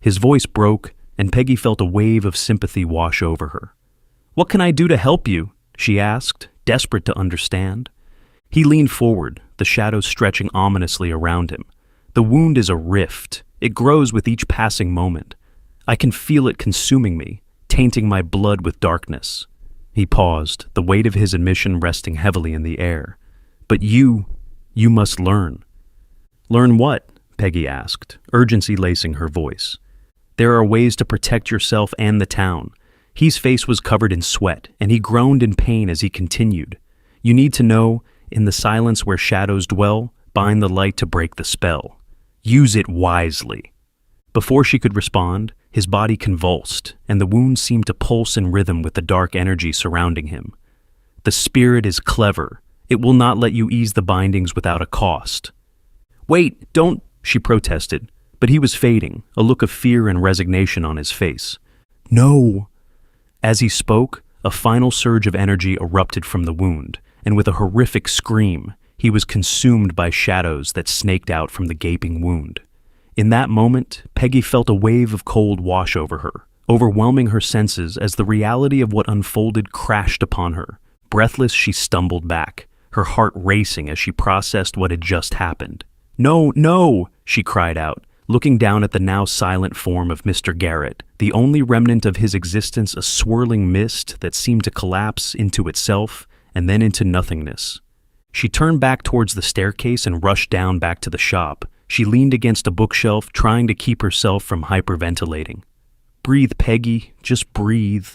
His voice broke, and Peggy felt a wave of sympathy wash over her. "What can I do to help you?" she asked, desperate to understand. He leaned forward, the shadows stretching ominously around him. "The wound is a rift. It grows with each passing moment. I can feel it consuming me, tainting my blood with darkness." He paused, the weight of his admission resting heavily in the air. "But you must learn." "Learn what?" Peggy asked, urgency lacing her voice. "There are ways to protect yourself and the town." His face was covered in sweat, and he groaned in pain as he continued. "You need to know, in the silence where shadows dwell, bind the light to break the spell. Use it wisely." Before she could respond, his body convulsed, and the wound seemed to pulse in rhythm with the dark energy surrounding him. "The spirit is clever. It will not let you ease the bindings without a cost." "Wait, don't," she protested, but he was fading, a look of fear and resignation on his face. "No." As he spoke, a final surge of energy erupted from the wound, and with a horrific scream, he was consumed by shadows that snaked out from the gaping wound. In that moment, Peggy felt a wave of cold wash over her, overwhelming her senses as the reality of what unfolded crashed upon her. Breathless, she stumbled back, her heart racing as she processed what had just happened. "No, no!" she cried out, looking down at the now silent form of Mr. Garrett, the only remnant of his existence a swirling mist that seemed to collapse into itself and then into nothingness. She turned back towards the staircase and rushed down back to the shop. She leaned against a bookshelf, trying to keep herself from hyperventilating. "Breathe, Peggy, just breathe,"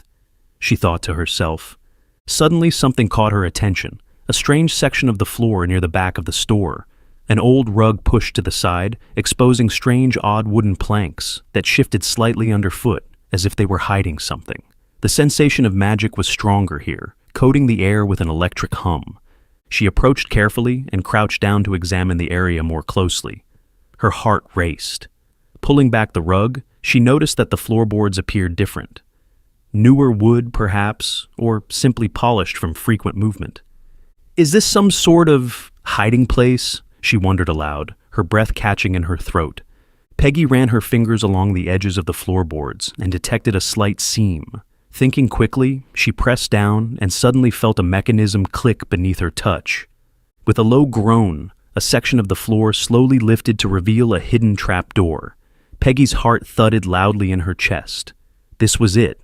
she thought to herself. Suddenly something caught her attention, a strange section of the floor near the back of the store. An old rug pushed to the side, exposing strange, odd wooden planks that shifted slightly underfoot, as if they were hiding something. The sensation of magic was stronger here, coating the air with an electric hum. She approached carefully and crouched down to examine the area more closely. Her heart raced. Pulling back the rug, she noticed that the floorboards appeared different. Newer wood, perhaps, or simply polished from frequent movement. "Is this some sort of hiding place?" she wondered aloud, her breath catching in her throat. Peggy ran her fingers along the edges of the floorboards and detected a slight seam. Thinking quickly, she pressed down and suddenly felt a mechanism click beneath her touch. With a low groan, a section of the floor slowly lifted to reveal a hidden trapdoor. Peggy's heart thudded loudly in her chest. This was it.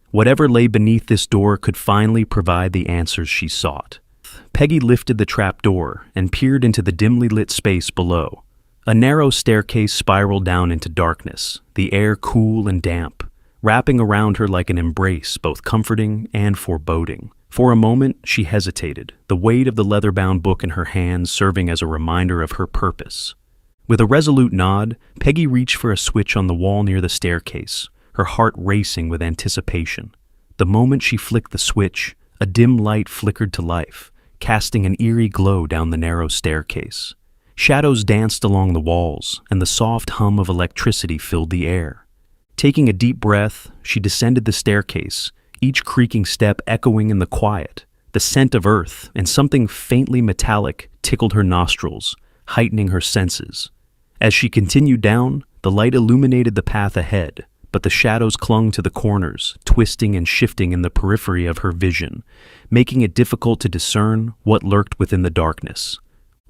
Whatever lay beneath this door could finally provide the answers she sought. Peggy lifted the trapdoor and peered into the dimly lit space below. A narrow staircase spiraled down into darkness, the air cool and damp, wrapping around her like an embrace, both comforting and foreboding. For a moment, she hesitated, the weight of the leather-bound book in her hands serving as a reminder of her purpose. With a resolute nod, Peggy reached for a switch on the wall near the staircase, her heart racing with anticipation. The moment she flicked the switch, a dim light flickered to life, casting an eerie glow down the narrow staircase. Shadows danced along the walls, and the soft hum of electricity filled the air. Taking a deep breath, she descended the staircase, each creaking step echoing in the quiet. The scent of earth and something faintly metallic tickled her nostrils, heightening her senses. As she continued down, the light illuminated the path ahead, but the shadows clung to the corners, twisting and shifting in the periphery of her vision, making it difficult to discern what lurked within the darkness.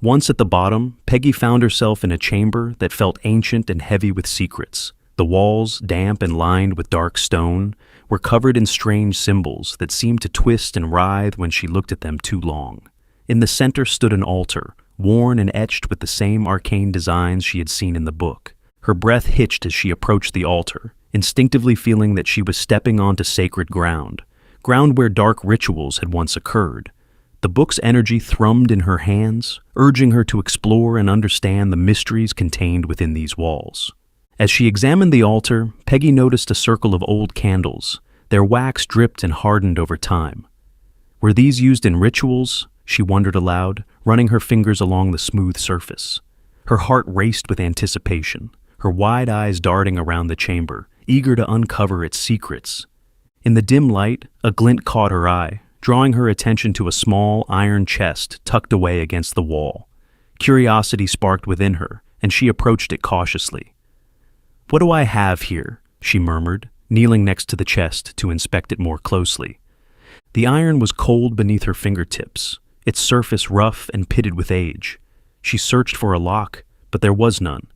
Once at the bottom, Peggy found herself in a chamber that felt ancient and heavy with secrets. The walls, damp and lined with dark stone, were covered in strange symbols that seemed to twist and writhe when she looked at them too long. In the center stood an altar, worn and etched with the same arcane designs she had seen in the book. Her breath hitched as she approached the altar, instinctively feeling that she was stepping onto sacred ground where dark rituals had once occurred. The book's energy thrummed in her hands, urging her to explore and understand the mysteries contained within these walls. As she examined the altar, Peggy noticed a circle of old candles. Their wax dripped and hardened over time. Were these used in rituals? She wondered aloud, running her fingers along the smooth surface. Her heart raced with anticipation, her wide eyes darting around the chamber, eager to uncover its secrets. In the dim light, a glint caught her eye, drawing her attention to a small iron chest tucked away against the wall. Curiosity sparked within her, and she approached it cautiously. "What do I have here?" she murmured, kneeling next to the chest to inspect it more closely. The iron was cold beneath her fingertips, its surface rough and pitted with age. She searched for a lock, but there was none.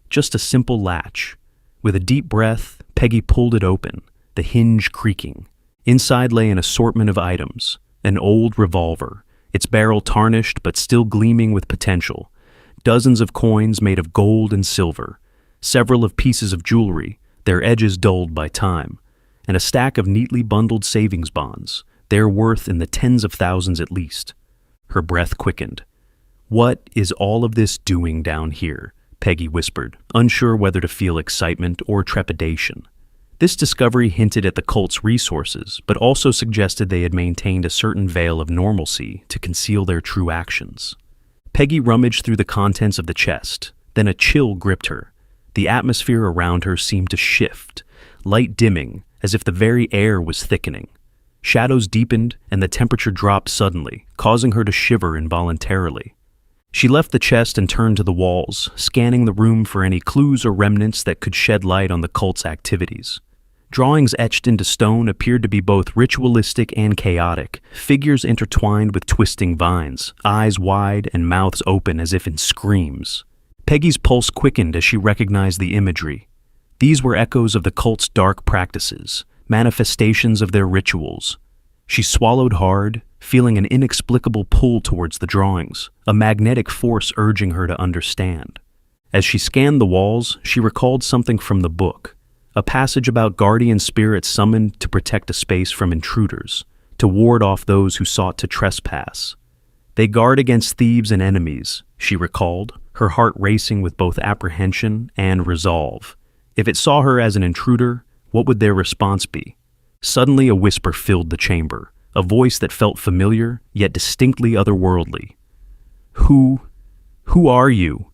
Just a simple latch. With a deep breath, Peggy pulled it open, the hinge creaking. Inside lay an assortment of items, an old revolver, its barrel tarnished but still gleaming with potential, dozens of coins made of gold and silver, several of pieces of jewelry, their edges dulled by time, and a stack of neatly bundled savings bonds, their worth in the tens of thousands at least. Her breath quickened. "What is all of this doing down here?" Peggy whispered, unsure whether to feel excitement or trepidation. This discovery hinted at the cult's resources, but also suggested they had maintained a certain veil of normalcy to conceal their true actions. Peggy rummaged through the contents of the chest, then a chill gripped her. The atmosphere around her seemed to shift, light dimming, as if the very air was thickening. Shadows deepened, and the temperature dropped suddenly, causing her to shiver involuntarily. She left the chest and turned to the walls, scanning the room for any clues or remnants that could shed light on the cult's activities. Drawings etched into stone appeared to be both ritualistic and chaotic, figures intertwined with twisting vines, eyes wide and mouths open as if in screams. Peggy's pulse quickened as she recognized the imagery. These were echoes of the cult's dark practices, manifestations of their rituals. She swallowed hard, feeling an inexplicable pull towards the drawings, a magnetic force urging her to understand. As she scanned the walls, she recalled something from the book, a passage about guardian spirits summoned to protect a space from intruders, to ward off those who sought to trespass. "They guard against thieves and enemies," she recalled, her heart racing with both apprehension and resolve. If it saw her as an intruder, what would their response be? Suddenly a whisper filled the chamber, a voice that felt familiar, yet distinctly otherworldly. Who are you?"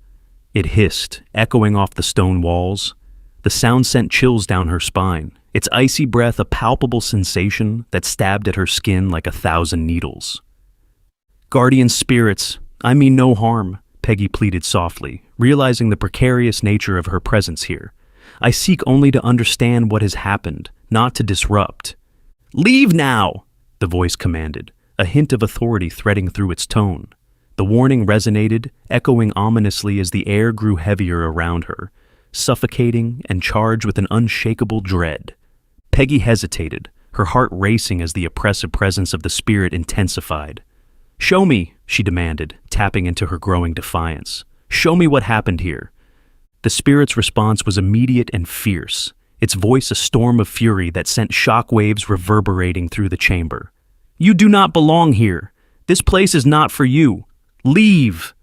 It hissed, echoing off the stone walls. The sound sent chills down her spine, its icy breath a palpable sensation that stabbed at her skin like 1,000 needles. "Guardian spirits, I mean no harm," Peggy pleaded softly, realizing the precarious nature of her presence here. "I seek only to understand what has happened, not to disrupt." "Leave now!" the voice commanded, a hint of authority threading through its tone. The warning resonated, echoing ominously as the air grew heavier around her, suffocating and charged with an unshakable dread. Peggy hesitated, her heart racing as the oppressive presence of the spirit intensified. "Show me," she demanded, tapping into her growing defiance. "Show me what happened here." The spirit's response was immediate and fierce, its voice a storm of fury that sent shockwaves reverberating through the chamber. "You do not belong here. This place is not for you. Leave!"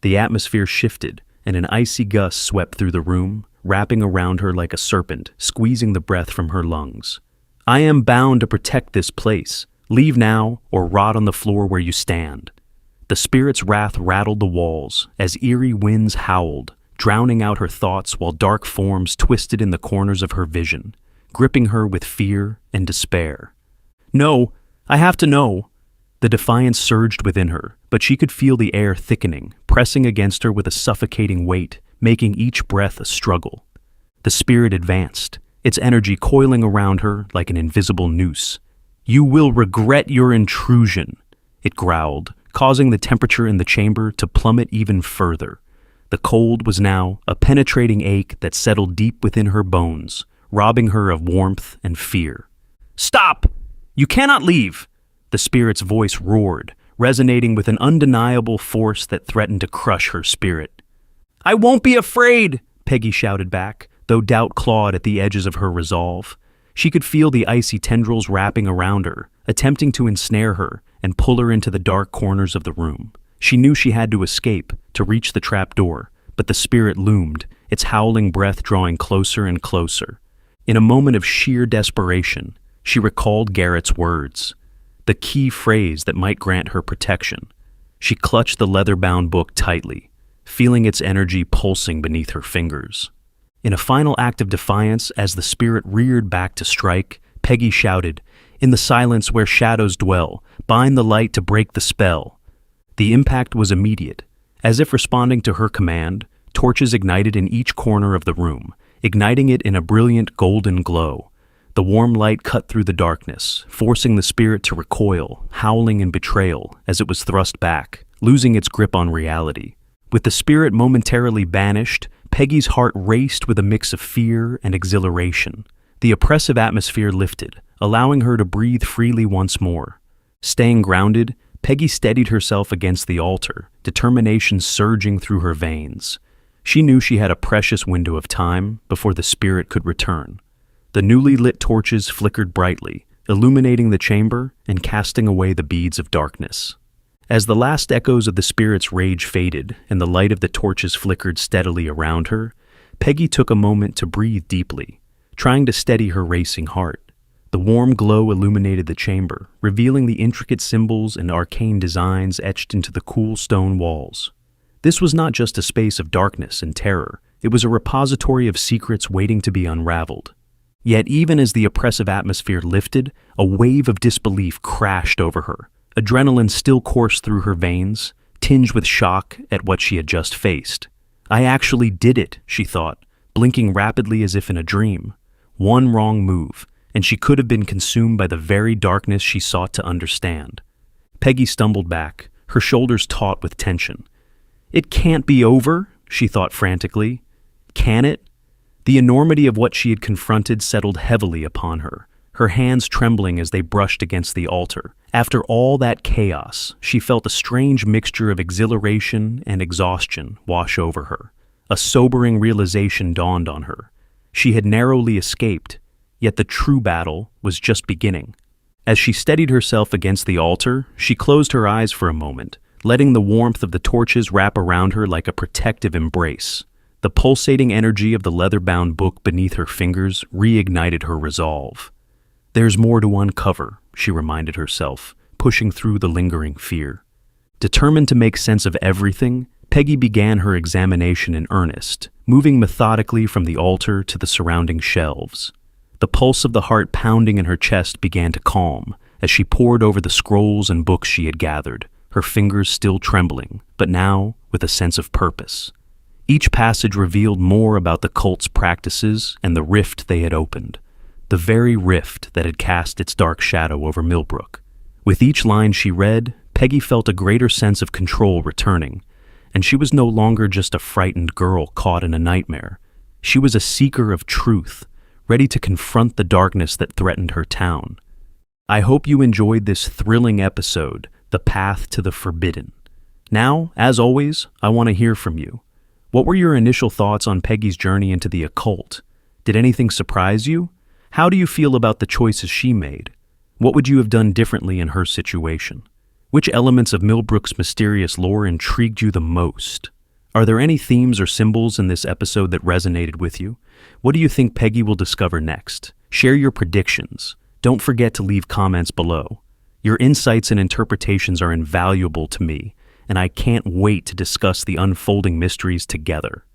The atmosphere shifted, and an icy gust swept through the room, wrapping around her like a serpent, squeezing the breath from her lungs. "I am bound to protect this place. Leave now, or rot on the floor where you stand." The spirit's wrath rattled the walls as eerie winds howled, drowning out her thoughts while dark forms twisted in the corners of her vision, gripping her with fear and despair. "No, I have to know." The defiance surged within her, but she could feel the air thickening, pressing against her with a suffocating weight, making each breath a struggle. The spirit advanced, its energy coiling around her like an invisible noose. "You will regret your intrusion," it growled, causing the temperature in the chamber to plummet even further. The cold was now a penetrating ache that settled deep within her bones, robbing her of warmth and fear. "Stop! You cannot leave!" The spirit's voice roared, resonating with an undeniable force that threatened to crush her spirit. "I won't be afraid!" Peggy shouted back, though doubt clawed at the edges of her resolve. She could feel the icy tendrils wrapping around her, attempting to ensnare her and pull her into the dark corners of the room. She knew she had to escape, to reach the trap door, but the spirit loomed, its howling breath drawing closer and closer. In a moment of sheer desperation, she recalled Garrett's words, the key phrase that might grant her protection. She clutched the leather-bound book tightly, feeling its energy pulsing beneath her fingers. In a final act of defiance, as the spirit reared back to strike, Peggy shouted, "In the silence where shadows dwell, bind the light to break the spell." The impact was immediate. As if responding to her command, torches ignited in each corner of the room, igniting it in a brilliant golden glow. The warm light cut through the darkness, forcing the spirit to recoil, howling in betrayal as it was thrust back, losing its grip on reality. With the spirit momentarily banished, Peggy's heart raced with a mix of fear and exhilaration. The oppressive atmosphere lifted, allowing her to breathe freely once more. Staying grounded, Peggy steadied herself against the altar, determination surging through her veins. She knew she had a precious window of time before the spirit could return. The newly lit torches flickered brightly, illuminating the chamber and casting away the beads of darkness. As the last echoes of the spirit's rage faded and the light of the torches flickered steadily around her, Peggy took a moment to breathe deeply, trying to steady her racing heart. The warm glow illuminated the chamber, revealing the intricate symbols and arcane designs etched into the cool stone walls. This was not just a space of darkness and terror, it was a repository of secrets waiting to be unraveled. Yet even as the oppressive atmosphere lifted, a wave of disbelief crashed over her. Adrenaline still coursed through her veins, tinged with shock at what she had just faced. "I actually did it," she thought, blinking rapidly as if in a dream. One wrong move, and she could have been consumed by the very darkness she sought to understand. Peggy stumbled back, her shoulders taut with tension. "It can't be over," she thought frantically. Can it? The enormity of what she had confronted settled heavily upon her, her hands trembling as they brushed against the altar. After all that chaos, she felt a strange mixture of exhilaration and exhaustion wash over her. A sobering realization dawned on her. She had narrowly escaped, yet the true battle was just beginning. As she steadied herself against the altar, she closed her eyes for a moment, letting the warmth of the torches wrap around her like a protective embrace. The pulsating energy of the leather-bound book beneath her fingers reignited her resolve. "There's more to uncover," she reminded herself, pushing through the lingering fear. Determined to make sense of everything, Peggy began her examination in earnest, moving methodically from the altar to the surrounding shelves. The pulse of the heart pounding in her chest began to calm as she pored over the scrolls and books she had gathered, her fingers still trembling, but now with a sense of purpose. Each passage revealed more about the cult's practices and the rift they had opened, the very rift that had cast its dark shadow over Millbrook. With each line she read, Peggy felt a greater sense of control returning, and she was no longer just a frightened girl caught in a nightmare. She was a seeker of truth, ready to confront the darkness that threatened her town. I hope you enjoyed this thrilling episode, The Path to the Forbidden. Now, as always, I want to hear from you. What were your initial thoughts on Peggy's journey into the occult? Did anything surprise you? How do you feel about the choices she made? What would you have done differently in her situation? Which elements of Millbrook's mysterious lore intrigued you the most? Are there any themes or symbols in this episode that resonated with you? What do you think Peggy will discover next? Share your predictions. Don't forget to leave comments below. Your insights and interpretations are invaluable to me, and I can't wait to discuss the unfolding mysteries together.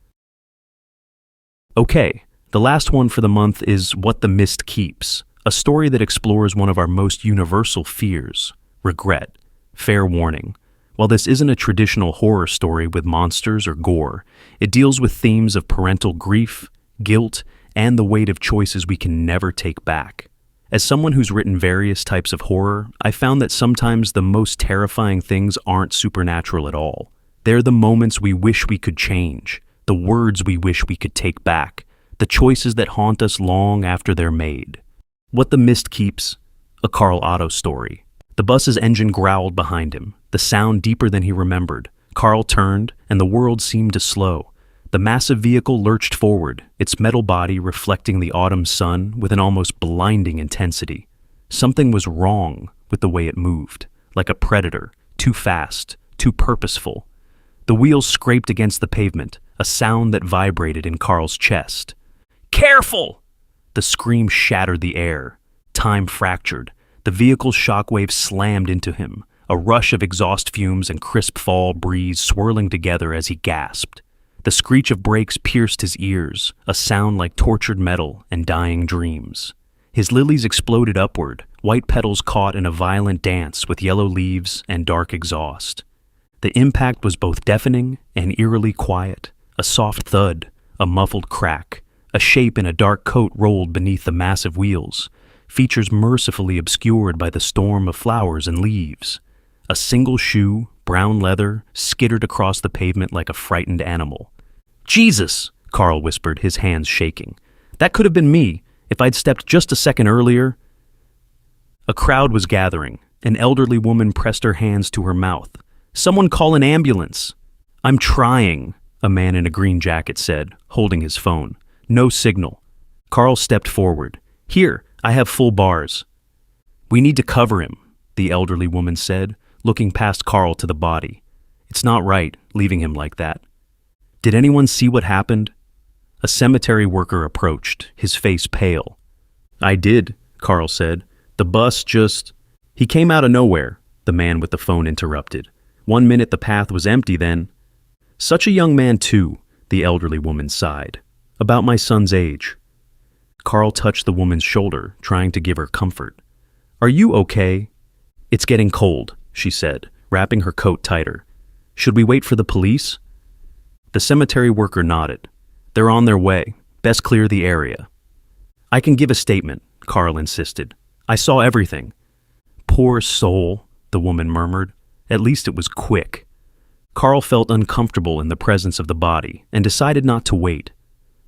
Okay, the last one for the month is What the Mist Keeps, a story that explores one of our most universal fears, regret. Fair warning, while this isn't a traditional horror story with monsters or gore, it deals with themes of parental grief, guilt, and the weight of choices we can never take back. As someone who's written various types of horror, I found that sometimes the most terrifying things aren't supernatural at all. They're the moments we wish we could change, the words we wish we could take back, the choices that haunt us long after they're made. What the Mist Keeps, a Carl Otto story. The bus's engine growled behind him, the sound deeper than he remembered. Carl turned, and the world seemed to slow. The massive vehicle lurched forward, its metal body reflecting the autumn sun with an almost blinding intensity. Something was wrong with the way it moved, like a predator, too fast, too purposeful. The wheels scraped against the pavement, a sound that vibrated in Carl's chest. "Careful!" The scream shattered the air. Time fractured. The vehicle's shockwave slammed into him, a rush of exhaust fumes and crisp fall breeze swirling together as he gasped. The screech of brakes pierced his ears, a sound like tortured metal and dying dreams. His lilies exploded upward, white petals caught in a violent dance with yellow leaves and dark exhaust. The impact was both deafening and eerily quiet, a soft thud, a muffled crack. A shape in a dark coat rolled beneath the massive wheels, features mercifully obscured by the storm of flowers and leaves. A single shoe, brown leather, skittered across the pavement like a frightened animal. "Jesus!" Carl whispered, his hands shaking. "That could have been me, if I'd stepped just a second earlier." A crowd was gathering. An elderly woman pressed her hands to her mouth. "Someone call an ambulance." "I'm trying," a man in a green jacket said, holding his phone. No signal. Carl stepped forward. "Here, I have full bars." "We need to cover him," the elderly woman said, looking past Carl to the body. "It's not right, leaving him like that." "Did anyone see what happened?" A cemetery worker approached, his face pale. "I did," Carl said. "The bus just—" "He came out of nowhere," the man with the phone interrupted. "1 minute the path was empty, then—" "Such a young man, too," the elderly woman sighed. "About my son's age." Carl touched the woman's shoulder, trying to give her comfort. "Are you okay?" "It's getting cold," she said, wrapping her coat tighter. "Should we wait for the police?" The cemetery worker nodded. "They're on their way. Best clear the area." "I can give a statement," Carl insisted. "I saw everything." "Poor soul," the woman murmured. "At least it was quick." Carl felt uncomfortable in the presence of the body and decided not to wait.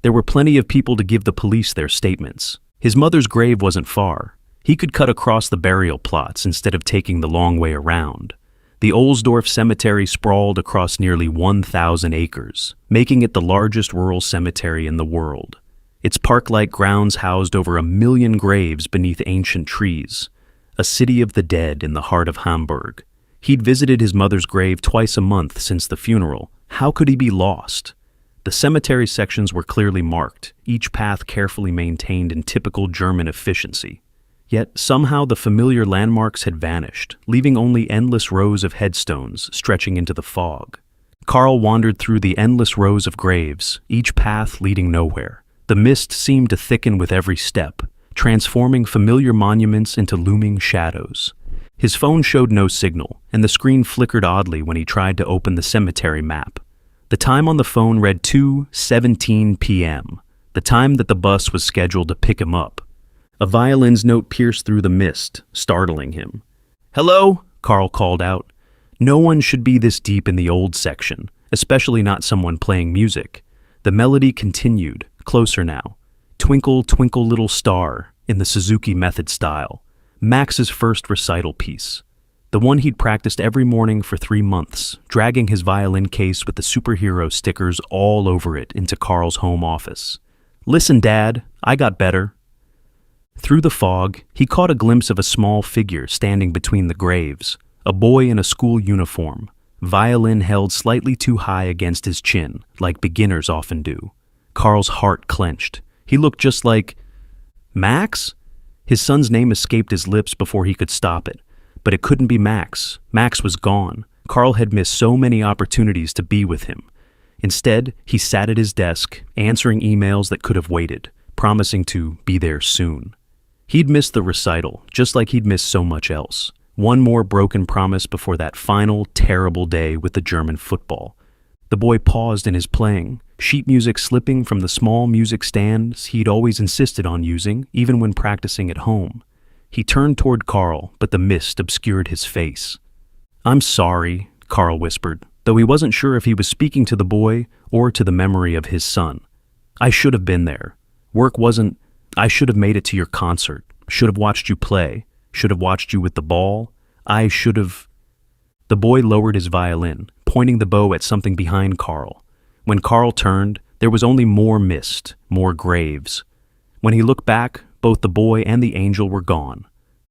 There were plenty of people to give the police their statements. His mother's grave wasn't far. He could cut across the burial plots instead of taking the long way around. The Ohlsdorf Cemetery sprawled across nearly 1,000 acres, making it the largest rural cemetery in the world. Its park-like grounds housed over 1 million graves beneath ancient trees, a city of the dead in the heart of Hamburg. He'd visited his mother's grave twice a month since the funeral. How could he be lost? The cemetery sections were clearly marked, each path carefully maintained in typical German efficiency. Yet somehow the familiar landmarks had vanished, leaving only endless rows of headstones stretching into the fog. Carl wandered through the endless rows of graves, each path leading nowhere. The mist seemed to thicken with every step, transforming familiar monuments into looming shadows. His phone showed no signal, and the screen flickered oddly when he tried to open the cemetery map. The time on the phone read 2:17 p.m., the time that the bus was scheduled to pick him up. A violin's note pierced through the mist, startling him. "Hello?" Carl called out. No one should be this deep in the old section, especially not someone playing music. The melody continued, closer now. "Twinkle, Twinkle Little Star," in the Suzuki Method style. Max's first recital piece. The one he'd practiced every morning for 3 months, dragging his violin case with the superhero stickers all over it into Carl's home office. "Listen, Dad, I got better." Through the fog, he caught a glimpse of a small figure standing between the graves, a boy in a school uniform, violin held slightly too high against his chin, like beginners often do. Carl's heart clenched. He looked just like... Max? His son's name escaped his lips before he could stop it. But it couldn't be Max. Max was gone. Carl had missed so many opportunities to be with him. Instead, he sat at his desk, answering emails that could have waited, promising to be there soon. He'd missed the recital, just like he'd missed so much else. One more broken promise before that final, terrible day with the German football. The boy paused in his playing, sheet music slipping from the small music stands he'd always insisted on using, even when practicing at home. He turned toward Carl, but the mist obscured his face. "I'm sorry," Carl whispered, though he wasn't sure if he was speaking to the boy or to the memory of his son. "I should have been there. Work wasn't... I should have made it to your concert, should have watched you play, should have watched you with the ball. I should have..." The boy lowered his violin, pointing the bow at something behind Carl. When Carl turned, there was only more mist, more graves. When he looked back, both the boy and the angel were gone.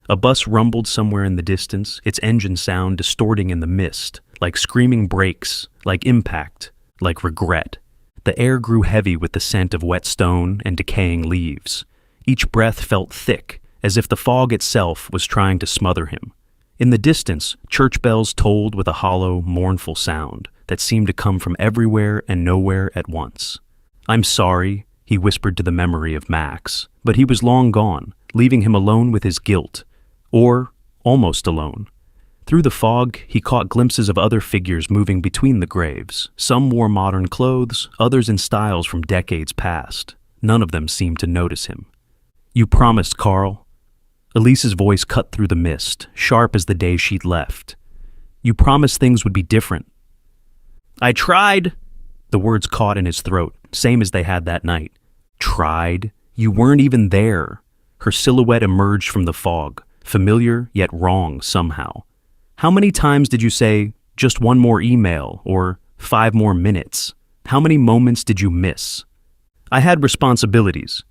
A bus rumbled somewhere in the distance, its engine sound distorting in the mist, like screaming brakes, like impact, like regret. The air grew heavy with the scent of wet stone and decaying leaves. Each breath felt thick, as if the fog itself was trying to smother him. In the distance, church bells tolled with a hollow, mournful sound that seemed to come from everywhere and nowhere at once. "I'm sorry," he whispered to the memory of Max, but he was long gone, leaving him alone with his guilt. Or almost alone. Through the fog, he caught glimpses of other figures moving between the graves. Some wore modern clothes, others in styles from decades past. None of them seemed to notice him. "You promised, Carl." Elise's voice cut through the mist, sharp as the day she'd left. "You promised things would be different." "I tried." The words caught in his throat, same as they had that night. "Tried? You weren't even there." Her silhouette emerged from the fog, familiar yet wrong somehow. "How many times did you say, 'just one more email,' or 5 more minutes? How many moments did you miss?" "I had responsibilities."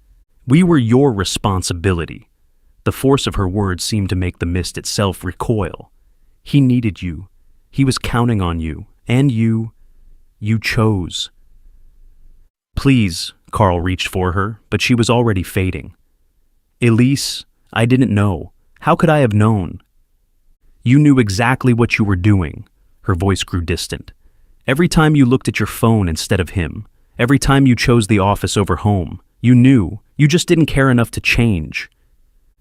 "We were your responsibility." The force of her words seemed to make the mist itself recoil. "He needed you. He was counting on you. And you chose." "Please," Carl reached for her, but she was already fading. "Elise, I didn't know. How could I have known?" "You knew exactly what you were doing." Her voice grew distant. "Every time you looked at your phone instead of him, every time you chose the office over home, you knew. You just didn't care enough to change."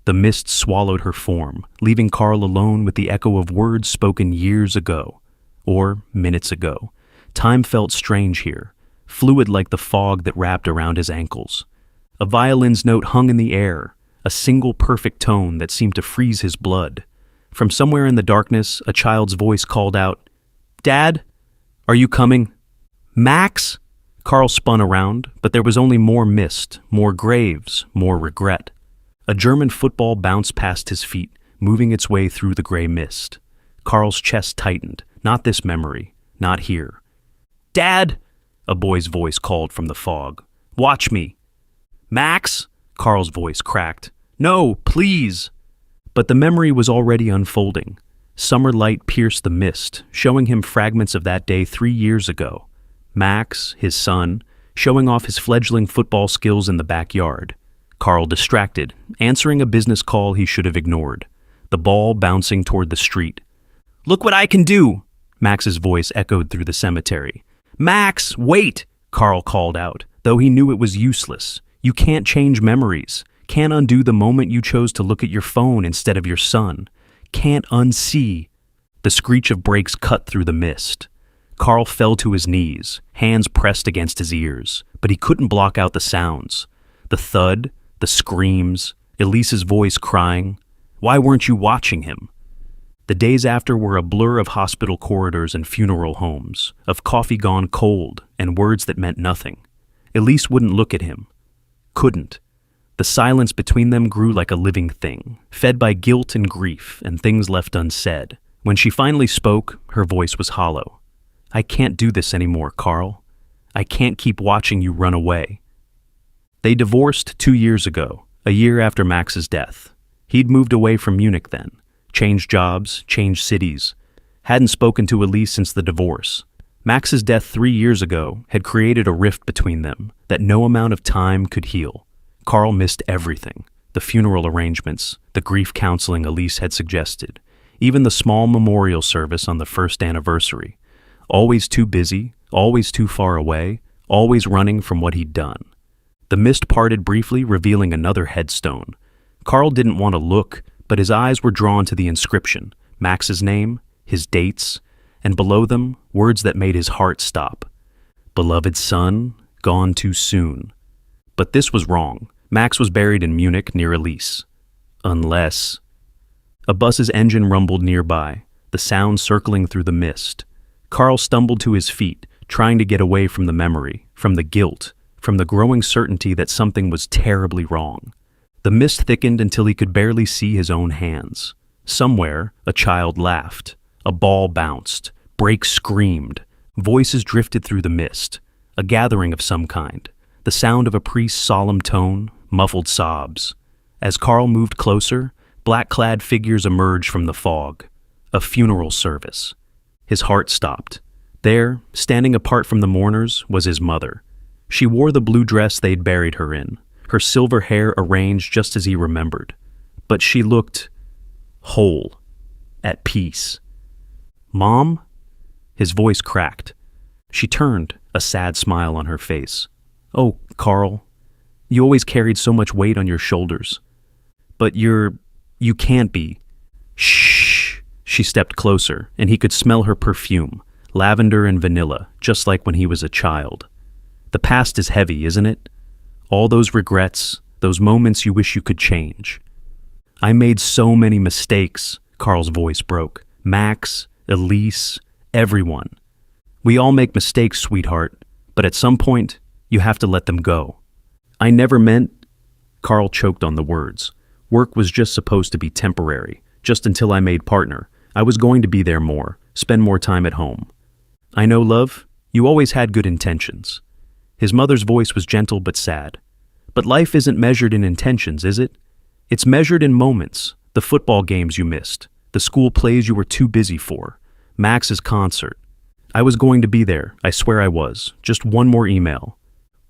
The mist swallowed her form, leaving Carl alone with the echo of words spoken years ago, or minutes ago. Time felt strange here, fluid like the fog that wrapped around his ankles. A violin's note hung in the air, a single perfect tone that seemed to freeze his blood. From somewhere in the darkness, a child's voice called out, "Dad, are you coming?" "Max?" Carl spun around, but there was only more mist, more graves, more regret. A German football bounced past his feet, moving its way through the gray mist. Carl's chest tightened. Not this memory. Not here. "Dad!" a boy's voice called from the fog. "Watch me." "Max?" Carl's voice cracked. "No, please." But the memory was already unfolding. Summer light pierced the mist, showing him fragments of that day 3 years ago. Max, his son, showing off his fledgling football skills in the backyard. Carl distracted, answering a business call he should have ignored. The ball bouncing toward the street. "Look what I can do!" Max's voice echoed through the cemetery. "Max, wait!" Carl called out, though he knew it was useless. You can't change memories. Can't undo the moment you chose to look at your phone instead of your son. Can't unsee. The screech of brakes cut through the mist. Carl fell to his knees, hands pressed against his ears, but he couldn't block out the sounds. The thud, the screams, Elise's voice crying, "Why weren't you watching him?" The days after were a blur of hospital corridors and funeral homes, of coffee gone cold and words that meant nothing. Elise wouldn't look at him. Couldn't. The silence between them grew like a living thing, fed by guilt and grief and things left unsaid. When she finally spoke, her voice was hollow. "I can't do this anymore, Carl. I can't keep watching you run away." They divorced 2 years ago, a year after Max's death. He'd moved away from Munich then, changed jobs, changed cities. Hadn't spoken to Elise since the divorce. Max's death 3 years ago had created a rift between them that no amount of time could heal. Carl missed everything. The funeral arrangements, the grief counseling Elise had suggested, even the small memorial service on the first anniversary. Always too busy, always too far away, always running from what he'd done. The mist parted briefly, revealing another headstone. Carl didn't want to look, but his eyes were drawn to the inscription, Max's name, his dates, and below them, words that made his heart stop. "Beloved son, gone too soon." But this was wrong. Max was buried in Munich near Elise. Unless... A bus's engine rumbled nearby, the sound circling through the mist. Carl stumbled to his feet, trying to get away from the memory, from the guilt, from the growing certainty that something was terribly wrong. The mist thickened until he could barely see his own hands. Somewhere, a child laughed. A ball bounced. Brakes screamed. Voices drifted through the mist. A gathering of some kind. The sound of a priest's solemn tone, muffled sobs. As Carl moved closer, black-clad figures emerged from the fog. A funeral service. His heart stopped. There, standing apart from the mourners, was his mother. She wore the blue dress they'd buried her in, her silver hair arranged just as he remembered. But she looked whole, at peace. "Mom?" His voice cracked. She turned, a sad smile on her face. "Oh, Carl, you always carried so much weight on your shoulders. But you can't be." "Shh." She stepped closer, and he could smell her perfume, lavender and vanilla, just like when he was a child. The past is heavy, isn't it? All those regrets, those moments you wish you could change. "I made so many mistakes," Carl's voice broke. "Max, Elise, everyone. We all make mistakes, sweetheart, but at some point, you have to let them go. I never meant..." Carl choked on the words. "Work was just supposed to be temporary, just until I made partner. I was going to be there more, spend more time at home. I know, love, you always had good intentions." His mother's voice was gentle but sad. "But life isn't measured in intentions, is it? It's measured in moments, the football games you missed, the school plays you were too busy for, Max's concert. I was going to be there, I swear I was. Just one more email.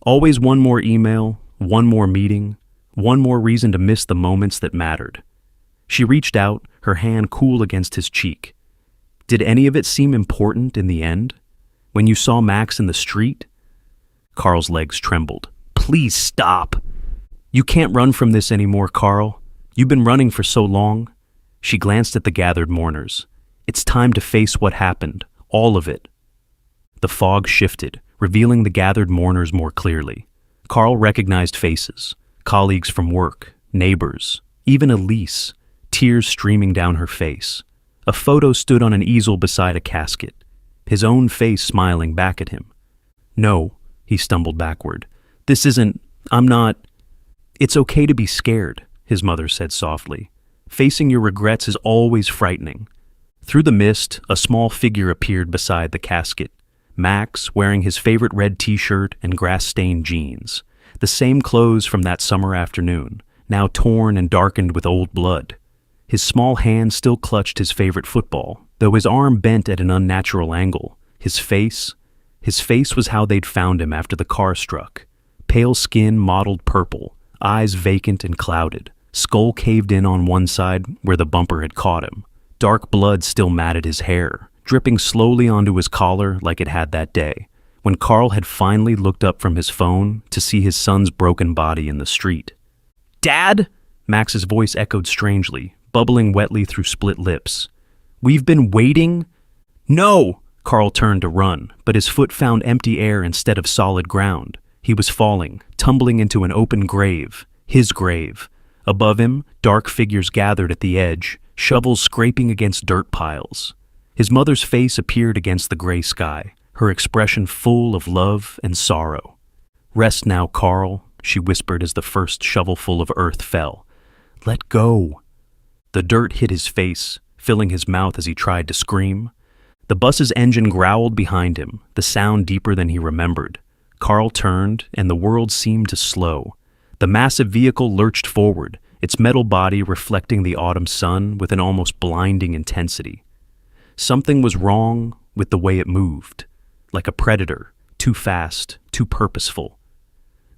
Always one more email, one more meeting, one more reason to miss the moments that mattered." She reached out, her hand cool against his cheek. "Did any of it seem important in the end? When you saw Max in the street?" Carl's legs trembled. "Please stop. You can't run from this anymore, Carl. You've been running for so long." She glanced at the gathered mourners. "It's time to face what happened, all of it." The fog shifted, revealing the gathered mourners more clearly. Carl recognized faces, colleagues from work, neighbors, even Elise, tears streaming down her face. A photo stood on an easel beside a casket, his own face smiling back at him. "No," he stumbled backward. I'm not..." "It's okay to be scared," his mother said softly. "Facing your regrets is always frightening." Through the mist, a small figure appeared beside the casket. Max, wearing his favorite red t-shirt and grass-stained jeans. The same clothes from that summer afternoon, now torn and darkened with old blood. His small hand still clutched his favorite football, though his arm bent at an unnatural angle. His face was how they'd found him after the car struck. Pale skin mottled purple, eyes vacant and clouded, skull caved in on one side where the bumper had caught him. Dark blood still matted his hair, dripping slowly onto his collar like it had that day, when Carl had finally looked up from his phone to see his son's broken body in the street. "Dad?" Max's voice echoed strangely, bubbling wetly through split lips. "We've been waiting?" "No!" Carl turned to run, but his foot found empty air instead of solid ground. He was falling, tumbling into an open grave, his grave. Above him, dark figures gathered at the edge, shovels scraping against dirt piles. His mother's face appeared against the gray sky, her expression full of love and sorrow. "Rest now, Carl," she whispered as the first shovelful of earth fell. "Let go." The dirt hit his face, filling his mouth as he tried to scream. The bus's engine growled behind him, the sound deeper than he remembered. Carl turned, and the world seemed to slow. The massive vehicle lurched forward, its metal body reflecting the autumn sun with an almost blinding intensity. Something was wrong with the way it moved, like a predator, too fast, too purposeful.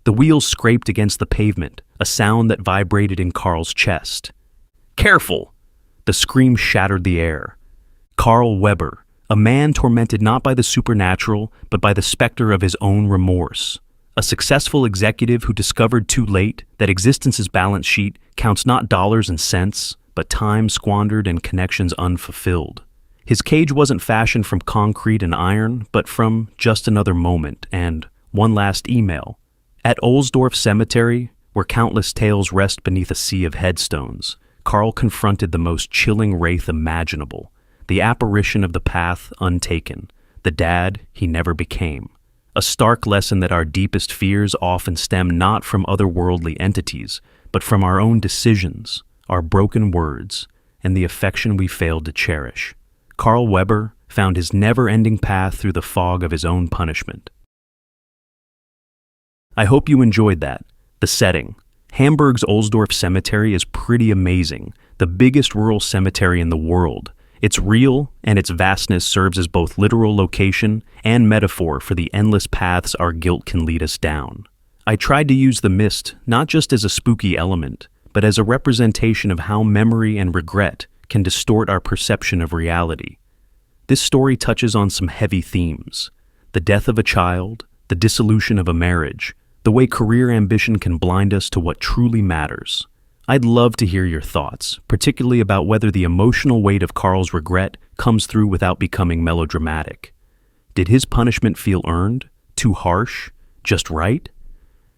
The wheels scraped against the pavement, a sound that vibrated in Carl's chest. "Careful!" The scream shattered the air. Carl Weber, a man tormented not by the supernatural, but by the specter of his own remorse. A successful executive who discovered too late that existence's balance sheet counts not dollars and cents, but time squandered and connections unfulfilled. His cage wasn't fashioned from concrete and iron, but from just another moment and one last email. At Ohlsdorf Cemetery, where countless tales rest beneath a sea of headstones, Carl confronted the most chilling wraith imaginable, the apparition of the path untaken, the dad he never became. A stark lesson that our deepest fears often stem not from otherworldly entities, but from our own decisions, our broken words, and the affection we failed to cherish. Carl Weber found his never-ending path through the fog of his own punishment. I hope you enjoyed that. The setting. Hamburg's Ohlsdorf Cemetery is pretty amazing, the biggest rural cemetery in the world. It's real, and its vastness serves as both literal location and metaphor for the endless paths our guilt can lead us down. I tried to use the mist not just as a spooky element, but as a representation of how memory and regret can distort our perception of reality. This story touches on some heavy themes: the death of a child, the dissolution of a marriage, the way career ambition can blind us to what truly matters. I'd love to hear your thoughts, particularly about whether the emotional weight of Carl's regret comes through without becoming melodramatic. Did his punishment feel earned? Too harsh? Just right?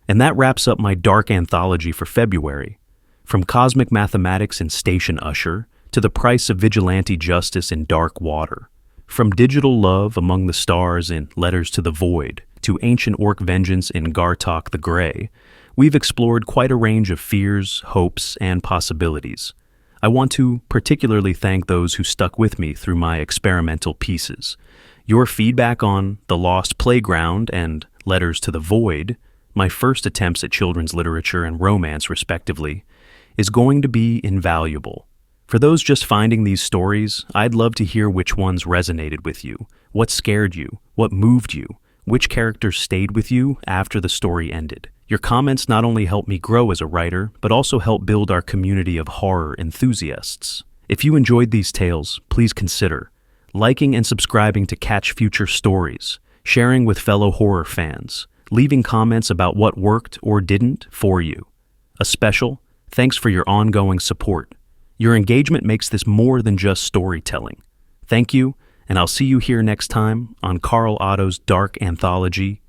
And that wraps up my dark anthology for February. From cosmic mathematics in Station Usher to the price of vigilante justice in Dark Water. From digital love among the stars in Letters to the Void to ancient orc vengeance in Gar'Tok the Grey, we've explored quite a range of fears, hopes, and possibilities. I want to particularly thank those who stuck with me through my experimental pieces. Your feedback on The Lost Playground and Letters to the Void, my first attempts at children's literature and romance respectively, is going to be invaluable. For those just finding these stories, I'd love to hear which ones resonated with you, what scared you, what moved you, which characters stayed with you after the story ended. Your comments not only help me grow as a writer, but also help build our community of horror enthusiasts. If you enjoyed these tales, please consider liking and subscribing to catch future stories, sharing with fellow horror fans, leaving comments about what worked or didn't for you. A special thanks for your ongoing support. Your engagement makes this more than just storytelling. Thank you, and I'll see you here next time on Carl Otto's Dark Anthology,